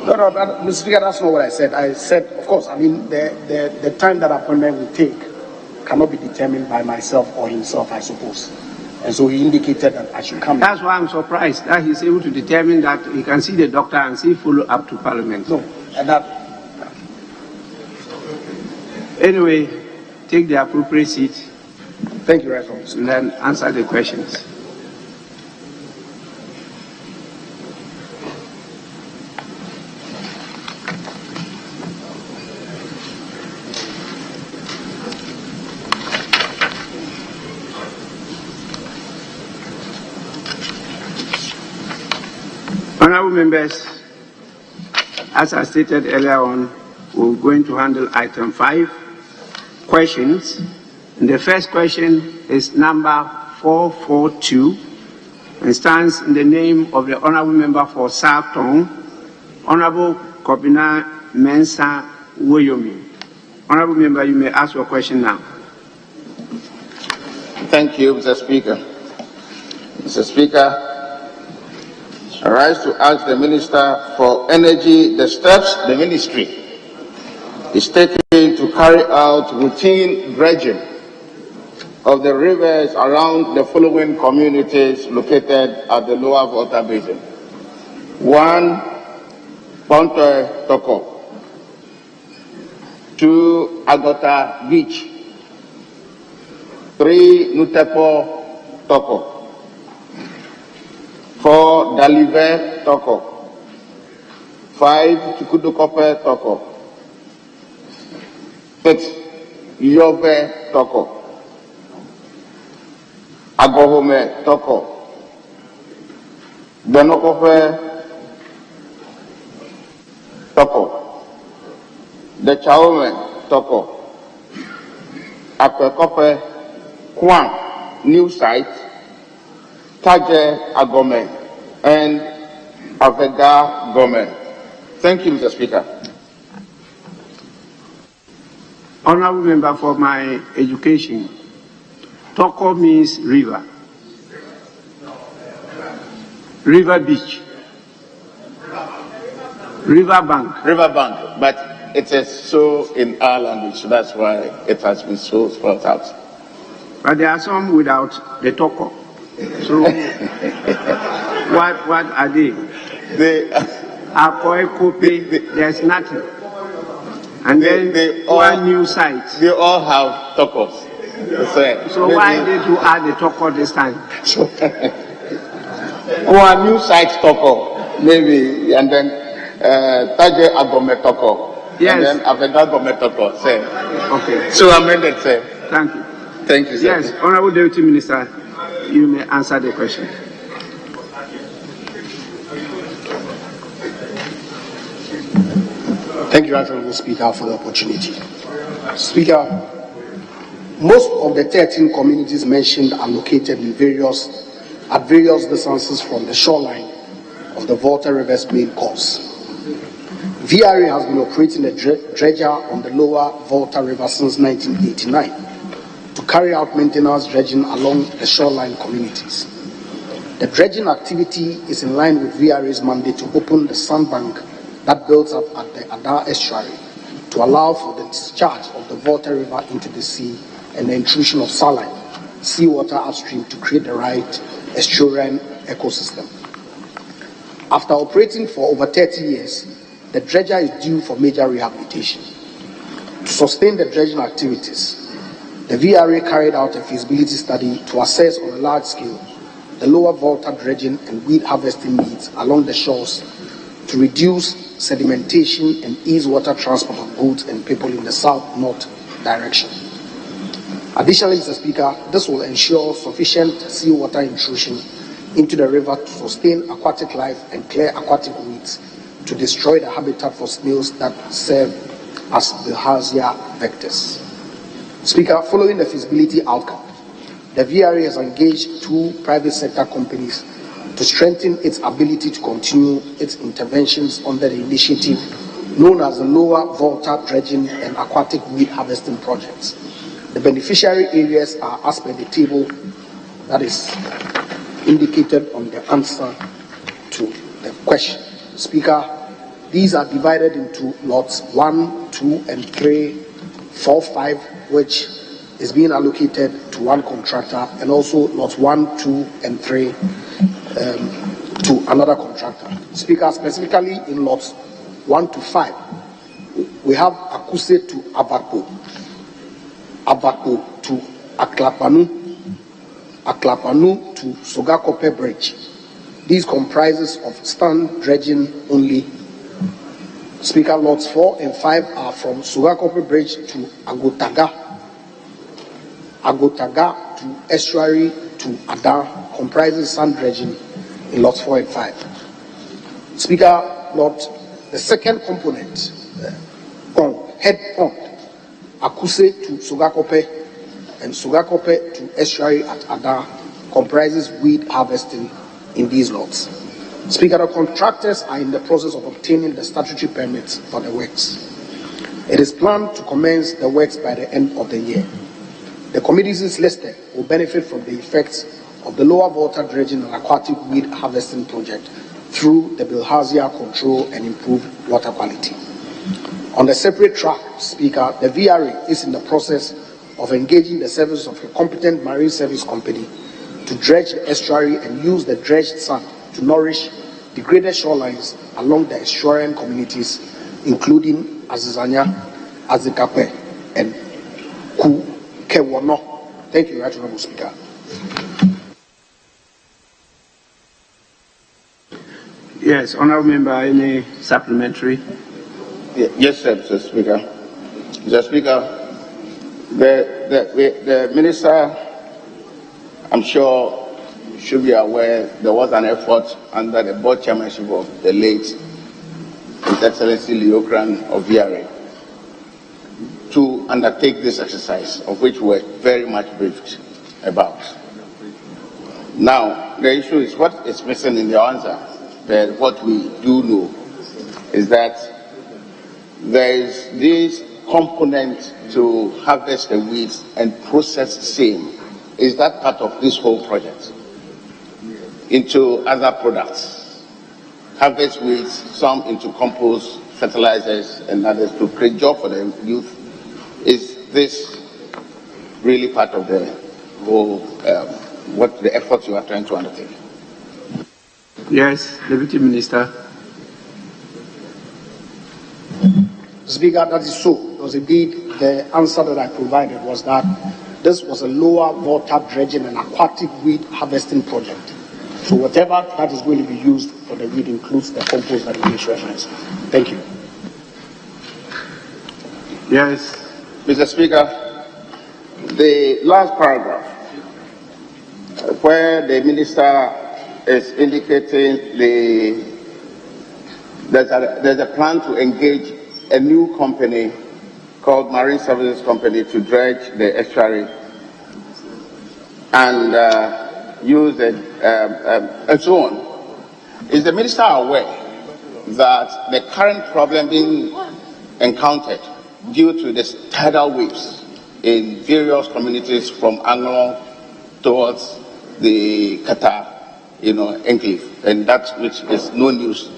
No, Mr. Speaker, that's not what I said. I said, of course, I mean, the time that appointment will take cannot be determined by myself or himself, I suppose. And so he indicated that I should come. That's why I'm surprised that he's able to determine that he can see the doctor and see follow up to Parliament. No, and that... Anyway, take the appropriate seat. Thank you, Reverend. And then answer the questions. Honourable members, as I stated earlier on, we're going to handle item 5, questions. And the first question is number 442 and stands in the name of the Honourable Member for South Tong, Honourable Kobina Mensah Woyomi. Honourable Member, you may ask your question now. Thank you, Mr. Speaker. Mr. Speaker, I rise to ask the Minister for Energy the steps the Ministry is taking to carry out routine dredging of the rivers around the following communities located at the lower water basin. 1, Pontoe Toko. 2, Agota Beach. 3, Nutepo Toko. 4, Dalive Toko. 5, Chukudukope Toko. 6, Yobe Toko. Agohome Toko. Benokope Toko. Dechaume Toko. Akwekope Kwan, new site. Taje Agome and Avega Gome. Thank you, Mr. Speaker. Honourable Member, for my education, Toko means river. River beach. River bank. River bank, but it is so in our language, so that's why it has been so spelled out. But there are some without the Toko. So, what are they? They Akoe Kope, there's nothing. And then one new site. They all have tokos. So why did you add the toko this time? One new site toko, maybe, and then Taje Agome toko. Yes. And then Aveda Agome toko. Okay. So amended, sir. Thank you. Thank you, sir. Yes, Honorable Deputy Minister, you may answer the question. Thank you, Honorable Speaker, for the opportunity. Speaker, most of the 13 communities mentioned are located in at various distances from the shoreline of the Volta River's main course. VRA has been operating a dredger on the lower Volta River since 1989 to carry out maintenance dredging along the shoreline communities. The dredging activity is in line with VRA's mandate to open the sandbank that builds up at the Adar estuary to allow for the discharge of the Volta River into the sea and the intrusion of saline seawater upstream to create the right estuarine ecosystem. After operating for over 30 years, the dredger is due for major rehabilitation. To sustain the dredging activities, the VRA carried out a feasibility study to assess on a large scale the lower Volta dredging and weed harvesting needs along the shores to reduce sedimentation and ease water transport of goods and people in the south-north direction. Additionally, Mr. Speaker, this will ensure sufficient seawater intrusion into the river to sustain aquatic life and clear aquatic weeds to destroy the habitat for snails that serve as bilharzia vectors. Speaker, following the feasibility outcome, the VRA has engaged 2 private sector companies to strengthen its ability to continue its interventions under the initiative known as the Lower Volta Dredging and Aquatic Weed Harvesting Projects. The beneficiary areas are as per the table that is indicated on the answer to the question. Speaker, these are divided into lots 1, 2, and 3, 4, 5, which is being allocated to one contractor, and also lots 1, 2, and 3 to another contractor. Speaker, specifically in lots 1 to 5, we have Akuse to Abako, Abako to Aklapanu, Aklapanu to Sogakope Bridge. These comprises of stand dredging only. Speaker, lots 4 and 5 are from Sogakope Bridge to Agotaga, Agotaga to estuary to Adar, comprises sand dredging in lots 4 and 5. Speaker, the second component, head pond, Akuse to Sogakope and Sogakope to estuary at Adar, comprises weed harvesting in these lots. Speaker, the contractors are in the process of obtaining the statutory permits for the works. It is planned to commence the works by the end of the year. The communities listed will benefit from the effects of the Lower Volta Dredging and Aquatic Weed Harvesting Project through the bilharzia control and improved water quality. On a separate track, Speaker, the VRA is in the process of engaging the services of a competent marine service company to dredge the estuary and use the dredged sand to nourish degraded shorelines along the estuarine communities, including Azizanya, Azikape, and Kukewono. Thank you, Right Honorable Speaker. Yes, Honorable Member, any supplementary? Yes, sir, Mr. Speaker. Mr. Speaker, the Minister, I'm sure, should be aware there was an effort under the board chairmanship of the late His Excellency Leo Kran of VRA to undertake this exercise, of which we're very much briefed about. Now, the issue is what is missing in the answer. But what we do know is that there is this component to harvest the weeds and process same. Is that part of this whole project? Into other products. Harvest weeds, some into compost, fertilizers, and others to create job for the youth. Is this really part of the whole, what the efforts you are trying to undertake? Yes, Deputy Minister. Speaker, that is so. Because indeed, the answer that I provided was that this was a lower water dredging and aquatic weed harvesting project. So whatever that is going to be used for the weed includes the compost that it makes reference. Thank you. Yes, Mr. Speaker, the last paragraph, where the minister is indicating there's a plan to engage a new company called Marine Services Company to dredge the estuary and use it and so on. Is the minister aware that the current problem being encountered due to the tidal waves in various communities from Anglong towards the Qatar, enclave, and that which is no news,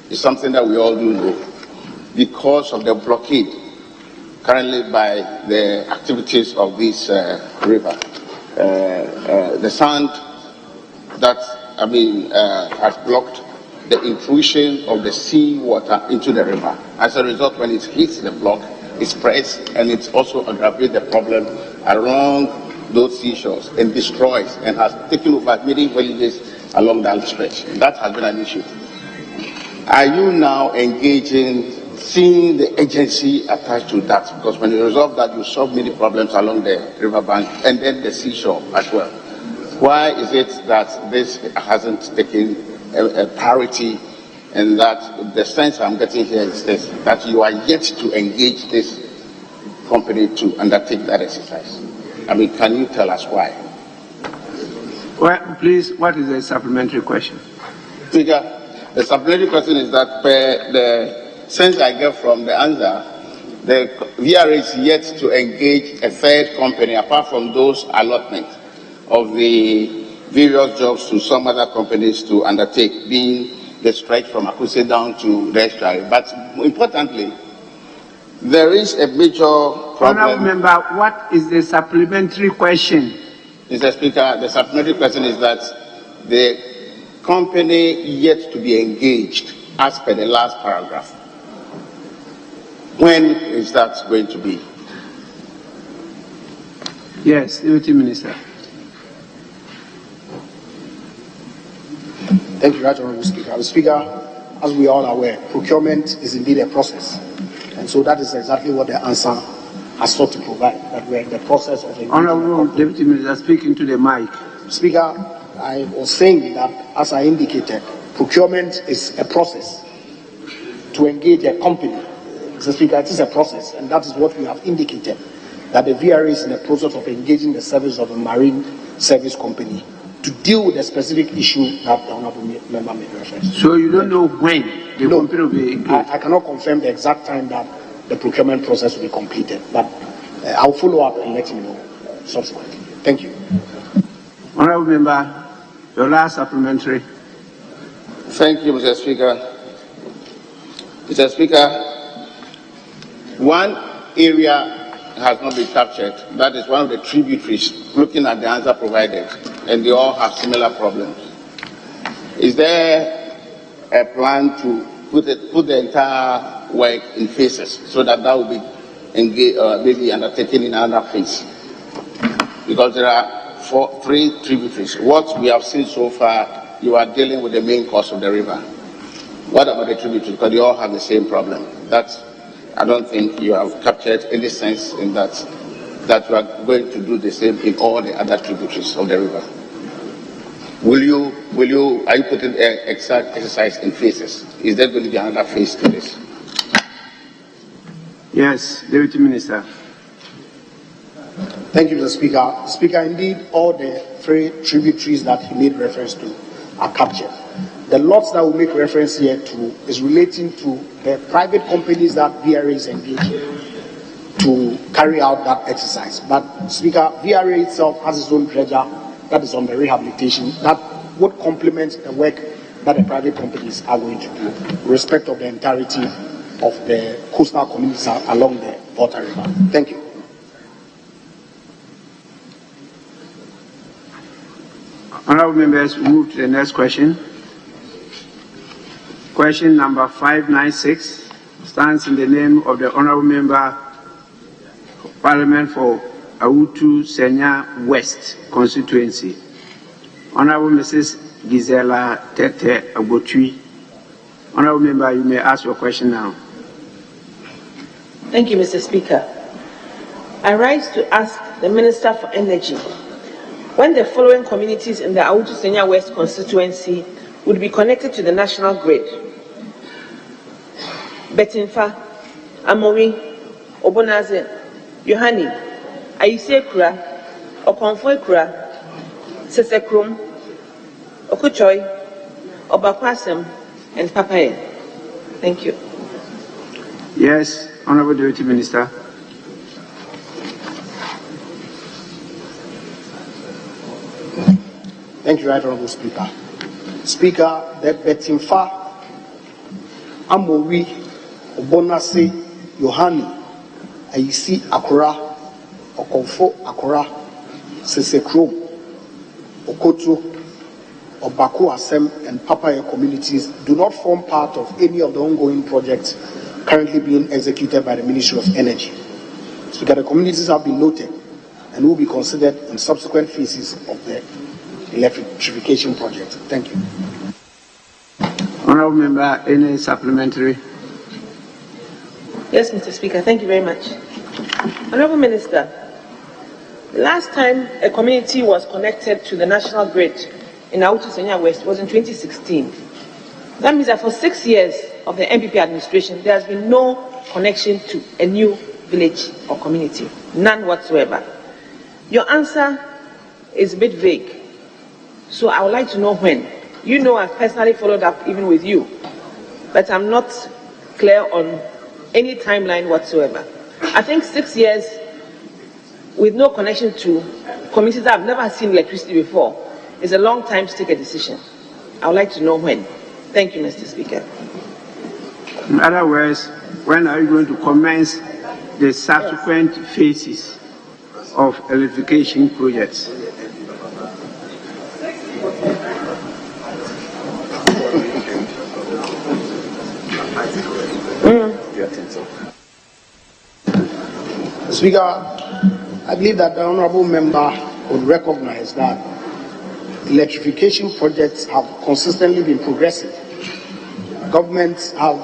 is something that we all do know, because of the blockade currently by the activities of this river. The sand that, has blocked the intrusion of the sea water into the river. As a result, when it hits the block, it spreads, and it also aggravates the problem along those seashores and destroys and has taken over many villages along that stretch. That has been an issue. Are you now engaging, seeing the agency attached to that? Because when you resolve that, you solve many problems along the riverbank and then the seashore as well. Why is it that this hasn't taken a priority, and that the sense I'm getting here is this, that you are yet to engage this company to undertake that exercise? Can you tell us why? Well, please, what is the supplementary question? Speaker, the supplementary question is that the sense I get from the answer, the VRA is yet to engage a third company apart from those allotments of the various jobs to some other companies to undertake, being the stretch from Akuse down to the estuary. But importantly, there is a major problem. Honourable Member, what is the supplementary question? Mr. Speaker, the supplementary question is that the company yet to be engaged, as per the last paragraph, when is that going to be? Yes, Deputy Minister. Thank you, Right Honourable Speaker. Speaker, as we are all aware, procurement is indeed a process. And so that is exactly what the answer has sought to provide, that we are in the process of engaging. Honourable Deputy Minister, speaking to the mic. Speaker, I was saying that, as I indicated, procurement is a process to engage a company. Mr. Speaker, it is a process, and that is what we have indicated, that the VRA is in the process of engaging the service of a marine service company to deal with the specific issue that the Honourable Member made reference to. So you don't know when the company will be engaged? I cannot confirm the exact time that the procurement process will be completed, but I'll follow up and let you know subsequently. Thank you. Honourable Member, your last supplementary. Thank you, Mr. Speaker. Mr. Speaker, one area has not been captured. That is one of the tributaries, looking at the answer provided, and they all have similar problems. Is there a plan to put the entire work in phases so that will be maybe undertaken in another phase? Because there are three tributaries. What we have seen so far, you are dealing with the main course of the river. What about the tributaries? Because they all have the same problem. I don't think you have captured any sense in that you are going to do the same in all the other tributaries of the river. Are you putting the exact exercise in phases? Is there going to be another phase to this? Yes, Deputy Minister. Thank you, Mr. Speaker. Speaker, indeed, all the three tributaries that he made reference to are captured. The lots that we make reference here to is relating to the private companies that VRA is engaging to carry out that exercise. But, Speaker, VRA itself has its own dredger that is on the rehabilitation that would complement the work that the private companies are going to do with respect of the entirety of the coastal communities along the Volta River. Thank you. Honourable members, move to the next question. Question number 596. stands in the name of the Honorable Member of Parliament for Awutu Senya West constituency, Honorable Mrs. Gisela Tete Agotui. Honorable Member, you may ask your question now. Thank you, Mr. Speaker. I rise to ask the Minister for Energy when the following communities in the Awutu Senya West constituency would be connected to the national grid: Betinfa, Amori, Obonaze, Yohani, Ayisekura, Okonfoekura, Sesekrum, Okochoy, Obakwasem, and Papaye. Thank you. Yes, Honorable Deputy Minister. Thank you, Right Honorable Speaker. Speaker, the Betinfa, Amori, Obonase, Yohani, Ayisi Akura, Okonfo Akura, Sesekrum, Okoto, Obaku Asem, and Papaye communities do not form part of any of the ongoing projects currently being executed by the Ministry of Energy. Speaker, the communities have been noted and will be considered in subsequent phases of the electrification project. Thank you. Honorable Member, any supplementary? Yes, Mr. Speaker, thank you very much. Honorable Minister, the last time a community was connected to the national grid in Awutu Senya West was in 2016. That means that for 6 years of the MPP administration, there has been no connection to a new village or community, none whatsoever. Your answer is a bit vague, so I would like to know when. You know I've personally followed up even with you, but I'm not clear on any timeline whatsoever. I think 6 years with no connection to communities that have never seen electricity before is a long time to take a decision. I would like to know when. Thank you, Mr. Speaker. In other words, when are you going to commence the subsequent phases of electrification projects? Speaker, I believe that the Honourable Member would recognize that electrification projects have consistently been progressing. Governments have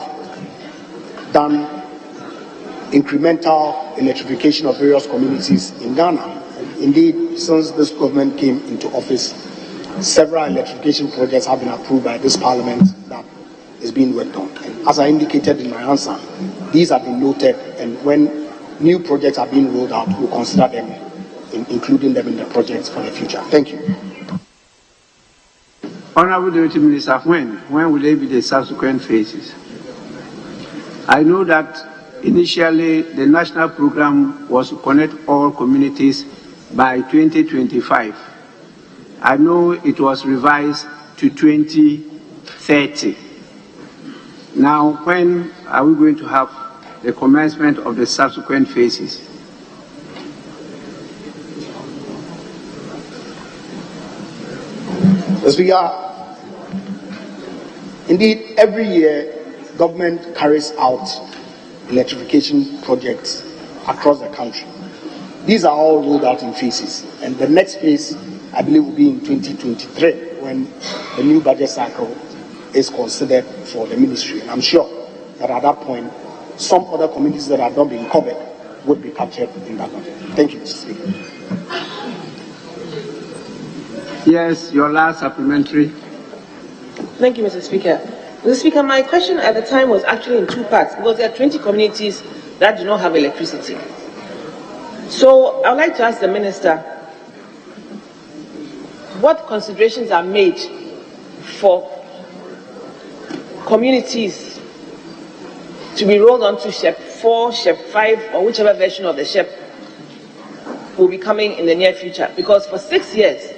done incremental electrification of various communities in Ghana. Indeed, since this government came into office, several electrification projects have been approved by this Parliament that is being worked on. And as I indicated in my answer, these have been noted, and when new projects are being rolled out, we'll consider them, including them in the projects for the future. Thank you. Honorable Deputy Minister, when will they be the subsequent phases? I know that initially the national program was to connect all communities by 2025. I know it was revised to 2030. Now, when are we going to have the commencement of the subsequent phases? As we are, indeed, every year, government carries out electrification projects across the country. These are all rolled out in phases, and the next phase, I believe, will be in 2023, when the new budget cycle is considered for the ministry. And I'm sure that at that point, some other communities that have not been covered would be captured in that budget. Thank you, Mr. Speaker. Yes, your last supplementary. Thank you, Mr. Speaker. Mr. Speaker, my question at the time was actually in two parts, because there are 20 communities that do not have electricity. So I would like to ask the Minister, what considerations are made for communities to be rolled onto SHEP 4, SHEP 5, or whichever version of the SHEP will be coming in the near future? Because for 6 years,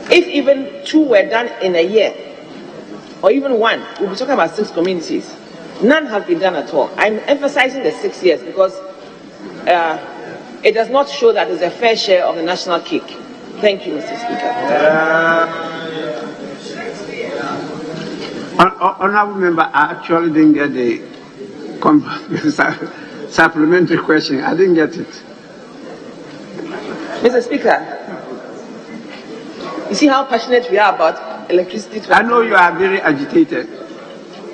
if even 2 were done in a year, or even 1, we'll be talking about 6 communities. None have been done at all. I'm emphasizing the 6 years because it does not show that there's a fair share of the national cake. Thank you, Mr. Speaker. Honorable member, I actually didn't get the supplementary question. I didn't get it. Mr. Speaker, you see how passionate we are about electricity. I know you are very agitated,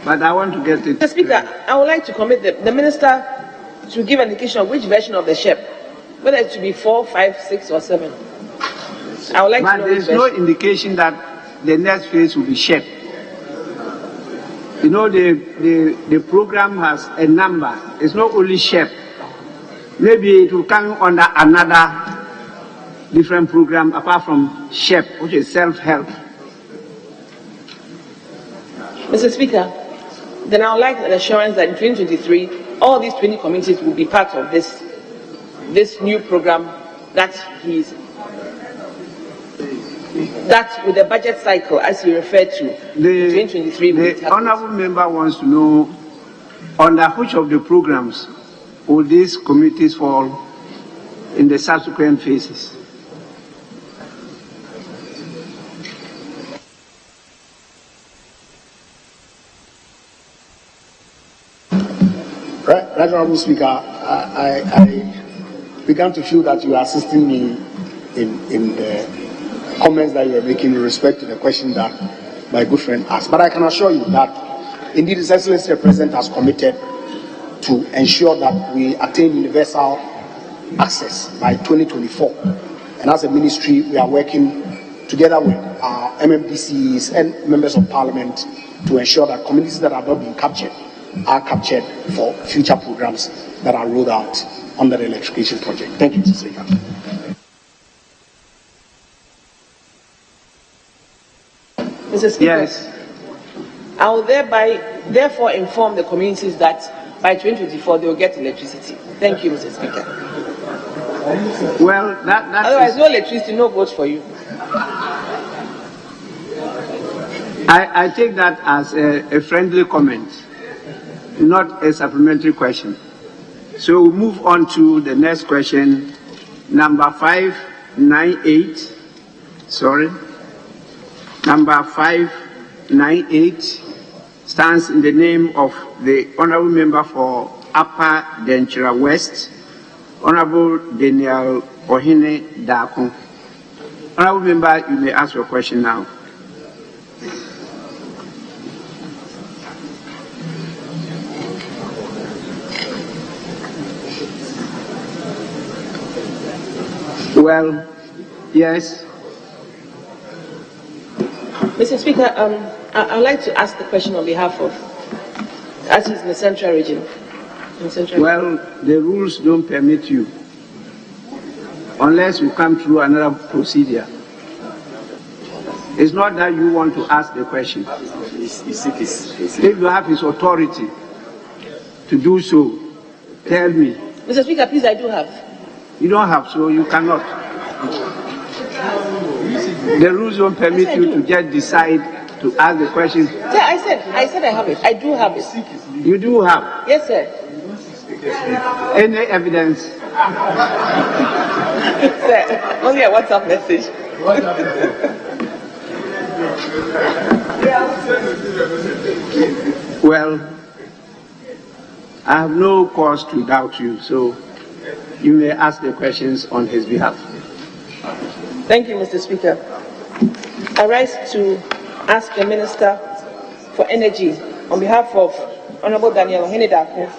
but I want to get it. Mr. Speaker, I would like to commit the minister to give an indication of which version of the SHEP, whether it should be 4, 5, 6, or 7. I would like to know. There is no indication that the next phase will be SHEP. You know, the program has a number. It's not only SHEP. Maybe it will come under another different program apart from SHEP, which is self-help. Mr. Speaker, then I would like an assurance that in 2023, all these 20 communities will be part of this new program that with the budget cycle, as you referred to, the 2023. The honourable member wants to know under which of the programs will these communities fall in the subsequent phases. Right, Honourable Speaker, I began to feel that you are assisting me in the comments that you are making in respect to the question that my good friend asked. But I can assure you that indeed His Excellency the President has committed to ensure that we attain universal access by 2024. And as a ministry, we are working together with our MMDCs and members of Parliament to ensure that communities that have not been captured are captured for future programs that are rolled out under the electrification project. Thank you, Mr. Speaker. Mr. Speaker, yes. I will therefore inform the communities that by 2024 they will get electricity. Thank you, Mr. Speaker. Well, otherwise, no electricity, no votes for you. I take that as a friendly comment, not a supplementary question. So we'll move on to the next question, number 598. Sorry. Number 598 stands in the name of the Honourable Member for Upper Denchira West, Honourable Daniel Ohene Daku. Honourable Member, you may ask your question now. Well, yes. Mr. Speaker, I would like to ask the question on behalf of, as he's in the central region. Well, the rules don't permit you, unless you come through another procedure. It's not that you want to ask the question. If you have his authority to do so, tell me. Mr. Speaker, please, I do have. You don't have, so you cannot. The rules don't permit you to just decide to ask the question. I said I have it. I do have it. You do have? Yes, sir. Any evidence? Sir, only a WhatsApp message. Well, I have no cause to doubt you, so you may ask the questions on his behalf. Thank you, Mr. Speaker. I rise to ask the Minister for Energy on behalf of Honourable Daniel Ohene Daku,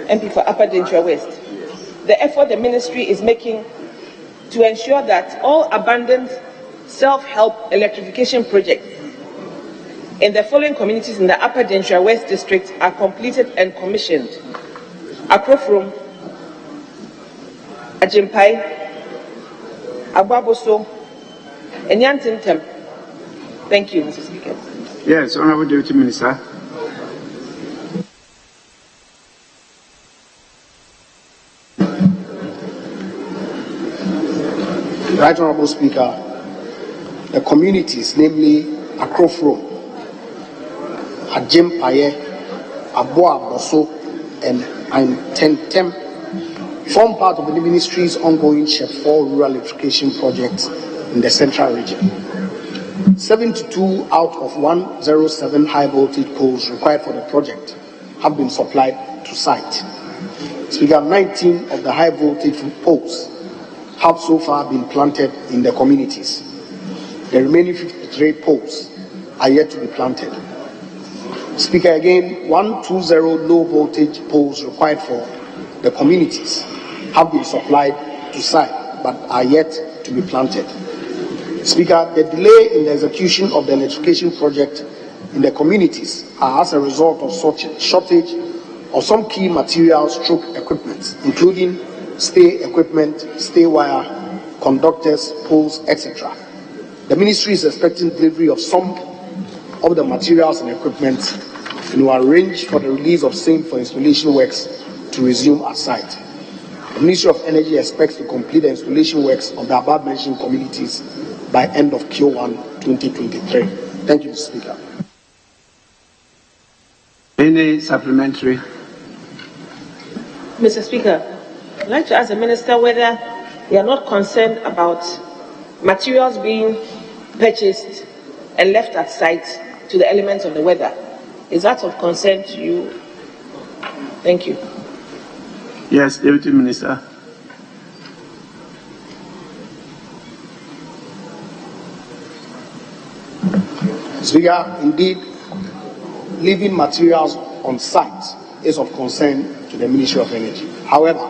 MP for Upper Denchira West, the effort the ministry is making to ensure that all abandoned self-help electrification projects in the following communities in the Upper Denchira West district are completed and commissioned: Akrofrom, Ajimpai, Agbaboso, and Yantintem. Thank you, Mr. Speaker. Yes, Honourable Deputy Minister. Right Honourable Speaker, the communities, namely Akrofrom, Ajimpaye, Aboaboso, and Aintentem, form part of the ministry's ongoing SHEP 4 rural electrification project in the central region. 72 out of 107 high voltage poles required for the project have been supplied to site. Speaker, 19 of the high voltage poles have so far been planted in the communities. The remaining 53 poles are yet to be planted. Speaker, again, 120 low voltage poles required for the communities have been supplied to site but are yet to be planted. Speaker, the delay in the execution of the electrification project in the communities are as a result of such shortage of some key materials stroke equipment, including stay equipment, stay wire, conductors, poles, etc. The ministry is expecting delivery of some of the materials and equipment and will arrange for the release of same for installation works to resume at site. The Ministry of Energy expects to complete the installation works of the above-mentioned communities by end of Q1 2023. Thank you, Mr. Speaker. Any supplementary? Mr. Speaker, I'd like to ask the Minister whether they are not concerned about materials being purchased and left at site to the elements of the weather. Is that of concern to you? Thank you. Yes, Deputy Minister. Speaker, indeed, leaving materials on site is of concern to the Ministry of Energy. However,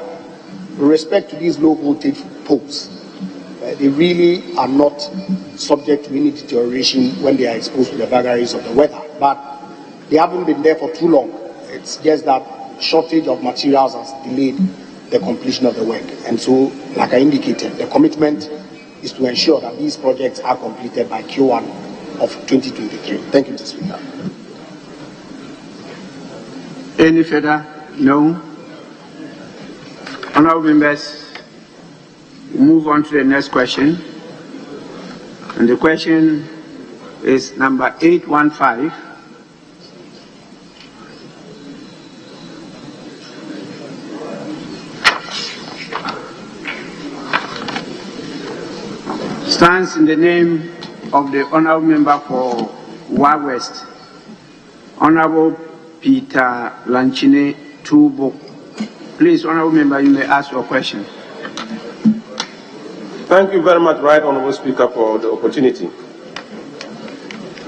with respect to these low voltage poles, they really are not subject to any deterioration when they are exposed to the vagaries of the weather. But they haven't been there for too long. It's just that shortage of materials has delayed the completion of the work. And so, like I indicated, the commitment is to ensure that these projects are completed by Q1 of 2023. Thank you, Mr. Speaker. Any further? No. Honourable members, we move on to the next question. And the question is number 815. Stands in the name of the Honourable Member for Wa West, Honourable Peter Lanchine Tubo. Please, Honourable Member, you may ask your question. Thank you very much, Right Honourable Speaker, for the opportunity.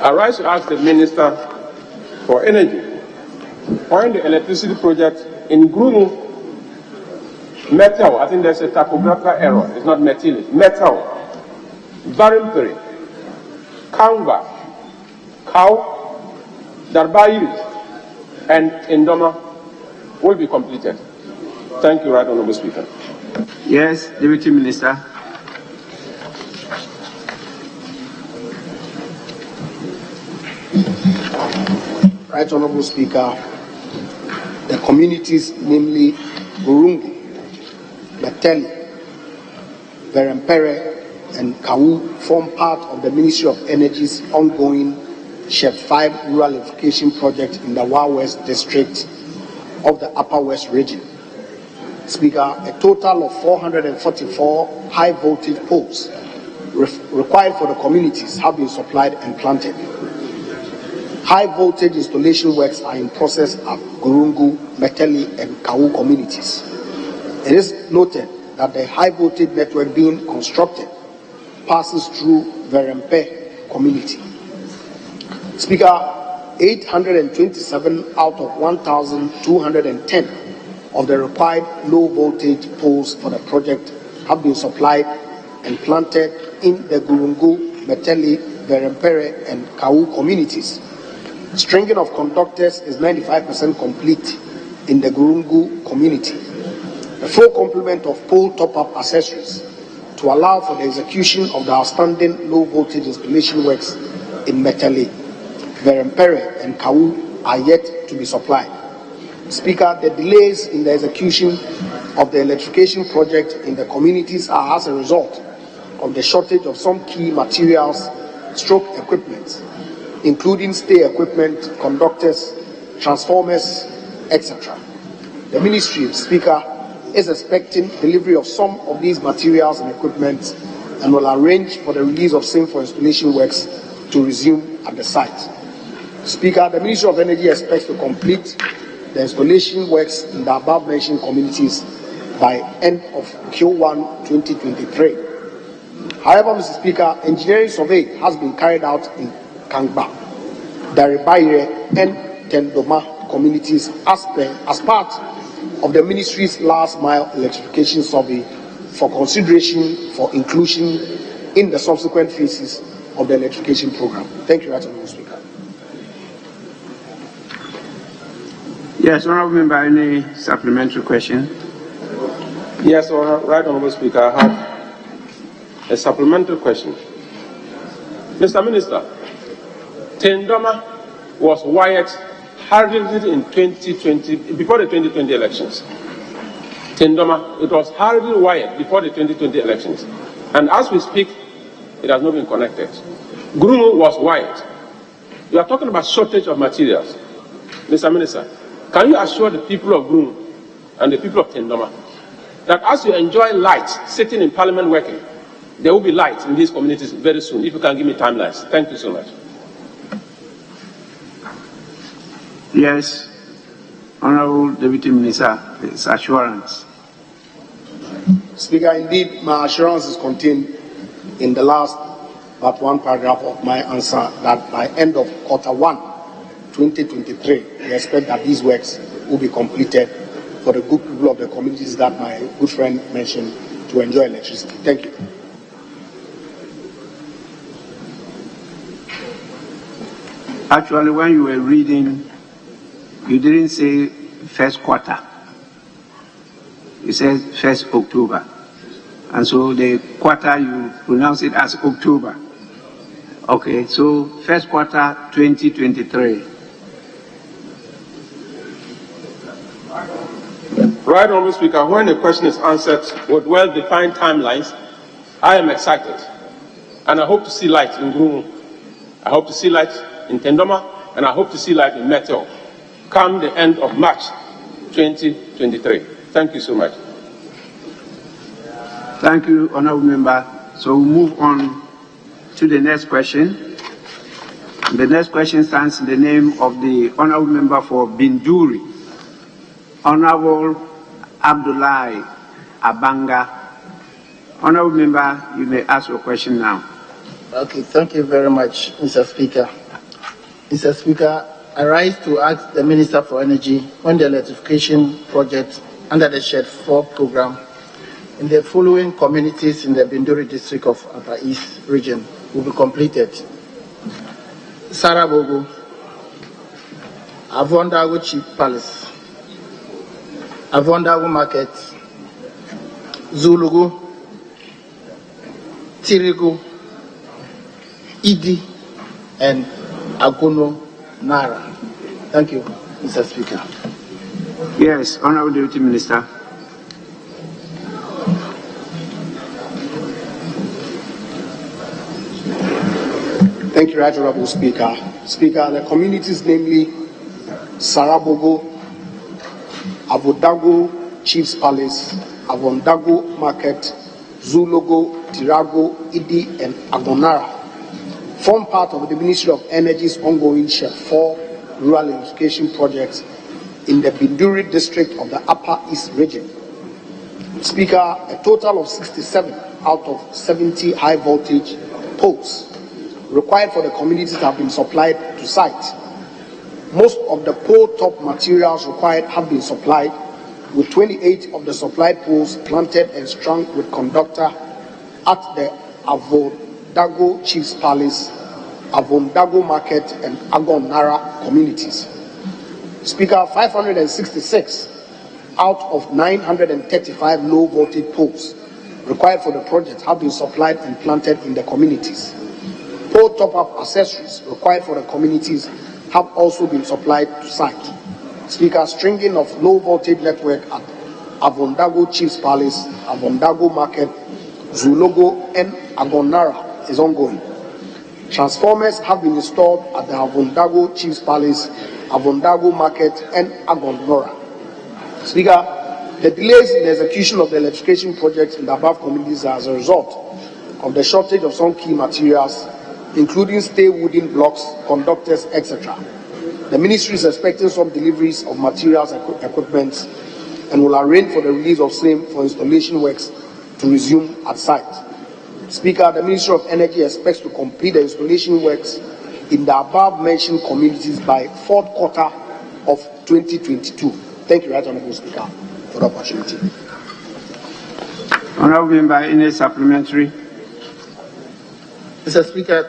I rise to ask the Minister for Energy, when the electricity project in Grunu, Metal, I think there's a typographical error, it's not metal, Metal, Varimperi, Kanga, Kau, Darbairi, and Indoma will be completed. Thank you, Right Honourable Speaker. Yes, Deputy Minister. Right Honourable Speaker, the communities, namely Burungi, Mateli, Verempere, and Kau, form part of the Ministry of Energy's ongoing SHEP 5 rural electrification project in the Wa West district of the Upper West region. Speaker, a total of 444 high voltage poles required for the communities have been supplied and planted. High voltage installation works are in process at Gurungu, Meteli, and Kau communities. It is noted that the high voltage network being constructed passes through Verempe community. Speaker, 827 out of 1,210 of the required low voltage poles for the project have been supplied and planted in the Gurungu, Meteli, Verempere, and Kau communities. Stringing of conductors is 95% complete in the Gurungu community. A full complement of pole top-up accessories to allow for the execution of the outstanding low voltage installation works in Meteli, Verempere, and Kau are yet to be supplied. Speaker, the delays in the execution of the electrification project in the communities are as a result of the shortage of some key materials, stroke equipment, including stay equipment, conductors, transformers, etc. The Ministry, Speaker, is expecting delivery of some of these materials and equipment and will arrange for the release of same for installation works to resume at the site. Speaker, the Ministry of Energy expects to complete the installation works in the above-mentioned communities by end of Q1 2023. However, Mr. Speaker, engineering survey has been carried out in Kangba, Daribaire, and Tendoma communities as part of the Ministry's last-mile electrification survey for consideration for inclusion in the subsequent phases of the electrification program. Thank you, Right Honourable Speaker. Yes, Honourable Member, any supplementary question? Yes, Right Honourable Speaker, I have a supplementary question. Mr. Minister, Tendoma was wired hurriedly in 2020, before the 2020 elections. Tendoma, it was hurriedly wired before the 2020 elections. And as we speak, it has not been connected. Grumu was wired. You are talking about shortage of materials. Mr. Minister, can you assure the people of Grumu and the people of Tendoma that as you enjoy light sitting in Parliament working, there will be light in these communities very soon, if you can give me timelines. Thank you so much. Yes, Honourable Deputy Minister, it's assurance. Speaker, indeed, my assurance is contained in the last but one paragraph of my answer that by end of Q1 2023, we expect that these works will be completed for the good people of the communities that my good friend mentioned to enjoy electricity. Thank you. Actually, when you were reading, you didn't say first quarter. You said 1st October. And so the quarter, you pronounce it as October. Okay, so first quarter 2023. Right, Honourable Speaker, when the question is answered with well-defined timelines, I am excited. And I hope to see light in Grumu. I hope to see light in Tendoma, and I hope to see light in Metal come the end of March 2023. Thank you so much. Thank you, Honourable Member. So we'll move on to the next question. The next question stands in the name of the Honourable Member for Binduri, Honourable Abdullahi Abanga. Honourable Member, you may ask your question now. Okay, thank you very much, Mr. Speaker. Mr. Speaker, I rise to ask the Minister for Energy when the electrification project under the Shed 4 program in the following communities in the Binduri district of Upper East region will be completed. Sarabogo, Avondago Chief Palace, Avondago Market, Zulugu, Tirigu, Idi, and Agono Nara. Thank you, Mr. Speaker. Yes, Honourable Deputy Minister. Thank you, Right Honourable Speaker. Speaker, the communities, namely Sarabogo, Avodago Chief's Palace, Avondago Market, Zulugo, Tirago, Idi, and Agonara, form part of the Ministry of Energy's ongoing Shed 4 rural electrification project in the Binduri district of the Upper East region. Speaker, a total of 67 out of 70 high voltage poles required for the communities have been supplied to site. Most of the pole top materials required have been supplied, with 28 of the supplied poles planted and strung with conductor at the Avodago Chief's Palace, Avondago Market, and Agonara communities. Speaker, 566 out of 935 low voltage poles required for the project have been supplied and planted in the communities. Pole top-up accessories required for the communities have also been supplied to site. Speaker, stringing of low voltage network at Avondago Chief's Palace, Avondago Market, Zulogo, and Agonara is ongoing. Transformers have been installed at the Avondago Chief's Palace, Avondago Market, and Agonora. Speaker, the delays in the execution of the electrification projects in the above communities are as a result of the shortage of some key materials including stay wooden blocks, conductors, etc. The ministry is expecting some deliveries of materials and equipment and will arrange for the release of same for installation works to resume at site. Speaker, the Ministry of Energy expects to complete the installation works in the above-mentioned communities by fourth quarter of 2022. Thank you, Right Honourable Speaker, for the opportunity. Honourable Member, any supplementary? Mr. Speaker,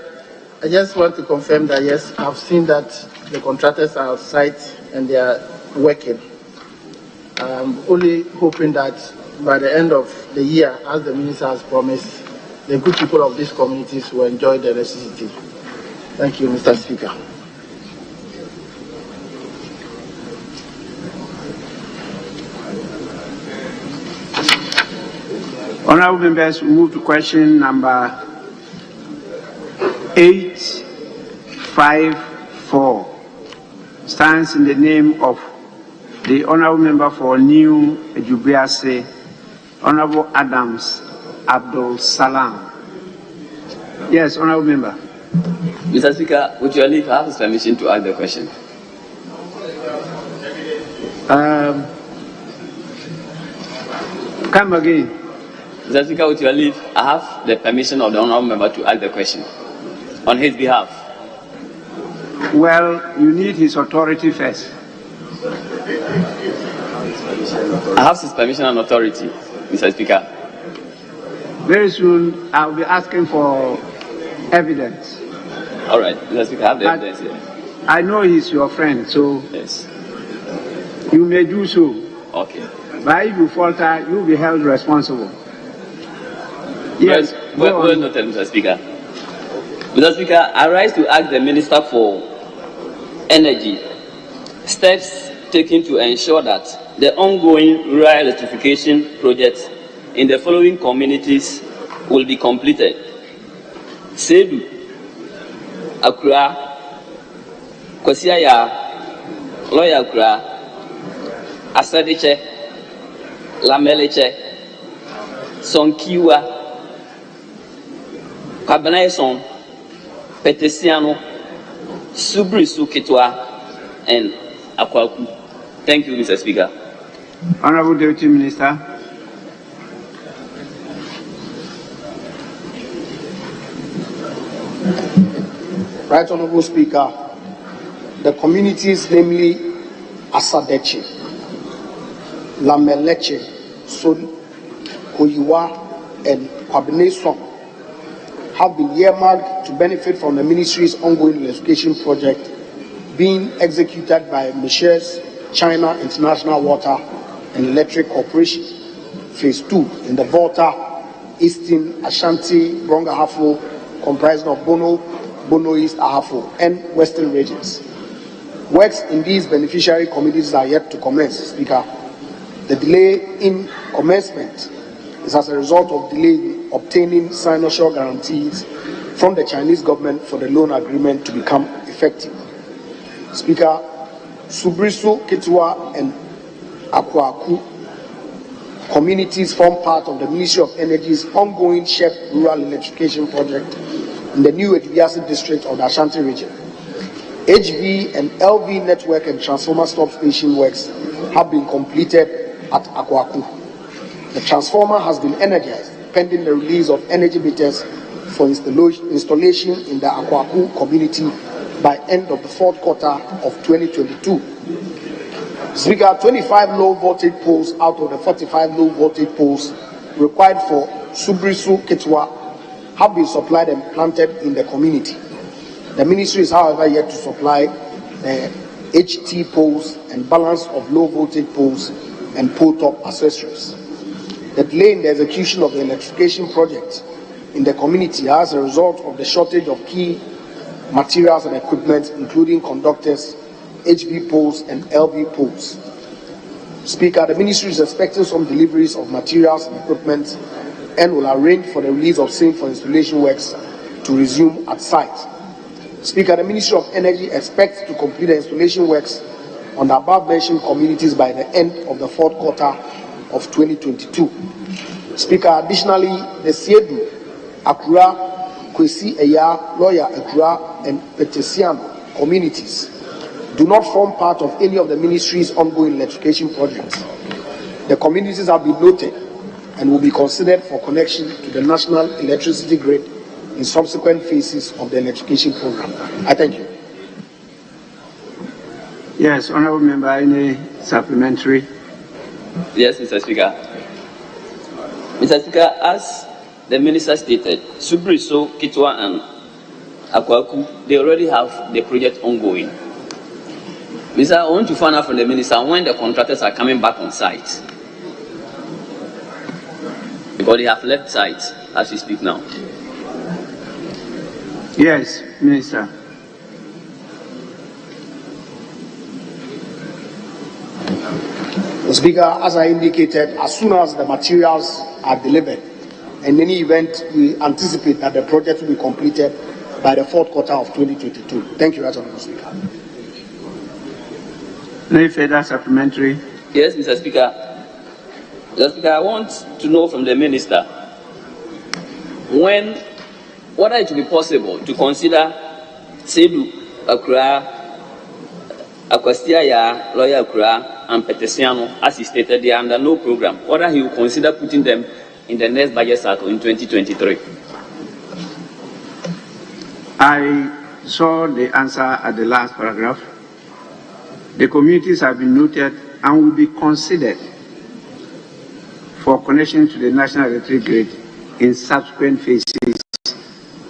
I just want to confirm that yes, I've seen that the contractors are on site and they are working. I'm only hoping that by the end of the year, as the Minister has promised, the good people of these communities will enjoy the electricity. Thank you, Mr. Speaker. Honourable members, we move to question number 854. Stands in the name of the Honourable Member for New Ejubriase, Honourable Adams Abdul Salam. Yes, Honourable Member. Mr. Speaker, with your leave, I have his permission to ask the question. Come again. Mr. Speaker, with your leave, I have the permission of the Honourable Member to ask the question on his behalf. Well, you need his authority first. I have his permission and authority, Mr. Speaker. Very soon, I'll be asking for evidence. All right, Mr. Speaker, I have the evidence here. I know he's your friend, so yes, you may do so. Okay. But if you falter, you'll be held responsible. Yes. Well noted, Mr. Speaker. Mr. Speaker, I rise to ask the Minister for Energy steps taken to ensure that the ongoing rural electrification projects in the following communities will be completed: Sedu, Accra, Kosiaya, Loya Accra, Asadiche, Lameleche, Sonkiwa, Kabanaison, Petesiano, Subrisu Kitwa, and Akwaku. Thank you, Mr. Speaker. Honourable Deputy Minister. Right Honourable Speaker, the communities, namely Asadeche, Lameleche, Son, Koyiwa, and Kwabeneson, have been earmarked to benefit from the Ministry's ongoing electrification project being executed by Messrs. China International Water and Electric Corporation, Phase 2, in the Volta, Eastern, Ashanti, Brongahafo, comprising of Bono East, Ahafo, and Western regions. Works in these beneficiary communities are yet to commence, Speaker. The delay in commencement is as a result of delay in obtaining signature guarantees from the Chinese government for the loan agreement to become effective. Speaker, Subrisu, Kitwa, and Akwaku communities form part of the Ministry of Energy's ongoing shared rural electrification project in the new Edibiasi district of the Ashanti region. HV and LV network and transformer substation works have been completed at Akwaku. The transformer has been energized pending the release of energy meters for installation in the Akwaku community by end of the fourth quarter of 2022. Speaker, 25 low voltage poles out of the 45 low voltage poles required for Subrisu Kitwa have been supplied and planted in the community. The ministry is, however, yet to supply the HT poles and balance of low voltage poles and pole top accessories. The delay in the execution of the electrification project in the community as a result of the shortage of key materials and equipment, including conductors, HV poles, and LV poles. Speaker, the ministry is expecting some deliveries of materials and equipment and will arrange for the release of same for installation works to resume at site. Speaker, the Ministry of Energy expects to complete the installation works on the above-mentioned communities by the end of the fourth quarter of 2022. Speaker, additionally, the Sedu, Accra, Kwesi Eya, Lawyer Akura, and Petesiano communities do not form part of any of the ministry's ongoing electrification projects. The communities have been noted and will be considered for connection to the national electricity grid in subsequent phases of the electrification program. I thank you. Yes, Honourable Member, any supplementary? Yes, Mr. Speaker. Mr. Speaker, as the Minister stated, Subriso, Kitwa, and Akwaku, they already have the project ongoing. Mr. I want to find out from the Minister when the contractors are coming back on site. Because they have left site as we speak now. Yes, Minister. Mr. Speaker, as I indicated, as soon as the materials are delivered, in any event, we anticipate that the project will be completed by the fourth quarter of 2022. Thank you, Mr. Speaker. Any further supplementary? Yes, Mr. Speaker. Mr. Speaker, I want to know from the Minister whether it will be possible to consider Sedu Akura, Akwasiaya, Lawyer Akura, and Petesiano, as he stated, they are under no program, whether he will consider putting them in the next budget cycle in 2023. I saw the answer at the last paragraph. The communities have been noted and will be considered for connection to the national electric grid in subsequent phases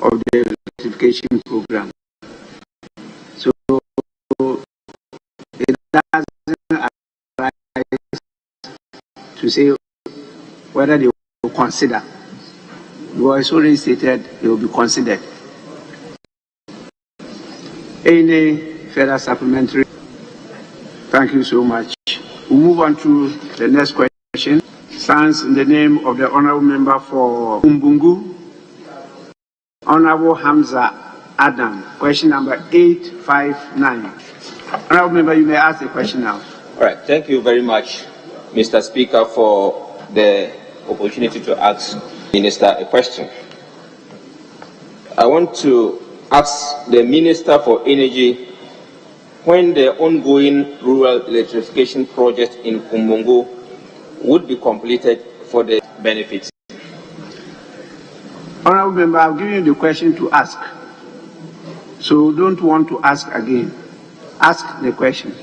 of the electrification program. So it doesn't arise to say whether they will consider. Because it's already stated they will be considered. Any further supplementary? Thank you so much. We'll move on to the next question. Stands in the name of the Honourable Member for Umbungu, Honourable Hamza Adam. Question number 859. Honourable Member, you may ask the question now. All right. Thank you very much, Mr. Speaker, for the opportunity to ask Minister a question. I want to ask the Minister for Energy when the ongoing rural electrification project in Nkommo Wo would be completed for the benefits. Honourable Member, I've given you the question to ask. So don't want to ask again. Ask the question.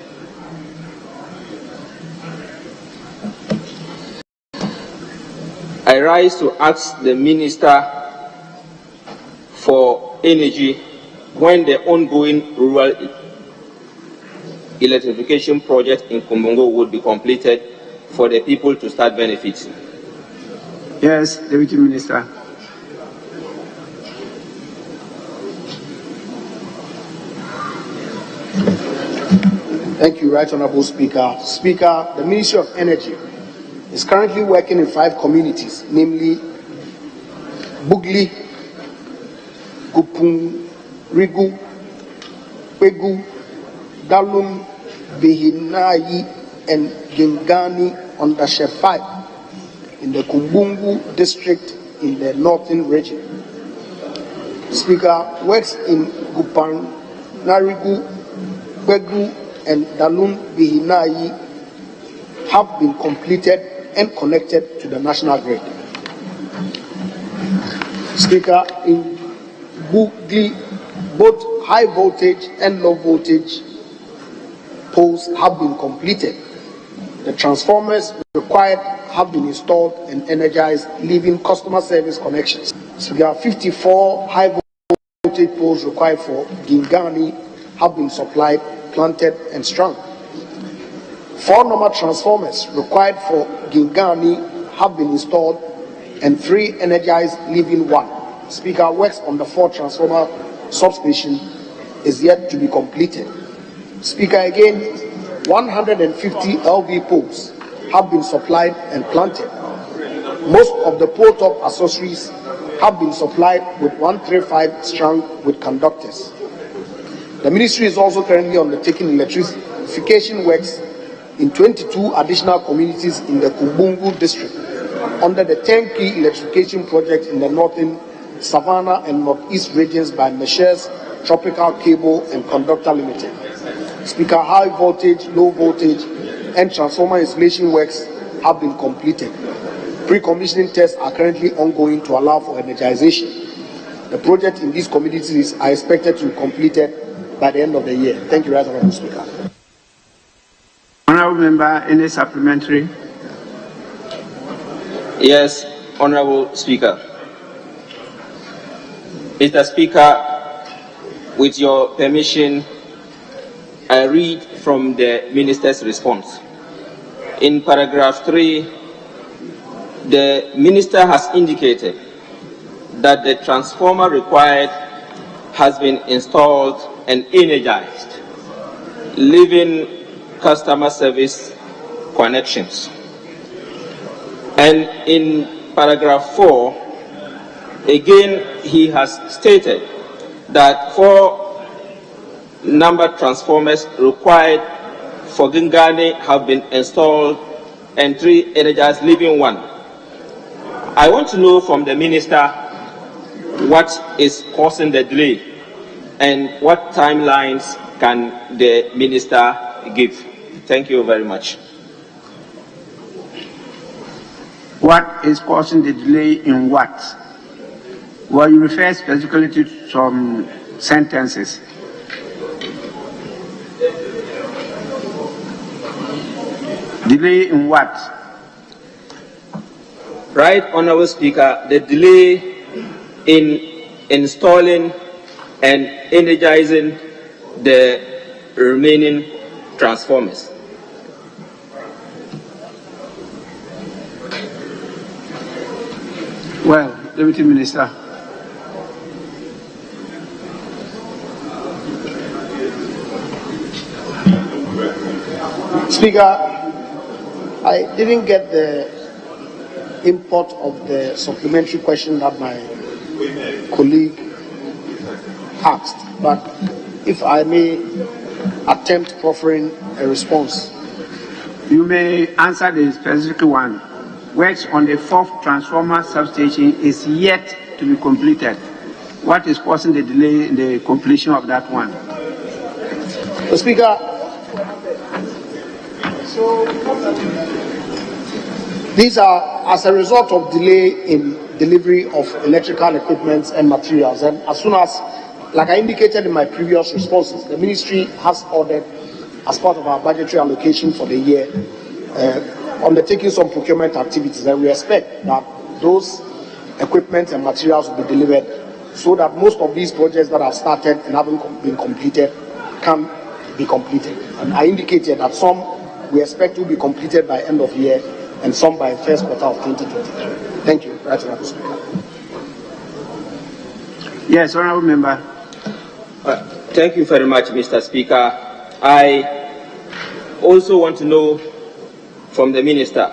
I rise to ask the Minister for Energy when the ongoing rural electrification project in Nkommo Wo would be completed for the people to start benefiting. Yes, Deputy Minister. Thank you, Right Honourable Speaker. Speaker, the Ministry of Energy is currently working in 5 communities, namely Bugli, Kupung, Rigu, Pegu, Dalum, Behinayi, and Gingani under Chef 5 in the Kumbungu district in the northern region. Speaker, works in Gupan, Narigu, Pegu, and Dalum Behinayi have been completed and connected to the national grid. Speaker, in Bugli, both high voltage and low voltage poles have been completed. The transformers required have been installed and energized, leaving customer service connections. So there are 54 high voltage poles required for Gingani have been supplied, planted, and strung. 4 normal transformers required for Gingani have been installed and 3 energized, leaving 1. Speaker, works on the 4 transformer substation is yet to be completed. Speaker, again, 150 LV poles have been supplied and planted. Most of the pole top accessories have been supplied with 135 strung with conductors. The ministry is also currently undertaking electrification works in 22 additional communities in the Kumbungu district under the 10 key electrification project in the northern Savannah and Northeast regions by Messrs Tropical Cable and Conductor Limited. Speaker, high voltage, low voltage, and transformer installation works have been completed. Pre-commissioning tests are currently ongoing to allow for energization. The project in these communities are expected to be completed by the end of the year. Thank you, Right Honourable Speaker. Honourable Member, any supplementary? Yes, Honourable Speaker. Mr. Speaker, with your permission, I read from the Minister's response. In paragraph 3, the Minister has indicated that the transformer required has been installed and energized, leaving customer service connections. And in paragraph 4, again, he has stated that 4 number transformers required for Gingani have been installed and 3 energized, leaving 1. I want to know from the Minister what is causing the delay and what timelines can the Minister give. Thank you very much. What is causing the delay in what? Well, you refer specifically to some sentences. Delay in what? Right, Honourable Speaker, the delay in installing and energizing the remaining transformers. Well, Deputy Minister. Speaker, I didn't get the import of the supplementary question that my colleague asked, but if I may attempt offering a response. You may answer the specific one. Works on the 4th transformer substation is yet to be completed. What is causing the delay in the completion of that one? Speaker, these are as a result of delay in delivery of electrical equipment and materials. And as soon as, like I indicated in my previous responses, the ministry has ordered, as part of our budgetary allocation for the year, undertaking some procurement activities, and we expect that those equipment and materials will be delivered so that most of these projects that have started and haven't been completed can be completed. And I indicated that some we expect to be completed by end of year and some by first quarter of 2023. Thank you, Right Honourable Speaker. Yes, Honourable Member. Thank you very much, Mr. Speaker. I also want to know from the Minister.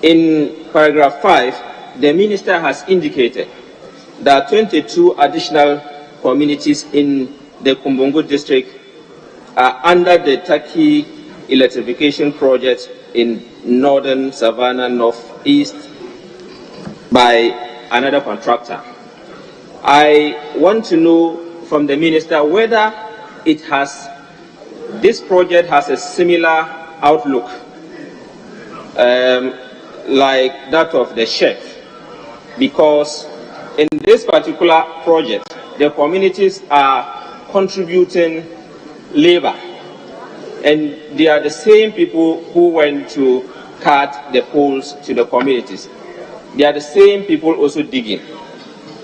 In paragraph 5, the Minister has indicated that 22 additional communities in the Kumbungu district are under the Turkey electrification project in northern Savannah, northeast, by another contractor. I want to know from the Minister whether this project has a similar outlook like that of the chef, because in this particular project, the communities are contributing labor, and they are the same people who went to cut the poles to the communities. They are the same people also digging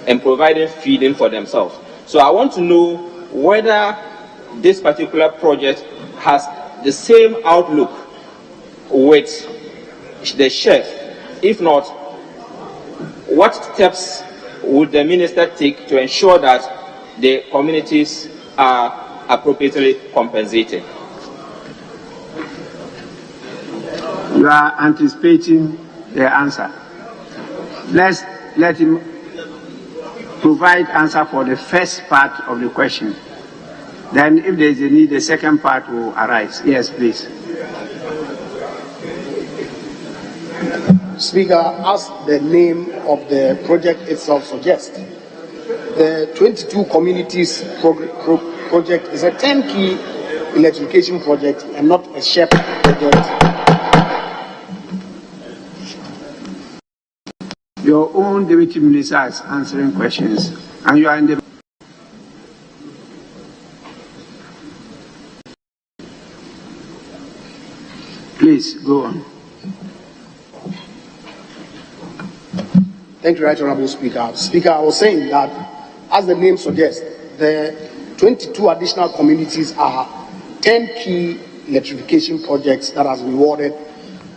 and providing feeding for themselves. So I want to know whether this particular project has the same outlook with the chef. If not, what steps would the Minister take to ensure that the communities are appropriately compensated? You are anticipating the answer. Let's let him provide answer for the first part of the question. Then if there is a need, the second part will arise. Yes, please. Speaker, as the name of the project itself suggests, the 22 communities project is a 10-key electrification project and not a SHEP project. Your own deputy minister is answering questions, and you are in the... Please, go on. Thank you, Right Honorable Speaker. Speaker, I was saying that, as the name suggests, the 22 additional communities are 10 key electrification projects that has been awarded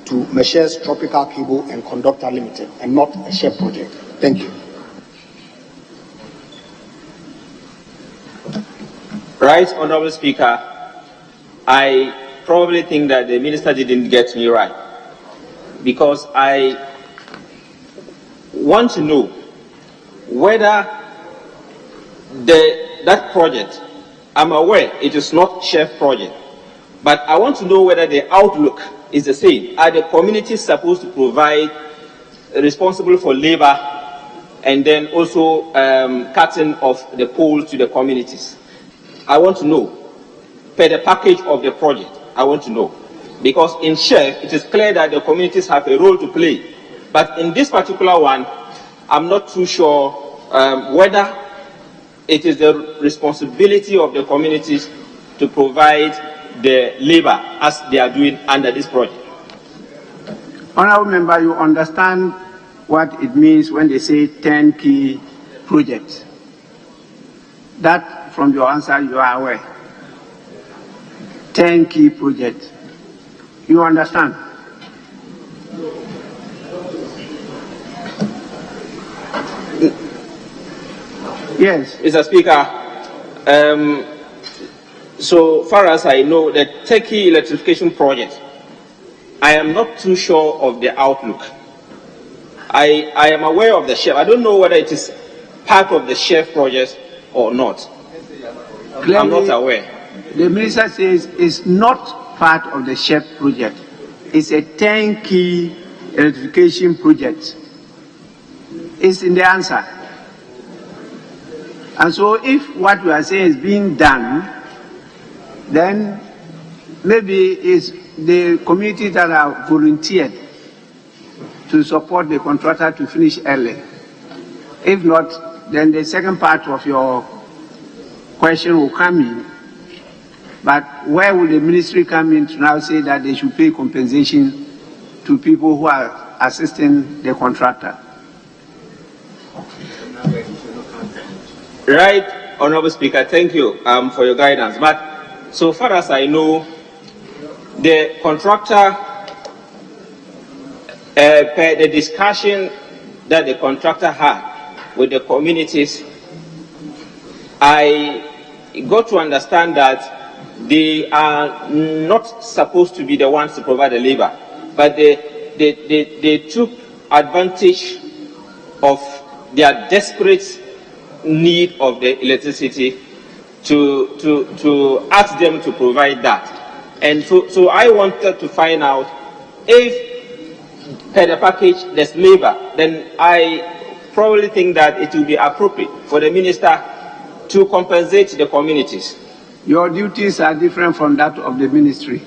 to Messrs Tropical Cable and Conductor Limited, and not a SHEP project. Thank you. Right, Honorable Speaker, I probably think that the minister didn't get me right, because I want to know whether that project, I'm aware it is not SHEF project, but I want to know whether the outlook is the same. Are the communities supposed to provide responsible for labor and then also cutting of the poles to the communities? I want to know, per the package of the project, I want to know. Because in SHEF, it is clear that the communities have a role to play. But in this particular one, I'm not too sure whether it is the responsibility of the communities to provide the labor as they are doing under this project. Honorable Member, you understand what it means when they say 10 key projects. That, from your answer, you are aware. 10 key projects. You understand? Yes. Mr. Speaker, so far as I know, the Turkey electrification project, I am not too sure of the outlook. I am aware of the SHEF. I don't know whether it is part of the SHEF project or not. Clearly, I'm not aware. The minister says it's not part of the SHEF project. It's a 10 key electrification project. It's in the answer. And so if what you are saying is being done, then maybe it's the communities that are volunteered to support the contractor to finish early. If not, then the second part of your question will come in. But where will the ministry come in to now say that they should pay compensation to people who are assisting the contractor? Right, Honorable Speaker, thank you for your guidance. But so far as I know, the contractor, per the discussion that the contractor had with the communities, I got to understand that they are not supposed to be the ones to provide the labor, but they took advantage of their desperate need of the electricity to ask them to provide that. And so I wanted to find out if per the package there's labor, then I probably think that it will be appropriate for the minister to compensate the communities. Your duties are different from that of the ministry.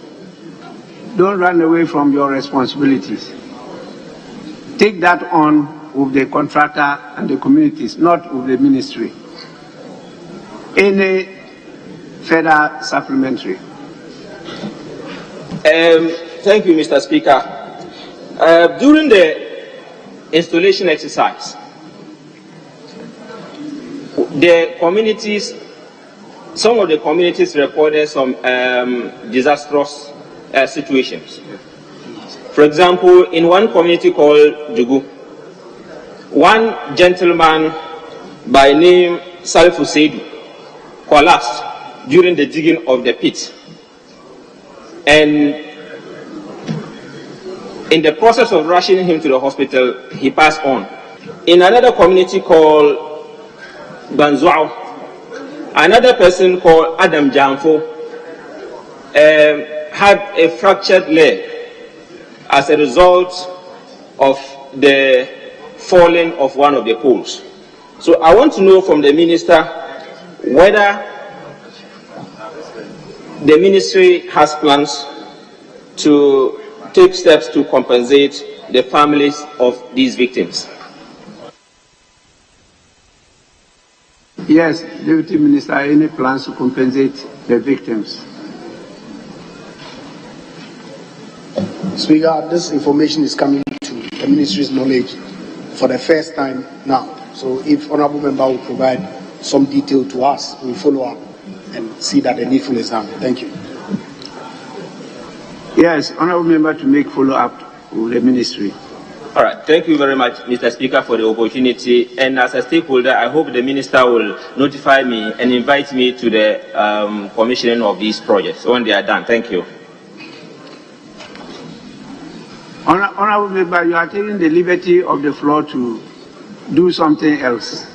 Don't run away from your responsibilities. Take that on with the contractor and the communities, not with the ministry. Any further supplementary? Thank you, Mr. Speaker. During the installation exercise, the communities, some of the communities reported some disastrous situations. For example, in one community called Jugu, one gentleman by name Salifu Seidu collapsed during the digging of the pit. And in the process of rushing him to the hospital, he passed on. In another community called Banzuao, another person called Adam Jamfo had a fractured leg as a result of the falling of one of the poles. So I want to know from the minister whether the ministry has plans to take steps to compensate the families of these victims. Yes, Deputy Minister, any plans to compensate the victims? Speaker, this information is coming to the ministry's knowledge for the first time now. So if Honourable Member will provide some detail to us, we'll follow up and see that the needful is done. Thank you. Yes, Honourable Member to make follow-up with the ministry. All right, thank you very much, Mr. Speaker, for the opportunity. And as a stakeholder, I hope the minister will notify me and invite me to the commissioning of these projects when they are done. Thank you. Honourable Member, you are taking the liberty of the floor to do something else.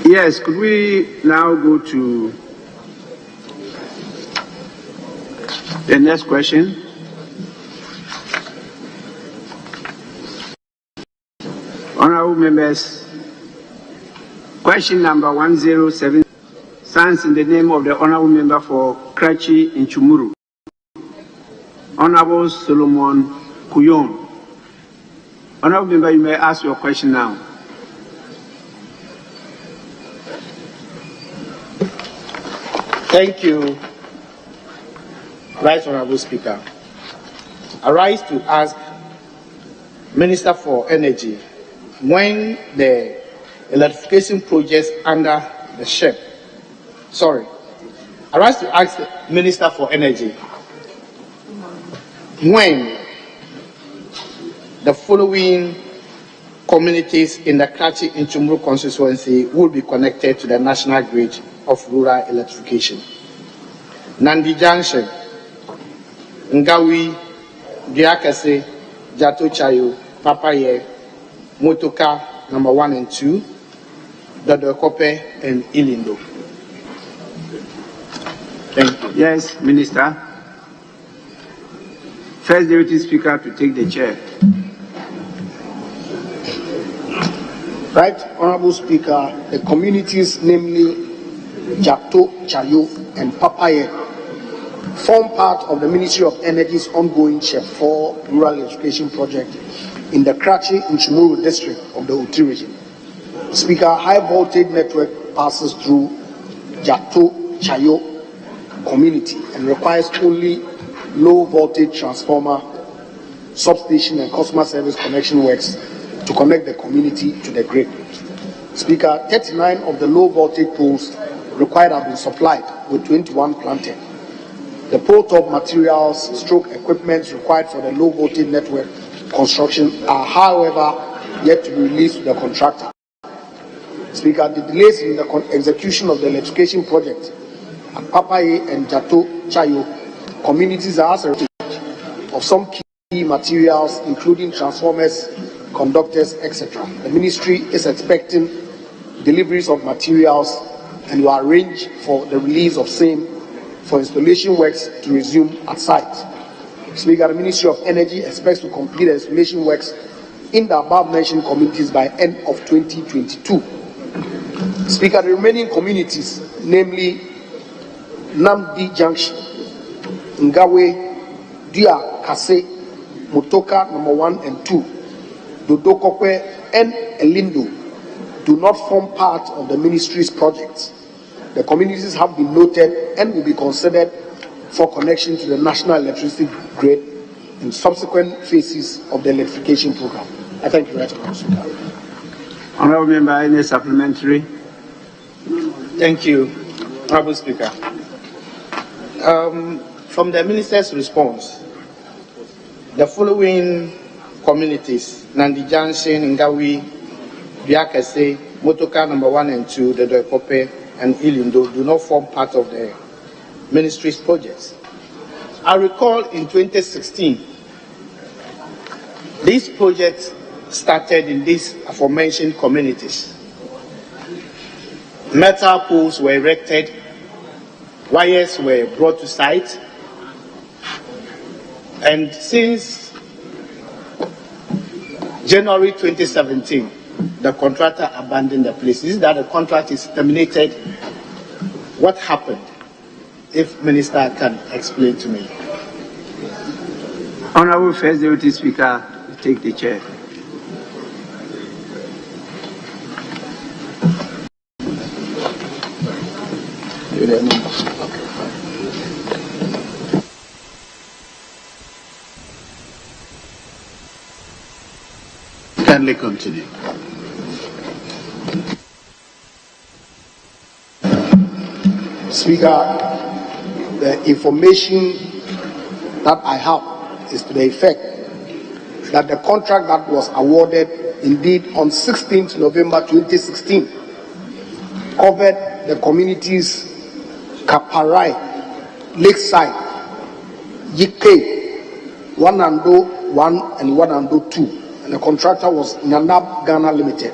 Yes, could we now go to the next question? Honourable members, question number 107 stands in the name of the Honourable Member for Krachi Nchumuru, Honourable Solomon Kuyon. Honourable Member, you may ask your question now. Thank you, Right Honourable Speaker. I rise to ask Minister for Energy when the electrification projects under the SHEP. I rise to ask the Minister for Energy when the following communities in the Krachi Nchumuru constituency will be connected to the national grid of rural electrification. Nandi Junction, Ngawi, Diakase, Jato Chayo, Papaye, Motoka number 1 and 2, Dodokope and Ilindo. Thank you. Yes, Minister. First Deputy Speaker to take the chair. Right Honourable Speaker, the communities, namely Jato, Chayo and Papaye, form part of the Ministry of Energy's ongoing SHEP 4 rural electrification project in the Krachi Nchumuru district of the Uti region. Speaker, high voltage network passes through Jato, Chayo community and requires only low voltage transformer, substation and customer service connection works to connect the community to the grid. Speaker, 39 of the low voltage poles required have been supplied with 21 planted. The pole top materials, equipment required for the low voltage network construction are, however, yet to be released to the contractor. Speaker, the delays in the execution of the electrification project at Papaye and Jato Chayo communities are as a result of some key materials, including transformers, conductors, etc. The ministry is expecting deliveries of materials and will arrange for the release of same for installation works to resume at site. Speaker, the Ministry of Energy expects to complete the installation works in the above-mentioned communities by end of 2022. Speaker, the remaining communities, namely Namdi Junction, Ngawe, Dia Kase, Motoka number 1 and 2, Dodokokwe and Elindo, do not form part of the ministry's projects. The communities have been noted and will be considered for connection to the national electricity grid in subsequent phases of the electrification program. I thank you, Right Honourable. Honourable Member, any supplementary? Thank you, Honourable Speaker. From the Minister's response, the following communities, Nandi Junction, Ngawi, Biakase, Motoka number 1 and 2, the Doikope and Ilindo do not form part of the ministry's projects. I recall in 2016, these projects started in these aforementioned communities. Metal poles were erected, wires were brought to site, And since January 2017, the contractor abandoned the place. This is that the contract is terminated. What happened? If Minister can explain to me. Honorable First Deputy Speaker, take the chair. Kindly continue. Speaker, the information that I have is to the effect that the contract that was awarded indeed on 16th November 2016 covered the communities Kaparai, Lakeside, Yike, Wanando 1 and Wanando 2, and the contractor was Nanab Ghana Limited.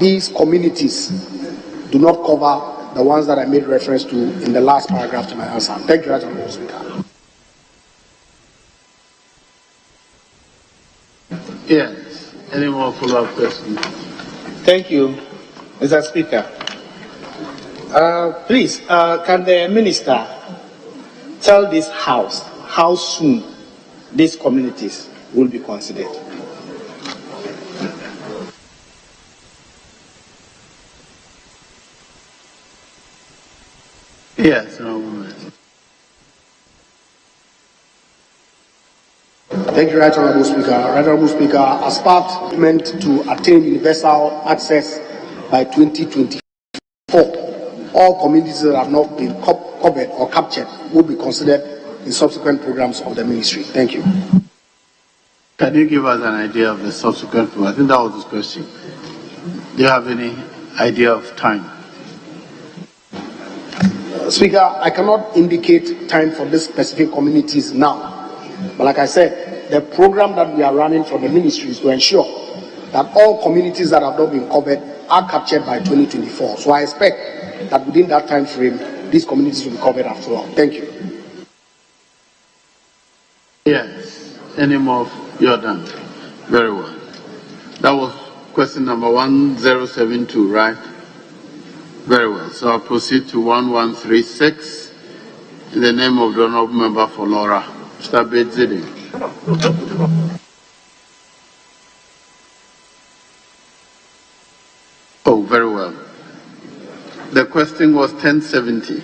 These communities do not cover the ones that I made reference to in the last paragraph to my answer. Thank you, Honorable Speaker. Yes. Any more follow-up questions? Thank you, Mr. Speaker. Please, can the Minister tell this House how soon these communities will be considered? Yes, no. Thank you, Right Honourable Speaker. Right Honourable Speaker, as part meant to attain universal access by 2024, all communities that have not been covered or captured will be considered in subsequent programs of the ministry. Thank you. Can you give us an idea of the subsequent program? I think that was his question. Do you have any idea of time? Speaker, I cannot indicate time for these specific communities now. But like I said, the program that we are running from the ministry is to ensure that all communities that have not been covered are captured by 2024. So I expect that within that time frame, these communities will be covered after all. Thank you. Yes. Any more? You're done. Very well. That was question number 1072, right? Very well. So I'll proceed to 1136 in the name of the Honourable Member for Laura, Mr. Bedzidin. Oh, very well. The question was 1070.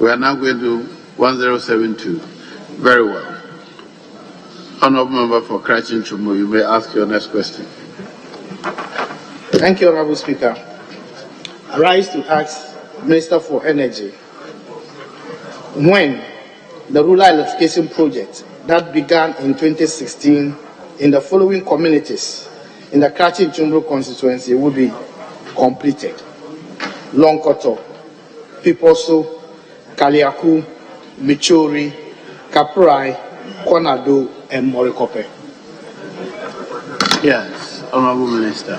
We are now going to 1072. Very well. Honourable Member for Krachin Chumo, you may ask your next question. Thank you, Honourable Speaker. I rise to ask Minister for Energy when the rural electrification project that began in 2016 in the following communities in the Krachin Chumo constituency will be completed: Longkoto, Piposo, Kaliaku, Michori, Kaprai, Konado, and Morikope. Yes, Honourable Minister.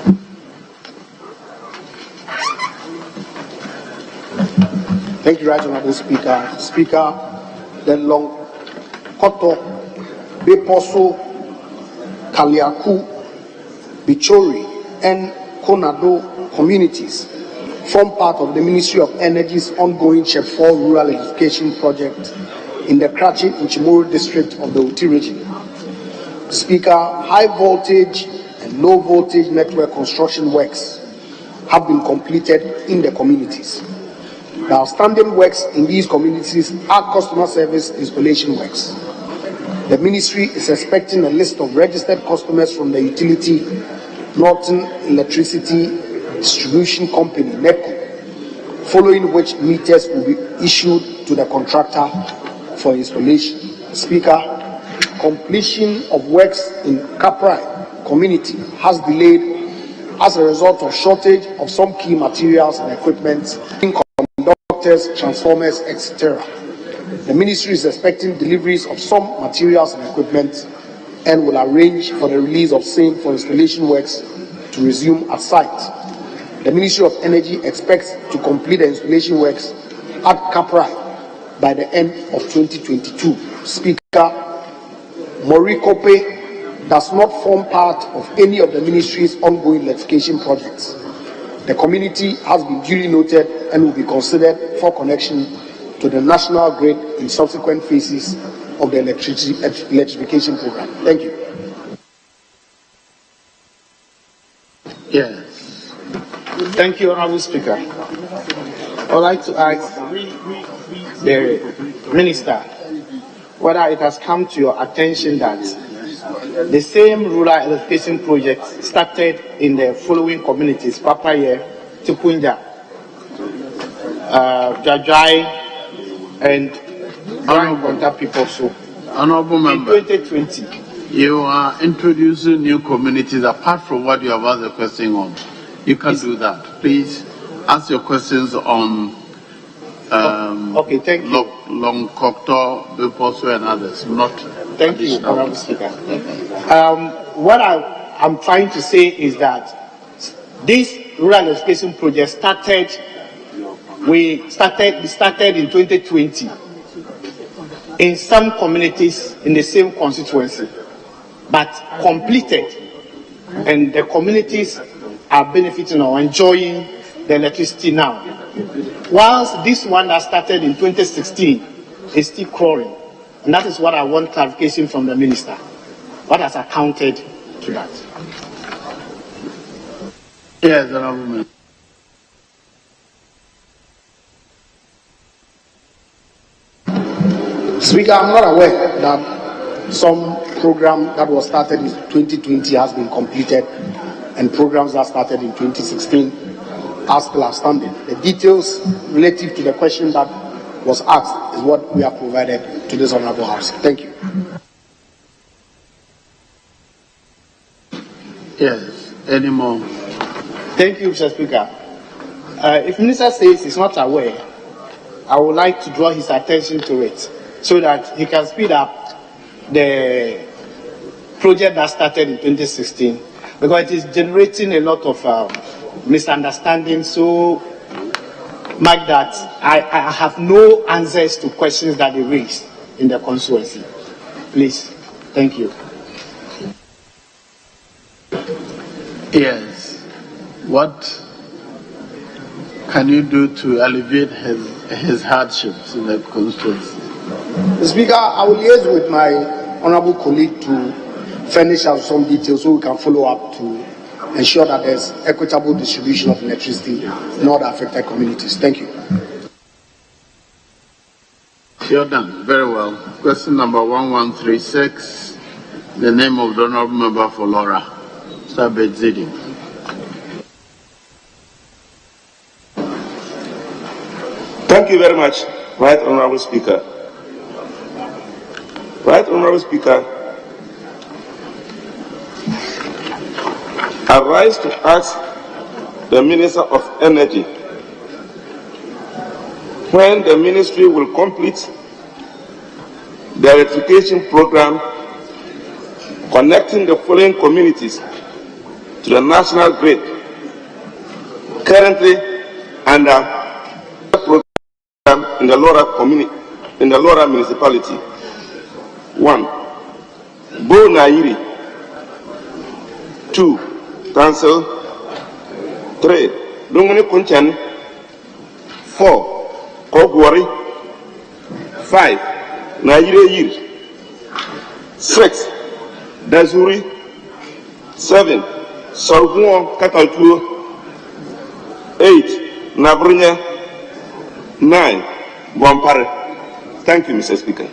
Thank you, Right Honourable Speaker. Speaker, the Longkoto, Beposo, Kaliaku, Bichori, and Konado communities form part of the Ministry of Energy's ongoing Chep 4 Rural Electrification Project in the Krachin and Chimoro district of the Uti region. Speaker, high voltage and low voltage network construction works have been completed in the communities. The outstanding works in these communities are customer service installation works. The ministry is expecting a list of registered customers from the utility Northern Electricity Distribution Company, NEPCO, following which meters will be issued to the contractor for installation. Speaker, completion of works in Kaprai community has delayed as a result of shortage of some key materials and equipment, conductors, transformers, etc. The ministry is expecting deliveries of some materials and equipment and will arrange for the release of same for installation works to resume at site. The Ministry of Energy expects to complete the installation works at Kaprai by the end of 2022. Speaker, Morikope does not form part of any of the ministry's ongoing electrification projects. The community has been duly noted and will be considered for connection to the national grid in subsequent phases of the electrification program. Thank you. Yes. Thank you, Honorable Speaker. I would like to ask the Minister whether it has come to your attention that the same rural electrification project started in the following communities: Papaye, Tipunja, Jajai, and Honorable people. So, Honorable Member, in 2020, you are introducing new communities apart from what you have asked the question on. You can do that. Please ask your questions on okay, thank you. Long Cocteau, Biposo, and others. Not. Thank you, Honorable Speaker. What I'm trying to say is that this rural electrification project started in 2020 in some communities in the same constituency, but completed, and the communities are benefiting or enjoying the electricity now. Whilst this one that started in 2016 is still crawling, and that is what I want clarification from the Minister. What has accounted to that? Yes, Honorable Minister. Speaker, I'm not aware that some program that was started in 2020 has been completed and programs that started in 2016 are still outstanding. The details relative to the question that was asked is what we have provided to this Honorable House. Thank you. Yes, any more? Thank you, Mr. Speaker. If Minister says he's not aware, I would like to draw his attention to it so that he can speed up the project that started in 2016, because it is generating a lot of misunderstanding so much that I have no answers to questions that they raised in the constituency. Please, thank you. Yes. What can you do to alleviate his hardships in the constituency? Mr. Speaker, I will liaise with my honorable colleague to furnish out some details so we can follow up to ensure that there's equitable distribution of electricity in all the affected communities. Thank you. You're done. Very well. Question number 1136. The name of the honorable member for Laura. Sabet Zidi. Thank you very much, Right Honorable Speaker. Right Honorable Speaker, I rise to ask the Minister of Energy when the ministry will complete the electrification program connecting the following communities to the national grid, currently under the program in the Lowdown municipality. 1. Bo Nairi. 2. Council. 3. Dunguni Kunchan. 4. Kogwari. 5. Nairi Yir. 6. Dazuri. 7. Sorguon Kakaltuo. 8. Nabrunya. 9. Bompare. Thank you, Mr. Speaker.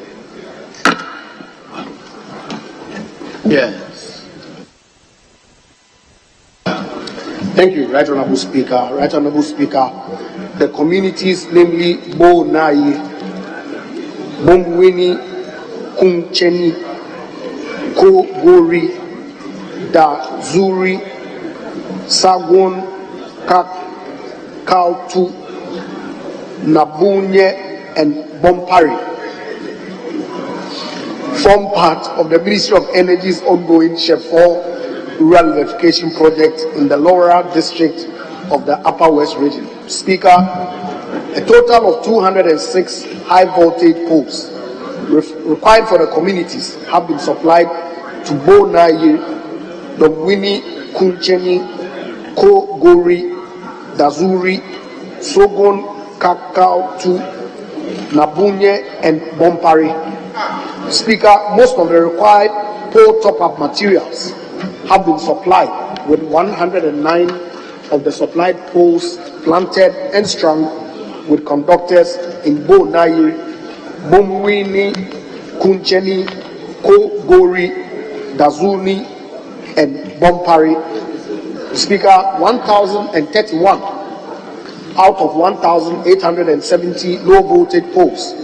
Yes. Thank you, Right Honorable Speaker. Right Honorable Speaker, the communities, namely Bo Nai, Bombweni, Kuncheni, Kogori, Dazuri, Sagon, Kautu, Nabunye, and Bompari form part of the Ministry of Energy's ongoing Chef 4 rural electrification project in the Laura district of the Upper West region. Speaker, a total of 206 high voltage poles required for the communities have been supplied to Bo Nayi, Dogwini, Kuncheni, Ko Gori, Dazuri, Sogon, Kakao, to Nabunye, and Bompari. Speaker, most of the required pole top-up materials have been supplied, with 109 of the supplied poles planted and strung with conductors in Bo Nayi, Bomwini, Kuncheni, Ko Gori, Dazuni, and Bompari. Speaker, 1,031 out of 1,870 low voltage poles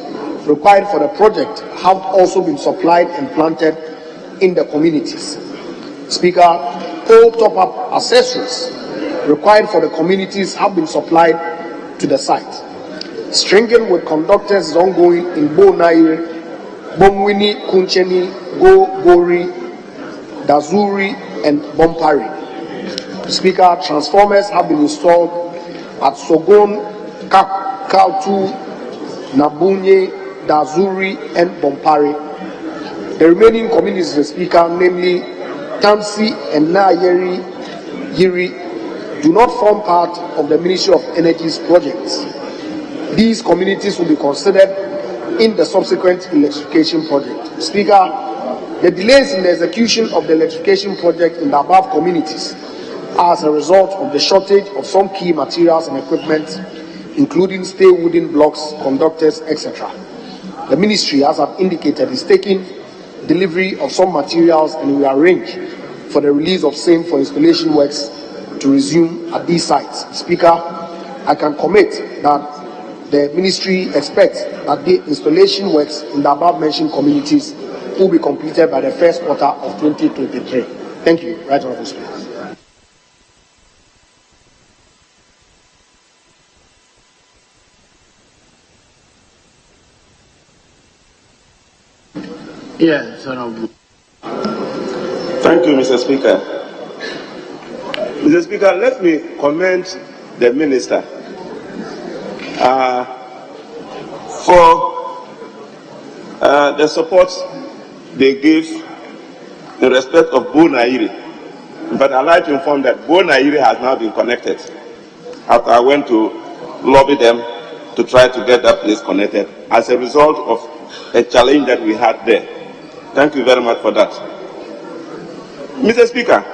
required for the project have also been supplied and planted in the communities. Speaker, pole top-up accessories required for the communities have been supplied to the site. Stringing with conductors is ongoing in Bo Nayi, Bomwini, Kuncheni, Go Gori, Dazuri, and Bompari. Speaker, transformers have been installed at Sogon, Kakautu, Nabunye, Dazuri, and Bompari. The remaining communities, Speaker, namely Tamsi and Nayeri Yiri, do not form part of the Ministry of Energy's projects. These communities will be considered in the subsequent electrification project. Speaker, the delays in the execution of the electrification project in the above communities are as a result of the shortage of some key materials and equipment, including steel wooden blocks, conductors, etc. The ministry, as I've indicated, is taking delivery of some materials and will arrange for the release of same for installation works to resume at these sites. Speaker, I can commit that the ministry expects that the installation works in the above mentioned communities will be completed by the first quarter of 2023. Thank you. Right Honourable Speaker. Yes, Honourable. Thank you, Mr. Speaker. Mr. Speaker, let me commend the Minister for the support they gave in respect of Bo Nairi. But I'd like to inform that Bo Nairi has now been connected after I went to lobby them to try to get that place connected as a result of a challenge that we had there. Thank you very much for that. Mr. Speaker,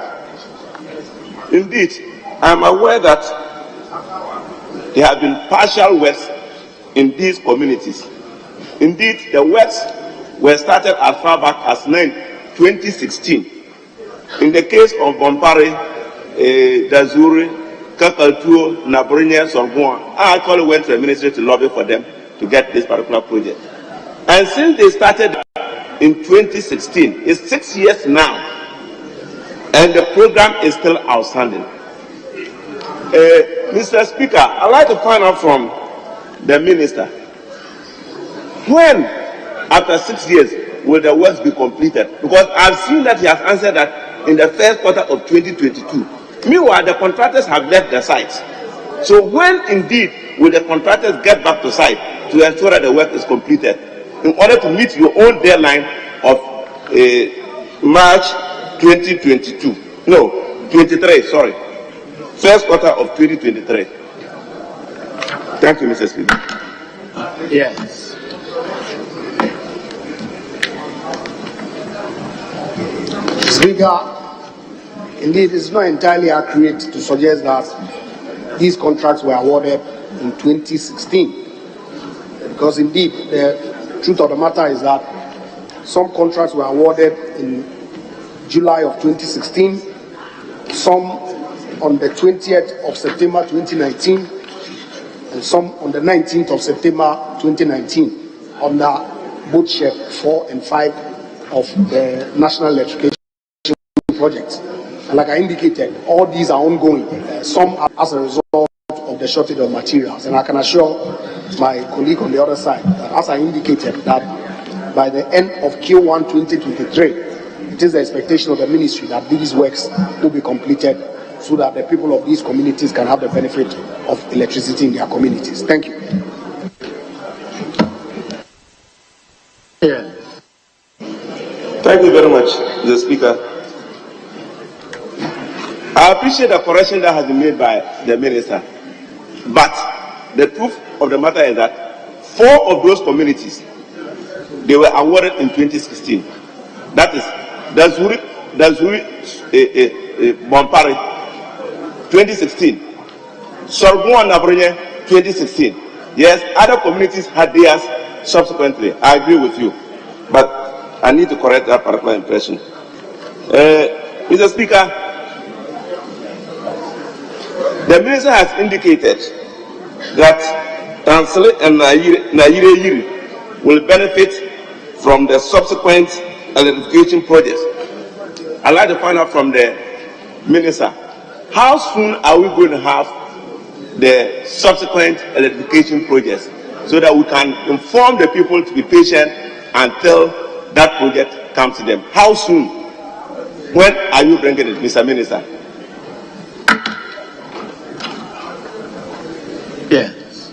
indeed, I am aware that there have been partial works in these communities. Indeed, the works were started as far back as 2016. In the case of Bompari, Dazuri, Kakaltuo, Nabrinye, Sorgoa, I actually went to the ministry to lobby for them to get this particular project. And since they started in 2016, it's 6 years now, and the program is still outstanding. Mr. Speaker, I'd like to find out from the Minister, when, after 6 years, will the works be completed? Because I've seen that he has answered that in the first quarter of 2022. Meanwhile, the contractors have left the site. So when indeed will the contractors get back to site to ensure that the work is completed in order to meet your own deadline of March 2022? No, 23, sorry. First quarter of 2023. Thank you, Mr. Speaker. Yes. Speaker, indeed, it's not entirely accurate to suggest that these contracts were awarded in 2016. Because indeed, the truth of the matter is that some contracts were awarded in July of 2016, some on the 20th of September 2019, and some on the 19th of September 2019 under both Schedule 4 and 5 of the National Electrification Project. And like I indicated, all these are ongoing, some are as a result of the shortage of materials. And I can assure my colleague on the other side that, as I indicated, that by the end of Q1 2023, it is the expectation of the ministry that these works will be completed so that the people of these communities can have the benefit of electricity in their communities. Thank you. Yeah. Thank you very much, Mr. Speaker. I appreciate the correction that has been made by the minister. But the truth of the matter is that 4 of those communities, they were awarded in 2016. That is Dazuri, Bompari, 2016. Sorghum and Nabronye, 2016. Yes, other communities had theirs subsequently. I agree with you. But I need to correct that particular impression. Mr. Speaker, the minister has indicated that Tansele and Naire will benefit from the subsequent electrification projects. I'd like to find out from the minister, how soon are we going to have the subsequent electrification projects so that we can inform the people to be patient until that project comes to them? How soon? When are you bringing it, Mr. Minister? Yes.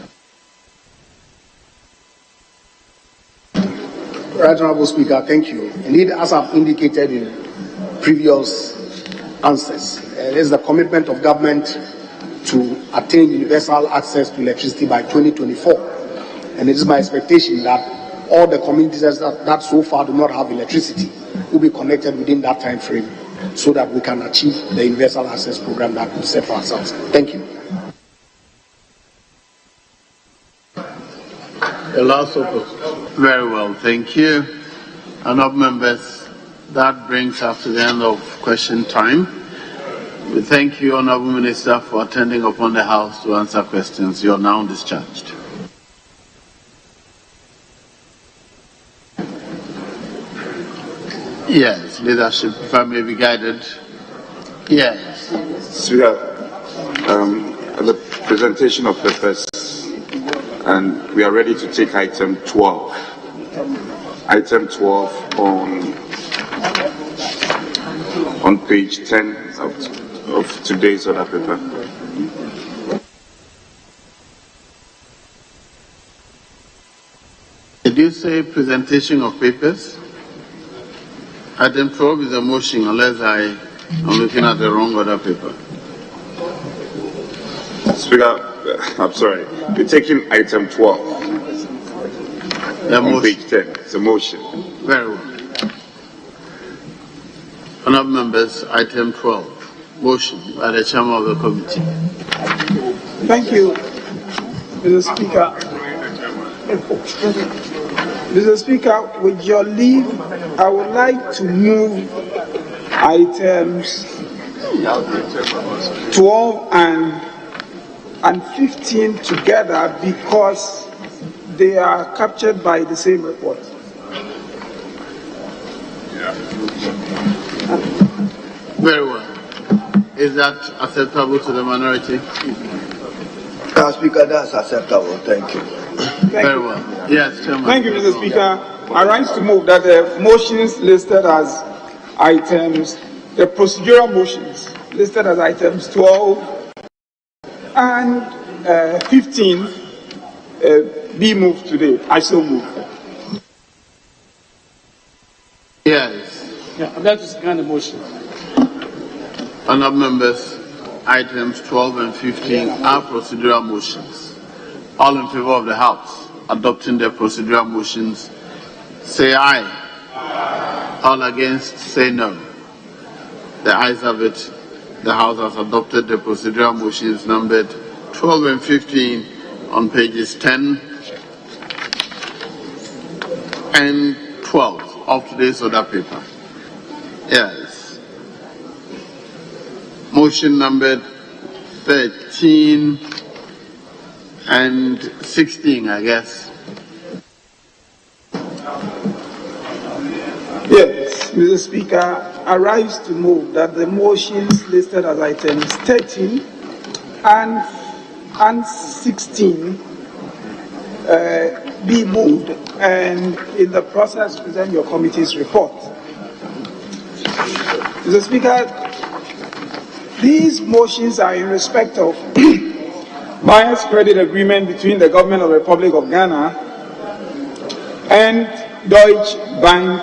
Right, Honorable Speaker, thank you. Indeed, as I've indicated in previous answers, it is the commitment of government to attain universal access to electricity by 2024. And it is my expectation that all the communities that so far do not have electricity will be connected within that time frame so that we can achieve the universal access program that we set for ourselves. Thank you. The last opposition. Very well, thank you. Honourable members, that brings us to the end of question time. We thank you, Honourable Minister, for attending upon the House to answer questions. You are now discharged. Yes, leadership, if I may be guided. Yes. Speaker, the presentation of papers, and we are ready to take item 12. Item 12 on page 10 of today's order paper. Did you say presentation of papers? Item 12 is a motion, unless I am looking at the wrong order paper. Speaker, I'm sorry. We're taking item 12 on page 10. It's a motion. Very well. Honourable members, item 12, motion by the chairman of the committee. Thank you, Mr. Speaker. Mr. Speaker, with your leave, I would like to move items 12 and 15 together because they are captured by the same report. Very well. Is that acceptable to the minority? Speaker, that's acceptable. Thank you. Very well. Yes, Chairman. Thank you, Mr. Speaker. I rise to move that the motions listed as items, the procedural motions listed as items 12 and 15 be moved today. I so move. Yes. Yeah, I'd like to second the motion. Honourable members, items 12 and 15 are procedural motions. All in favour of the House adopting the procedural motions, say aye. All against, say no. The ayes have it. The House has adopted the procedural motions numbered 12 and 15 on pages 10 and 12 of today's order paper. Yes. Motion numbered 13 and 16, I guess. Yes, Mr. Speaker, I rise to move that the motions listed as items 13 and 16 be moved and in the process present your committee's report. Mr. Speaker, these motions are in respect of buyer's credit agreement between the government of the Republic of Ghana and Deutsche Bank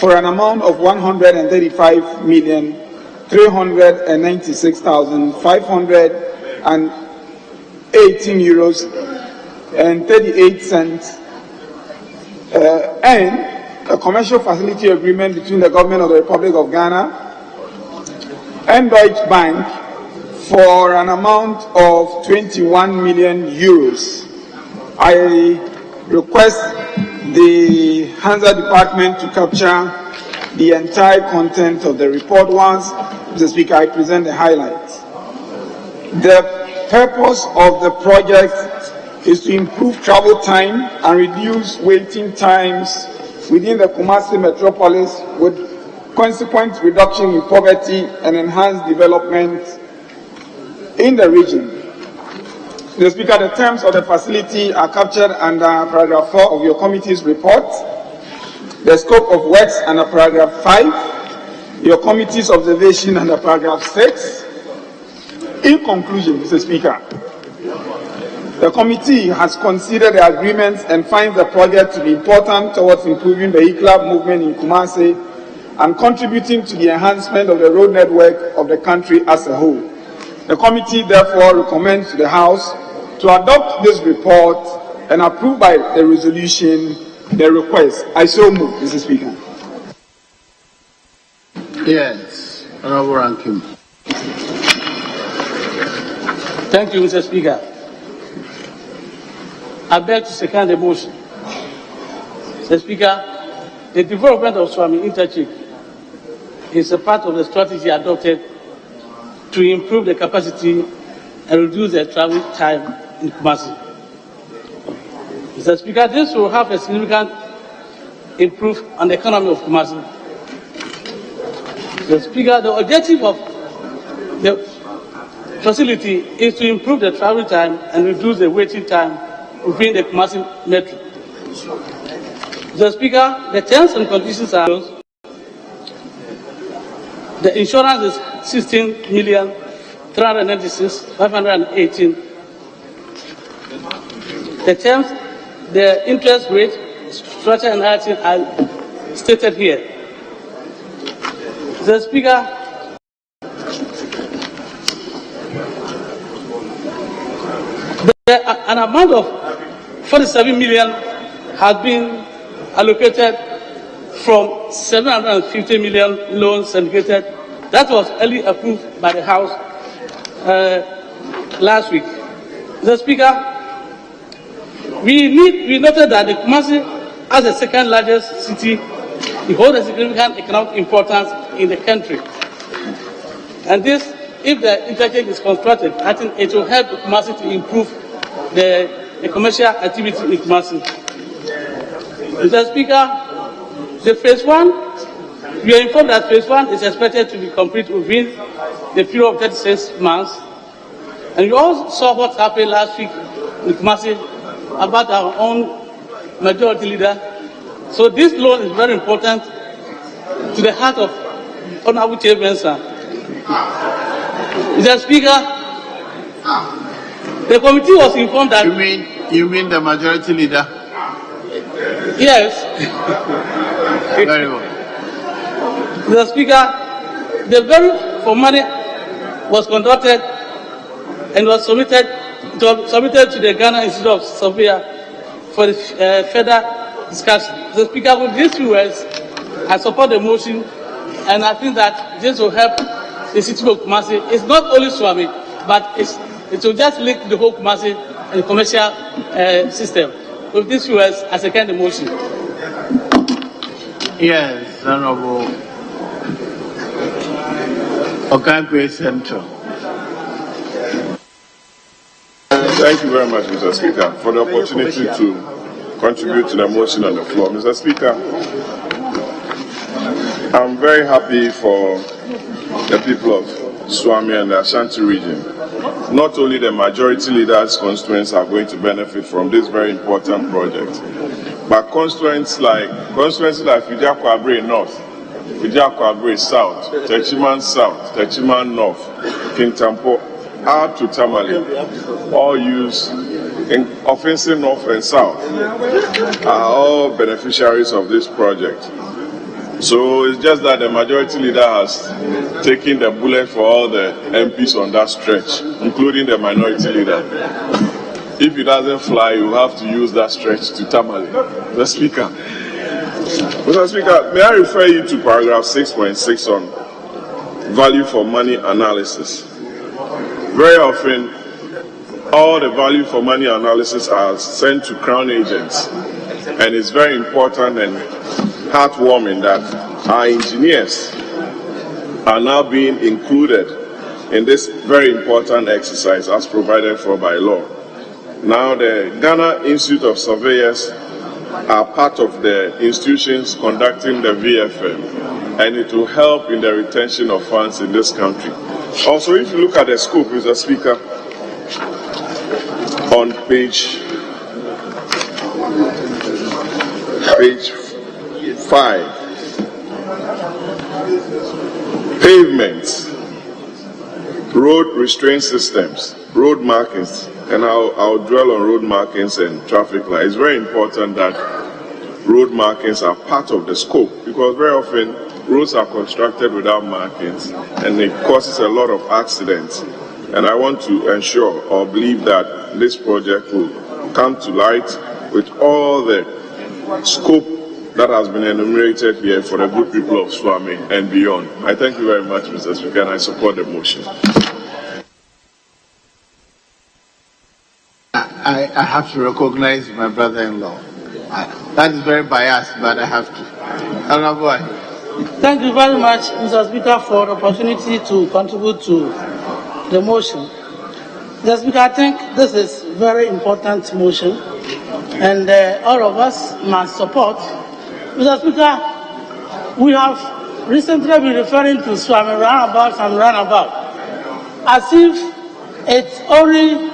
for an amount of 135,396,518 euros and 38 cents, and a commercial facility agreement between the government of the Republic of Ghana and Deutsche Bank for an amount of 21 million euros. I request the Hansa department to capture the entire content of the report. Once, Mr. Speaker, I present the highlights. The purpose of the project is to improve travel time and reduce waiting times within the Kumasi metropolis, with consequent reduction in poverty and enhanced development in the region. Mr. Speaker, the terms of the facility are captured under paragraph 4 of your committee's report. The scope of works under paragraph 5, your committee's observation under paragraph 6. In conclusion, Mr. Speaker, the committee has considered the agreements and finds the project to be important towards improving the vehicular movement in Kumasi and contributing to the enhancement of the road network of the country as a whole. The committee therefore recommends to the House to adopt this report and approve by the resolution the request. I so move, Mr. Speaker. Yes, Honorable Rankin. Thank you, Mr. Speaker. I beg to second the motion. Mr. Speaker, the development of Swami Interchange is a part of the strategy adopted to improve the capacity and reduce the travel time in Kumasi. Mr. Speaker, this will have a significant improvement on the economy of Kumasi. Mr. Speaker, the objective of the facility is to improve the travel time and reduce the waiting time within the Kumasi metro. Mr. Speaker, the terms and conditions are the insurance is 16,396,518. The terms, the interest rate, structure, and everything are stated here. Mr. Speaker, an amount of 47 million has been allocated from 750 million loans syndicated. That was early approved by the House last week. Mr. Speaker, we noted that the Kumasi, as the second largest city, it holds a significant economic importance in the country. And this, if the interchange is constructed, I think it will help Kumasi to improve the commercial activity in Kumasi. Mr. Speaker, the phase 1, we are informed that phase 1 is expected to be complete within the period of 36 months. And you all saw what happened last week in Kumasi about our own majority leader. So this loan is very important to the heart of Honorable Chairperson. Mr. Speaker, the committee was informed that... You mean the majority leader? Yes. Very well. Mr. Speaker, the very for money was conducted and was submitted to the Ghana Institute of Surveyor for the further discussion. Mr. Speaker, with these few words, I support the motion, and I think that this will help the city of Kumasi. It's not only Swami, but it will just link the whole Kumasi and the commercial system. With these few words, I second the motion. Yes, Honorable Okankwe Central. Thank you very much, Mr. Speaker, for the opportunity to contribute to the motion on the floor. Mr. Speaker, I'm very happy for the people of Swami and the Ashanti region. Not only the majority leaders' constituents are going to benefit from this very important project, but constituents like Fidiakwabre North, Fidiakwabre South, Techiman South, Techiman North, Kintampo, out to Tamale, all use in offensive North and South, are all beneficiaries of this project. So it's just that the majority leader has taken the bullet for all the MPs on that stretch, including the minority leader. If it doesn't fly, you have to use that stretch to tamale. The Speaker. Mr. Speaker, may I refer you to paragraph 6.6 on value for money analysis. Very often, all the value for money analysis are sent to Crown agents, and it's very important and heartwarming that our engineers are now being included in this very important exercise as provided for by law. Now the Ghana Institute of Surveyors are part of the institutions conducting the VFM, and it will help in the retention of funds in this country. Also, if you look at the scope, Mr. Speaker, on page 5, pavements, road restraint systems, road markings, and I'll dwell on road markings and traffic lights. It's very important that road markings are part of the scope, because very often roads are constructed without markings and it causes a lot of accidents. And I want to ensure or believe that this project will come to light with all the scope that has been enumerated here for the good people of Swami and beyond. I thank you very much, Mr. Speaker, and I support the motion. I have to recognize my brother-in-law. That is very biased, but I have to. Honorable. Thank you very much, Mr. Speaker, for the opportunity to contribute to the motion. Mr. Speaker, I think this is a very important motion, and all of us must support. Mr. Speaker, we have recently been referring to Swami roundabout and roundabout as if it's only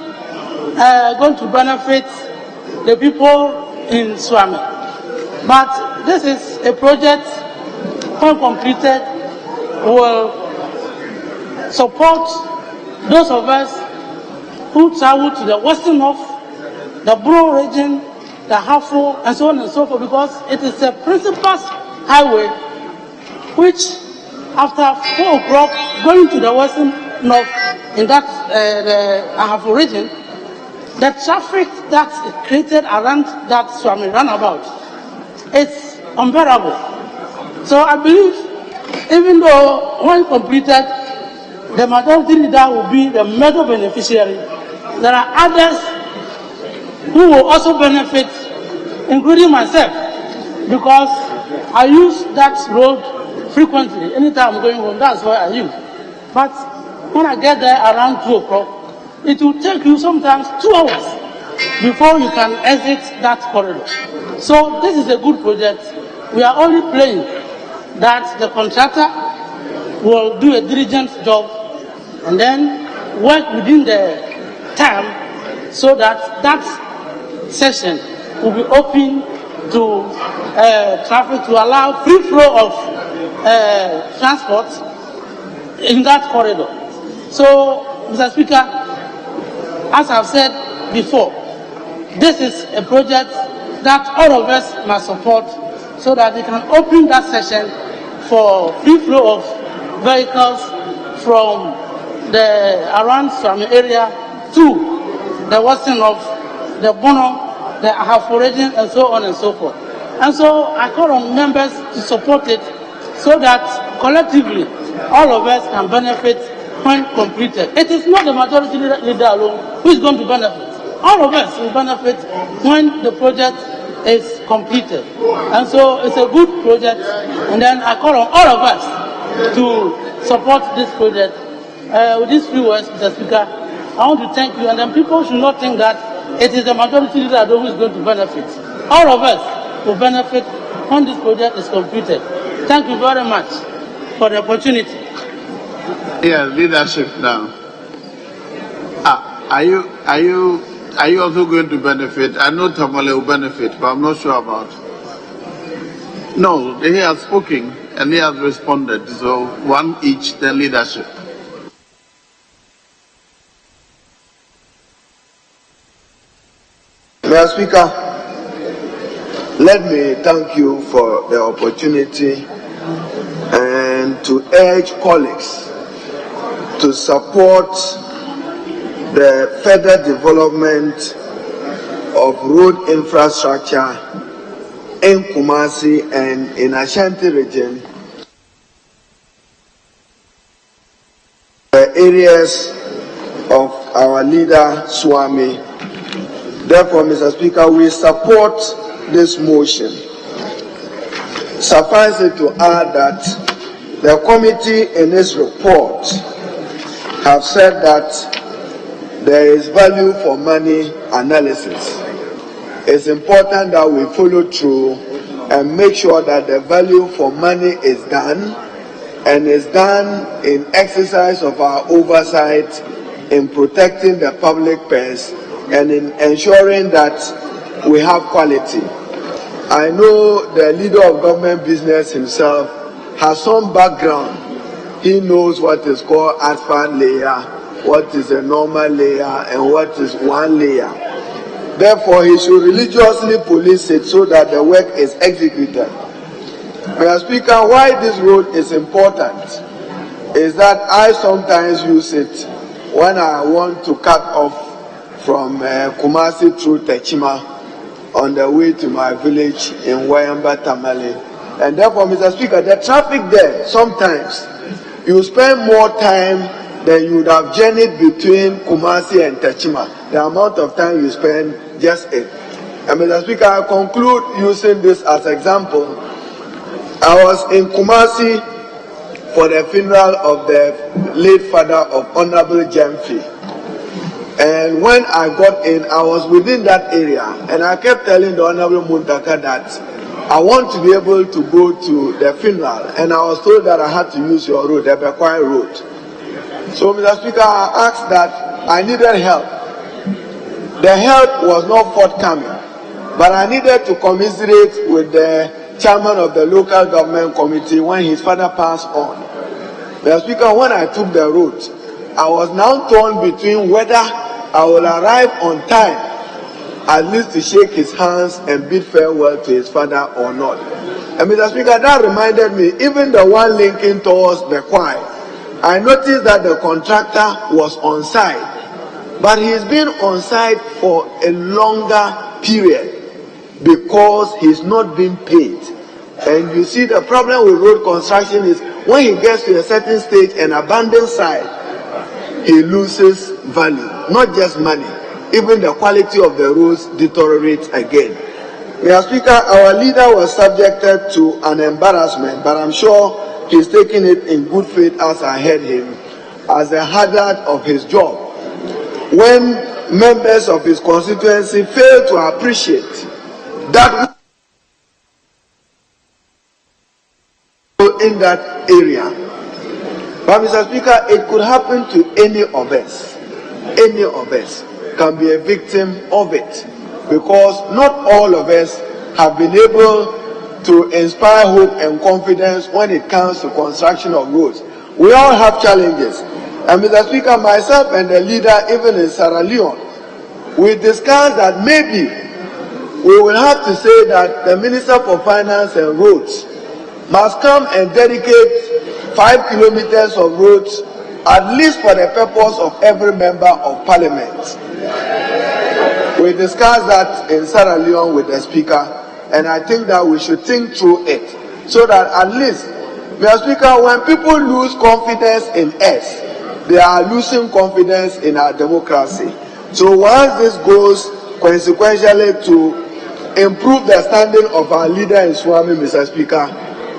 going to benefit the people in Swami. But this is a project, when completed, will support those of us who travel to the western north, the Bro region, the Hafo, and so on and so forth, because it is a principal highway which, after 4 o'clock, going to the western north in that the Hafo region, the traffic that's created around that Swami roundabout is unbearable. So I believe, even though when completed, the majority leader will be the major beneficiary, there are others who will also benefit, including myself, because I use that road frequently. Anytime I'm going home, that's why I use. But when I get there around 2 o'clock, it will take you sometimes 2 hours before you can exit that corridor. So this is a good project. We are only praying that the contractor will do a diligent job and then work within the time so that that session will be open to traffic, to allow free flow of transport in that corridor. So, Mr. Speaker, as I've said before, this is a project that all of us must support so that we can open that session for free flow of vehicles from the around Swami area to the western of the Bono, the Ahafo region, and so on and so forth. And so I call on members to support it so that collectively all of us can benefit when completed. It is not the majority leader alone who is going to benefit. All of us will benefit when the project is completed. And so it's a good project. And then I call on all of us to support this project. With these few words, Mr. Speaker, I want to thank you. And then people should not think that it is the majority leader who is going to benefit. All of us will benefit when this project is completed. Thank you very much for the opportunity. Yes, leadership now. Are you also going to benefit? I know Tamale will benefit, but I'm not sure about. No, he has spoken and he has responded. So one each, then leadership. Mr. Speaker, let me thank you for the opportunity and to urge colleagues to support the further development of road infrastructure in Kumasi and in Ashanti region, the areas of our leader Swami. Therefore, Mr. Speaker, we support this motion. Suffice it to add that the committee in its report have said that there is value for money analysis. It's important that we follow through and make sure that the value for money is done, and is done in exercise of our oversight in protecting the public purse and in ensuring that we have quality. I know the leader of government business himself has some background. He knows what is called asphalt layer, what is a normal layer, and what is one layer. Therefore, he should religiously police it so that the work is executed. Mr. Speaker, why this road is important is that I sometimes use it when I want to cut off from Kumasi through Techima on the way to my village in Wayamba Tamale. And therefore, Mr. Speaker, the traffic there, sometimes you spend more time than you would have journeyed between Kumasi and Techima. The amount of time you spend just it. And Mr. Speaker, I conclude using this as example. I was in Kumasi for the funeral of the late father of Honorable Jemfi. And when I got in, I was within that area, and I kept telling the Honorable Muntaka that I want to be able to go to the funeral, and I was told that I had to use your road, the Bekwai road. So, Mr. Speaker, I asked that I needed help. The help was not forthcoming, but I needed to commiserate with the chairman of the local government committee when his father passed on. Mr. Speaker, when I took the road, I was now torn between whether I will arrive on time, at least to shake his hands and bid farewell to his father or not. And Mr. Speaker, that reminded me, even the one linking towards Bekwai, I noticed that the contractor was on site, but he's been on site for a longer period because he's not being paid. And you see, the problem with road construction is when he gets to a certain stage and abandons site, he loses value, not just money. Even the quality of the roads deteriorates again. Mr. Speaker, our leader was subjected to an embarrassment, but I'm sure he's taking it in good faith, as I heard him, as a hazard of his job. When members of his constituency fail to appreciate that in that area. But Mr. Speaker, it could happen to any of us. Any of us can be a victim of it, because not all of us have been able to inspire hope and confidence when it comes to construction of roads. We all have challenges. And Mr. Speaker, myself and the leader, even in Sierra Leone, we discussed that maybe we will have to say that the Minister for Finance and Roads must come and dedicate 5 kilometers of roads, at least for the purpose of every member of parliament. We discussed that in Sierra Leone with the Speaker, and I think that we should think through it, so that at least, Mr. Speaker, when people lose confidence in us, they are losing confidence in our democracy. So once this goes consequentially to improve the standing of our leader in Swami, Mr. Speaker,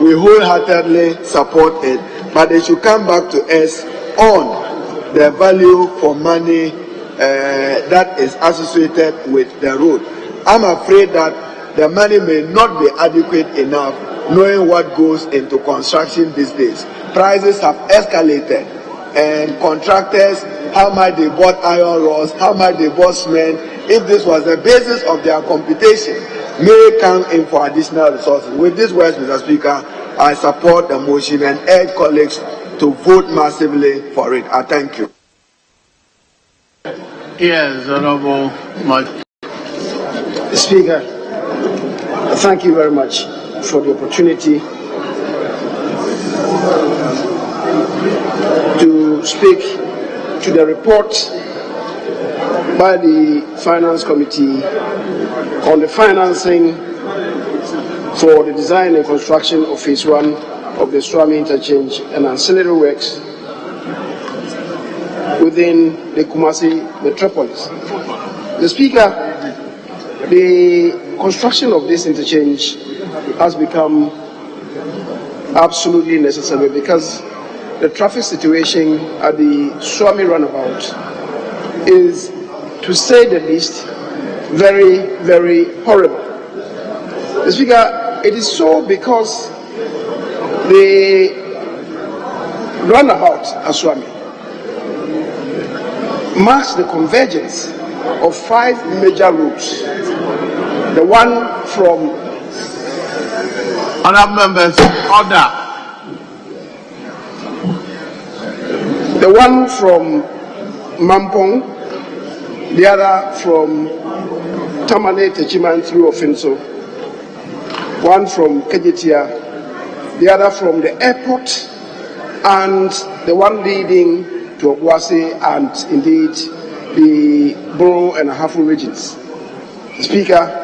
we wholeheartedly support it. But they should come back to us on the value for money that is associated with the road. I'm afraid that the money may not be adequate enough, knowing what goes into construction these days. Prices have escalated, and contractors, how much they bought iron rods, how much they bought cement, if this was the basis of their computation, may come in for additional resources. With these words, Mr. Speaker, I support the motion and urge colleagues to vote massively for it. I thank you. Yes, Honorable Mike. Speaker, thank you very much for the opportunity to speak to the report by the Finance Committee on the financing for the design and construction of Phase 1 of the Swami Interchange and ancillary works within the Kumasi metropolis. The Speaker, the construction of this interchange has become absolutely necessary because the traffic situation at the Swami roundabout is, to say the least, very, very horrible. The Speaker, it is so because the roundabout at Swami marks the convergence of 5 major routes. The one from Honourable members, order. The one from Mampong, the other from Tamale Techiman through Ofinso, one from Kejetia, the other from the airport, and the one leading to Obuasi and indeed the Borough and Ahafo regions. Speaker,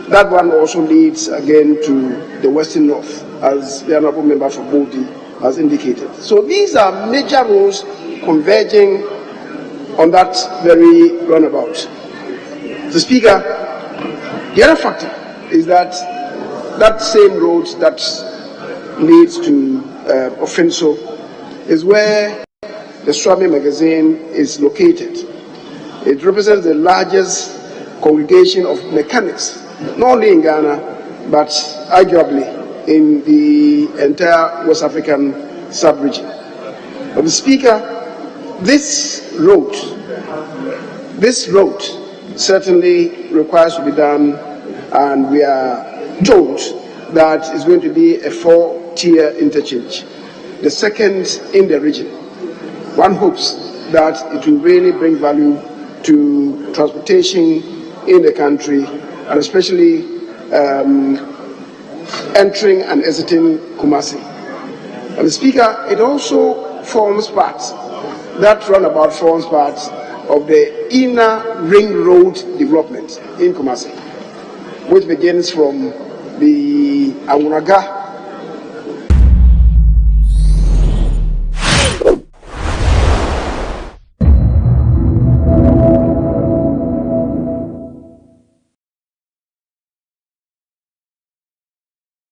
that one also leads again to the Western North, as the Honourable Member for Bodi has indicated. So these are major roads converging on that very roundabout. The Speaker, the other factor is that that same road that leads to Ofinso is where the Swami magazine is located. It represents the largest congregation of mechanics, not only in Ghana, but arguably in the entire West African sub-region. But the Speaker, this road certainly requires to be done, and we are told that it's going to be a 4-tier interchange, the second in the region. One hopes that it will really bring value to transportation in the country, and especially entering and exiting Kumasi. And the Speaker, it also forms part, that roundabout forms part of the inner ring road development in Kumasi, which begins from the Awunaga